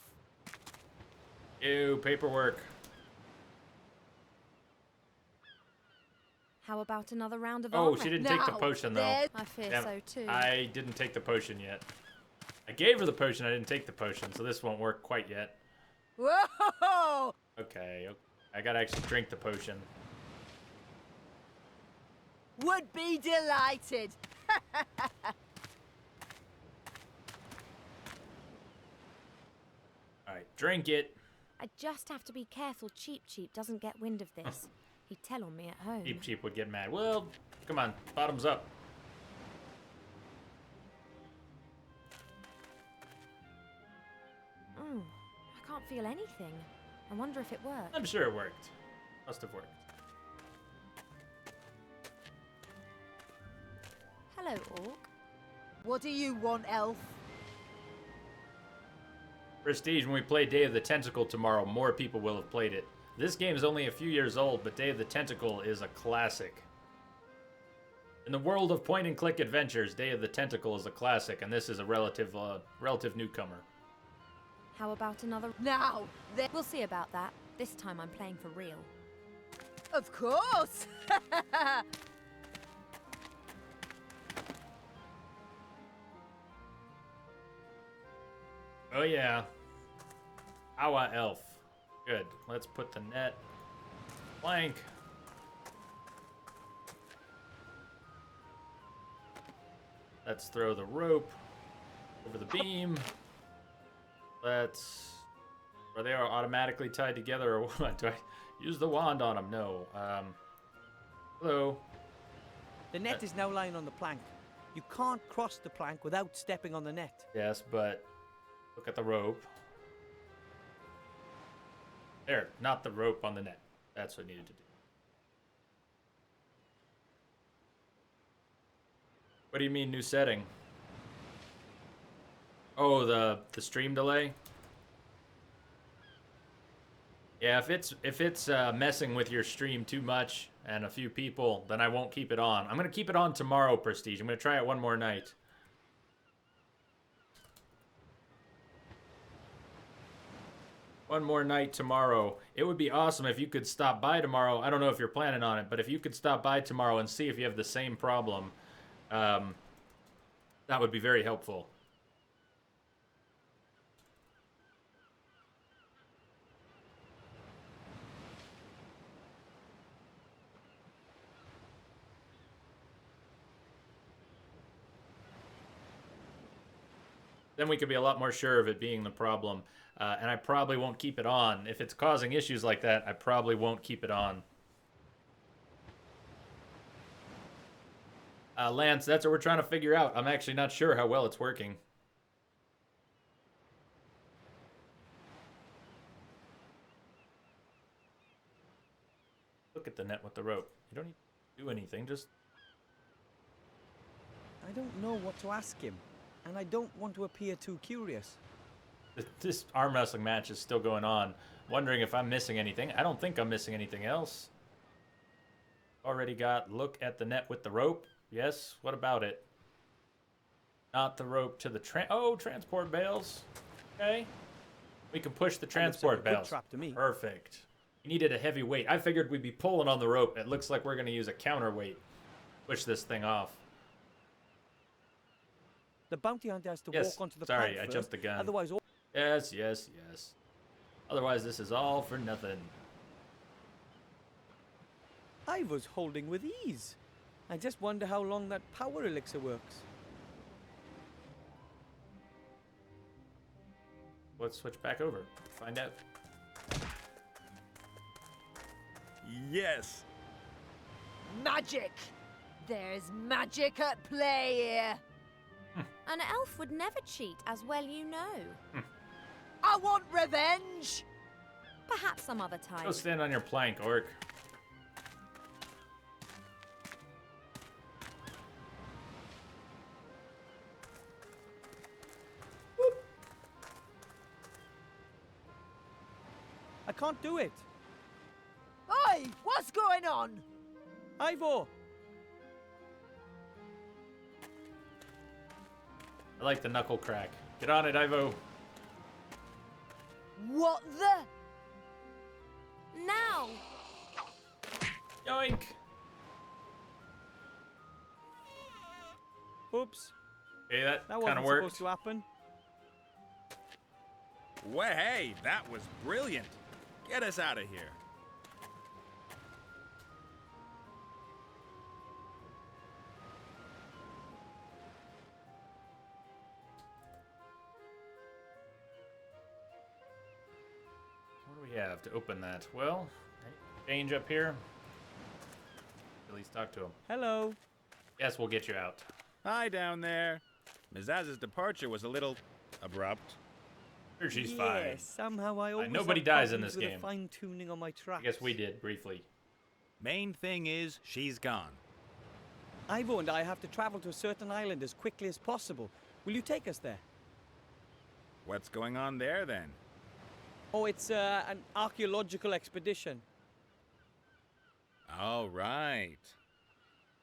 S1: Ew, paperwork.
S13: How about another round of
S1: Oh,
S13: armor?
S1: she didn't take the potion, though.
S13: I fear
S1: Damn
S13: so
S1: it.
S13: too.
S1: I didn't take the potion yet. I gave her the potion, I didn't take the potion, so this won't work quite yet.
S11: Whoa!
S1: Okay, I gotta actually drink the potion.
S11: Would be delighted.
S1: Alright, drink it.
S13: I just have to be careful Cheap Cheap doesn't get wind of this. He'd tell on me at home.
S1: Cheap Cheap would get mad. Well, come on, bottoms up.
S13: I can't feel anything. I wonder if it worked.
S1: I'm sure it worked. Must have worked.
S13: Hello, Orc.
S11: What do you want, elf?
S1: Prestige, when we play Day of the Tentacle tomorrow, more people will have played it. This game is only a few years old, but Day of the Tentacle is a classic. In the world of point-and-click adventures, Day of the Tentacle is a classic, and this is a relative newcomer.
S13: How about another?
S11: Now, then.
S13: We'll see about that. This time I'm playing for real.
S11: Of course.
S1: Oh yeah. Our elf. Good. Let's put the net. Plank. Let's throw the rope over the beam. Let's... Are they automatically tied together or what? Do I use the wand on them? No. Hello.
S4: The net is now lying on the plank. You can't cross the plank without stepping on the net.
S1: Yes, but look at the rope. There, not the rope on the net. That's what I needed to do. What do you mean new setting? Oh, the stream delay? Yeah, if it's messing with your stream too much and a few people, then I won't keep it on. I'm gonna keep it on tomorrow, Prestige. I'm gonna try it one more night. One more night tomorrow. It would be awesome if you could stop by tomorrow. I don't know if you're planning on it, but if you could stop by tomorrow and see if you have the same problem, that would be very helpful. Then we could be a lot more sure of it being the problem. And I probably won't keep it on. If it's causing issues like that, I probably won't keep it on. Lance, that's what we're trying to figure out. I'm actually not sure how well it's working. Look at the net with the rope. You don't need to do anything, just...
S4: I don't know what to ask him, and I don't want to appear too curious.
S1: This arm wrestling match is still going on. Wondering if I'm missing anything. I don't think I'm missing anything else. Already got look at the net with the rope. Yes, what about it? Not the rope to the transport bales. Okay. We can push the transport bales.
S4: Trap to me.
S1: Perfect. We needed a heavy weight. I figured we'd be pulling on the rope. It looks like we're going to use a counterweight. Push this thing off.
S4: The bounty hunter has to walk onto the
S1: sorry,
S4: plank
S1: I
S4: first,
S1: jumped the gun.
S4: Otherwise,
S1: Yes, yes, yes. Otherwise, this is all for nothing.
S4: I was holding with ease. I just wonder how long that power elixir works.
S1: Let's switch back over. Find out.
S12: Yes.
S11: Magic! There's magic at play here.
S13: An elf would never cheat, as well you know.
S11: I want revenge!
S13: Perhaps some other time.
S1: Go stand on your plank, orc.
S4: I can't do it.
S11: Oi! What's going on?
S4: Ivor!
S1: I like the knuckle crack. Get on it, Ivo.
S11: What the?
S13: Now!
S1: Yoink!
S4: Oops.
S1: Okay, that kind
S4: wasn't
S1: of worked.
S4: supposed to happen.
S12: Well, hey, that was brilliant. Get us out of here.
S1: What do we have to open that? Well, change up here. At least talk to him.
S4: Hello.
S1: Yes, we'll get you out.
S12: Hi down there. Mizaz's departure was a little abrupt.
S1: Sure, she's fine.
S4: Somehow I always
S1: nobody
S4: have
S1: dies in
S4: problems
S1: this
S4: with
S1: game.
S4: the fine-tuning on my tracks.
S1: I guess we did, briefly.
S12: Main thing is, she's gone.
S4: Ivo and I have to travel to a certain island as quickly as possible. Will you take us there?
S12: What's going on there, then?
S4: Oh, it's an archaeological expedition.
S12: All right.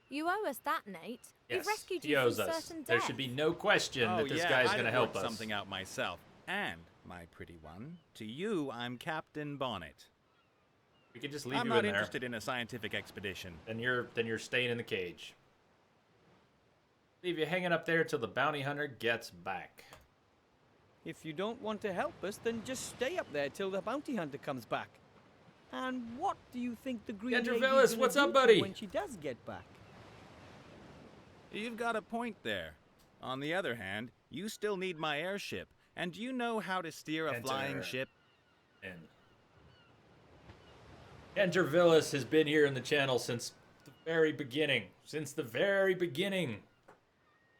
S13: You owe us that, Nate.
S1: Yes,
S13: We've rescued
S1: he
S13: you
S1: owes
S13: from
S1: us.
S13: certain
S1: There
S13: death.
S1: should be no question that this guy's going to help us.
S12: Something out myself. And, my pretty one, to you, I'm Captain Bonnet.
S1: We could just leave
S12: I'm
S1: you
S12: not
S1: in there.
S12: interested in a scientific expedition.
S1: Then you're staying in the cage. Leave you hanging up there till the bounty hunter gets back.
S4: If you don't want to help us, then just stay up there till the bounty hunter comes back. And what do you think the Green Lady's
S1: Villas,
S4: gonna
S1: what's
S4: do
S1: up,
S4: to
S1: buddy?
S4: when she does get back?
S12: You've got a point there. On the other hand, you still need my airship. And do you know how to steer a flying ship?
S1: Enter Villas has been here in the channel since the very beginning. Since the very beginning.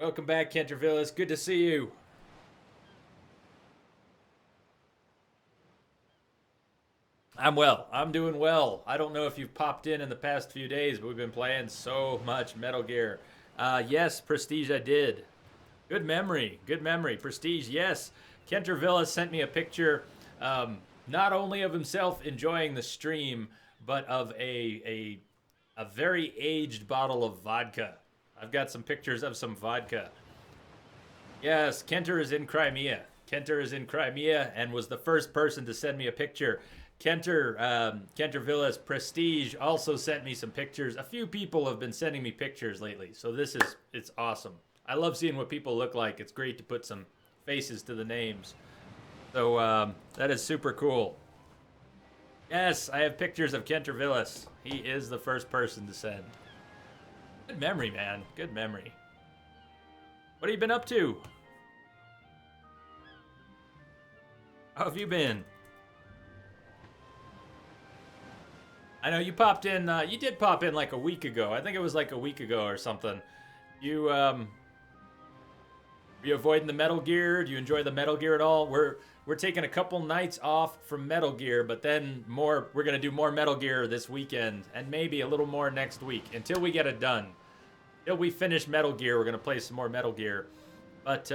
S1: Welcome back, Kenter Villas. Good to see you. I'm well. I'm doing well. I don't know if you've popped in the past few days, but we've been playing so much Metal Gear. Yes, Prestige, I did. Good memory. Good memory. Prestige, yes. Kenter Villas sent me a picture, not only of himself enjoying the stream, but of a very aged bottle of vodka. I've got some pictures of some vodka. Yes, Kenter is in Crimea. Kenter is in Crimea and was the first person to send me a picture. Kenter Villas Prestige also sent me some pictures. A few people have been sending me pictures lately, so it's awesome. I love seeing what people look like. It's great to put some faces to the names. So that is super cool. Yes, I have pictures of Kenter Villas. He is the first person to send. Good memory, man. Good memory. What have you been up to? How have you been? I know you popped in. You did pop in like a week ago. I think it was like a week ago or something. You Are you avoiding the Metal Gear? Do you enjoy the Metal Gear at all? We're taking a couple nights off from Metal Gear, but then more. We're gonna do more Metal Gear this weekend, and maybe a little more next week until we get it done. Until we finish Metal Gear, we're gonna play some more Metal Gear. But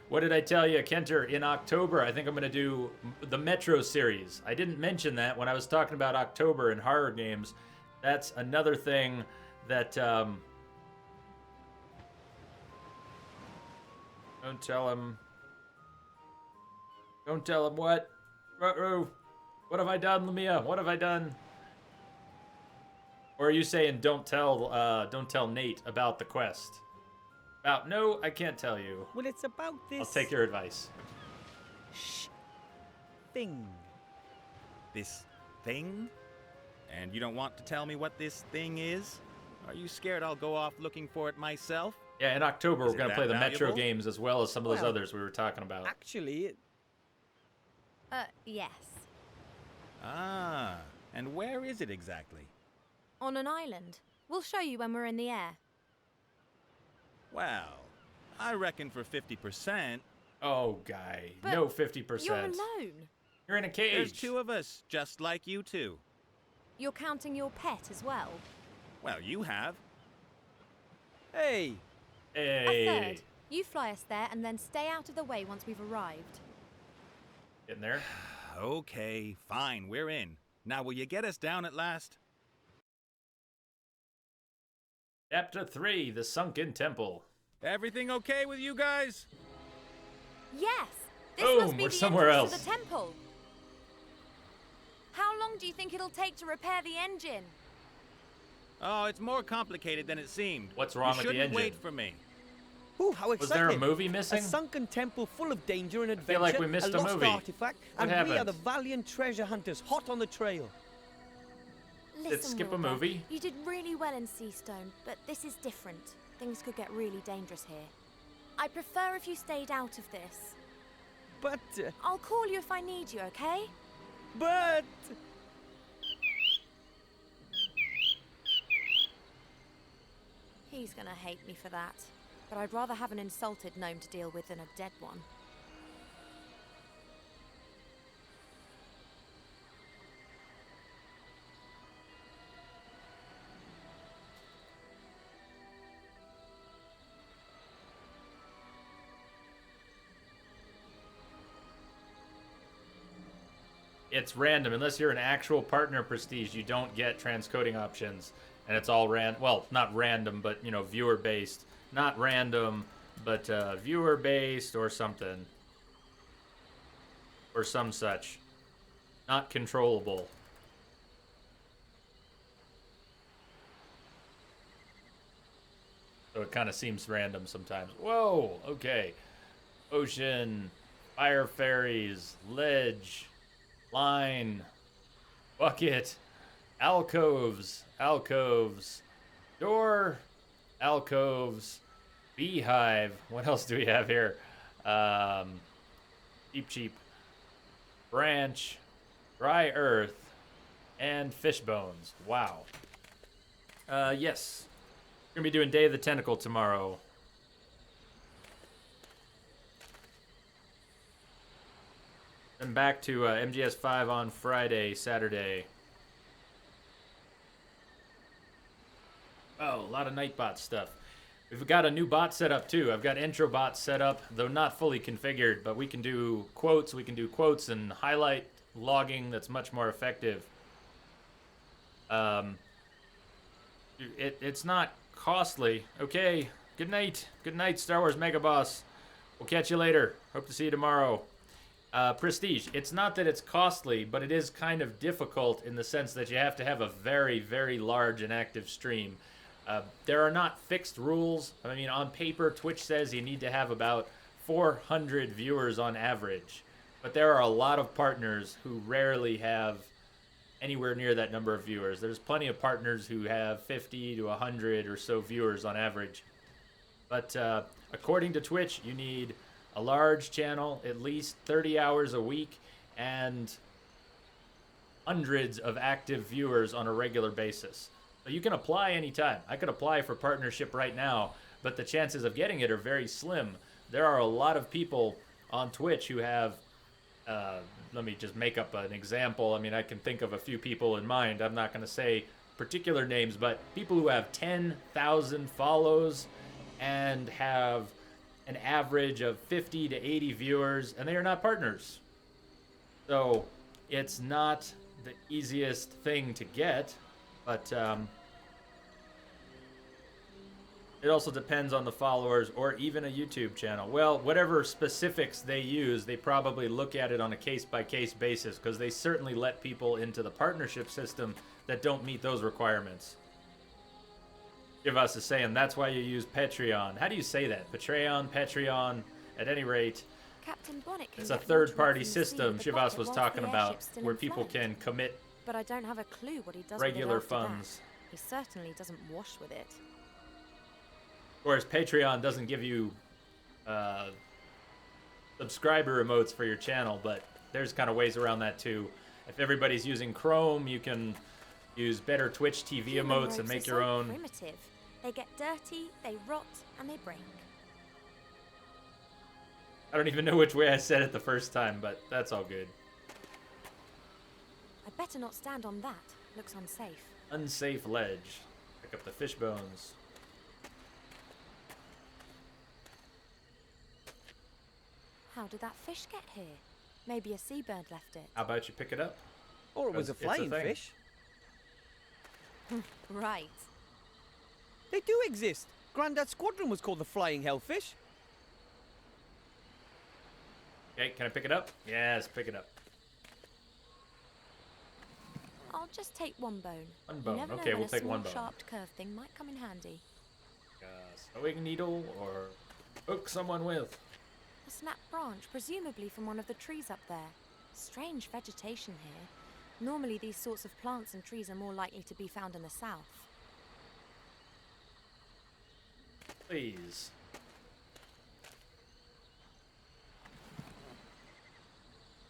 S1: what did I tell you, Kenter? In October, I think I'm gonna do the Metro series. I didn't mention that when I was talking about October and horror games. That's another thing that. Don't tell him. Don't tell him what? Ruh-roh. What have I done, Lamia? What have I done? Or are you saying don't tell Nate about the quest? No, I can't tell you.
S4: Well, it's about this.
S1: I'll take your advice.
S4: Thing.
S12: This thing? And you don't want to tell me what this thing is? Are you scared I'll go off looking for it myself?
S1: Yeah, in October
S12: Is
S1: we're
S12: it
S1: going to
S12: that
S1: play the Metro
S12: valuable?
S1: games as well as some of those
S4: Well,
S1: others we were talking about.
S4: Actually,
S13: Yes.
S12: Ah, and where is it exactly?
S13: On an island. We'll show you when we're in the air.
S12: Well, I reckon for 50%.
S1: Oh, guy.
S13: But
S1: No 50%.
S13: You're alone.
S1: You're in a cage.
S12: There's two of us, just like you two.
S13: You're counting your pet as well.
S12: Well, you have.
S4: hey,
S1: Hey.
S13: A third. You fly us there and then stay out of the way once we've arrived.
S1: Getting there?
S12: Okay, fine, we're in. Now, will you get us down at last?
S1: Chapter 3, The Sunken Temple.
S12: Everything okay with you guys?
S13: Yes! This
S1: Boom,
S13: must be
S1: we're
S13: the
S1: somewhere
S13: entrance
S1: else.
S13: to the temple. How long do you think it'll take to repair the engine?
S12: Oh, it's more complicated than it seemed.
S1: What's wrong
S12: you
S1: with the
S12: shouldn't
S1: engine?
S12: wait for me.
S4: ooh, how exciting!
S1: Was there a movie missing?
S4: A sunken temple full of danger and adventure.
S1: feel like we missed a
S4: lost
S1: movie.
S4: artifact,
S1: What
S4: and we are
S1: happened?
S4: the valiant treasure hunters, hot on the trail.
S13: Listen,
S1: skip a
S13: Wilbur,
S1: movie?
S13: You did really well in Seastone, but this is different. Things could get really dangerous here. I prefer if you stayed out of this.
S4: But,
S13: I'll call you if I need you, okay?
S4: but...
S13: He's gonna hate me for that. But I'd rather have an insulted gnome to deal with than a dead one.
S1: It's random. Unless you're an actual partner Prestige, you don't get transcoding options. And it's all well, not random, but, viewer based. Not random, but viewer based or something. Or some such. Not controllable. So it kind of seems random sometimes. Whoa, okay. Ocean, fire fairies, ledge, line, bucket, alcoves, door, alcoves, beehive. What else do we have here? Cheap, branch, dry earth, and fish bones. Wow. Yes. We're gonna be doing Day of the Tentacle tomorrow. Then back to MGS5 on Friday, Saturday. Oh, a lot of Nightbot stuff. We've got a new bot set up too. I've got intro bots set up, though not fully configured, but we can do quotes. We can do quotes and highlight logging that's much more effective. It's not costly. Okay, good night. Good night, Star Wars Mega Boss. We'll catch you later. Hope to see you tomorrow. Prestige. It's not that it's costly, but it is kind of difficult in the sense that you have to have a very, very large and active stream. There are not fixed rules. I mean, on paper, Twitch says you need to have about 400 viewers on average. But there are a lot of partners who rarely have anywhere near that number of viewers. There's plenty of partners who have 50 to 100 or so viewers on average. But according to Twitch, you need a large channel, at least 30 hours a week, and hundreds of active viewers on a regular basis. So you can apply anytime. I could apply for partnership right now, but the chances of getting it are very slim. There are a lot of people on Twitch who have, let me just make up an example. I mean, I can think of a few people in mind. I'm not going to say particular names, but people who have 10,000 follows and have an average of 50 to 80 viewers, and they are not partners. So it's not the easiest thing to get, but it also depends on the followers or even a YouTube channel. Well, whatever specifics they use, they probably look at it on a case-by-case basis, because they certainly let people into the partnership system that don't meet those requirements. Shivas is saying that's why you use Patreon. How do you say that? Patreon, at any rate.
S13: Captain Bonnet can
S1: It's a
S13: get
S1: third-party
S13: launch from sea
S1: system
S13: with the
S1: Shivas
S13: bucket
S1: was
S13: whilst
S1: talking
S13: the
S1: about,
S13: airship's still
S1: where
S13: in
S1: people
S13: flight.
S1: can commit
S13: But I don't have a clue what he does
S1: regular
S13: with it after
S1: funds.
S13: that. He certainly doesn't wash with it.
S1: Of course, Patreon doesn't give you subscriber emotes for your channel, but there's kind of ways around that too. If everybody's using Chrome, you can use better Twitch TV
S13: Human
S1: emotes and
S13: ropes
S1: make
S13: are
S1: your
S13: so
S1: own.
S13: Primitive. They get dirty, they rot, and they break.
S1: I don't even know which way I said it the first time, but that's all good.
S13: I'd better not stand on that. Looks unsafe.
S1: Unsafe ledge. Pick up the fish bones.
S13: How did that fish get here? Maybe a seabird left it.
S1: How about you pick it up?
S4: Or it was a
S1: 'Cause it's
S4: flying
S1: thing.
S4: fish.
S13: Right.
S4: They do exist. Grandad's squadron was called the Flying Hellfish.
S1: Okay, can I pick it up? Yes, pick it up.
S13: I'll just take one bone.
S1: One
S13: You
S1: bone.
S13: never know
S1: Okay,
S13: when
S1: we'll
S13: a
S1: take
S13: small,
S1: one bone.
S13: sharp curved thing might come in handy.
S1: Sewing needle or hook someone with.
S13: A snap branch, presumably from one of the trees up there. Strange vegetation here. Normally these sorts of plants and trees are more likely to be found in the south.
S1: Please.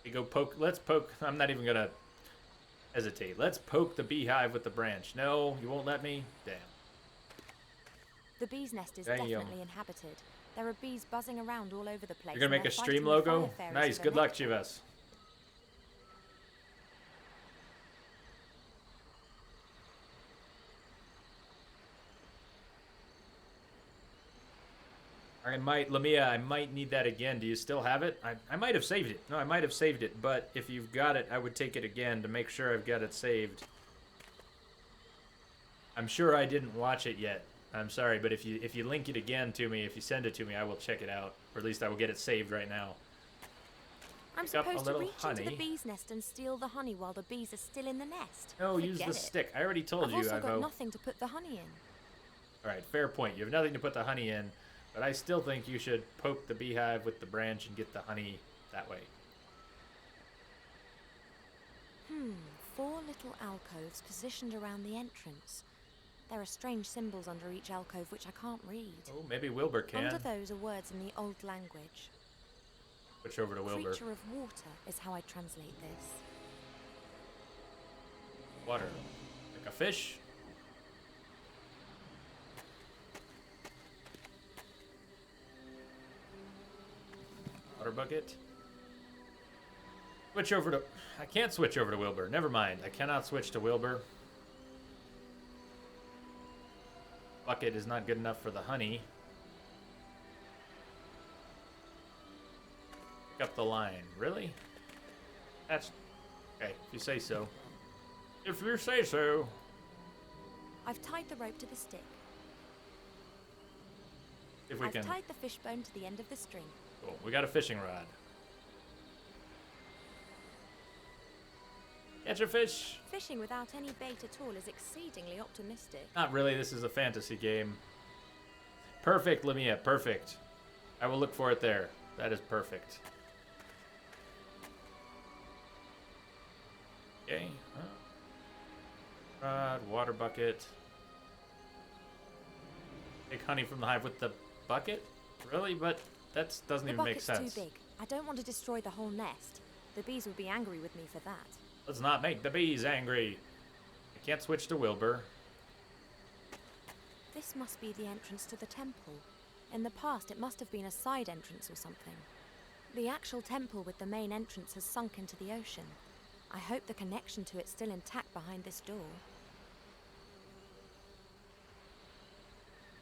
S1: We go poke. Let's poke. I'm not even gonna hesitate. Let's poke the beehive with the branch. No, you won't let me? Damn.
S13: The bee's nest is
S1: Damn.
S13: definitely inhabited. There are bees buzzing around all over the place.
S1: You're gonna
S13: and
S1: make a
S13: they're
S1: stream
S13: fighting the
S1: logo?
S13: fire fairies
S1: Nice.
S13: for
S1: Good
S13: their
S1: luck,
S13: nectar.
S1: Chivas. Lamia, I might need that again. Do you still have it? I might have saved it. No, I might have saved it, but if you've got it, I would take it again to make sure I've got it saved. I'm sure I didn't watch it yet. I'm sorry, but if you link it again to me, if you send it to me, I will check it out. Or at least I will get it saved right now.
S13: I'm
S1: Pick up a
S13: supposed to
S1: little
S13: reach into
S1: honey.
S13: the bee's nest and steal the honey while the bees are still in the nest.
S1: No, use
S13: Forget
S1: the
S13: it.
S1: stick. I already told
S13: I've
S1: you,
S13: also got
S1: Ivo.
S13: nothing to put the honey in.
S1: Alright, fair point. You have nothing to put the honey in, but I still think you should poke the beehive with the branch and get the honey that way.
S13: 4 little alcoves positioned around the entrance. There are strange symbols under each alcove which I can't read.
S1: Oh, maybe Wilbur can.
S13: Under those are words in the old language.
S1: Switch over to Wilbur.
S13: Creature of water is how I translate this.
S1: Water. Like a fish? Water bucket. Switch over to... I can't switch over to Wilbur. Never mind. I cannot switch to Wilbur. Bucket is not good enough for the honey. Pick up the line. Really? That's... Okay, if you say so. If you say so.
S13: I've tied the rope to the stick.
S1: If we
S13: I've
S1: can...
S13: tied the fishbone to the end of the string.
S1: Cool. We got a fishing rod. Catch a fish.
S13: Fishing without any bait at all is exceedingly optimistic.
S1: Not really. This is a fantasy game. Perfect, Lamia. Perfect. I will look for it there. That is perfect. Okay. Rod, water bucket. Take honey from the hive with the bucket? Really? But that doesn't
S13: The
S1: even make
S13: bucket's
S1: sense.
S13: too big. I don't want to destroy the whole nest. The bees would be angry with me for that.
S1: Let's not make the bees angry. I can't switch to Wilbur.
S13: This must be the entrance to the temple. In the past, it must have been a side entrance or something. The actual temple with the main entrance has sunk into the ocean. I hope the connection to it's still intact behind this door.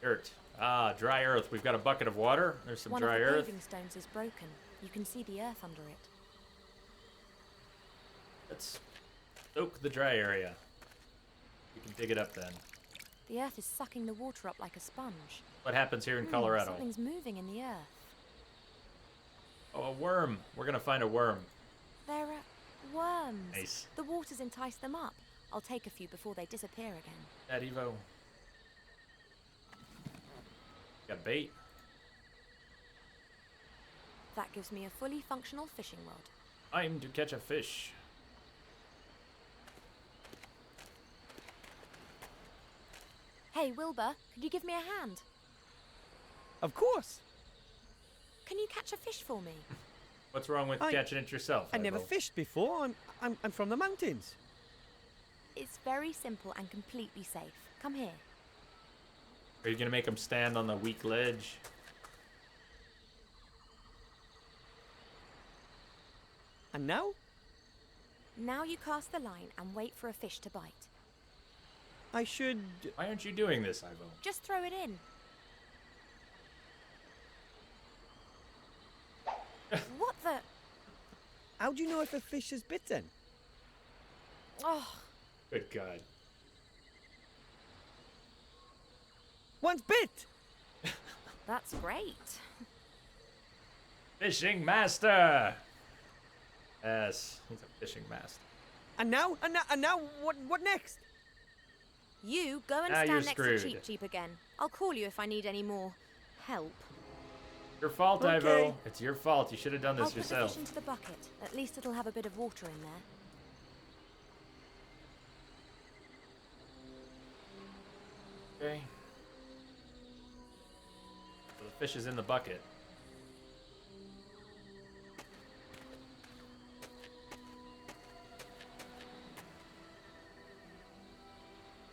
S1: Dirt. Ah, dry earth. We've got a bucket of water. There's some
S13: One
S1: dry
S13: of the
S1: earth.
S13: paving stones is broken. You can see the earth under it.
S1: Let's soak the dry area. We can dig it up then.
S13: The earth is sucking the water up like a sponge.
S1: What happens here in Colorado?
S13: Something's moving in the earth.
S1: Oh, a worm. We're gonna find a worm.
S13: There are worms.
S1: Nice.
S13: The water's enticed them up. I'll take a few before they disappear again.
S1: That Evo. Got bait.
S13: That gives me a fully functional fishing rod.
S1: Time to catch a fish.
S13: Hey, Wilbur, could you give me a hand?
S4: Of course.
S13: Can you catch a fish for me?
S1: What's wrong with catching it yourself?
S4: I never
S1: Ivo?
S4: fished before. I'm from the mountains.
S13: It's very simple and completely safe. Come here.
S1: Are you gonna make them stand on the weak ledge?
S4: And now?
S13: Now you cast the line and wait for a fish to bite.
S4: I should...
S1: Why aren't you doing this, Ivo?
S13: Just throw it in. What the...
S4: How do you know if a fish is bitten?
S13: Oh,
S1: Good God.
S4: One's bit!
S13: that's great.
S1: Fishing master! Yes, he's a fishing master.
S4: And now? What next?
S13: You go and
S1: Now you're
S13: stand next to
S1: screwed.
S13: Cheep Cheep again. I'll call you if I need any more help.
S1: Your fault,
S4: Okay.
S1: Ivo. It's your fault. You should have done
S13: I'll
S1: this
S13: put the
S1: yourself.
S13: fish into the bucket. At least it'll have a bit of water in there.
S1: Okay. So the fish is in the bucket.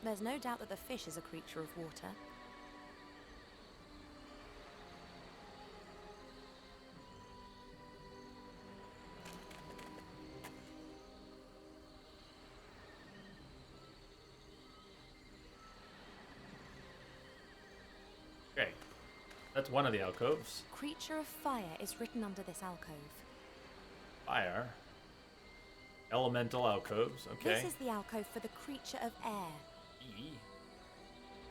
S13: There's no doubt that the fish is a creature of water.
S1: Okay. That's one of the alcoves.
S13: Creature of fire is written under this alcove.
S1: Fire. Elemental alcoves. Okay.
S13: This is the alcove for the creature of air.
S1: E.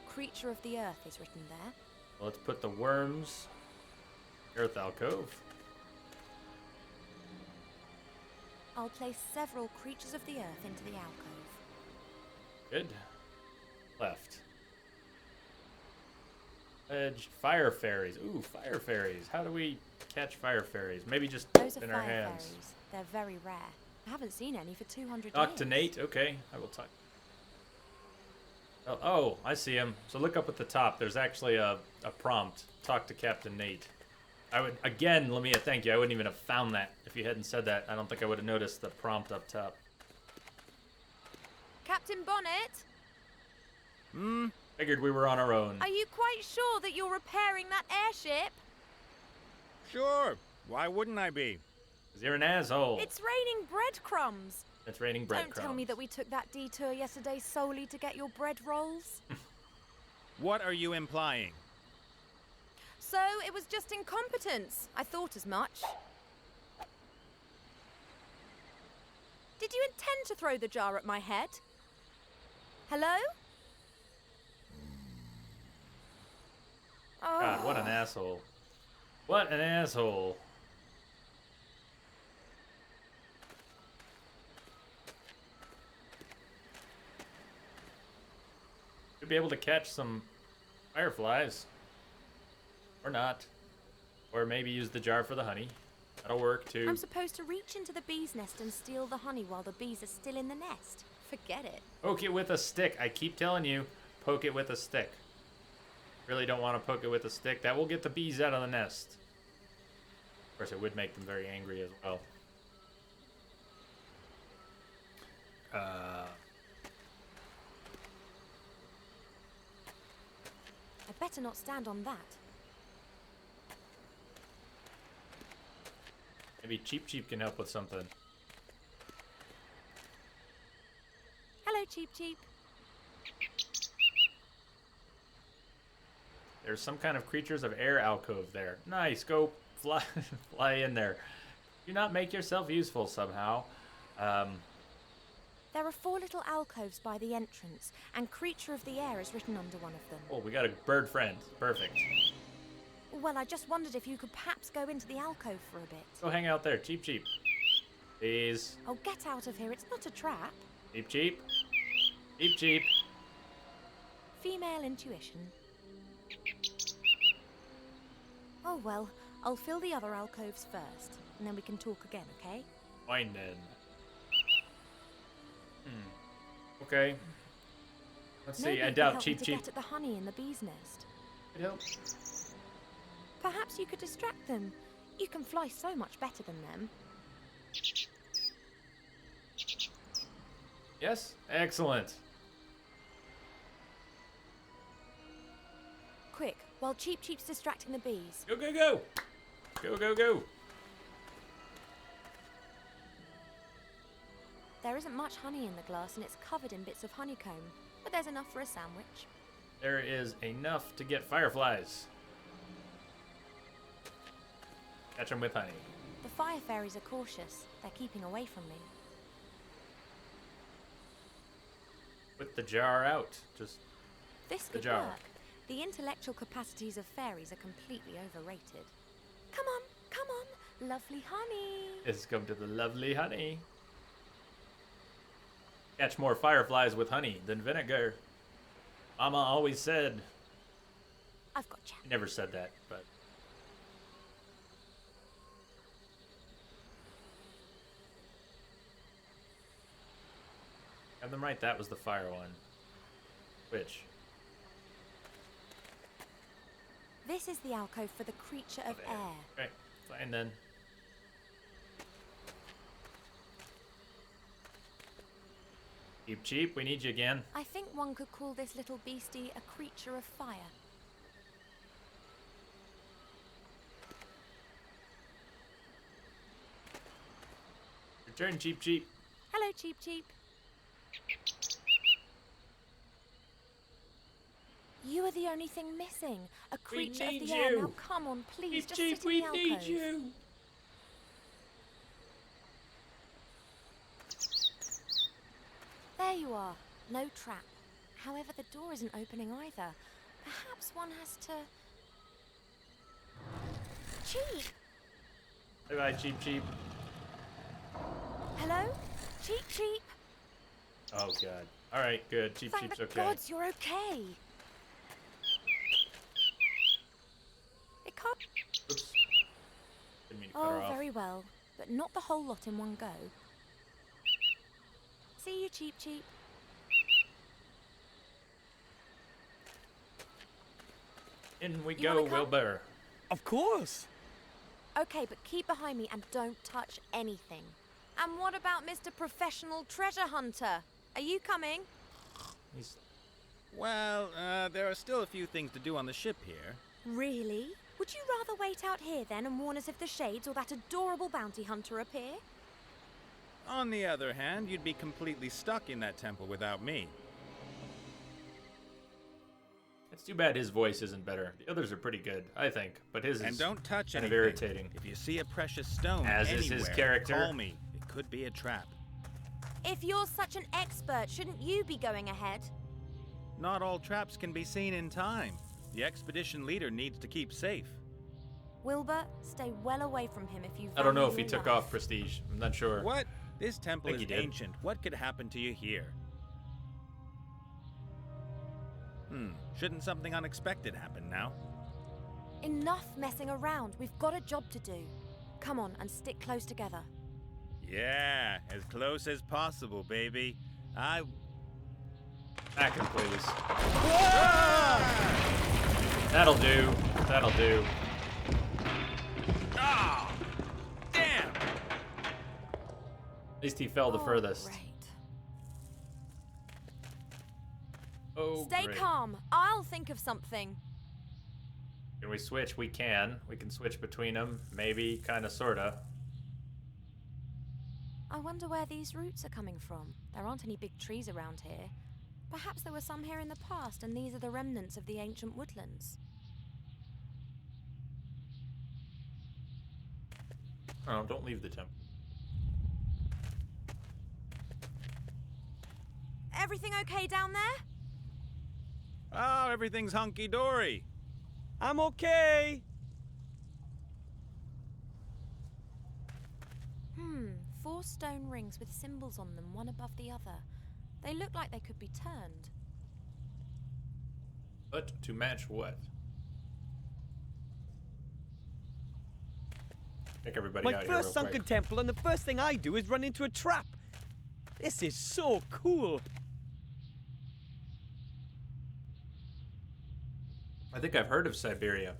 S13: Creature of the earth is written there.
S1: Let's put the worms. Earth alcove.
S13: I'll place several creatures of the earth into the alcove.
S1: Good. Left. Edge. Fire fairies. Ooh, fire fairies. How do we catch fire fairies? Maybe just
S13: Those are
S1: in our
S13: fire
S1: hands.
S13: fairies. They're very rare. I haven't seen any for 200
S1: Talk to
S13: years.
S1: Nate. Okay, I will talk. Oh, I see him. So look up at the top. There's actually a prompt. Talk to Captain Nate. I would, again, Lamia, thank you. I wouldn't even have found that if you hadn't said that. I don't think I would have noticed the prompt up top.
S13: Captain Bonnet,
S1: Figured we were on our own.
S13: are you quite sure that you're repairing that airship?
S12: Sure. Why wouldn't I be?
S1: 'Cause you're an asshole.
S13: It's raining breadcrumbs.
S1: It's raining breadcrumbs.
S13: Don't tell me that we took that detour yesterday solely to get your bread rolls.
S12: What are you implying?
S13: So it was just incompetence. I thought as much. Did you intend to throw the jar at my head? Hello? Oh.
S1: God, what an asshole. What an asshole. Should be able to catch some fireflies. Or not. Or maybe use the jar for the honey. That'll work too.
S13: I'm supposed to reach into the bee's nest and steal the honey while the bees are still in the nest. Forget it.
S1: Poke it with a stick. I keep telling you, poke it with a stick. Really don't want to poke it with a stick. That will get the bees out of the nest. Of course, it would make them very angry as well.
S13: I'd better not stand on that.
S1: Maybe Cheep Cheep can help with something.
S13: Hello, Cheep Cheep.
S1: There's some kind of creatures of air alcove there. Nice, go fly, fly in there. Do not make yourself useful somehow.
S13: There are 4 little alcoves by the entrance, and Creature of the Air is written under one of them.
S1: Oh, we got a bird friend. Perfect.
S13: Well, I just wondered if you could perhaps go into the alcove for a bit.
S1: Go hang out there, Cheep Cheep. Please.
S13: Oh, get out of here. It's not a trap.
S1: Cheep Cheep. Cheep Cheep.
S13: Female intuition. Oh, well, I'll fill the other alcoves first, and then we can talk again, okay?
S1: Fine then. Okay. Let's
S13: Maybe
S1: see. I
S13: it could
S1: doubt
S13: help
S1: Cheep
S13: me to
S1: Cheep.
S13: get at the honey in the bee's nest.
S1: Could help.
S13: Perhaps you could distract them. You can fly so much better than them.
S1: Yes? Excellent.
S13: Quick, while Cheep Cheep's distracting the bees.
S1: Go, go, go! Go, go, go!
S13: There isn't much honey in the glass and it's covered in bits of honeycomb, but there's enough for a sandwich.
S1: There is enough to get fireflies. Catch them with honey.
S13: The fire fairies are cautious. They're keeping away from me.
S1: Put the jar out. Just
S13: This
S1: the
S13: could
S1: jar.
S13: work. The intellectual capacities of fairies are completely overrated. Come on, come on, lovely honey.
S1: Let's come to the lovely honey. Catch more fireflies with honey than vinegar. Mama always said.
S13: I've got you.
S1: She never said that, but. Have them right, that was the fire one. Which?
S13: This is the alcove for the creature of air.
S1: Okay, fine then. Cheep Cheep, we need you again.
S13: I think one could call this little beastie a creature of fire.
S1: Return, Cheep Cheep.
S13: Hello, Cheep Cheep. You are the only thing missing. A creature of
S1: need
S13: the air.
S1: you.
S13: Now come on, please,
S1: Cheep
S13: just
S1: Cheep,
S13: sit in
S1: we
S13: the alcove.
S1: need you.
S13: There you are. No trap. However, the door isn't opening either. Perhaps one has to... Cheep!
S1: Bye-bye, Cheep Cheep.
S13: Hello? Cheep Cheep!
S1: Oh, God. All right, good. Cheep
S13: Thank
S1: Cheep's
S13: the
S1: okay.
S13: gods you're okay. It can't...
S1: Oops. Didn't mean to cut her
S13: Oh,
S1: off.
S13: very well. But not the whole lot in one go. See you, Cheep Cheep.
S1: In we
S13: You
S1: go,
S13: wanna come?
S1: Wilbur.
S4: Of course.
S13: Okay, but keep behind me and don't touch anything. And what about Mr. Professional Treasure Hunter? Are you coming?
S1: He's...
S12: Well, there are still a few things to do on the ship here.
S13: Really? Would you rather wait out here then and warn us if the Shades or that adorable bounty hunter appear?
S12: On the other hand, you'd be completely stuck in that temple without me.
S1: It's too bad his voice isn't better. The others are pretty good, I think, but his
S12: And
S1: is
S12: don't touch
S1: kind of
S12: anything.
S1: irritating.
S12: If you see a precious stone
S1: As is
S12: anywhere,
S1: his character.
S12: call me. It could be a trap.
S13: If you're such an expert, shouldn't you be going ahead?
S12: Not all traps can be seen in time. The expedition leader needs to keep safe.
S13: Wilbur, stay well away from him if you
S1: I don't know
S13: value
S1: if he
S13: your
S1: took
S13: life.
S1: off Prestige. I'm not sure.
S12: What? This temple
S1: Think
S12: is
S1: he did.
S12: ancient. What could happen to you here? Shouldn't something unexpected happen now?
S13: Enough messing around. We've got a job to do. Come on and stick close together.
S12: Yeah, as close as possible, baby.
S1: Back him, please. That'll do. That'll do.
S12: Ah! Damn!
S1: At least he fell the furthest.
S13: Great.
S1: Oh,
S13: Stay
S1: great.
S13: calm. I'll think of something.
S1: Can we switch? We can. We can switch between them. Maybe, kind of, sort of.
S13: I wonder where these roots are coming from. There aren't any big trees around here. Perhaps there were some here in the past, and these are the remnants of the ancient woodlands.
S1: Oh, don't leave the temple.
S13: Everything okay down there?
S12: Oh, everything's hunky-dory.
S4: I'm okay.
S13: 4 stone rings with symbols on them, one above the other. They look like they could be turned.
S1: But to match what? Take everybody
S4: My
S1: out here
S4: first
S1: real
S4: sunken
S1: quick.
S4: temple, and the first thing I do is run into a trap. This is so cool.
S1: I think I've heard of Siberia.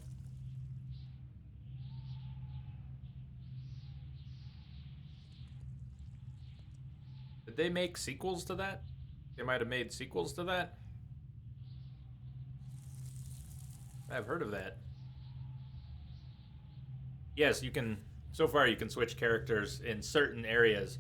S1: Did they make sequels to that? They might have made sequels to that. I've heard of that. Yes, you can. So far, you can switch characters in certain areas.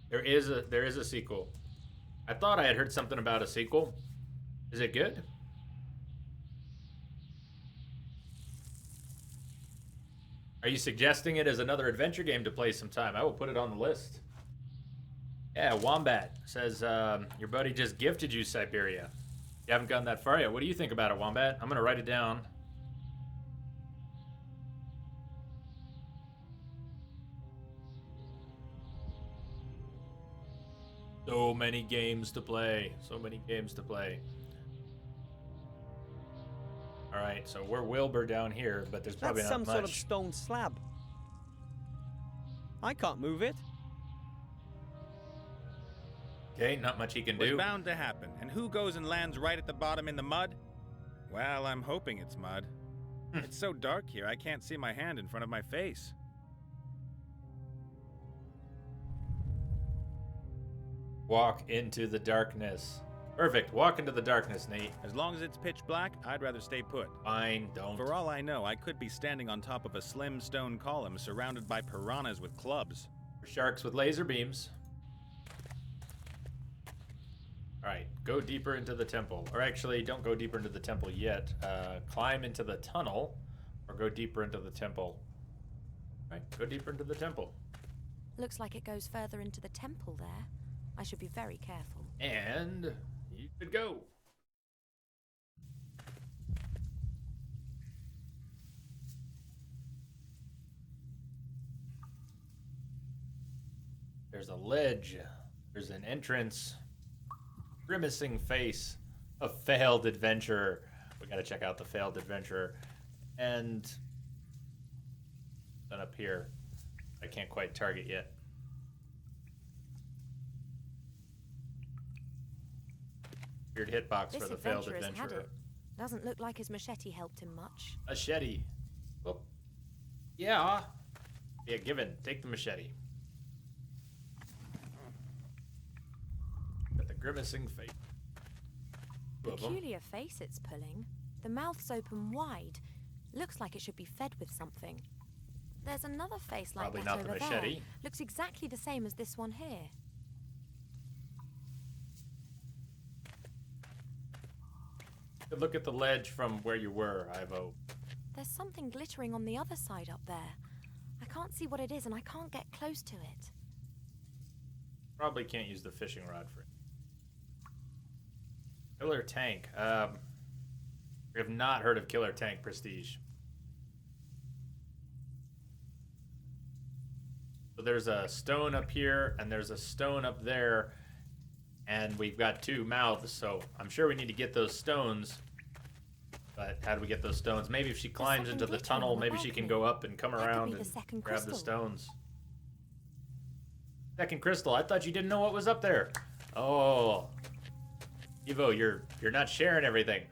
S1: There is a sequel. I thought I had heard something about a sequel. Is it good? Are you suggesting it as another adventure game to play sometime? I will put it on the list. Yeah, Wombat says your buddy just gifted you Siberia. You haven't gotten that far yet. What do you think about it, Wombat? I'm gonna write it down. So many games to play. So many games to play. Alright, so we're Wilbur down here, but there's probably
S4: That's
S1: not
S4: some
S1: much.
S4: sort of stone slab. I can't move it.
S1: Okay, not much he can
S12: Was
S1: do.
S12: bound to happen. And who goes and lands right at the bottom in the mud? Well, I'm hoping it's mud. It's so dark here, I can't see my hand in front of my face.
S1: Walk into the darkness. Perfect. Walk into the darkness, Nate.
S12: As long as it's pitch black, I'd rather stay put.
S1: Fine, don't.
S12: For all I know, I could be standing on top of a slim stone column surrounded by piranhas with clubs.
S1: For sharks with laser beams. Alright, go deeper into the temple. Or actually, don't go deeper into the temple yet. Climb into the tunnel, or go deeper into the temple. Alright, go deeper into the temple.
S13: Looks like it goes further into the temple there. I should be very careful.
S1: And you could go. There's a ledge. There's an entrance. Grimacing face. A failed adventurer. We gotta check out the failed adventurer. And then up here. I can't quite target yet. Weird hitbox
S13: This
S1: for the failed
S13: adventurer's had
S1: adventurer.
S13: it. Doesn't look like his machete helped him much.
S1: Machete. Oh. Yeah. Yeah, given. Take the machete. Got the grimacing face. Two of 'em.
S13: Peculiar face it's pulling. The mouth's open wide. Looks like it should be fed with something. There's another face like
S1: Probably
S13: that
S1: not the
S13: over
S1: machete.
S13: there. Looks exactly the same as this one here.
S1: Look at the ledge from where you were, Ivo.
S13: There's something glittering on the other side up there. I can't see what it is and I can't get close to it.
S1: Probably can't use the fishing rod for it. Killer Tank. We have not heard of Killer Tank Prestige. So there's a stone up here, and there's a stone up there, and we've got 2 mouths, so I'm sure we need to get those stones. But how do we get those stones? Maybe if she climbs into the
S13: glittering
S1: tunnel,
S13: on the
S1: maybe she can
S13: balcony.
S1: go up and come
S13: That could
S1: around
S13: be the
S1: and
S13: second
S1: grab the
S13: crystal.
S1: stones. Second crystal. I thought you didn't know what was up there. Oh, Evo, you're not sharing everything.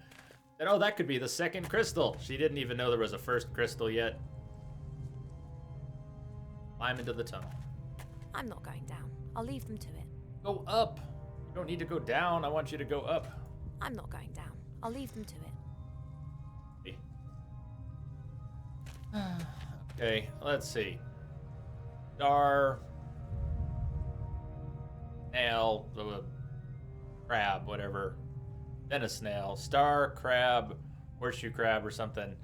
S1: Then, oh, that could be the second crystal. She didn't even know there was a first crystal yet. Climb into the tunnel.
S13: I'm not going down. I'll leave them to it.
S1: Go up. You don't need to go down. I want you to go up.
S13: I'm not going down. I'll leave them to it.
S1: Okay, let's see. Star, snail, crab, whatever. Then a snail. Star, crab, horseshoe crab or something.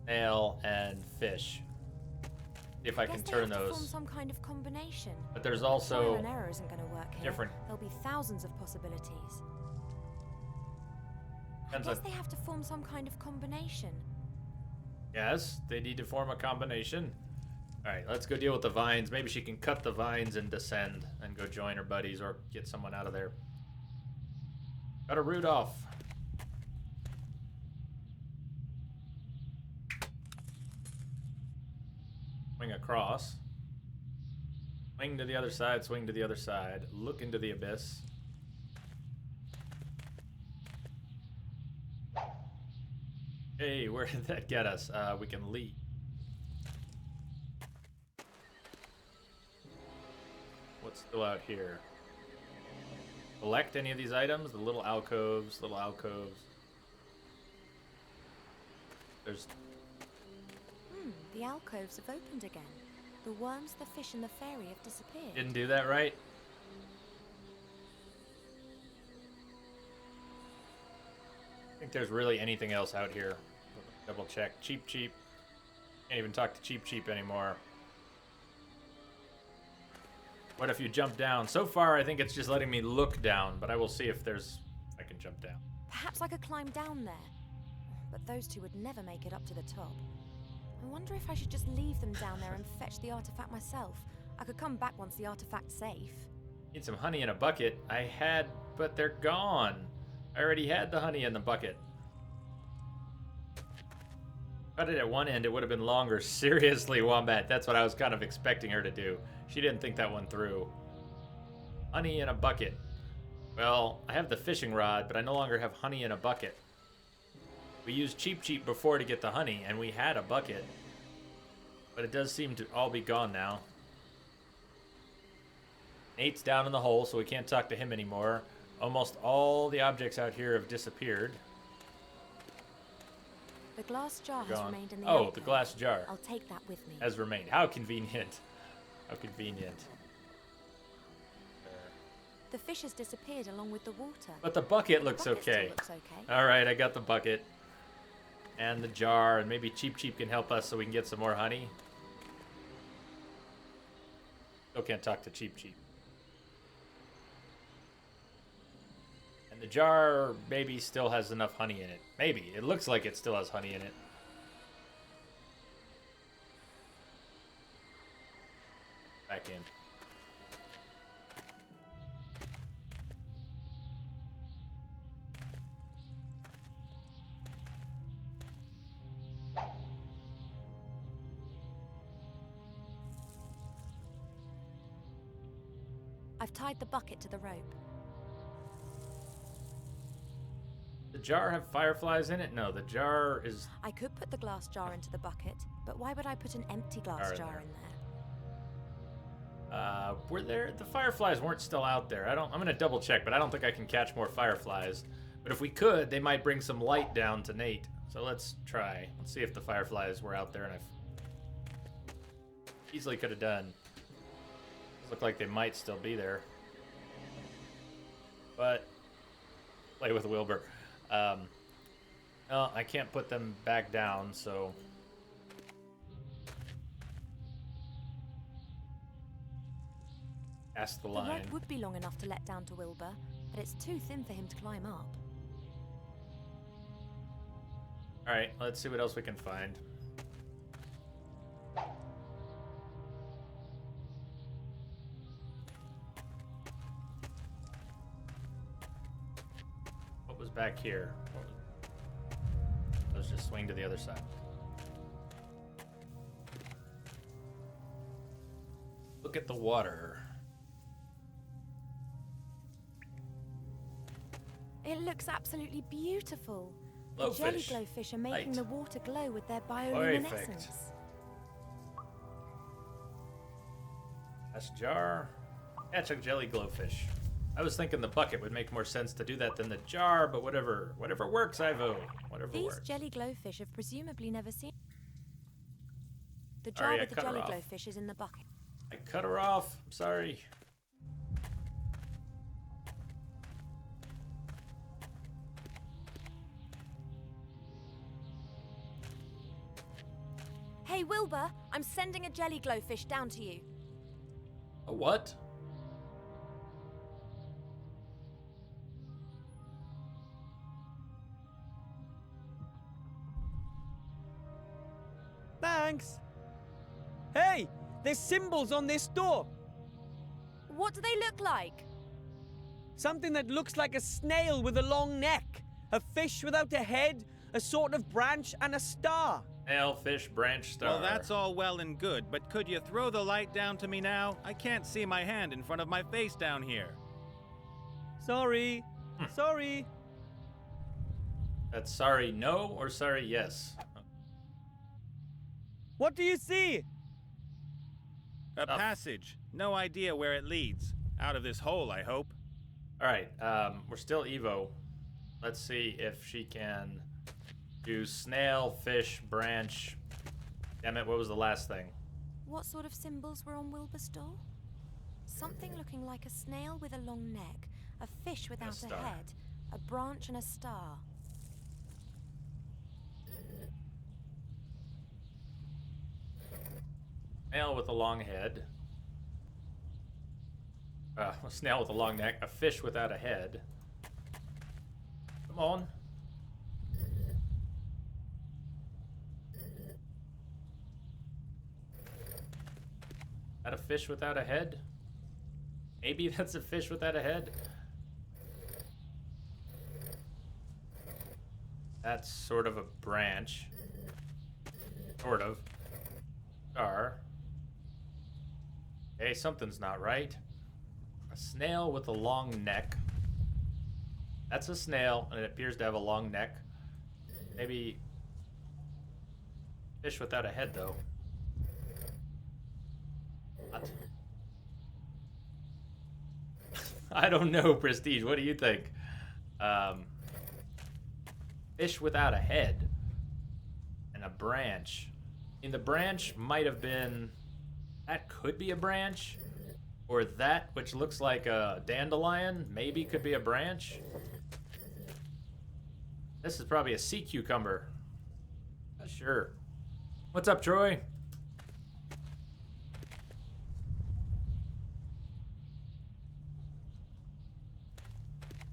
S1: Snail, and fish. See if I can turn
S13: Guess they have to form
S1: those.
S13: some kind of combination.
S1: But there's
S13: Trial
S1: also
S13: and error isn't going to work here.
S1: different.
S13: There'll be thousands of possibilities. I
S1: Depends
S13: guess
S1: on-
S13: they have to form some kind of combination.
S1: Yes, they need to form a combination. All right, let's go deal with the vines. Maybe she can cut the vines and descend and go join her buddies or get someone out of there. Got a root off. Swing across. Swing to the other side, swing to the other side. Look into the abyss. Hey, where did that get us? We can leap. What's still out here? Collect any of these items? The little alcoves, little alcoves. There's...
S13: The alcoves have opened again. The worms, the fish, and the fairy have disappeared.
S1: Didn't do that right? I think there's really anything else out here. Double check. Cheap Cheap. Can't even talk to Cheap Cheap anymore. What if you jump down? So far, I think it's just letting me look down, but I will see if I can jump down.
S13: Perhaps I could climb down there. But those two would never make it up to the top. I wonder if I should just leave them down there and fetch the artifact myself. I could come back once the artifact's safe.
S1: Need some honey in a bucket. I had, but they're gone. I already had the honey in the bucket. Cut it at one end, it would have been longer. Seriously, Wombat, that's what I was kind of expecting her to do. She didn't think that one through. Honey in a bucket. Well, I have the fishing rod, but I no longer have honey in a bucket. We used Cheap Cheap before to get the honey, and we had a bucket. But it does seem to all be gone now. Nate's down in the hole, so we can't talk to him anymore. Almost all the objects out here have disappeared.
S13: The glass jar has
S1: Gone.
S13: remained in the
S1: Oh,
S13: alcove.
S1: the glass jar
S13: I'll take that with me.
S1: has remained. How convenient. How convenient.
S13: The fish has disappeared along with the water.
S1: But the bucket looks
S13: bucket still
S1: okay.
S13: looks okay.
S1: Alright, I got the bucket. And the jar, and maybe Cheap Cheap can help us so we can get some more honey. Still can't talk to Cheap Cheap. And the jar maybe still has enough honey in it. Maybe. It looks like it still has honey in it. Back in.
S13: I've tied the bucket to the rope.
S1: The jar have fireflies in it? No, the jar is...
S13: I could put the glass jar into the bucket, but why would I put an empty glass
S1: Jar in
S13: jar
S1: there.
S13: in there?
S1: Were there... The fireflies weren't still out there. I'm gonna double check, but I don't think I can catch more fireflies. But if we could, they might bring some light down to Nate. So let's try. Let's see if the fireflies were out there, and I easily could have done. Look like they might still be there. But play with Wilbur. No, I can't put them back down, so cast the
S13: The
S1: line.
S13: rope would be long enough to let down to Wilbur, but it's too thin for him to climb up.
S1: Alright, let's see what else we can find. What was back here? Let's just swing to the other side. Look at the water.
S13: It looks absolutely beautiful. The jelly
S1: Glowfish.
S13: glowfish are making
S1: Light.
S13: the water glow with their
S1: Perfect.
S13: bioluminescence.
S1: Glass jar. Catch a jelly glowfish. I was thinking the bucket would make more sense to do that than the jar, but whatever works, Ivo. Whatever
S13: These
S1: works.
S13: jelly glowfish have presumably never seen. The
S1: Sorry,
S13: jar
S1: I
S13: with the
S1: cut her
S13: jelly
S1: off.
S13: glowfish is in the bucket.
S1: I cut her off. I'm sorry.
S13: Hey Wilbur, I'm sending a jelly glowfish down to you.
S1: A what?
S4: Thanks. Hey, there's symbols on this door.
S13: What do they look like?
S4: Something that looks like a snail with a long neck, a fish without a head, a sort of branch, and a star.
S1: Snail, fish, branch, star.
S12: Well, that's all well and good, but could you throw the light down to me now? I can't see my hand in front of my face down here.
S4: Sorry. Sorry.
S1: That's sorry no or sorry yes?
S4: What do you see?
S12: A passage. No idea where it leads. Out of this hole, I hope.
S1: All right, we're still Evo. Let's see if she can do snail, fish, branch. Damn it, what was the last thing?
S13: What sort of symbols were on Wilbur's door? Something looking like a snail with a long neck, a fish without a
S1: star.
S13: head, a branch and a star.
S1: Snail with a long head. A snail with a long neck. A fish without a head. Come on. That a fish without a head? Maybe that's a fish without a head. That's sort of a branch. Sort of. Star. Okay, something's not right. A snail with a long neck. That's a snail, and it appears to have a long neck. Maybe fish without a head, though. What? I don't know, Prestige. What do you think? Fish without a head and a branch. I mean, the branch might have been... That could be a branch. Or that, which looks like a dandelion, maybe could be a branch. This is probably a sea cucumber. Not sure. What's up, Troy?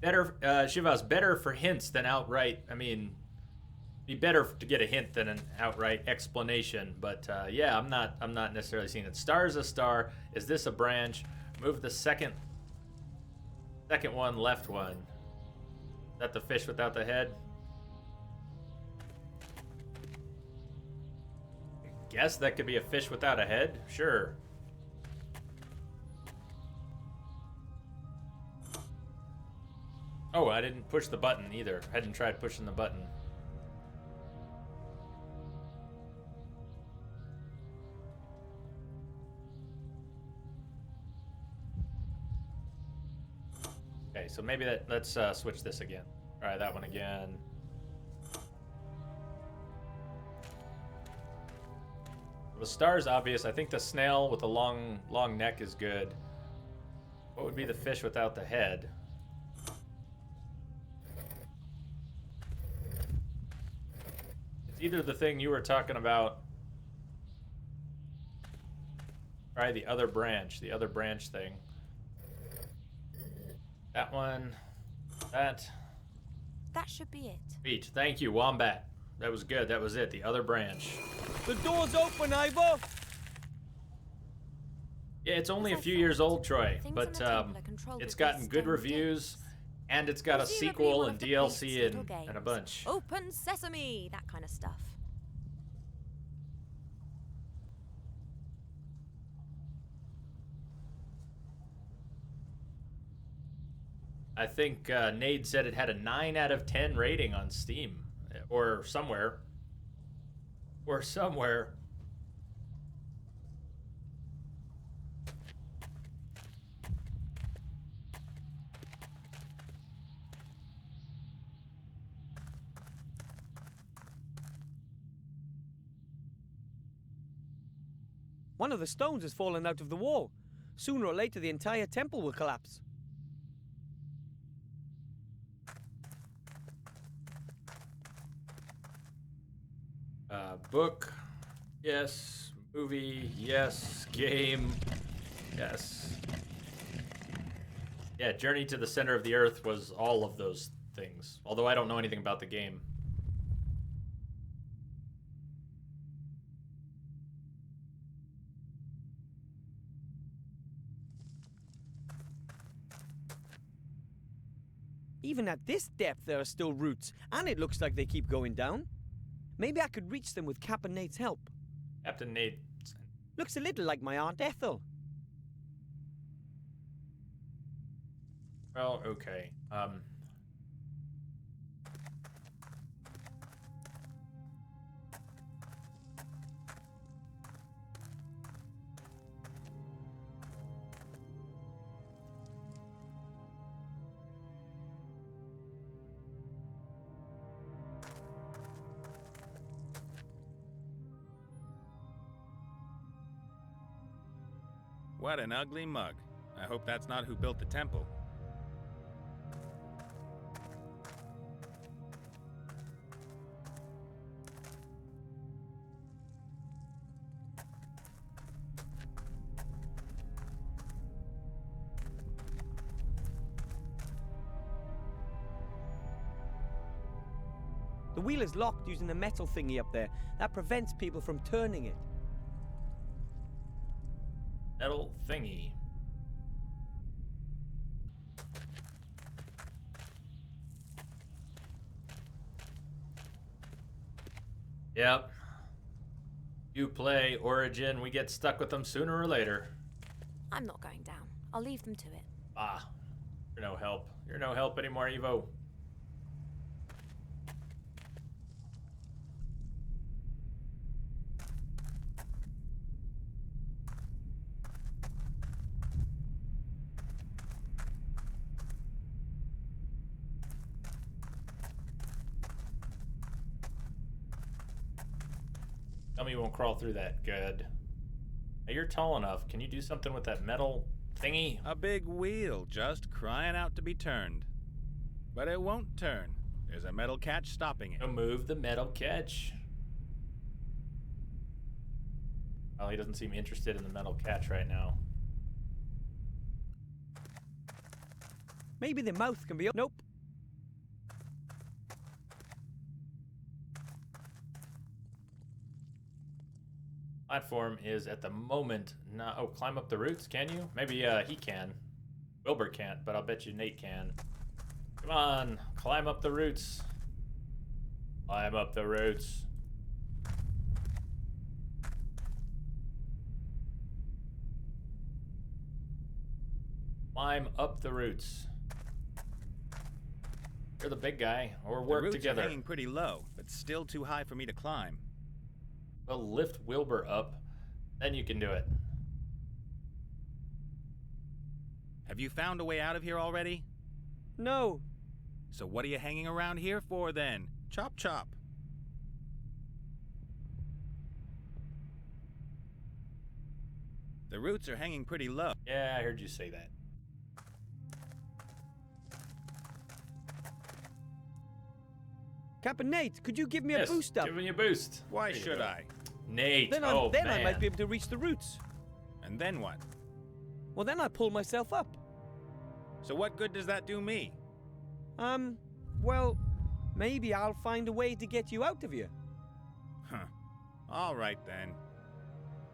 S1: Better, Shiva's better for hints than outright. I mean, be better to get a hint than an outright explanation. But yeah, I'm not necessarily seeing it. Star is a star. Is this a branch? Move the second one, left one. Is that the fish without the head? I guess that could be a fish without a head. Sure. Oh, I didn't push the button either. I hadn't tried pushing the button. Okay, so maybe let's switch this again. Try that one again. The star's obvious. I think the snail with the long neck is good. What would be the fish without the head? It's either the thing you were talking about. Try the other branch thing. That one. That.
S13: That should be it.
S1: Sweet. Thank you, Wombat. That was good. That was it. The other branch.
S4: The door's open, Ivor.
S1: Yeah, it's only a
S13: As I
S1: few
S13: said,
S1: years old, Troy,
S13: things on
S1: but
S13: the table are controlled
S1: it's
S13: with
S1: gotten
S13: these
S1: good
S13: stone
S1: reviews,
S13: gates.
S1: and it's got a
S13: Presumably
S1: sequel
S13: one
S1: and
S13: of the priest's
S1: DLC
S13: little
S1: and a
S13: games.
S1: bunch.
S13: Open sesame, that kind of stuff.
S1: I think Nade said it had a 9 out of 10 rating on Steam. or somewhere. Or somewhere.
S4: One of the stones has fallen out of the wall. Sooner or later, the entire temple will collapse.
S1: Book, yes. Movie, yes. Game, yes. Yeah, Journey to the Center of the Earth was all of those things. Although I don't know anything about the game.
S4: Even at this depth, there are still roots, and it looks like they keep going down. Maybe I could reach them with Captain Nate's help.
S1: Captain Nate.
S4: Looks a little like my Aunt Ethel.
S1: Well, okay.
S12: What an ugly mug. I hope that's not who built the temple.
S4: The wheel is locked using the metal thingy up there. That prevents people from turning it.
S1: Metal thingy. Yep. You play Origin, we get stuck with them sooner or later.
S13: I'm not going down. I'll leave them to it.
S1: Ah, you're no help. You're no help anymore, Evo. Tell me you won't crawl through that. Good. Now you're tall enough. Can you do something with that metal thingy?
S12: A big wheel just crying out to be turned. But it won't turn. There's a metal catch stopping it.
S1: Move the metal catch. Well, he doesn't seem interested in the metal catch right now.
S4: Maybe the mouth can be up. Nope.
S1: Platform is at the moment not. Oh, climb up the roots, can you? Maybe he can. Wilbur can't, but I'll bet you Nate can. Come on, climb up the roots. Climb up the roots. Climb up the roots. You're the big guy, or work
S12: the roots
S1: together.
S12: Are hanging pretty low, but still too high for me to climb.
S1: Well, lift Wilbur up, then you can do it.
S12: Have you found a way out of here already?
S4: No.
S12: So what are you hanging around here for then? Chop chop. The roots are hanging pretty low.
S1: Yeah, I heard you say that.
S4: Captain Nate, could you give me
S1: Yes,
S4: a boost up?
S1: give me a boost.
S12: Why
S1: There you
S12: should
S1: go.
S12: I?
S1: Nate,
S4: Then,
S1: oh
S4: then
S1: man.
S4: I might be able to reach the roots.
S12: And then what?
S4: Well, then I pull myself up.
S12: So what good does that do me?
S4: Well, maybe I'll find a way to get you out of here.
S12: Huh. All right then.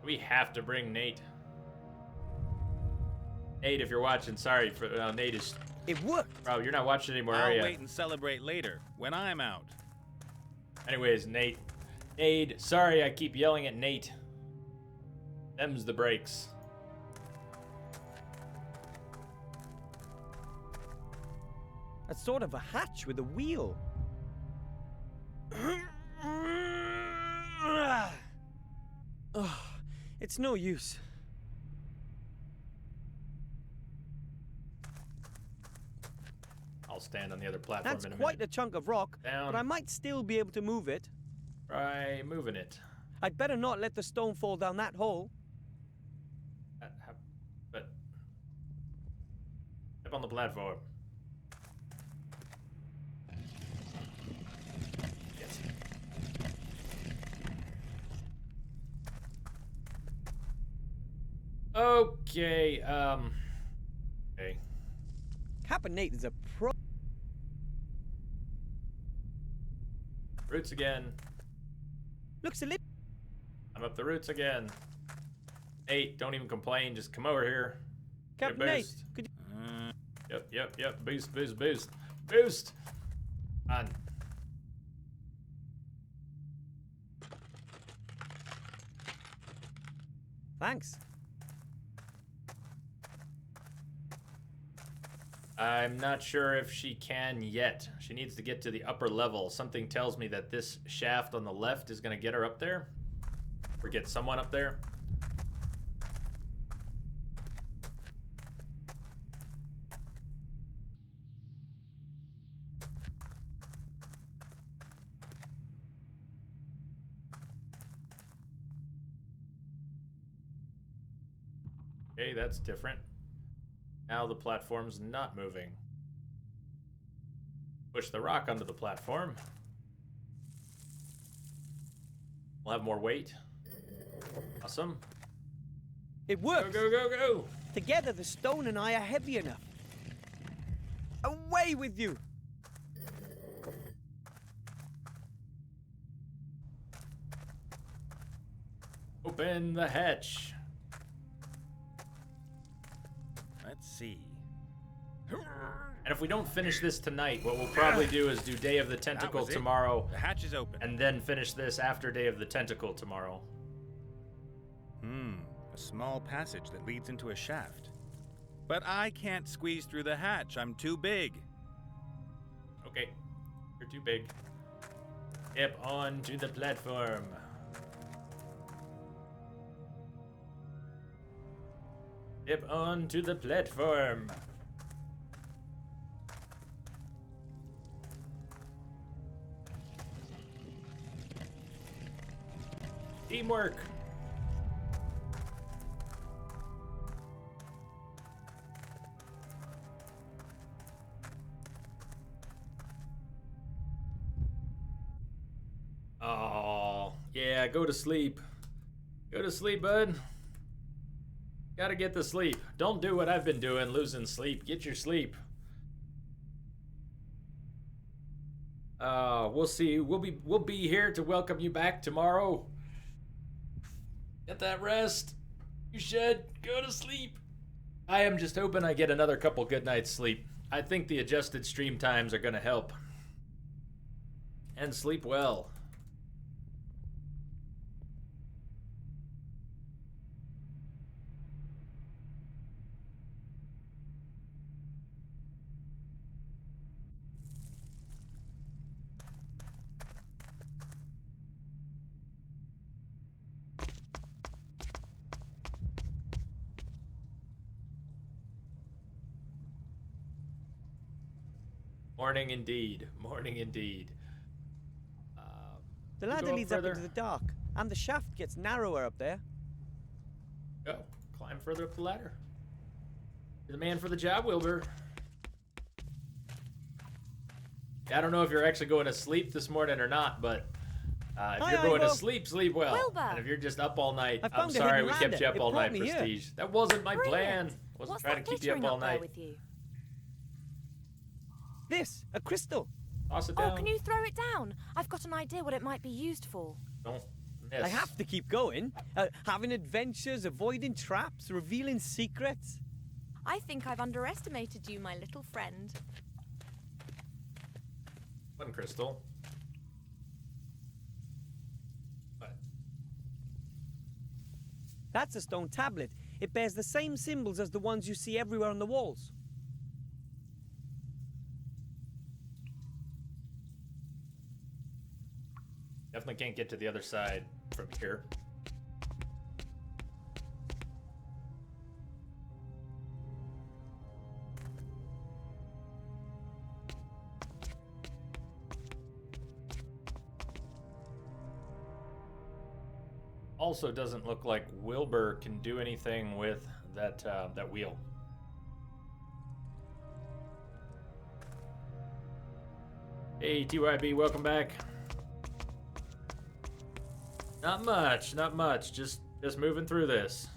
S1: We have to bring Nate. Nate, if you're watching, sorry for Nate is.
S4: It worked.
S1: Bro, you're not watching anymore, are
S12: I'll
S1: you?
S12: wait and celebrate later, when I'm out.
S1: Anyways, Nate. Nate, sorry I keep yelling at Nate. Them's the breaks.
S4: That's sort of a hatch with a wheel. Oh, it's no use.
S1: I'll stand on the other platform
S4: That's
S1: in a
S4: quite
S1: minute.
S4: a chunk of rock,
S1: Down.
S4: but I might still be able to move it.
S1: Try moving it.
S4: I'd better not let the stone fall down that hole.
S1: But step on the platform. Yes. Okay. Okay.
S4: Captain is a pro.
S1: Roots again.
S4: Looks a little.
S1: I'm up the roots again. Nate, don't even complain. Just come over here. Get a
S4: Captain Nate,
S1: boost.
S4: could you...
S1: Yep. Boost. Boost. On.
S4: Thanks.
S1: I'm not sure if she can yet. She needs to get to the upper level. Something tells me that this shaft on the left is going to get her up there. Or get someone up there. Okay, that's different. Now the platform's not moving. Push the rock onto the platform. We'll have more weight. Awesome.
S4: It works.
S1: Go.
S4: Together, the stone and I are heavy enough. Away with you.
S1: Open the hatch.
S12: Let's see.
S1: And if we don't finish this tonight, what we'll probably do is do Day of the Tentacle
S12: was it.
S1: tomorrow.
S12: The hatch is open.
S1: And then finish this after Day of the Tentacle tomorrow.
S12: A small passage that leads into a shaft. But I can't squeeze through the hatch. I'm too big.
S1: Okay. You're too big. Step onto the platform. Step onto the platform. Teamwork. Oh, yeah, go to sleep. Go to sleep, bud. Gotta get the sleep. Don't do what I've been doing, losing sleep. Get your sleep. We'll see. We'll be here to welcome you back tomorrow. Get that rest. You should go to sleep. I am just hoping I get another couple good nights sleep. I think the adjusted stream times are gonna help. And sleep well. Morning indeed. Morning indeed.
S4: The
S1: You
S4: ladder
S1: go
S4: leads up
S1: further?
S4: into the dark, and the shaft gets narrower up there.
S1: Go. Climb further up the ladder. You're the man for the job, Wilbur. I don't know if you're actually going to sleep this morning or not, but if you're going to sleep, sleep well.
S13: Wilbur.
S1: And if you're just up all night,
S4: I
S1: I'm
S4: found a
S1: sorry
S4: hidden
S1: we kept you
S4: ladder.
S1: up all
S4: It brought
S1: night,
S4: me here.
S1: Prestige. That wasn't my plan.
S13: Brilliant.
S1: I wasn't
S13: What's
S1: trying
S13: that
S1: to keep you up
S13: glittering
S1: all
S13: there
S1: night.
S13: with you?
S4: This, a crystal.
S1: Toss it
S13: Oh,
S1: down.
S13: can you throw it down? I've got an idea what it might be used for.
S1: Don't miss.
S4: I have to keep going. Having adventures, avoiding traps, revealing secrets.
S13: I think I've underestimated you, my little friend.
S1: One crystal. What?
S4: That's a stone tablet. It bears the same symbols as the ones you see everywhere on the walls.
S1: Definitely can't get to the other side from here. Also doesn't look like Wilbur can do anything with that wheel. Hey TYB, welcome back. Not much. Just moving through this.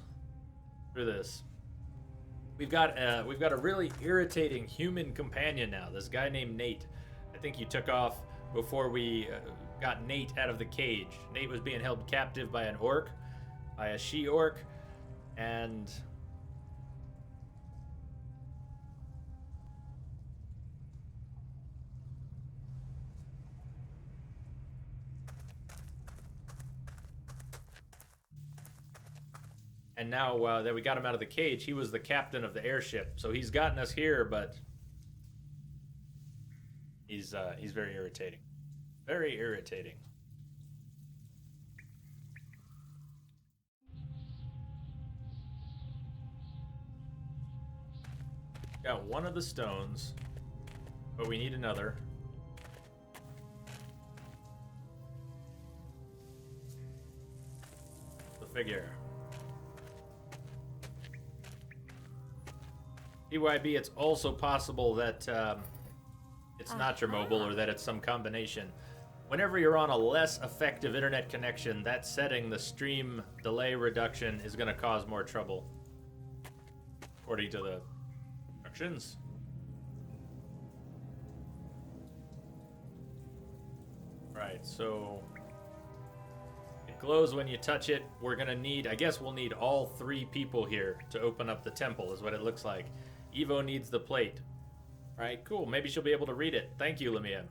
S1: We've got a really irritating human companion now. This guy named Nate. I think you took off before we got Nate out of the cage. Nate was being held captive by a she-orc, and now that we got him out of the cage, he was the captain of the airship. So he's gotten us here, but he's very irritating. Very irritating. Got one of the stones, but we need another. The figure. TYB, it's also possible that it's not your mobile, or that it's some combination. Whenever you're on a less effective internet connection, that setting, the stream delay reduction, is going to cause more trouble, according to the instructions. Right, so it glows when you touch it. We're going to need, I guess we'll need all 3 people here to open up the temple, is what it looks like. Evo needs the plate. Right, cool. Maybe she'll be able to read it. Thank you, Lamia.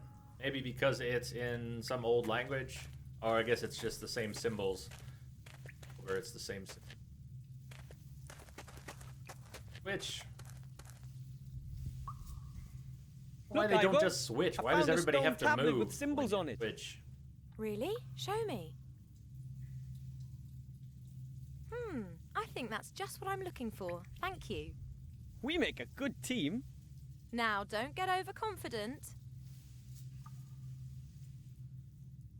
S1: Maybe because it's in some old language, or I guess it's just the same symbols, where it's the same. Which? Why
S4: Look,
S1: they don't
S4: Ivor,
S1: just switch?
S4: I
S1: Why does
S4: found a
S1: everybody
S4: stone
S1: have to
S4: tablet
S1: move
S4: with symbols
S1: when
S4: on
S1: you
S4: it.
S1: switch?
S13: Really? Show me. I think that's just what I'm looking for. Thank you.
S4: We make a good team.
S13: Now, don't get overconfident.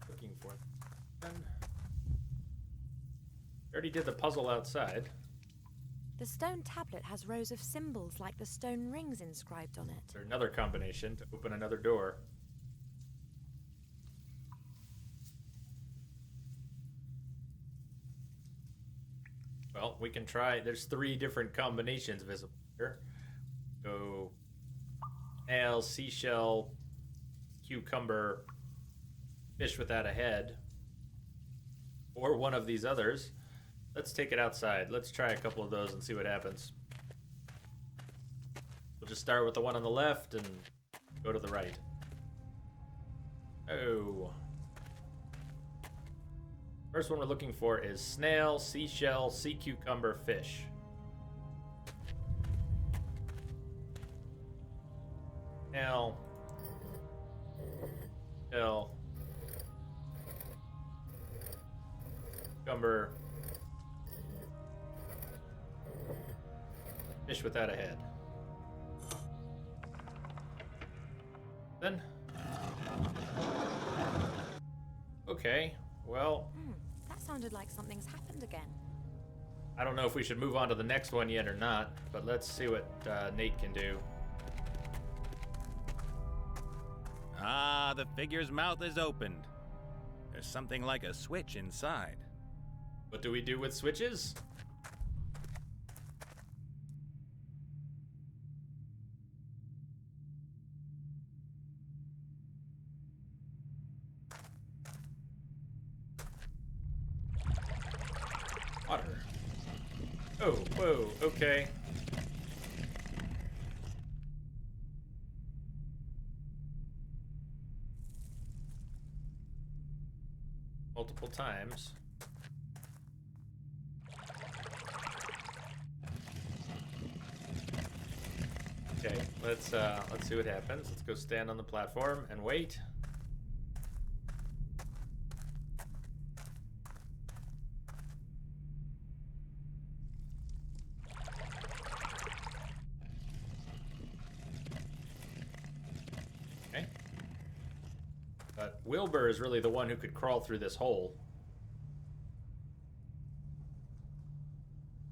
S1: Looking for it. Already did the puzzle outside.
S13: The stone tablet has rows of symbols like the stone rings inscribed on it.
S1: There's another combination to open another door. Well, we can try. There's 3 different combinations visible here. Go snail, seashell, cucumber, fish without a head, or one of these others. Let's take it outside. Let's try a couple of those and see what happens. We'll just start with the one on the left and go to the right. Oh. First one we're looking for is snail, seashell, sea cucumber, fish. Snail, shell, cucumber, fish without a head. Then, okay, well,
S13: That sounded like something's happened again.
S1: I don't know if we should move on to the next one yet or not, but let's see what Nate can do.
S12: Ah, the figure's mouth is opened. There's something like a switch inside.
S1: What do we do with switches? Water. Oh, whoa, okay. Multiple times. Okay, let's see what happens. Let's go stand on the platform and wait. Wilbur is really the one who could crawl through this hole.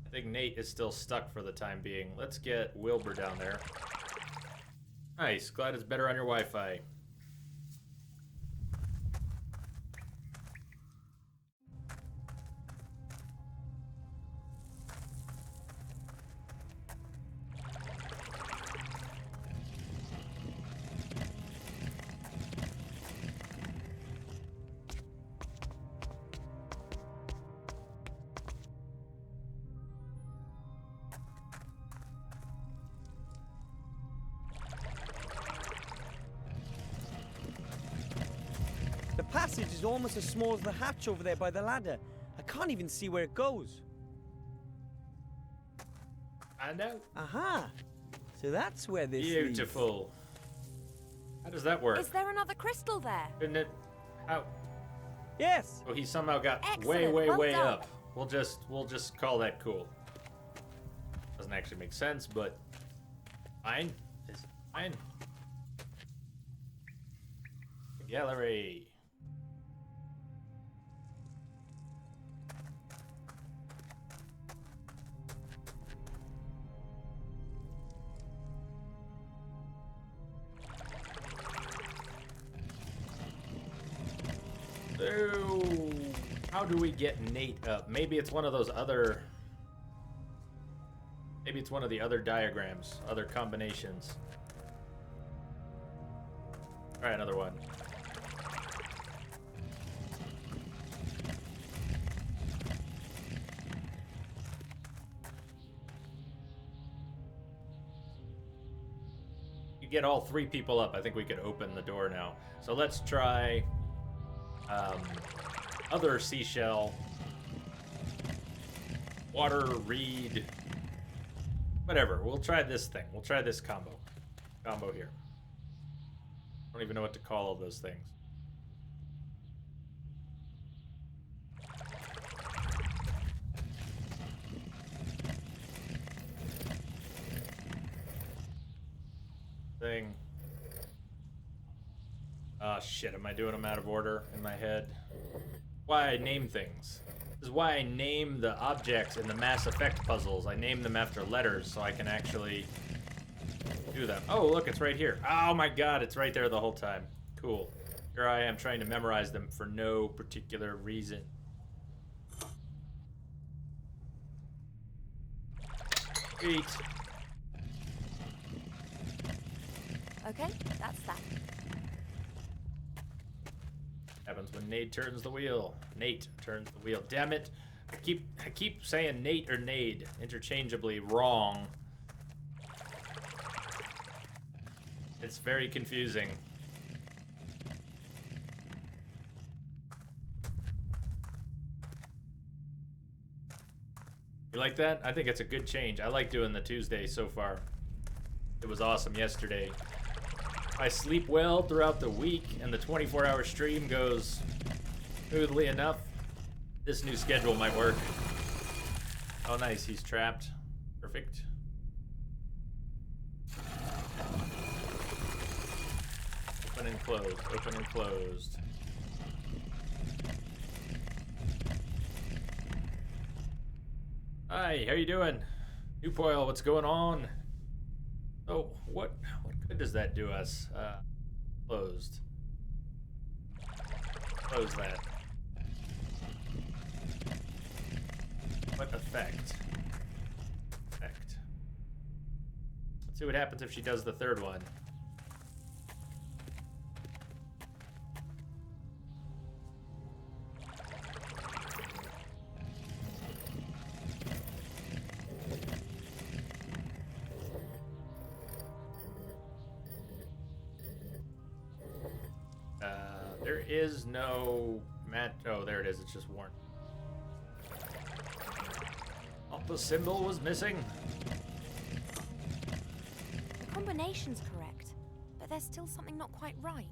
S1: I think Nate is still stuck for the time being. Let's get Wilbur down there. Nice. Glad it's better on your Wi-Fi.
S4: The passage is almost as small as the hatch over there by the ladder. I can't even see where it goes.
S1: I know.
S4: Aha! So that's where this
S1: Beautiful. How does that work?
S13: Is there another crystal there?
S1: Couldn't it? How?
S4: Yes.
S1: Oh, he somehow got way,
S13: Excellent,
S1: way,
S13: well
S1: way
S13: done.
S1: up. We'll just call that cool. Doesn't actually make sense, but fine. It's fine. Gallery. So, how do we get Nate up? Maybe it's one of those other... Maybe it's one of the other diagrams, other combinations. All right, another one. You get all three people up, I think we could open the door now. So let's try other seashell, water, reed, whatever. We'll try this thing. We'll try this combo here. I don't even know what to call all those things. Thing. Oh shit, am I doing them out of order in my head? Why I name things. This is why I name the objects in the Mass Effect puzzles. I name them after letters so I can actually do them. Oh, look, it's right here. Oh my god, it's right there the whole time. Cool. Here I am trying to memorize them for no particular reason. Sweet.
S13: Okay, that's that.
S1: Happens when Nate turns the wheel. Nate turns the wheel. Damn it. I keep saying Nate or Nade interchangeably wrong. It's very confusing. You like that? I think it's a good change. I like doing the Tuesday so far. It was awesome yesterday. I sleep well throughout the week and the 24-hour stream goes smoothly enough. This new schedule might work. Oh, nice. He's trapped. Perfect. Open and closed. Open and closed. Hi, how you doing? Newpoil, what's going on? Oh, what good does that do us? Closed. Close that. What effect? Effect. Let's see what happens if she does the third one. There is no mat. Oh, there it is. It's just worn. Oh, the symbol was missing.
S13: The combination's correct, but there's still something not quite right.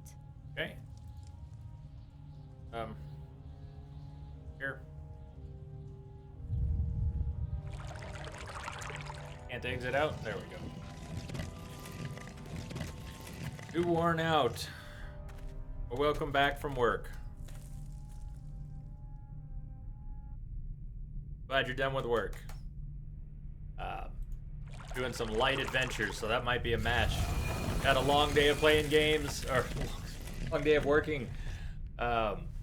S1: Okay. Here. Can't exit out. There we go. Too worn out. Welcome back from work. Glad you're done with work. Doing some light adventures, so that might be a match. Had a long day of playing games, or long day of working.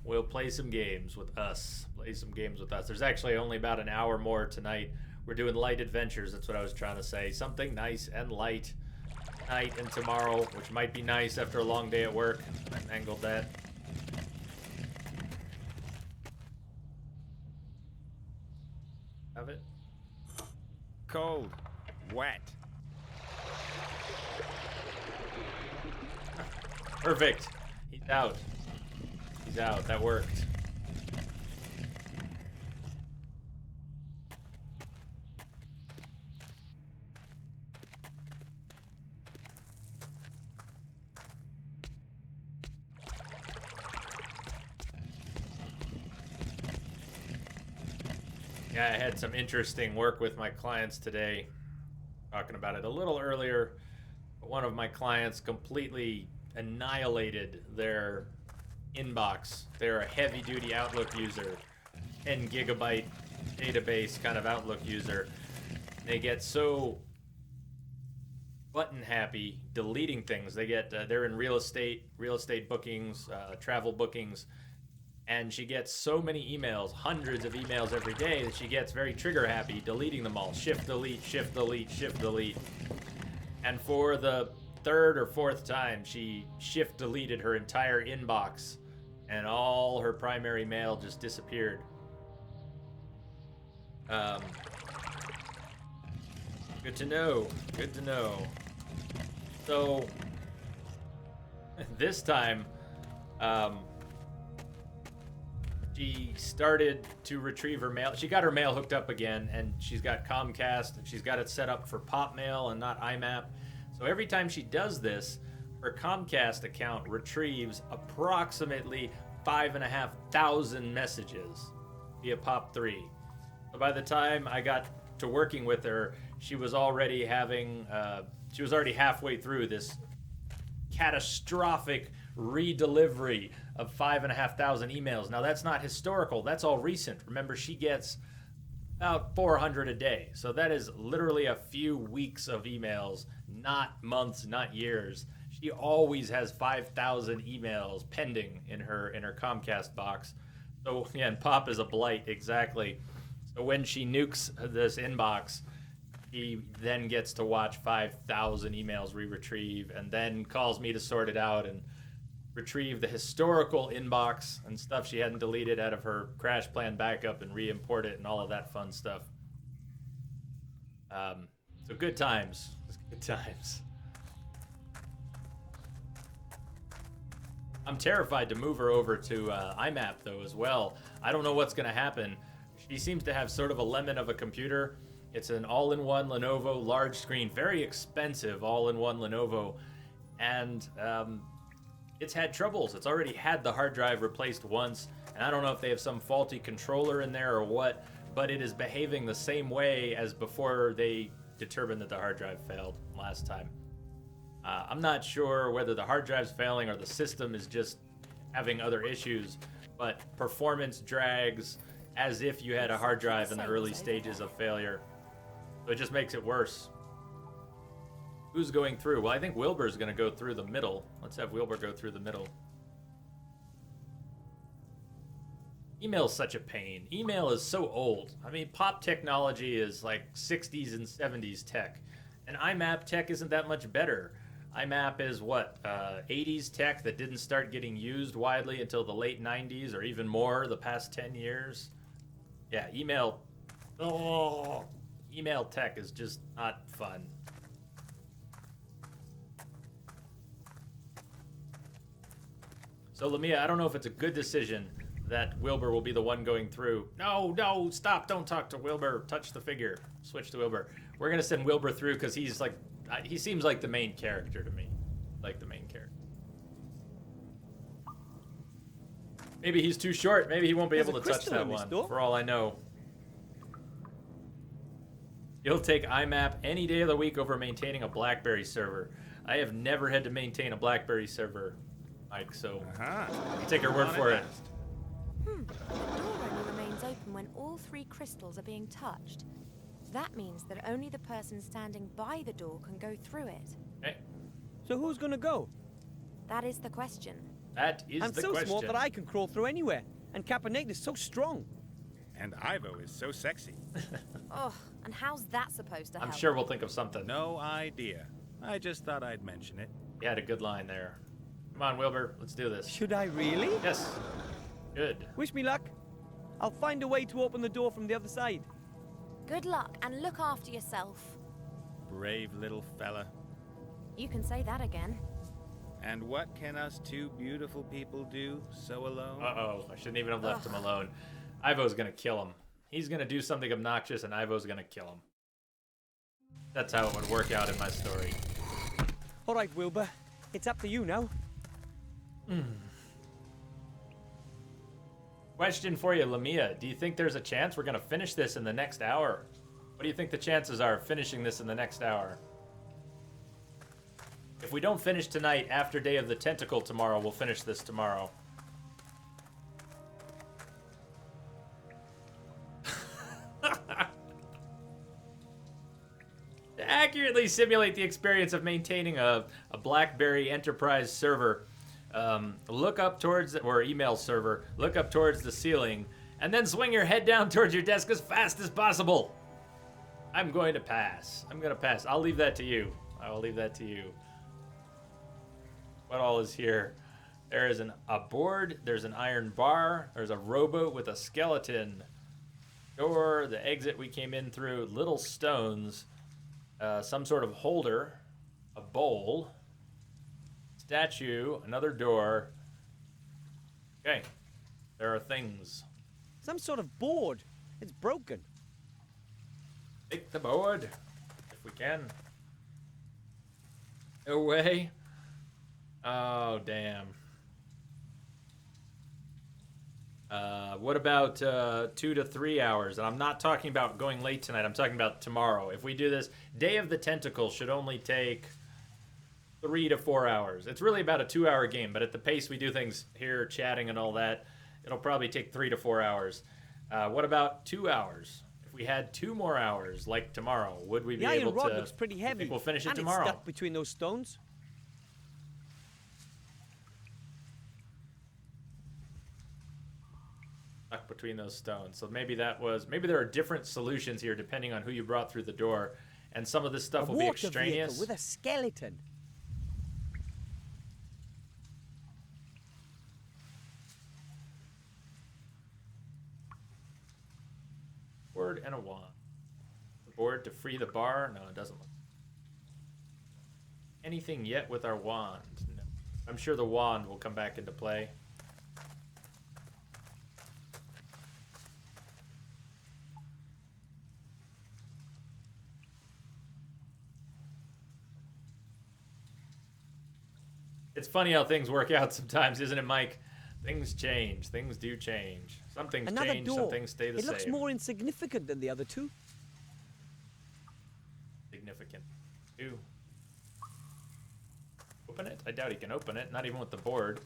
S1: We'll play some games with us. There's actually only about an hour more tonight. We're doing light adventures, that's what I was trying to say. Something nice and light tonight and tomorrow, which might be nice after a long day at work. I angled that. Have it?
S5: Cold. Wet.
S1: Perfect. He's out. That worked. Yeah, I had some interesting work with my clients today. Talking about it a little earlier. One of my clients completely annihilated their inbox. They're a heavy-duty Outlook user, 10 gigabyte database kind of Outlook user. They get so button happy deleting things. They're in real estate bookings, travel bookings, and she gets so many emails, hundreds of emails every day, that she gets very trigger happy deleting them all. Shift delete, shift delete, shift delete. And for the third or fourth time, she shift deleted her entire inbox, and all her primary mail just disappeared. Good to know. So this time, she started to retrieve her mail. She got her mail hooked up again, and she's got Comcast, and she's got it set up for Pop Mail and not IMAP. So every time she does this, her Comcast account retrieves approximately 5,500 messages via POP3. So by the time I got to working with her, she was already halfway through this catastrophic redelivery of 5,500 emails. Now that's not historical, that's all recent. Remember, she gets about 400 a day. So that is literally a few weeks of emails, not months, not years. She always has 5,000 emails pending in her Comcast box. So yeah, and Pop is a blight, exactly. So when she nukes this inbox, he then gets to watch 5,000 emails re-retrieve, and then calls me to sort it out and retrieve the historical inbox and stuff she hadn't deleted out of her crash plan backup and re-import it and all of that fun stuff. So good times. Good times. I'm terrified to move her over to IMAP though as well. I don't know what's going to happen. She seems to have sort of a lemon of a computer. It's an all-in-one Lenovo large screen, very expensive all-in-one Lenovo, and it's had troubles. It's already had the hard drive replaced once, and I don't know if they have some faulty controller in there or what, but it is behaving the same way as before they determined that the hard drive failed last time. I'm not sure whether the hard drive's failing or the system is just having other issues, but performance drags as if you had a hard drive in the early stages of failure. So it just makes it worse. Who's going through? Well, I think Wilbur's going to go through the middle. Let's have Wilbur go through the middle. Email's such a pain. Email is so old. I mean, pop technology is like 60s and 70s tech. And IMAP tech isn't that much better. IMAP is what, 80s tech that didn't start getting used widely until the late 90s or even more, the past 10 years. Yeah, email tech is just not fun. So Lamia, I don't know if it's a good decision that Wilbur will be the one going through. No, stop, don't talk to Wilbur, touch the figure, switch to Wilbur. We're gonna send Wilbur through because he's like, he seems like the main character to me. Like the main character. Maybe he's too short, maybe he won't be able to touch that one, for all I know. You'll take IMAP any day of the week over maintaining a BlackBerry server. I have never had to maintain a BlackBerry server Mike, so
S12: Uh-huh.
S1: take her word
S12: On
S1: for it.
S12: fast.
S13: The door only remains open when all 3 crystals are being touched. That means that only the person standing by the door can go through it.
S1: Okay.
S4: So who's gonna go?
S13: That is the question.
S1: That is
S4: I'm
S1: the
S4: so
S1: question.
S4: small that I can crawl through anywhere, and Capernaum is so strong.
S5: And Ivo is so sexy.
S13: Ugh, and how's that supposed to
S1: I'm
S13: help?
S1: sure we'll think of something.
S12: No idea. I just thought I'd mention it.
S1: You had a good line there. Come on, Wilbur, let's do this.
S4: Should I really?
S1: Yes. Good.
S4: Wish me luck. I'll find a way to open the door from the other side.
S13: Good luck and look after yourself.
S12: Brave little fella.
S13: You can say that again.
S12: And what can us 2 beautiful people do so alone?
S1: Uh-oh, I shouldn't even have left him alone. Ivo's gonna kill him. He's gonna do something obnoxious and Ivo's gonna kill him. That's how it would work out in my story.
S4: All right, Wilbur. It's up to you now.
S1: Question for you, Lamia. Do you think there's a chance we're gonna finish this in the next hour? What do you think the chances are of finishing this in the next hour? If we don't finish tonight, after Day of the Tentacle tomorrow, we'll finish this tomorrow. To accurately simulate the experience of maintaining a BlackBerry Enterprise server, look up towards, or email server, look up towards the ceiling, and then swing your head down towards your desk as fast as possible. I'm going to pass. I'm going to pass. I'll leave that to you. I will leave that to you. What all is here? There is a board. There's an iron bar. There's a rowboat with a skeleton. Door, the exit we came in through, little stones, some sort of holder, a bowl, statue, another door. Okay, there are things.
S4: Some sort of board. It's broken.
S1: Take the board, if we can. Away. Oh, damn. What about 2 to 3 hours? And I'm not talking about going late tonight. I'm talking about tomorrow. If we do this, Day of the Tentacle should only take 3 to 4 hours. It's really about a 2-hour game, but at the pace we do things here, chatting and all that, it'll probably take 3 to 4 hours. What about 2 hours? If we had 2 more hours, like tomorrow, would we be
S4: The
S1: able
S4: iron rod
S1: to?
S4: looks pretty heavy.
S1: We'll finish it
S4: and
S1: tomorrow.
S4: It's stuck between those stones.
S1: Stuck between those stones. So maybe there are different solutions here depending on who you brought through the door, and some of this stuff
S4: A
S1: will be
S4: water
S1: extraneous.
S4: vehicle with a skeleton.
S1: Board and a wand. The board to free the bar? No, it doesn't look. Anything yet with our wand? No. I'm sure the wand will come back into play. It's funny how things work out sometimes, isn't it, Mike? Things change. Things do change. Some things
S4: Another
S1: change,
S4: door.
S1: some things stay the
S4: It
S1: same.
S4: looks more insignificant than the other two.
S1: Significant. Two. Open it? I doubt he can open it, not even with the board.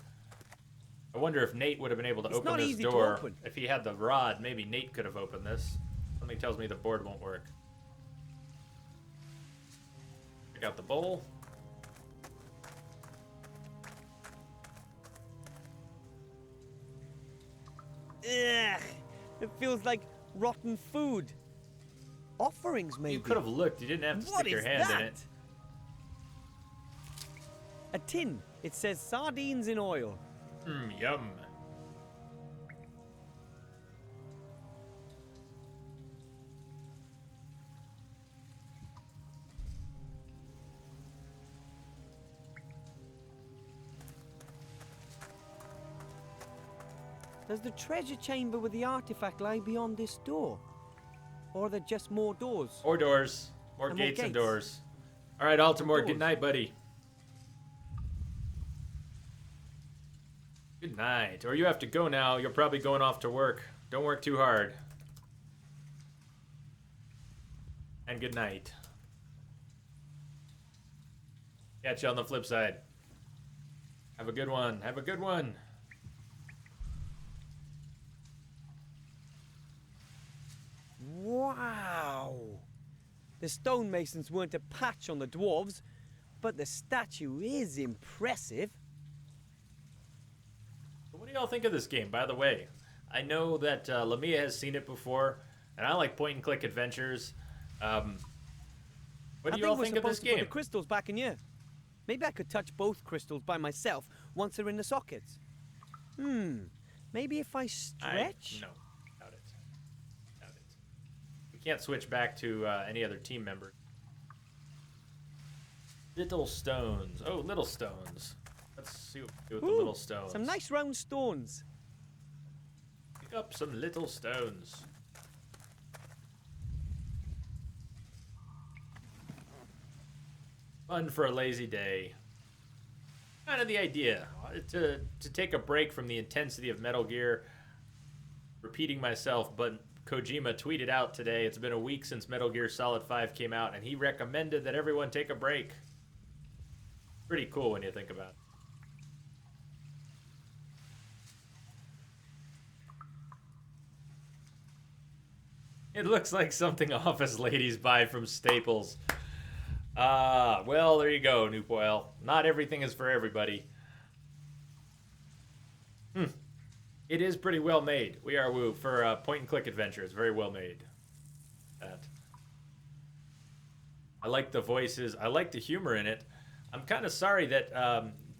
S1: I wonder if Nate would have been able to
S4: It's
S1: open
S4: not
S1: this
S4: easy to
S1: door.
S4: open.
S1: If he had the rod, maybe Nate could have opened this. Something tells me the board won't work. Check out the bowl.
S4: Ugh, it feels like rotten food. Offerings, maybe.
S1: You could have looked. You didn't have to
S4: What
S1: stick your
S4: is
S1: hand
S4: that?
S1: in it.
S4: A tin. It says sardines in oil.
S1: Yum.
S4: Does the treasure chamber with the artifact lie beyond this door? Or are there just more doors?
S1: More doors. More
S4: And more
S1: gates and
S4: gates.
S1: doors. All right, Altamore, good
S4: doors.
S1: night, buddy. Good night. Or you have to go now. You're probably going off to work. Don't work too hard. And good night. Catch you on the flip side. Have a good one. Have a good one.
S4: Wow! The stonemasons weren't a patch on the dwarves, but the statue is impressive.
S1: What do y'all think of this game, by the way? I know that Lamia has seen it before, and I like point-and-click adventures. What do you all think of this
S4: I think we're supposed to put
S1: game?
S4: the crystals back in here. Maybe I could touch both crystals by myself once they're in the sockets. Maybe if I stretch?
S1: No, doubt it. Doubt it. We can't switch back to any other team member. Little stones. Oh, little stones. Let's see what we do with the little stones.
S4: Some nice round stones.
S1: Pick up some little stones. Fun for a lazy day. Kind of the idea. To take a break from the intensity of Metal Gear. Repeating myself, but Kojima tweeted out today, it's been a week since Metal Gear Solid 5 came out, and he recommended that everyone take a break. Pretty cool when you think about it. It looks like something office ladies buy from Staples. Well, there you go, Nupoil. Not everything is for everybody. It is pretty well made. We are woo for point-and-click adventures. Very well made. I like the voices. I like the humor in it. I'm kind of sorry that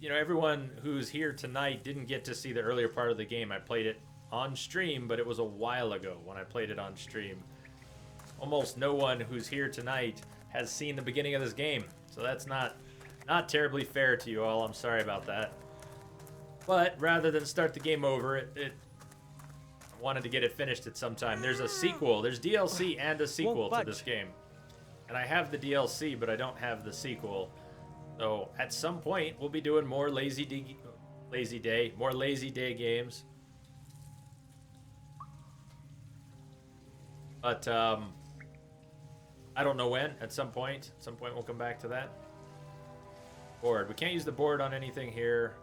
S1: everyone who's here tonight didn't get to see the earlier part of the game. I played it on stream, but it was a while ago when I played it on stream. Almost no one who's here tonight has seen the beginning of this game, so that's not terribly fair to you all. I'm sorry about that. But rather than start the game over, I wanted to get it finished at some time. There's a sequel. There's DLC and a sequel to this game. And I have the DLC, but I don't have the sequel. So at some point, we'll be doing more Lazy Day games. But I don't know when. At some point we'll come back to that. Board. We can't use the board on anything here.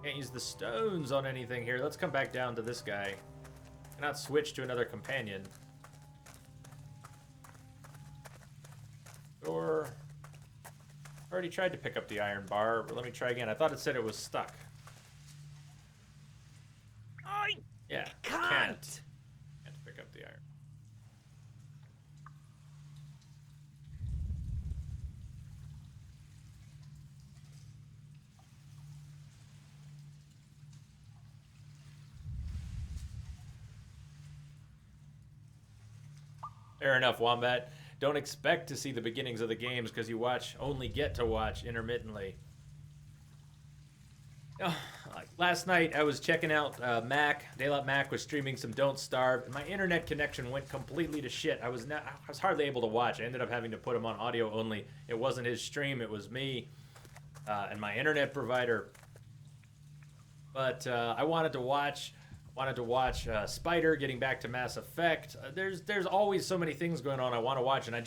S1: Can't use the stones on anything here. Let's come back down to this guy. Cannot switch to another companion. Or already tried to pick up the iron bar, but let me try again. I thought it said it was stuck.
S4: I can't.
S1: Can't pick up the iron. Fair enough, Wombat. Don't expect to see the beginnings of the games because you only get to watch intermittently. Last night I was checking out Mac. Daylight Mac was streaming some Don't Starve, and my internet connection went completely to shit. I was hardly able to watch. I ended up having to put him on audio only. It wasn't his stream, it was me and my internet provider. But I wanted to watch Spider getting back to Mass Effect. There's always so many things going on I want to watch, and I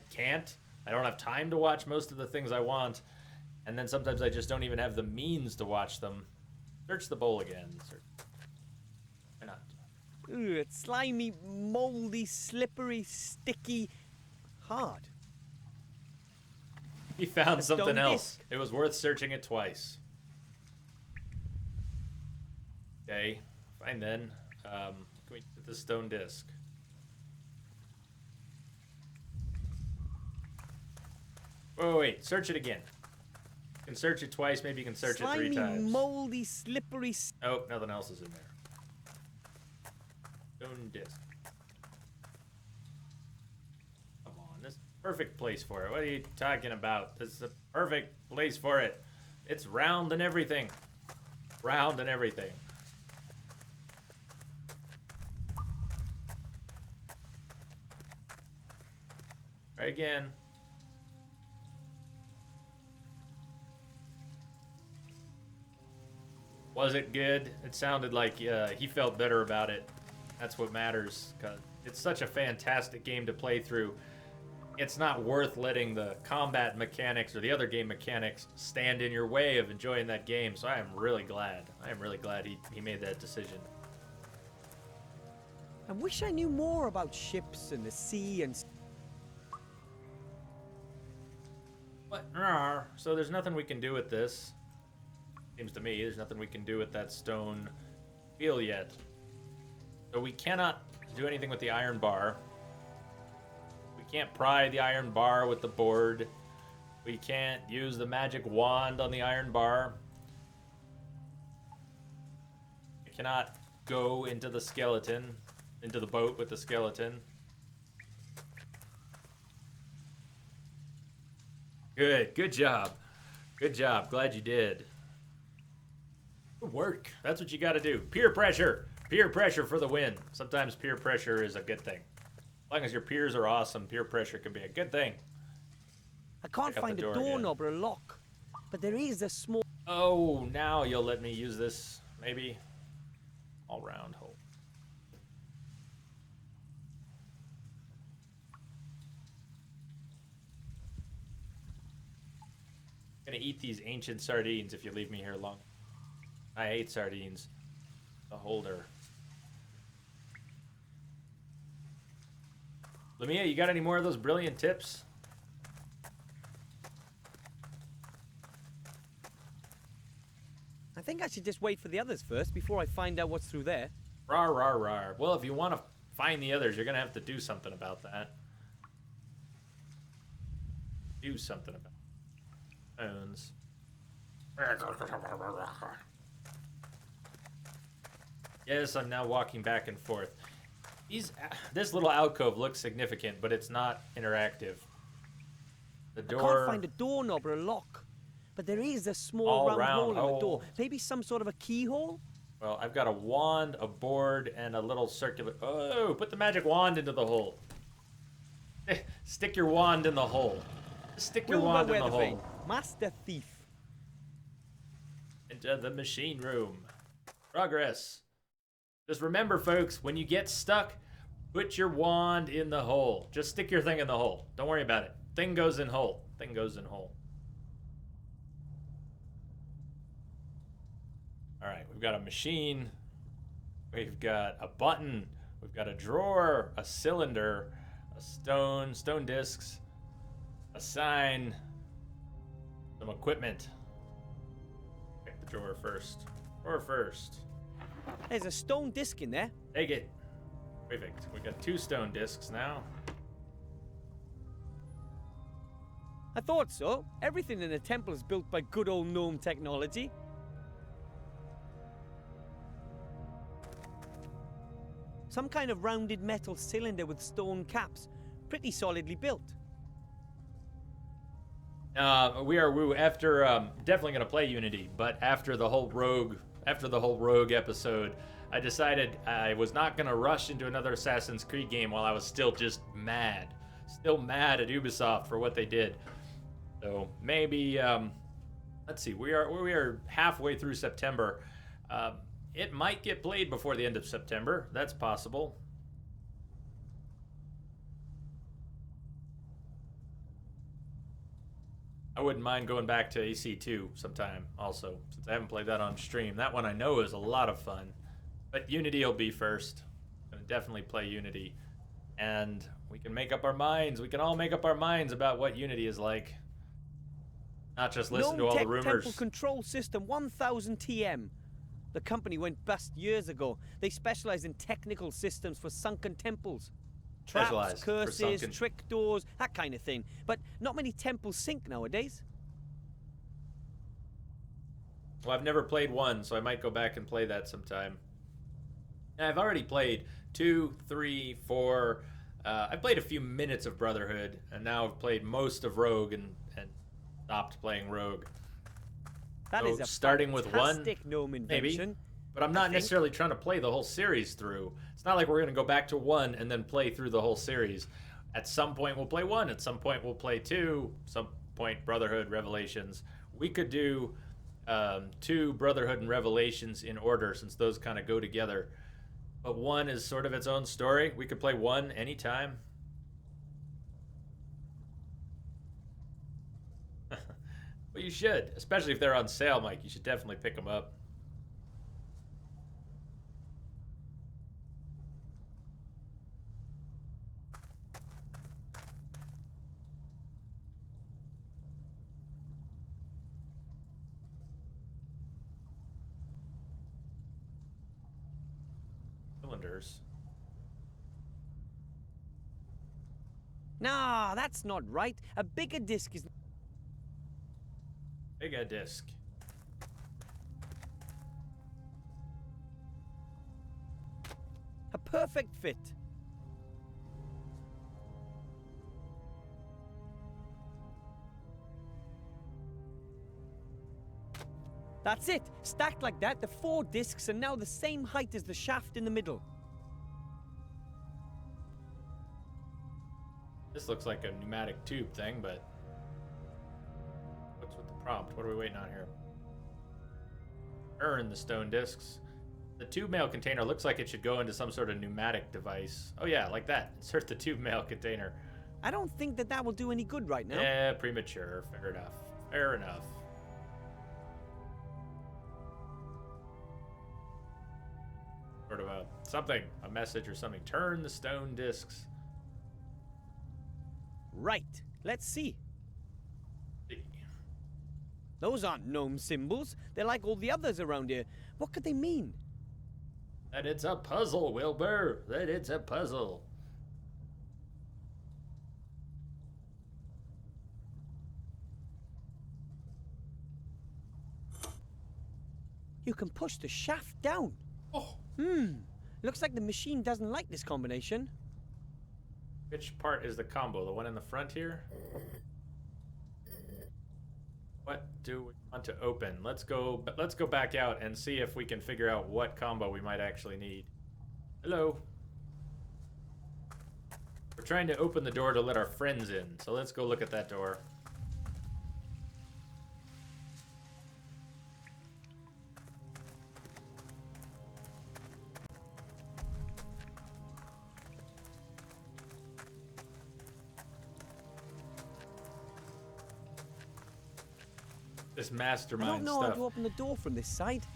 S1: can't. I don't have time to watch most of the things I want, and then sometimes I just don't even have the means to watch them. Search the bowl again. Why not?
S4: Ooh, it's slimy, moldy, slippery, sticky, hard.
S1: He found something
S4: stone
S1: else.
S4: disc.
S1: It was worth searching it twice. Okay. Fine then. Can we get the stone disc? Oh wait, search it again. You can search it twice, maybe you can search it 3 times.
S4: Slimy, moldy, slippery.
S1: Oh, nothing else is in there. Stone disc. Come on, this is the perfect place for it. What are you talking about? This is the perfect place for it. It's round and everything. Round and everything. Try again. Was it good? It sounded like he felt better about it. That's what matters, 'cause it's such a fantastic game to play through. it's not worth letting the combat mechanics or the other game mechanics stand in your way of enjoying that game. So I am really glad. I am really glad he made that decision.
S4: I wish I knew more about ships and the sea and...
S1: What? So there's nothing we can do with this. Seems to me there's nothing we can do with that stone wheel yet. So we cannot do anything with the iron bar. We can't pry the iron bar with the board. We can't use the magic wand on the iron bar. We cannot go into the skeleton, into the boat with the skeleton. Good job. Good job. Glad you did. Good work. That's what you got to do. Peer pressure. Peer pressure for the win. Sometimes peer pressure is a good thing. As long as your peers are awesome, peer pressure can be a good thing.
S4: I can't find a doorknob or a lock, but there is a small...
S1: Oh, now you'll let me use this, maybe. All round hole. I'm gonna eat these ancient sardines if you leave me here long. I ate sardines. The holder. Lamia, you got any more of those brilliant tips?
S4: I think I should just wait for the others first before I find out what's through there.
S1: Rar, rar, rar. Well, if you want to find the others, you're going to have to do something about that. Do something about it. Bones. Yes, I'm now walking back and forth. This little alcove looks significant, but it's not interactive. The door...
S4: I can't find a doorknob or a lock, but there is a small round hole in the door. Maybe some sort of a keyhole?
S1: Well, I've got a wand, a board, and a little circular... Oh, put the magic wand into the hole. Stick your wand in the hole. Stick your wand in the hole.
S4: Master Thief.
S1: Into the machine room. Progress. Just remember, folks, when you get stuck, put your wand in the hole. Just stick your thing in the hole. Don't worry about it. Thing goes in hole. Thing goes in hole. All right, we've got a machine. We've got a button. We've got a drawer, a cylinder, a stone discs, a sign, some equipment. Pick the drawer first. Drawer first.
S4: There's a stone disc in there.
S1: Take it. Perfect. We got 2 stone discs now.
S4: I thought so. Everything in the temple is built by good old gnome technology. Some kind of rounded metal cylinder with stone caps. Pretty solidly built.
S1: We are after definitely gonna play Unity, but after the whole rogue episode, I decided I was not gonna rush into another Assassin's Creed game while I was still just mad at Ubisoft for what they did. So maybe let's see, we are halfway through September. It might get played before the end of September. That's possible. I wouldn't mind going back to AC2 sometime also, since I haven't played that on stream. That one I know is a lot of fun. But Unity will be first. I'm going to definitely play Unity. And we can make up our minds. We can all make up our minds about what Unity is like. Not just listen to all the rumors.
S4: Temple Control System 1000 TM. The company went bust years ago. They specialize in technical systems for sunken temples. Traps, curses, trick doors, that kind of thing. But not many temples sink nowadays.
S1: Well, I've never played one, so I might go back and play that sometime. I've already played 2, 3, 4. I've played a few minutes of Brotherhood, and now I've played most of Rogue and stopped playing Rogue.
S4: That is a
S1: starting with one,
S4: gnome invention.
S1: Maybe. But I'm not necessarily trying to play the whole series through. It's not like we're going to go back to 1 and then play through the whole series. At some point we'll play 1, at some point we'll play 2, some point Brotherhood, Revelations. We could do 2 Brotherhood and Revelations in order, since those kind of go together. But 1 is sort of its own story. We could play 1 anytime. Well, you should, especially if they're on sale, Mike. You should definitely pick them up. Cylinders.
S4: Nah, that's not right. A bigger disc is...
S1: Bigger disc.
S4: a perfect fit. That's it! Stacked like that, the 4 discs are now the same height as the shaft in the middle.
S1: This looks like a pneumatic tube thing, but... What's with the prompt? What are we waiting on here? Earn the stone discs. The tube mail container looks like it should go into some sort of pneumatic device. Oh yeah, like that. Insert the tube mail container.
S4: I don't think that will do any good right now.
S1: Yeah, premature. Fair enough. Fair enough. Sort of a message or something. Turn the stone discs.
S4: Right. Let's see. Those aren't gnome symbols. They're like all the others around here. What could they mean?
S1: That it's a puzzle, Wilbur. That it's a puzzle.
S4: You can push the shaft down.
S1: Oh.
S4: Looks like the machine doesn't like this combination.
S1: Which part is the combo? The one in the front here? What do we want to open? Let's go back out and see if we can figure out what combo we might actually need. Hello. We're trying to open the door to let our friends in, so let's go look at that door. This mastermind
S4: I don't know
S1: stuff.
S4: how to open the door from this side.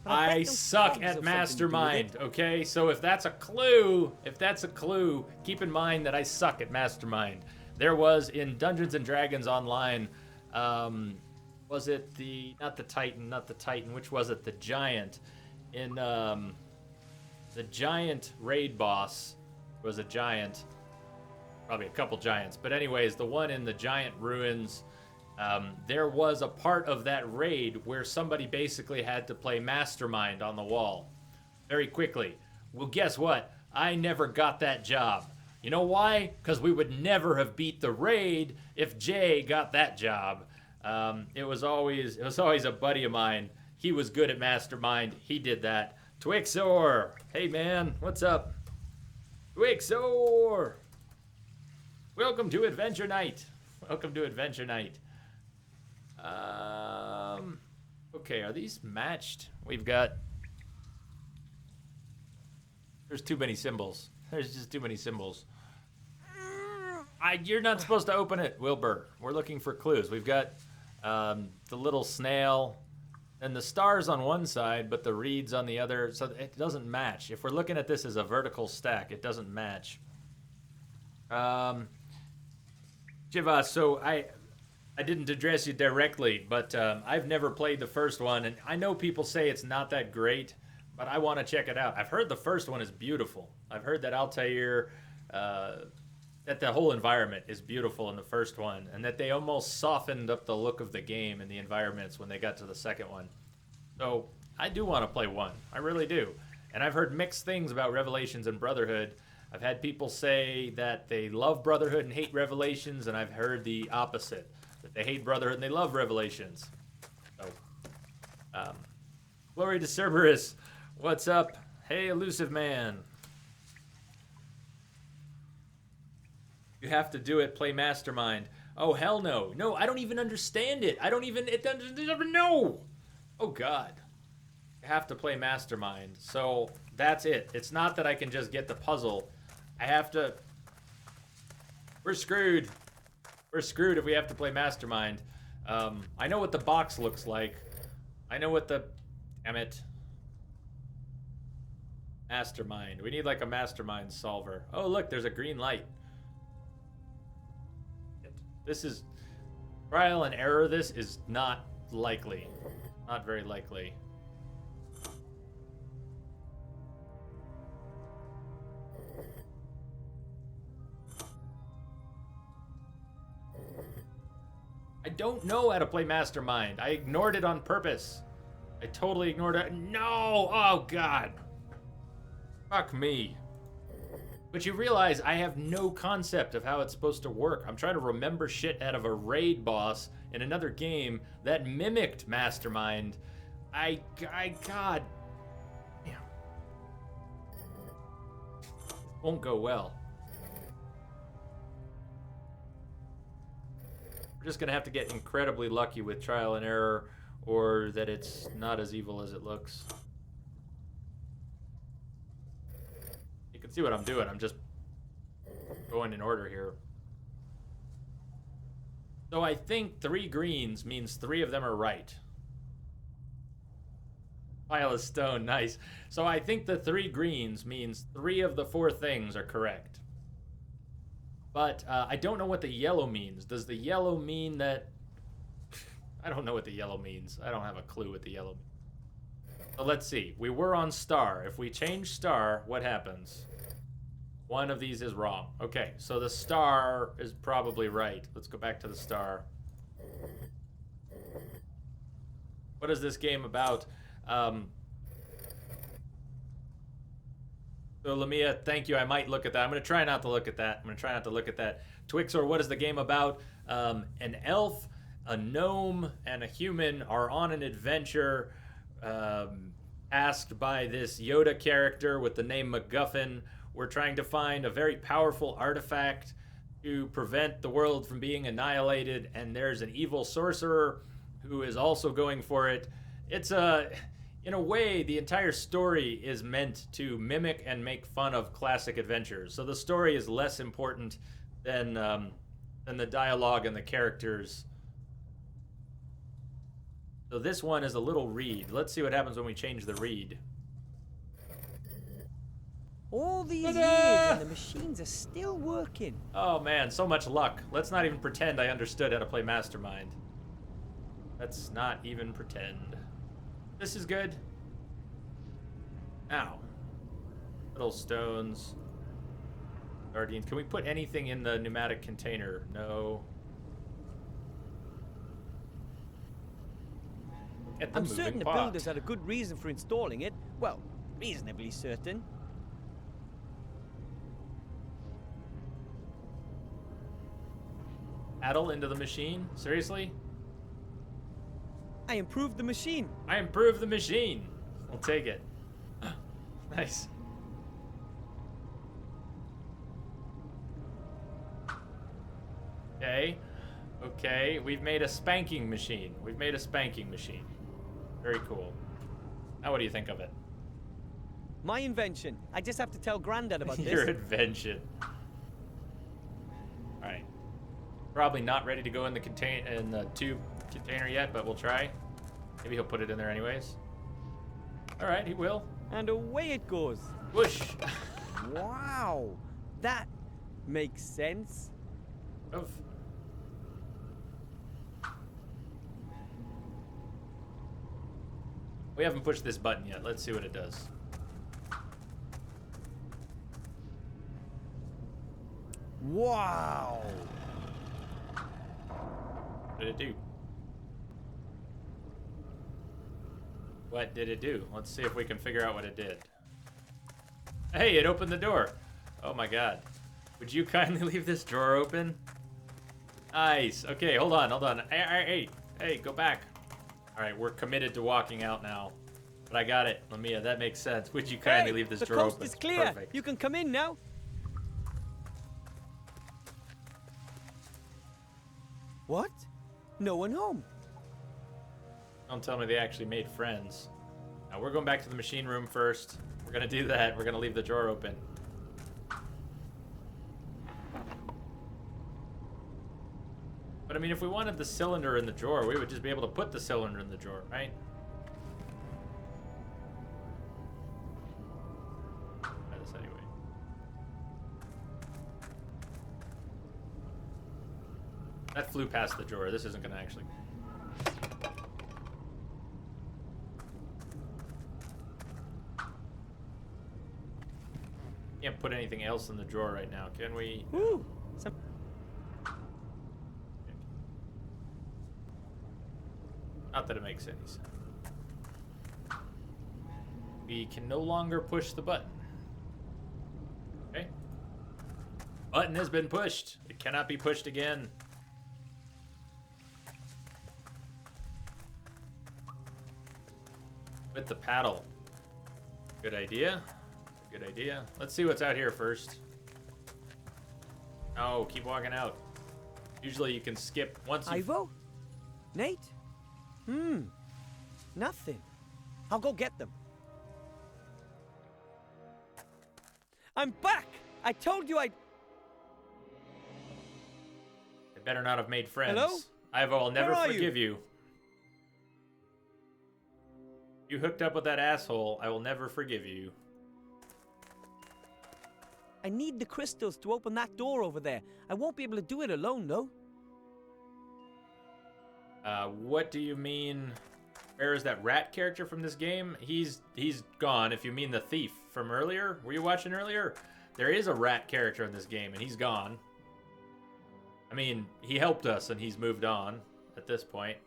S4: but
S1: I
S4: bet those
S1: suck
S4: cogs have
S1: at
S4: something to do with
S1: mastermind,
S4: it.
S1: okay? So if that's a clue, keep in mind that I suck at mastermind. There was in Dungeons and Dragons Online, was it not the Titan, which was it? The Giant. In the Giant raid boss was a giant, probably a couple giants, but anyways, the one in the Giant Ruins, there was a part of that raid where somebody basically had to play mastermind on the wall very quickly. Well, guess what? I never got that job. You know why? Because we would never have beat the raid if Jay got that job. It was always a buddy of mine. He was good at mastermind. He did that. Twixor, hey man, what's up? Twixor, welcome to Adventure Night. Welcome to Adventure Night. Okay, are these matched? We've got... There's too many symbols. There's just too many symbols. You're not supposed to open it, Wilbur. We're looking for clues. We've got the little snail and the stars on one side, but the reeds on the other, so it doesn't match. If we're looking at this as a vertical stack, it doesn't match. Jiva, so I didn't address you directly, but I've never played the first one, and I know people say it's not that great, but I want to check it out. I've heard the first one is beautiful. I've heard that Altair, that the whole environment is beautiful in the first one, and that they almost softened up the look of the game and the environments when they got to the second one. So I do want to play one. I really do. And I've heard mixed things about Revelations and Brotherhood. I've had people say that they love Brotherhood and hate Revelations, and I've heard the opposite, that they hate Brotherhood and they love Revelations. So, glory to Cerberus. What's up? Hey, Elusive Man. You have to do it, play Mastermind. Oh, hell no. No, I don't even understand it. It doesn't know. Oh, God. I have to play Mastermind. So, that's it. It's not that I can just get the puzzle. I have to... We're screwed. We're screwed if we have to play Mastermind. I know what the box looks like. I know what the... Damn it. Mastermind. We need like a mastermind solver. Oh, look, there's a green light. This is... Trial and error. This is not likely. Not very likely. I don't know how to play Mastermind. I ignored it on purpose. I totally ignored it. No! Oh, God. Fuck me. But you realize I have no concept of how it's supposed to work. I'm trying to remember shit out of a raid boss in another game that mimicked Mastermind. God. Damn. Won't go well. We're just gonna have to get incredibly lucky with trial and error, or that it's not as evil as it looks. You can see what I'm doing. I'm just going in order here. So I think 3 greens means 3 of them are right. Pile of stone, nice. So I think the 3 greens means 3 of the 4 things are correct. But I don't know what the yellow means. Does the yellow mean that... I don't know what the yellow means. I don't have a clue what the yellow means. So let's see. We were on star. If we change star, what happens? One of these is wrong. Okay, so the star is probably right. Let's go back to the star. What is this game about? So Lamia, thank you. I might look at that. I'm going to try not to look at that. Twixor, what is the game about? An elf, a gnome, and a human are on an adventure asked by this Yoda character with the name MacGuffin. We're trying to find a very powerful artifact to prevent the world from being annihilated, and there's an evil sorcerer who is also going for it. It's in a way, the entire story is meant to mimic and make fun of classic adventures. So the story is less important than the dialogue and the characters. So this one is a little read. Let's see what happens when we change the read.
S4: All these years and the machines are still working.
S1: Oh man, so much luck. Let's not even pretend I understood how to play Mastermind. Let's not even pretend. This is good. Ow. Little stones. Guardians. Can we put anything in the pneumatic container? No. Get the
S4: I'm
S1: moving
S4: certain the
S1: pot.
S4: builders had a good reason for installing it. Well, reasonably certain.
S1: Paddle into the machine? Seriously?
S4: I improved the machine.
S1: I improved the machine. I'll take it. Nice. Okay. Okay. We've made a spanking machine. Very cool. Now what do you think of it?
S4: My invention. I just have to tell Grandad about this.
S1: Your invention. Alright. Probably not ready to go in the tube container yet, but we'll try. Maybe he'll put it in there anyways. Alright, he will.
S4: And away it goes.
S1: Whoosh!
S4: Wow. That makes sense.
S1: We haven't pushed this button yet. Let's see what it does.
S4: Wow.
S1: What did it do? What did it do? Let's see if we can figure out what it did. Hey, it opened the door. Oh my god. Would you kindly leave this drawer open? Nice. Okay, hold on. Hey, go back. Alright, we're committed to walking out now. But I got it. Lamia, that makes sense. Would you kindly leave this drawer open?
S4: The coast is clear.
S1: Perfect.
S4: You can come in now. What? No one home.
S1: Don't tell me they actually made friends. Now we're going back to the machine room first. We're gonna do that. We're gonna leave the drawer open. But I mean, if we wanted the cylinder in the drawer, we would just be able to put the cylinder in the drawer, right? Try this anyway. That flew past the drawer. This isn't going to actually... Can't put anything else in the drawer right now, can we?
S4: Ooh,
S1: Not that it makes any sense. We can no longer push the button. Okay. Button has been pushed. It cannot be pushed again. With the paddle. Good idea. Good idea. Let's see what's out here first. Oh, keep walking out. Usually you can skip once you...
S4: Ivo? Nate? Nothing. I'll go get them. I'm back! I told you I'd...
S1: I better not have made friends.
S4: Hello?
S1: Ivo, I'll never
S4: Where are
S1: forgive you. You hooked up with that asshole, I will never forgive you.
S4: I need the crystals to open that door over there. I won't be able to do it alone, though.
S1: What do you mean? Where is that rat character from this game? He's gone. If you mean the thief from earlier, were you watching earlier? There is a rat character in this game, and he's gone. I mean, he helped us, and he's moved on at this point.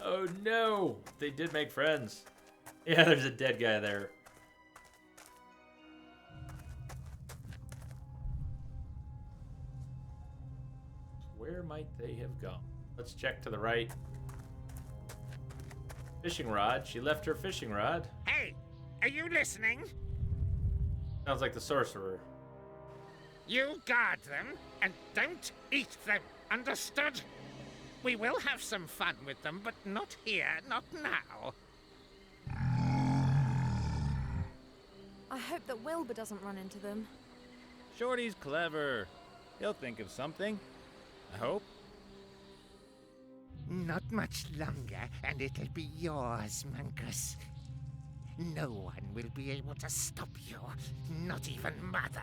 S1: Oh no! They did make friends. Yeah, there's a dead guy there. Where might they have gone? Let's check to the right. Fishing rod. She left her fishing rod.
S2: Hey, are you listening?
S1: Sounds like the sorcerer.
S2: You guard them and don't eat them, understood? We will have some fun with them, but not here, not now.
S13: I hope that Wilbur doesn't run into them.
S12: Shorty's clever. He'll think of something. I hope.
S2: Not much longer, and it'll be yours, Mungus. No one will be able to stop you, not even Mother.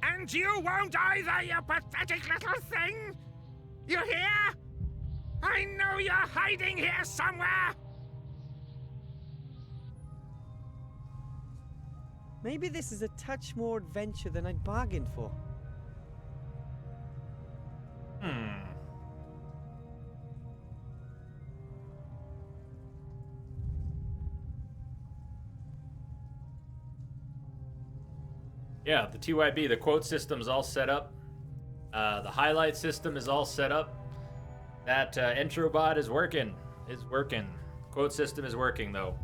S2: And you won't either, you pathetic little thing! You hear? I know you're hiding here somewhere!
S4: Maybe this is a touch more adventure than I'd bargained for.
S1: Yeah, the TYB, the quote system's all set up. The highlight system is all set up. That intro bot is working. It's working. Quote system is working, though.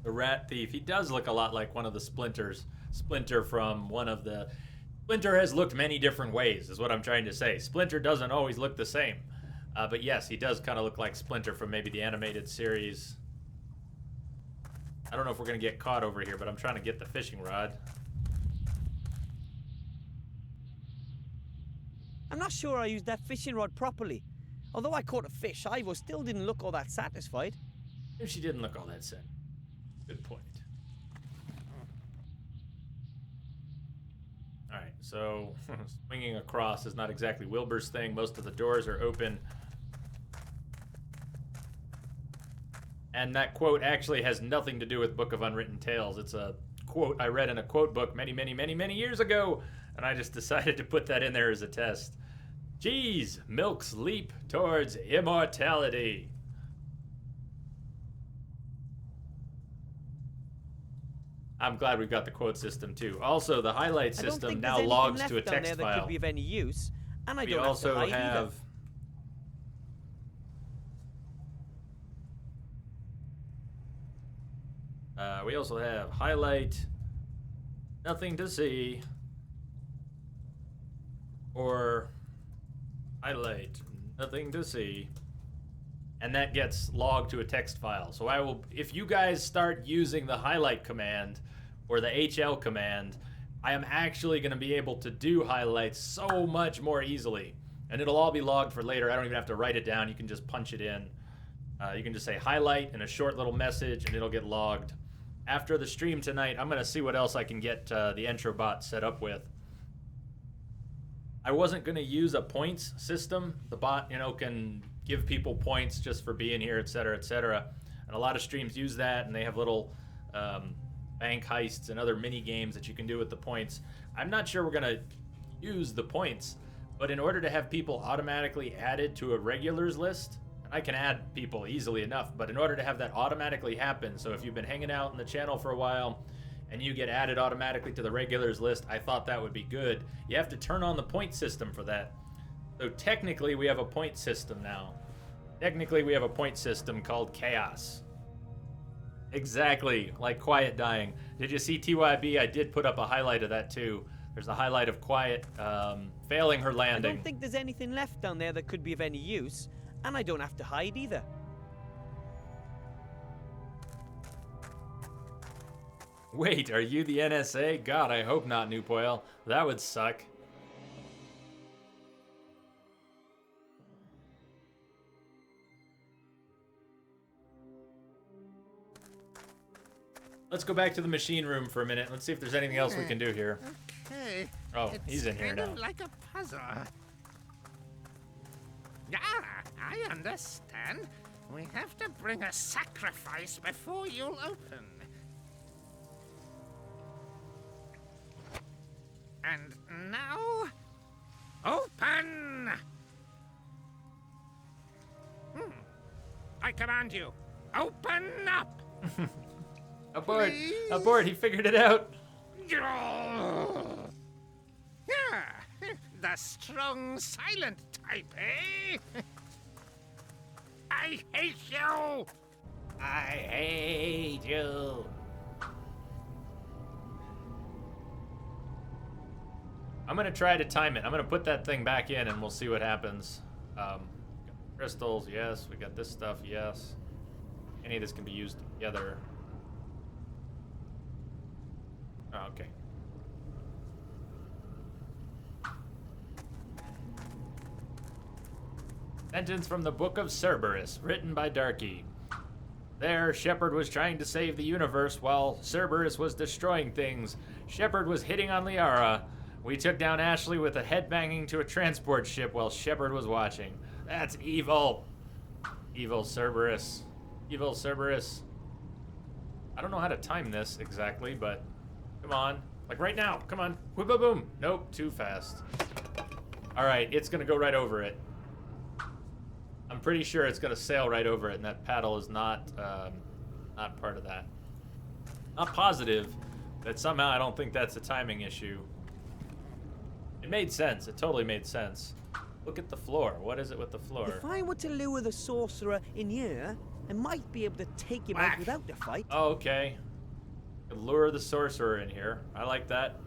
S1: The rat thief. He does look a lot like one of the Splinters. Splinter from one of the... Splinter has looked many different ways, is what I'm trying to say. Splinter doesn't always look the same. But yes, he does kind of look like Splinter from maybe the animated series. I don't know if we're going to get caught over here, but I'm trying to get the fishing rod.
S4: I'm not sure I used that fishing rod properly. Although I caught a fish, Ivo still didn't look all that satisfied.
S1: If she didn't look all that sad. Good point. Alright, so swinging across is not exactly Wilbur's thing. Most of the doors are open. And that quote actually has nothing to do with Book of Unwritten Tales. It's a quote I read in a quote book many years ago, and I just decided to put that in there as a test. Geez, milk's leap towards immortality. I'm glad we've got the quote system too. Also, the highlight system now logs to a text file.
S4: That could be of any use, and I
S1: We
S4: don't
S1: also
S4: have to hide
S1: have we also have highlight, nothing to see, or highlight, nothing to see. and that gets logged to a text file. So I will, if you guys start using the highlight command or the HL command, I am actually going to be able to do highlights so much more easily. And it'll all be logged for later. I don't even have to write it down. You can just punch it in. You can just say highlight in a short little message, and it'll get logged. After the stream tonight, I'm going to see what else I can get the intro bot set up with. I wasn't going to use a points system. The bot, you know, can give people points just for being here, etc., etc. And a lot of streams use that, and they have little bank heists and other mini games that you can do with the points. I'm not sure we're going to use the points, but in order to have people automatically added to a regulars list, and I can add people easily enough, but in order to have that automatically happen, so if you've been hanging out in the channel for a while and you get added automatically to the regulars list, I thought that would be good. You have to turn on the point system for that. So technically we have a point system now. Technically we have a point system called Chaos. Exactly, like Quiet dying. Did you see TYB? I did put up a highlight of that too. There's a highlight of Quiet failing her landing.
S4: I don't think there's anything left down there that could be of any use, and I don't have to hide either.
S1: Wait, are you the NSA? God, I hope not, Nupoil. That would suck. Let's go back to the machine room for a minute. Let's see if there's anything else we can do here.
S2: Okay.
S1: Oh, he's in here
S2: kind
S1: now.
S2: of like a puzzle. I understand. We have to bring a sacrifice before you'll open. And now, open! I command you, open up!
S1: Abort!
S2: Please?
S1: Abort! He figured it out!
S2: Yeah, the strong, silent type, eh? I hate you!
S1: I hate you! I'm gonna try to time it. I'm gonna put that thing back in and we'll see what happens. Crystals, yes. We got this stuff, yes. Any of this can be used together. Oh, okay. Sentence from the Book of Cerberus, written by Darky. There, Shepard was trying to save the universe while Cerberus was destroying things. Shepard was hitting on Liara. We took down Ashley with a headbanging to a transport ship while Shepard was watching. That's evil. Evil Cerberus. Evil Cerberus. I don't know how to time this exactly, but come on. Like right now. Come on. Boom, boom, boom. Nope, too fast. All right, it's going to go right over it. I'm pretty sure it's going to sail right over it, and that paddle is not part of that. Not positive, but somehow I don't think that's a timing issue. It made sense. It totally made sense. Look at the floor. What is it with the floor?
S4: If I were to lure the sorcerer in here, I might be able to take him out without a fight.
S1: Oh, okay. Lure the sorcerer in here. I like that.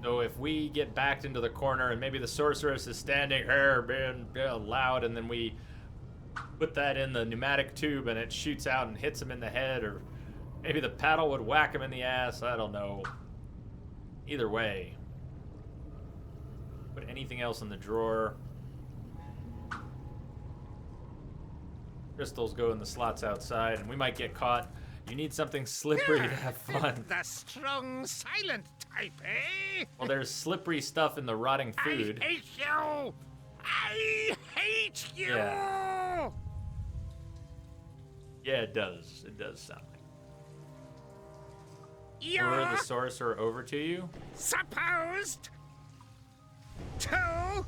S1: So if we get backed into the corner and maybe the sorceress is standing here being loud, and then we put that in the pneumatic tube and it shoots out and hits him in the head, or maybe the paddle would whack him in the ass. I don't know. Either way. Put anything else in the drawer. Crystals go in the slots outside, and we might get caught. You need something slippery to have fun.
S2: The strong, silent type, eh?
S1: Well, there's slippery stuff in the rotting food.
S2: I hate you! I hate you!
S1: Yeah. Yeah, it does. It does sound like. Lure the sorcerer over to you?
S2: Supposed to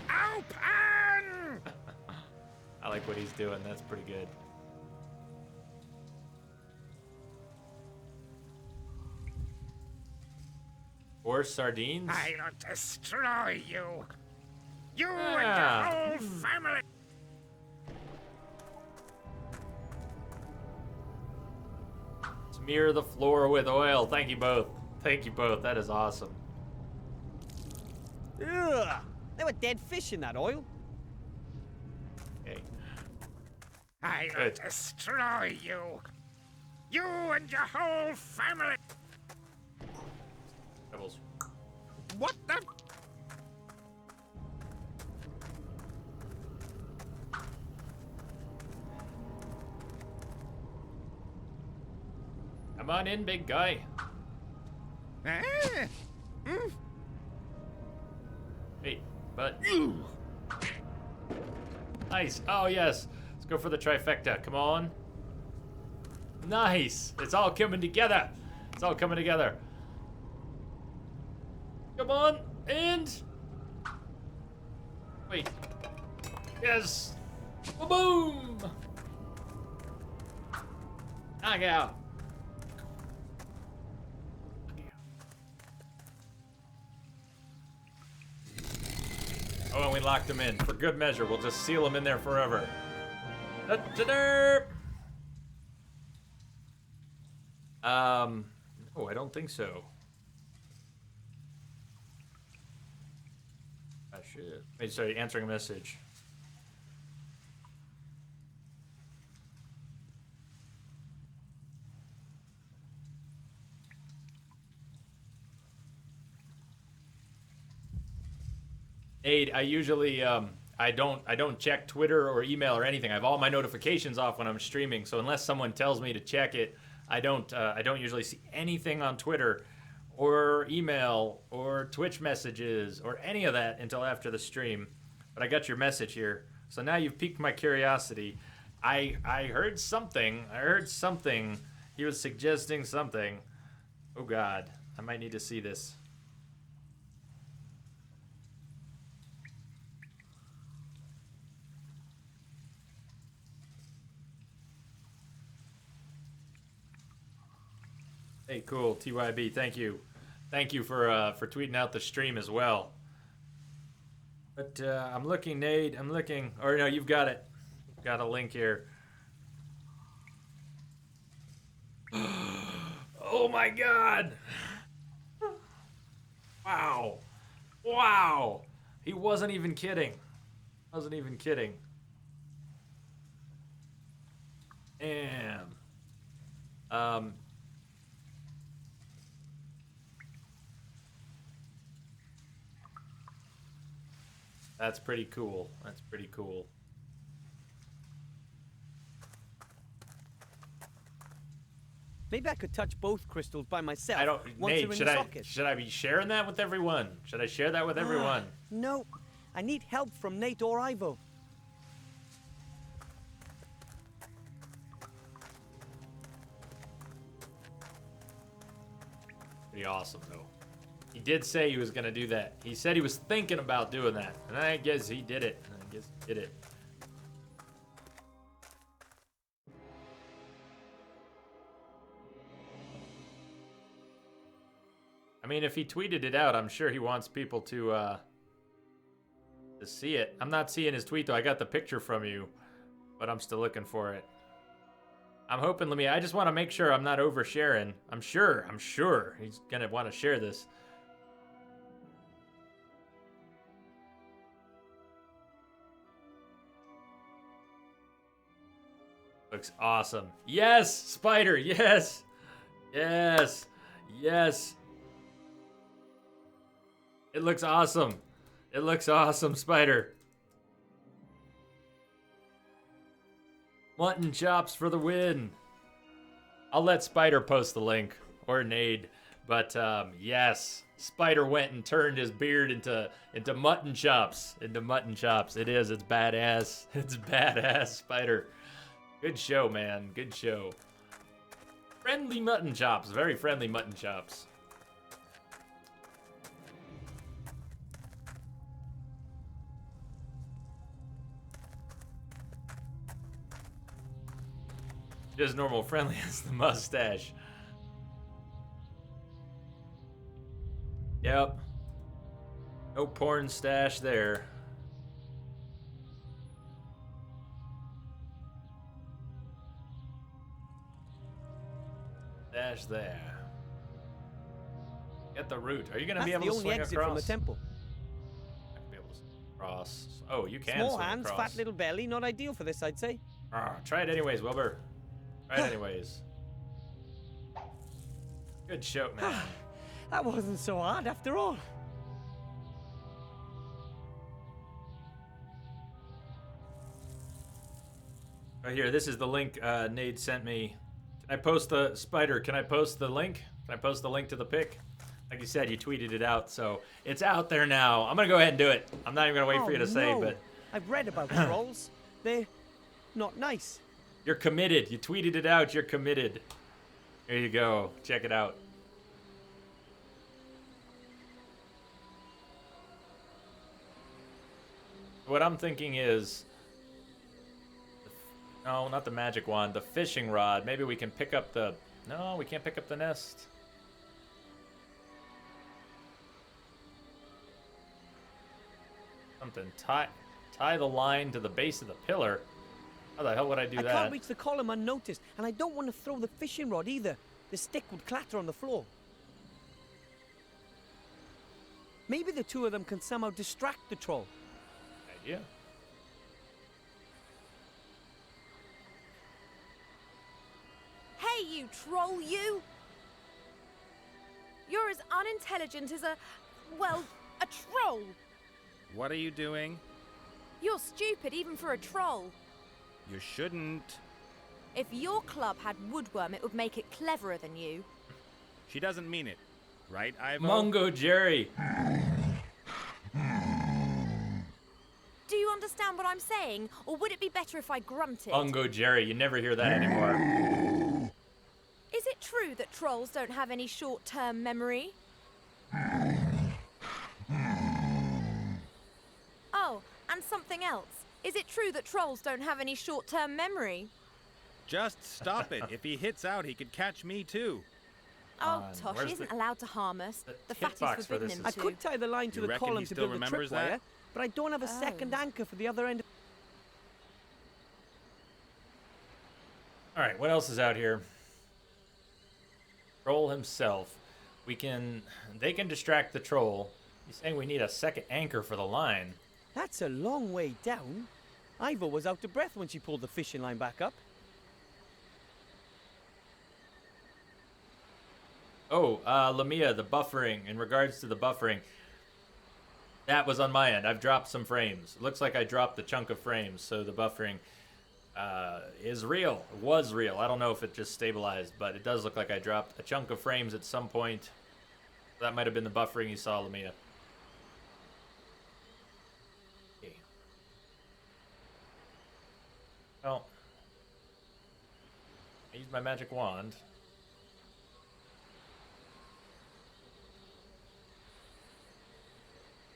S2: open!
S1: I like what he's doing. That's pretty good. Or sardines?
S2: I'll destroy you. You
S1: Ah.
S2: and your whole family.
S1: Smear the floor with oil. Thank you both. Thank you both. That is awesome.
S4: Ugh! There were dead fish in that oil.
S2: I'll
S1: Good.
S2: destroy you. You and your whole family.
S1: Pebbles.
S2: What the?
S1: Come on in, big guy.
S2: Ah,
S1: Wait, but nice. Oh yes, let's go for the trifecta. Come on. Nice. It's all coming together. It's all coming together. Come on, and wait. Yes. Boom. Knockout. Oh, and we locked him in. For good measure, we'll just seal him in there forever. Da-da-da! No, I don't think so. I should. Wait, sorry, answering a message. Aid, I usually I don't check Twitter or email or anything. I have all my notifications off when I'm streaming, so unless someone tells me to check it, I don't usually see anything on Twitter or email or Twitch messages or any of that until after the stream. But I got your message here, so now you've piqued my curiosity. I heard something. I heard something. He was suggesting something. Oh God, I might need to see this. Hey, cool, TYB, thank you. Thank you for tweeting out the stream as well. But I'm looking, Nate, I'm looking. Or no, you've got it. You've got a link here. Oh my God! Wow. Wow. He wasn't even kidding. Wasn't even kidding. Damn. That's pretty cool. That's pretty cool.
S4: Maybe I could touch both crystals by myself.
S1: I don't.
S4: once
S1: Nate,
S4: they're in
S1: should
S4: the
S1: I
S4: socket.
S1: should I be sharing that with everyone? Should I share that with everyone?
S4: No, I need help from Nate or Ivo.
S1: Pretty awesome though. He did say he was gonna do that. He said he was thinking about doing that, and I guess he did it. I guess he did it. I mean, if he tweeted it out, I'm sure he wants people to see it. I'm not seeing his tweet though. I got the picture from you, but I'm still looking for it. I'm hoping, let me. I just want to make sure I'm not oversharing. I'm sure he's gonna want to share this. Looks awesome. Yes, Spider. Yes, yes, yes. It looks awesome. It looks awesome, Spider. Mutton chops for the win. I'll let Spider post the link, or Nade. But yes, Spider went and turned his beard into mutton chops. Into mutton chops. It is. It's badass. It's badass, Spider. Good show, man. Good show. Friendly mutton chops. Very friendly mutton chops. Just normal friendly as the mustache. Yep. No porn stash there. Stash there. Get the root. Are you gonna
S4: That's
S1: be able
S4: the
S1: to
S4: only
S1: swing
S4: exit
S1: across?
S4: from the temple.
S1: I can be able to cross. Oh, you can
S4: Small
S1: swing
S4: hands,
S1: across.
S4: fat little belly, not ideal for this, I'd say.
S1: Try it anyways, Wilbur. Try it anyways. Good show, man.
S4: That wasn't so hard after all.
S1: Right here, this is the link Nade sent me. Can I post the Spider? Can I post the link? Can I post the link to the pic? Like you said, you tweeted it out, so it's out there now. I'm gonna go ahead and do it. I'm not even gonna wait for you to say, but
S4: I've read about trolls. They're not nice.
S1: you're committed. You tweeted it out. You're committed. There you go. Check it out. What I'm thinking is, no, not the magic wand, the fishing rod. Maybe we can pick up the, no, we can't pick up the nest. Something, tie the line to the base of the pillar. How the hell would I do that?
S4: I can't reach the column unnoticed, and I don't want to throw the fishing rod either. The stick would clatter on the floor. Maybe the two of them can somehow distract the troll.
S1: Idea.
S13: Hey, you troll, you! You're as unintelligent as a troll.
S12: What are you doing?
S13: You're stupid even for a troll.
S12: You shouldn't.
S13: If your club had woodworm, it would make it cleverer than you.
S12: She doesn't mean it. Right, Ivo?
S1: Mungo Jerry.
S13: Do you understand what I'm saying? Or would it be better if I grunted?
S1: Mungo Jerry. You never hear that anymore.
S13: Is it true that trolls don't have any short-term memory? Oh, and something else. Is it true that trolls don't have any short-term memory?
S12: Just stop it. If he hits out, he could catch me too.
S13: Oh, Tosh, he isn't allowed to harm us. The
S1: hitbox
S13: fatty's
S1: for
S13: forbidden
S1: this
S13: him
S4: I
S13: to.
S4: could tie the line to
S12: You
S4: the
S12: reckon
S4: column
S12: he
S4: to
S12: still
S4: build the
S12: remembers
S4: tripwire,
S12: that?
S4: but I don't have a second anchor for the other end.
S1: All right, what else is out here? Troll himself. They can distract the troll. He's saying we need a second anchor for the line.
S4: That's a long way down. Ivo was out of breath when she pulled the fishing line back up.
S1: Oh, Lamia, the buffering. In regards to the buffering, that was on my end. I've dropped some frames. Looks like I dropped the chunk of frames, so the buffering is real. It was real. I don't know if it just stabilized, but it does look like I dropped a chunk of frames at some point. That might have been the buffering you saw, Lamia. Okay. Well, I used my magic wand.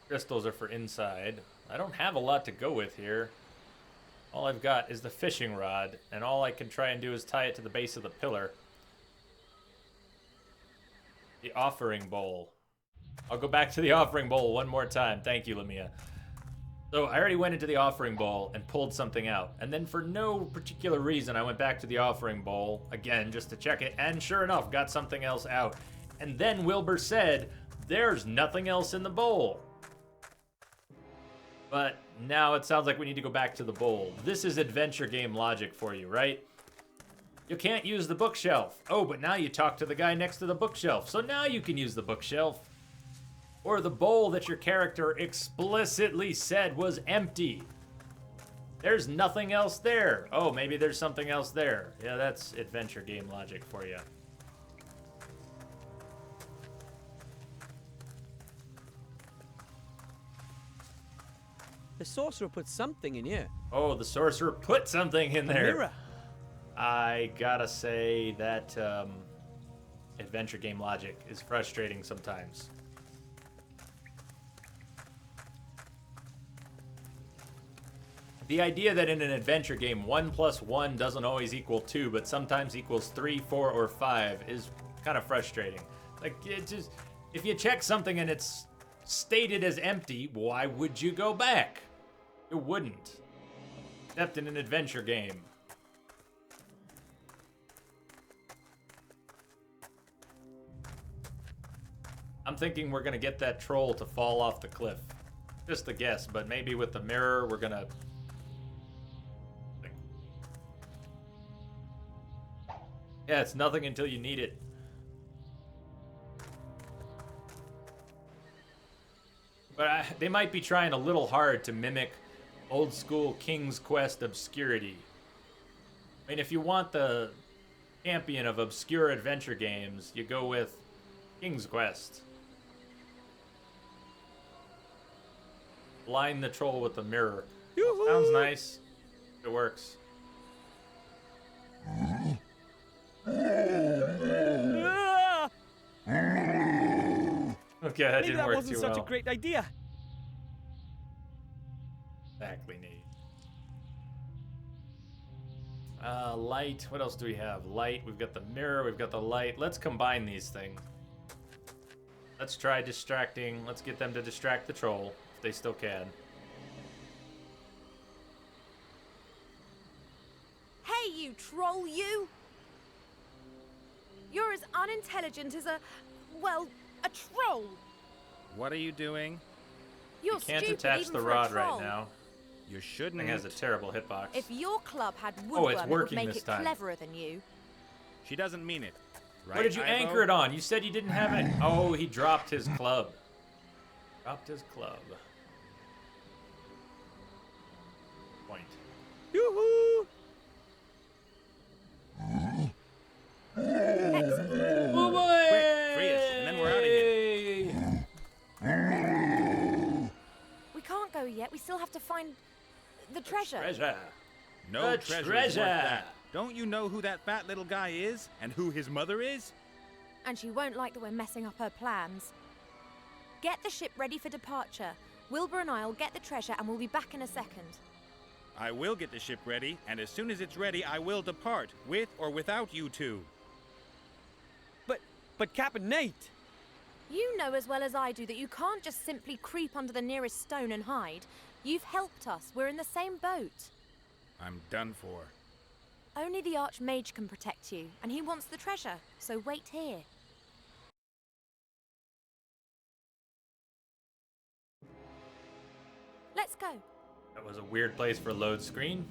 S1: Crystals are for inside. I don't have a lot to go with here. All I've got is the fishing rod, and all I can try and do is tie it to the base of the pillar. The offering bowl. I'll go back to the offering bowl one more time. Thank you, Lamia. So I already went into the offering bowl and pulled something out. And then for no particular reason, I went back to the offering bowl again just to check it. And sure enough, got something else out. And then Wilbur said, there's nothing else in the bowl. But now it sounds like we need to go back to the bowl. This is adventure game logic for you, right? You can't use the bookshelf. Oh, but now you talk to the guy next to the bookshelf. So now you can use the bookshelf. Or the bowl that your character explicitly said was empty. There's nothing else there. Oh, maybe there's something else there. Yeah, that's adventure game logic for you.
S4: The sorcerer put something in here.
S1: Oh, the sorcerer put something in
S4: A
S1: there.
S4: mirror.
S1: I gotta say that adventure game logic is frustrating sometimes. The idea that in an adventure game 1 + 1 doesn't always equal 2, but sometimes equals 3, 4, or 5 is kind of frustrating. Like, it just, if you check something and it's stated as empty, why would you go back? You wouldn't. Except in an adventure game. I'm thinking we're gonna get that troll to fall off the cliff. Just a guess, but maybe with the mirror we're gonna Yeah, it's nothing until you need it. But they might be trying a little hard to mimic old school King's Quest obscurity. I mean, if you want the champion of obscure adventure games, you go with King's Quest. Blind the troll with the mirror. Sounds nice. It works. Okay, that
S4: Maybe
S1: didn't
S4: that
S1: work
S4: wasn't
S1: too
S4: such
S1: well.
S4: a great idea.
S1: Exactly, Nate. Light. What else do we have? Light. We've got the mirror. We've got the light. Let's combine these things. Let's try distracting. Let's get them to distract the troll, if they still can.
S13: Hey, you troll, you! You're as unintelligent as a troll.
S12: What are you doing?
S13: You're
S1: You can't
S13: stupid
S1: attach
S13: even
S1: the
S13: for
S1: rod
S13: a troll.
S1: right now.
S12: You shouldn't.
S1: Thing has a terrible hitbox.
S13: If your club had
S1: Oh, it's
S13: woodworm, it would
S1: working
S13: make
S1: this
S13: it
S1: time.
S13: cleverer than you.
S12: She doesn't mean it. Right,
S1: What did you
S12: Ivo?
S1: anchor it on? You said you didn't have it. Oh, he dropped his club. Dropped his club. Point.
S4: Yoo-hoo!
S13: Excellent.
S1: Oh boy!
S12: Quick, free us, and then we're out of here.
S13: We can't go yet. We still have to find the treasure.
S1: Treasure.
S12: No
S1: The
S12: treasure is
S1: treasure.
S12: worth that. Don't you know who that fat little guy is and who his mother is?
S13: And she won't like that we're messing up her plans. Get the ship ready for departure. Wilbur and I'll get the treasure and we'll be back in a second.
S12: I will get the ship ready, and as soon as it's ready, I will depart, with or without you two.
S4: But Captain Nate!
S13: You know as well as I do that you can't just simply creep under the nearest stone and hide. You've helped us. We're in the same boat.
S12: I'm done for.
S13: Only the Archmage can protect you, and he wants the treasure, so wait here. Let's go.
S1: That was a weird place for a load screen.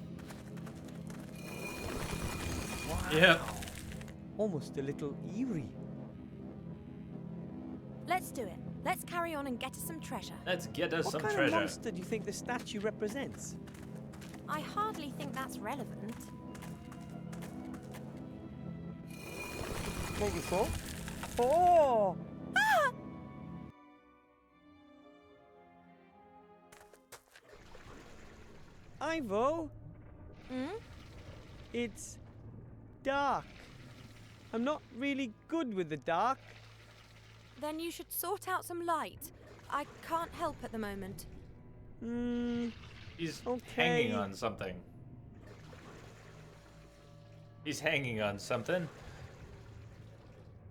S1: Wow. Yep.
S4: Almost a little eerie.
S13: Let's do it. Let's carry on and get us some treasure.
S1: Let's get us
S4: What
S1: some
S4: kind
S1: treasure.
S4: of monster do you think the statue represents?
S13: I hardly think that's relevant.
S4: Maybe so. Oh!
S13: Ah!
S4: Ivo,
S13: Hmm?
S4: it's dark. I'm not really good with the dark.
S13: Then you should sort out some light. I can't help at the moment.
S1: He's
S4: Okay.
S1: hanging on something. He's hanging on something.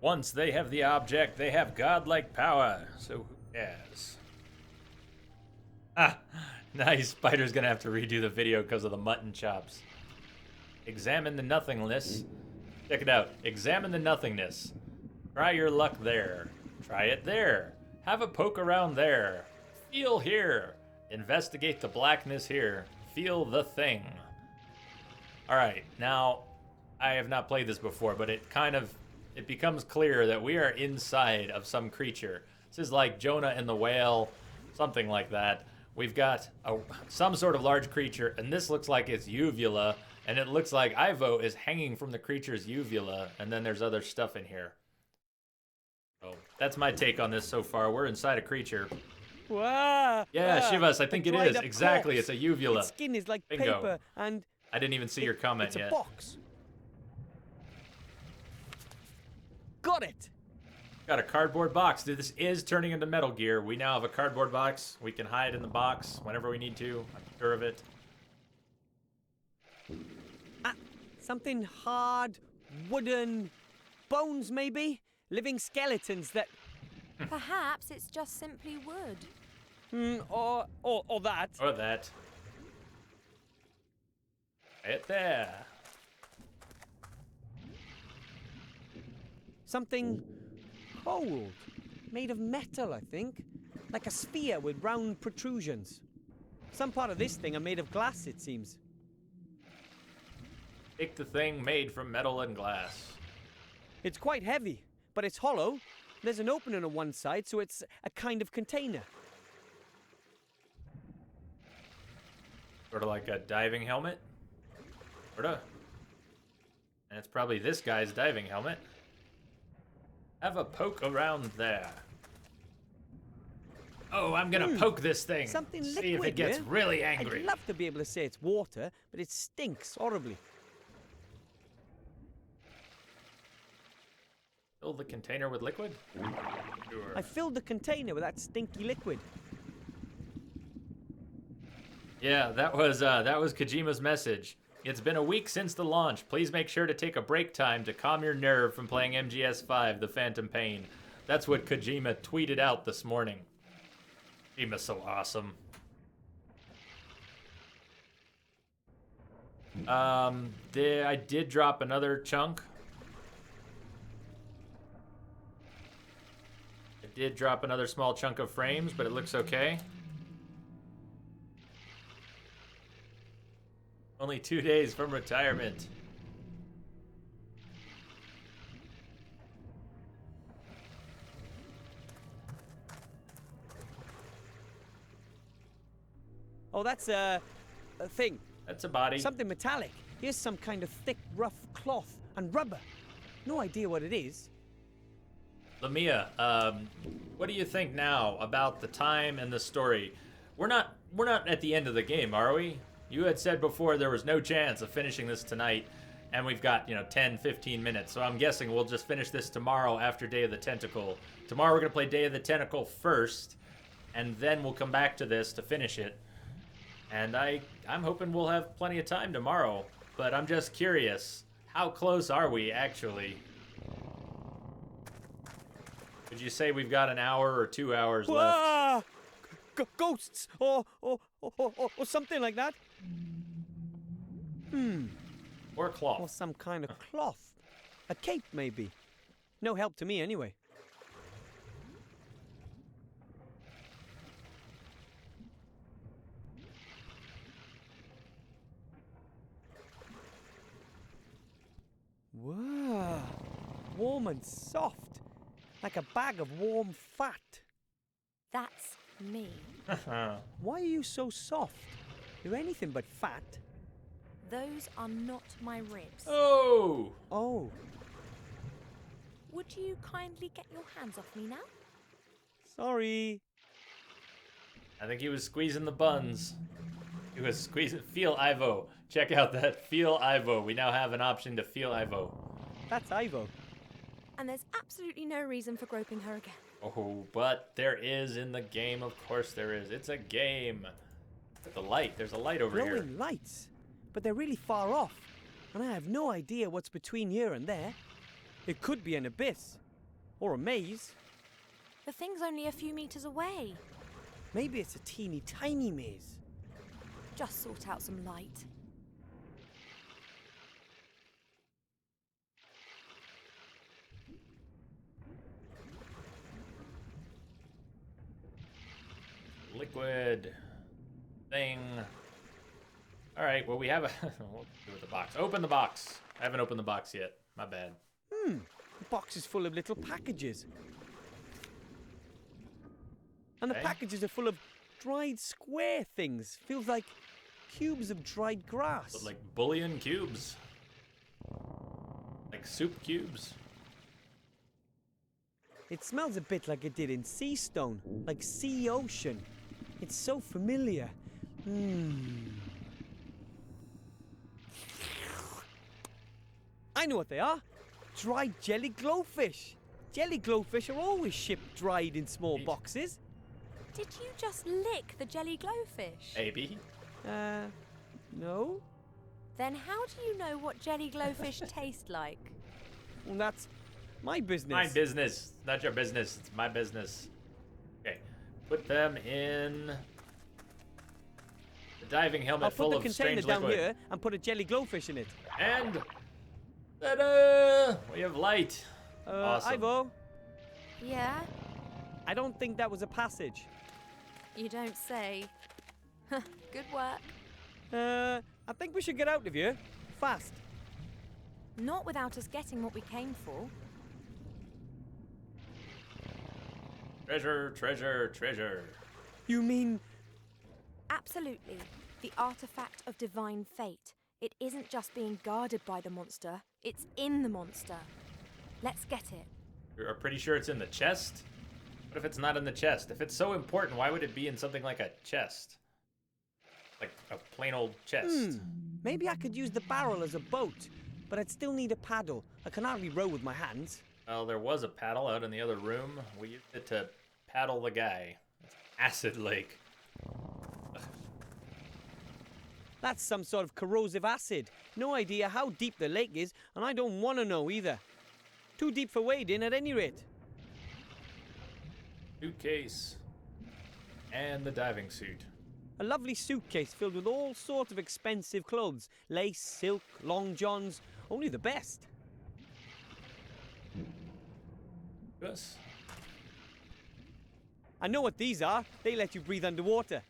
S1: Once they have the object, they have godlike power. So who cares? Ah, nice. Spider's gonna have to redo the video because of the mutton chops. Examine the nothingness. Check it out. Examine the nothingness. Try your luck there. Try it there. Have a poke around there. Feel here. Investigate the blackness here. Feel the thing. Alright, now, I have not played this before, but it becomes clear that we are inside of some creature. This is like Jonah and the whale, something like that. We've got some sort of large creature, and this looks like it's uvula, and it looks like Ivo is hanging from the creature's uvula, and then there's other stuff in here. So that's my take on this so far. We're inside a creature.
S4: Wow!
S1: Yeah, Shivas, I think it is.
S4: dried-up
S1: Exactly,
S4: corpse.
S1: it's a uvula.
S4: Its skin is like
S1: Bingo.
S4: paper, and
S1: I didn't even see your comment
S4: it's
S1: yet.
S4: a box. Got it!
S1: Got a cardboard box. Dude, this is turning into Metal Gear. We now have a cardboard box. We can hide in the box whenever we need to. I'm sure of it.
S4: Something hard, wooden, bones maybe? Living skeletons that...
S13: Perhaps it's just simply wood.
S4: Or that.
S1: Or that. Right there.
S4: Something cold. Made of metal, I think. Like a sphere with round protrusions. Some part of this thing are made of glass, it seems.
S1: Take the thing made from metal and glass.
S4: It's quite heavy, but it's hollow. There's an opening on one side, so it's a kind of container.
S1: Sort of like a diving helmet. Sorta. And it's probably this guy's diving helmet. Have a poke around there. Oh, I'm gonna poke this thing.
S4: Something liquid,
S1: see if it gets
S4: yeah?
S1: really angry.
S4: I'd love to be able to say it's water, but it stinks horribly.
S1: Fill the container with liquid? Sure.
S4: I filled the container with that stinky liquid.
S1: Yeah, that was Kojima's message. It's been a week since the launch. Please make sure to take a break time to calm your nerve from playing MGS5, The Phantom Pain. That's what Kojima tweeted out this morning. Kojima's so awesome. I did drop another chunk. I did drop another small chunk of frames, but it looks okay. Only 2 days from retirement.
S4: Oh, that's a thing.
S1: That's a body.
S4: Something metallic. Here's some kind of thick, rough cloth and rubber. No idea what it is.
S1: Lamia, what do you think now about the time and the story? We're not at the end of the game, are we? You had said before there was no chance of finishing this tonight, and we've got, 10, 15 minutes. So I'm guessing we'll just finish this tomorrow after Day of the Tentacle. Tomorrow we're going to play Day of the Tentacle first, and then we'll come back to this to finish it. And I'm hoping we'll have plenty of time tomorrow, but I'm just curious, how close are we actually? Would you say we've got an hour or 2 hours left?
S4: Ghosts or something like that.
S1: Or cloth.
S4: Or some kind of cloth. A cape, maybe. No help to me, anyway. Wow. Warm and soft. Like a bag of warm fat.
S13: That's me.
S4: Why are you so soft? You're anything but fat.
S13: Those are not my ribs.
S1: Oh!
S4: Oh.
S13: Would you kindly get your hands off me now?
S4: Sorry.
S1: I think he was squeezing the buns. He was squeezing. Feel Ivo. Check out that Feel Ivo. We now have an option to Feel Ivo.
S4: That's Ivo.
S13: And there's absolutely no reason for groping her again.
S1: Oh, but there is in the game. Of course there is. It's a game. Look at the light. There's a light over here.
S4: Glowing lights. But they're really far off. And I have no idea what's between here and there. It could be an abyss. Or a maze.
S13: The thing's only a few meters away.
S4: Maybe it's a teeny tiny maze.
S13: Just sort out some light.
S1: Liquid thing. All right, well, we have a... we'll do with the box. Open the box. I haven't opened the box yet. My bad.
S4: The box is full of little packages. And the
S1: Okay.
S4: packages are full of dried square things. Feels like cubes of dried grass.
S1: But like bullion cubes. Like soup cubes.
S4: It smells a bit like it did in Sea Stone, like sea ocean. It's so familiar. I know what they are. Dried jelly glowfish. Jelly glowfish are always shipped dried in small boxes.
S13: Did you just lick the jelly glowfish?
S1: Maybe.
S4: No.
S13: Then how do you know what jelly glowfish taste like?
S4: Well, that's my business.
S1: My business. Not your business. It's my business. Okay. Put them in the diving helmet
S4: I'll
S1: full
S4: put
S1: of
S4: the container
S1: strange
S4: down
S1: liquid.
S4: here and put a jelly glowfish in it.
S1: And ta-da! We have light. Awesome.
S4: Ivo,
S13: Yeah?
S4: I don't think that was a passage.
S13: You don't say. Good work.
S4: I think we should get out of here. Fast.
S13: Not without us getting what we came for.
S1: Treasure, treasure, treasure.
S4: You mean...
S13: Absolutely. The artifact of divine fate. It isn't just being guarded by the monster, it's in the monster. Let's get it.
S1: You're pretty sure it's in the chest? What if it's not in the chest? If it's so important, why would it be in something like a chest? Like a plain old chest.
S4: Maybe I could use the barrel as a boat, but I'd still need a paddle. I can hardly row with my hands.
S1: Well, there was a paddle out in the other room. We used it to paddle the guy. It's acid lake.
S4: That's some sort of corrosive acid. No idea how deep the lake is, and I don't want to know either. Too deep for wading at any rate.
S1: Suitcase. And the diving suit.
S4: A lovely suitcase filled with all sorts of expensive clothes. Lace, silk, long johns. Only the best.
S1: Yes.
S4: I know what these are. They let you breathe underwater.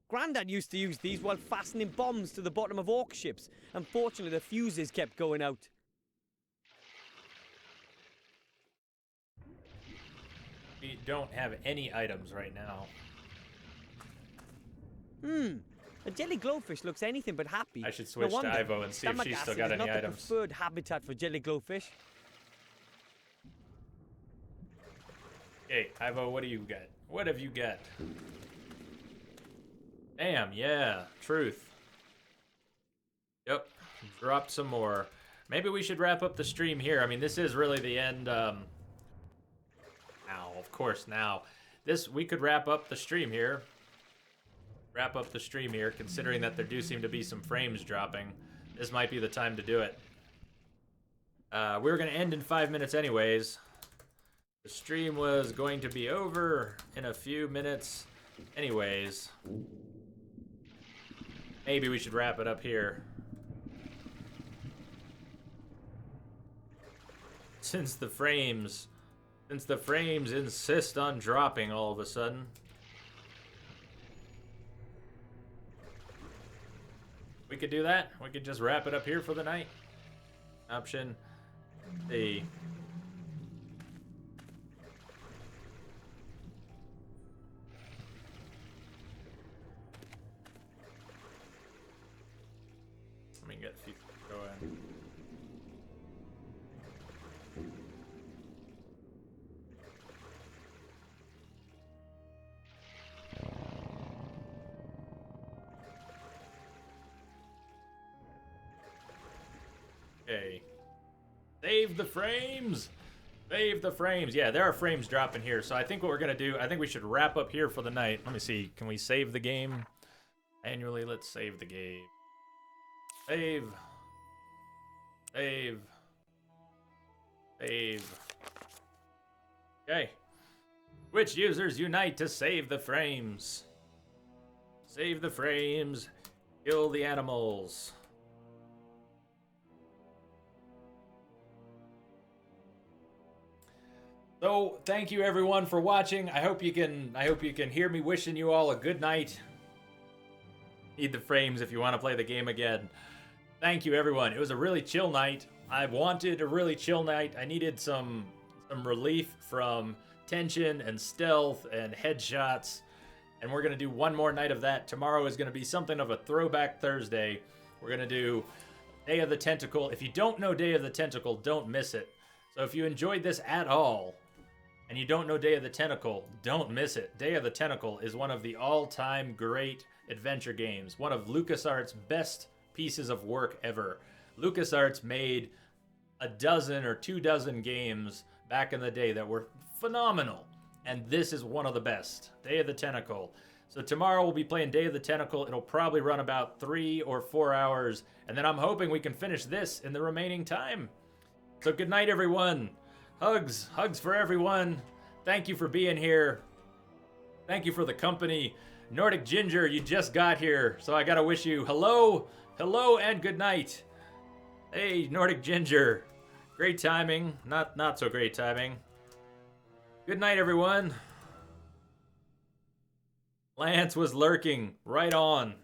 S4: Grandad used to use these while fastening bombs to the bottom of orc ships. Unfortunately, the fuses kept going out.
S1: We don't have any items right now.
S4: A jelly glowfish looks anything but happy.
S1: I should switch
S4: No
S1: to
S4: wonder.
S1: Ivo and see if
S4: Stomach
S1: she's still
S4: acid
S1: got
S4: is
S1: any
S4: not
S1: items.
S4: the preferred habitat for jelly glowfish.
S1: Okay, Ivo, what do you got? What have you got? Damn, yeah, truth. Yep, dropped some more. Maybe we should wrap up the stream here. I mean, this is really the end. Now, of course, now. We could wrap up the stream here. Considering that there do seem to be some frames dropping. This might be the time to do it. We were going to end in 5 minutes anyways. The stream was going to be over in a few minutes anyways. Maybe we should wrap it up here. Since the frames insist on dropping all of a sudden. We could do that. We could just wrap it up here for the night. Option C. Let me get a few going. Okay. Save the frames! Save the frames! Yeah, there are frames dropping here, so I think what we're gonna do, I think we should wrap up here for the night. Let me see, can we save the game? Manually, let's save the game. Save. Save. Save. Okay. Twitch users unite to save the frames. Save the frames. Kill the animals. So, thank you everyone for watching. I hope you can hear me wishing you all a good night. Need the frames if you want to play the game again. Thank you everyone. It was a really chill night. I wanted a really chill night. I needed some relief from tension and stealth and headshots. And we're going to do one more night of that. Tomorrow is going to be something of a throwback Thursday. We're going to do Day of the Tentacle. If you don't know Day of the Tentacle, don't miss it. So if you enjoyed this at all, and you don't know Day of the Tentacle, don't miss it. Day of the Tentacle is one of the all-time great adventure games. One of LucasArts' best pieces of work ever. LucasArts made a dozen or 24 games back in the day that were phenomenal. And this is one of the best. Day of the Tentacle. So tomorrow we'll be playing Day of the Tentacle. It'll probably run about 3 or 4 hours. And then I'm hoping we can finish this in the remaining time. So good night, everyone. Hugs for everyone. Thank you for being here. Thank you for the company. Nordic Ginger, you just got here, so I gotta wish you hello, and good night. Hey, Nordic Ginger. Great timing. Not so great timing. Good night, everyone. Lance was lurking. Right on.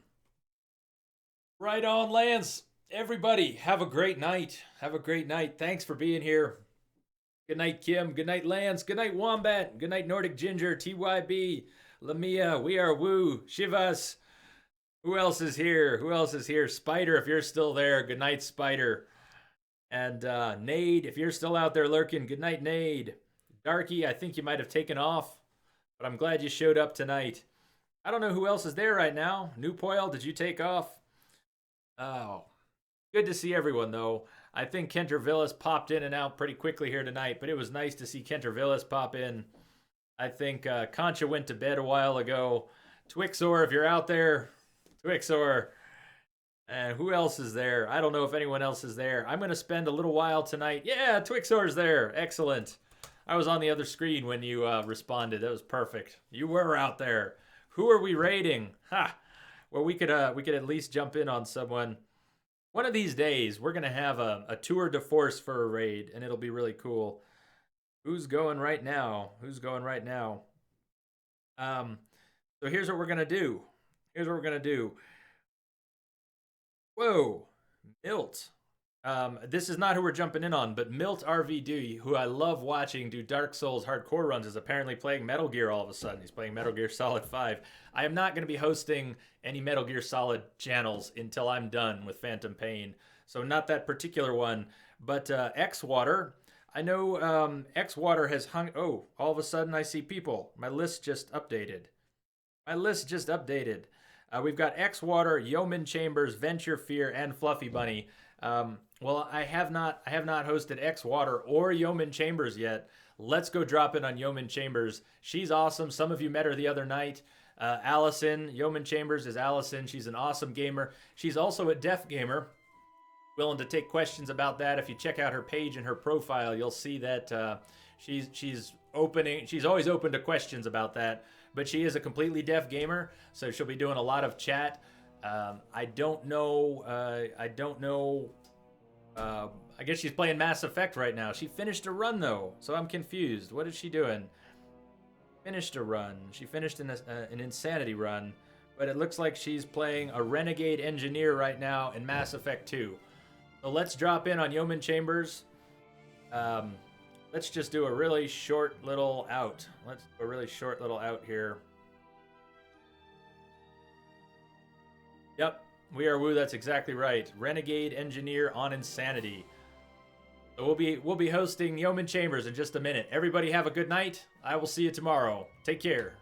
S1: Right on, Lance. Everybody, have a great night. Have a great night. Thanks for being here. Good night, Kim. Good night, Lance. Good night, Wombat. Good night, Nordic Ginger, TYB, Lamia, We Are Woo, Shivas. Who else is here? Who else is here? Spider, if you're still there. Good night, Spider. And Nade, if you're still out there lurking. Good night, Nade. Darky, I think you might have taken off, but I'm glad you showed up tonight. I don't know who else is there right now. New Poil, did you take off? Oh, good to see everyone, though. I think Kenter Villas popped in and out pretty quickly here tonight, but it was nice to see Kenter Villas pop in. I think Concha went to bed a while ago. Twixor, if you're out there, Twixor. And who else is there? I don't know if anyone else is there. I'm going to spend a little while tonight. Yeah, Twixor's there. Excellent. I was on the other screen when you responded. That was perfect. You were out there. Who are we raiding? Ha! Well, we could at least jump in on someone. One of these days, we're going to have a tour de force for a raid, and it'll be really cool. Who's going right now? Who's going right now? So here's what we're going to do. Here's what we're going to do. Whoa, Milt. This is not who we're jumping in on, but Milt RVD, who I love watching do Dark Souls hardcore runs, is apparently playing Metal Gear all of a sudden. He's playing Metal Gear Solid 5. I am not going to be hosting any Metal Gear Solid channels until I'm done with Phantom Pain. So not that particular one, but X-Water. I know X-Water has hung... Oh, all of a sudden I see people. My list just updated. We've got X-Water, Yeoman Chambers, Venture Fear, and Fluffy Bunny. Well, I have not hosted X-Water or Yeoman Chambers yet. Let's go drop in on Yeoman Chambers. She's awesome. Some of you met her the other night. Allison, Yeoman Chambers is Allison. She's an awesome gamer. She's also a deaf gamer. Willing to take questions about that. If you check out her page and her profile, you'll see that she's always open to questions about that. But she is a completely deaf gamer, so she'll be doing a lot of chat. I don't know. I guess she's playing Mass Effect right now. She finished a run, though, so I'm confused. What is she doing? Finished a run. She finished an Insanity run, but it looks like she's playing a Renegade Engineer right now in Mass Effect 2. So let's drop in on Yeoman Chambers. Let's just do a really short little out. Let's do a really short little out here. Yep, We Are Woo, that's exactly right. Renegade Engineer on Insanity. So we'll be hosting Yeoman Chambers in just a minute. Everybody have a good night. I will see you tomorrow. Take care.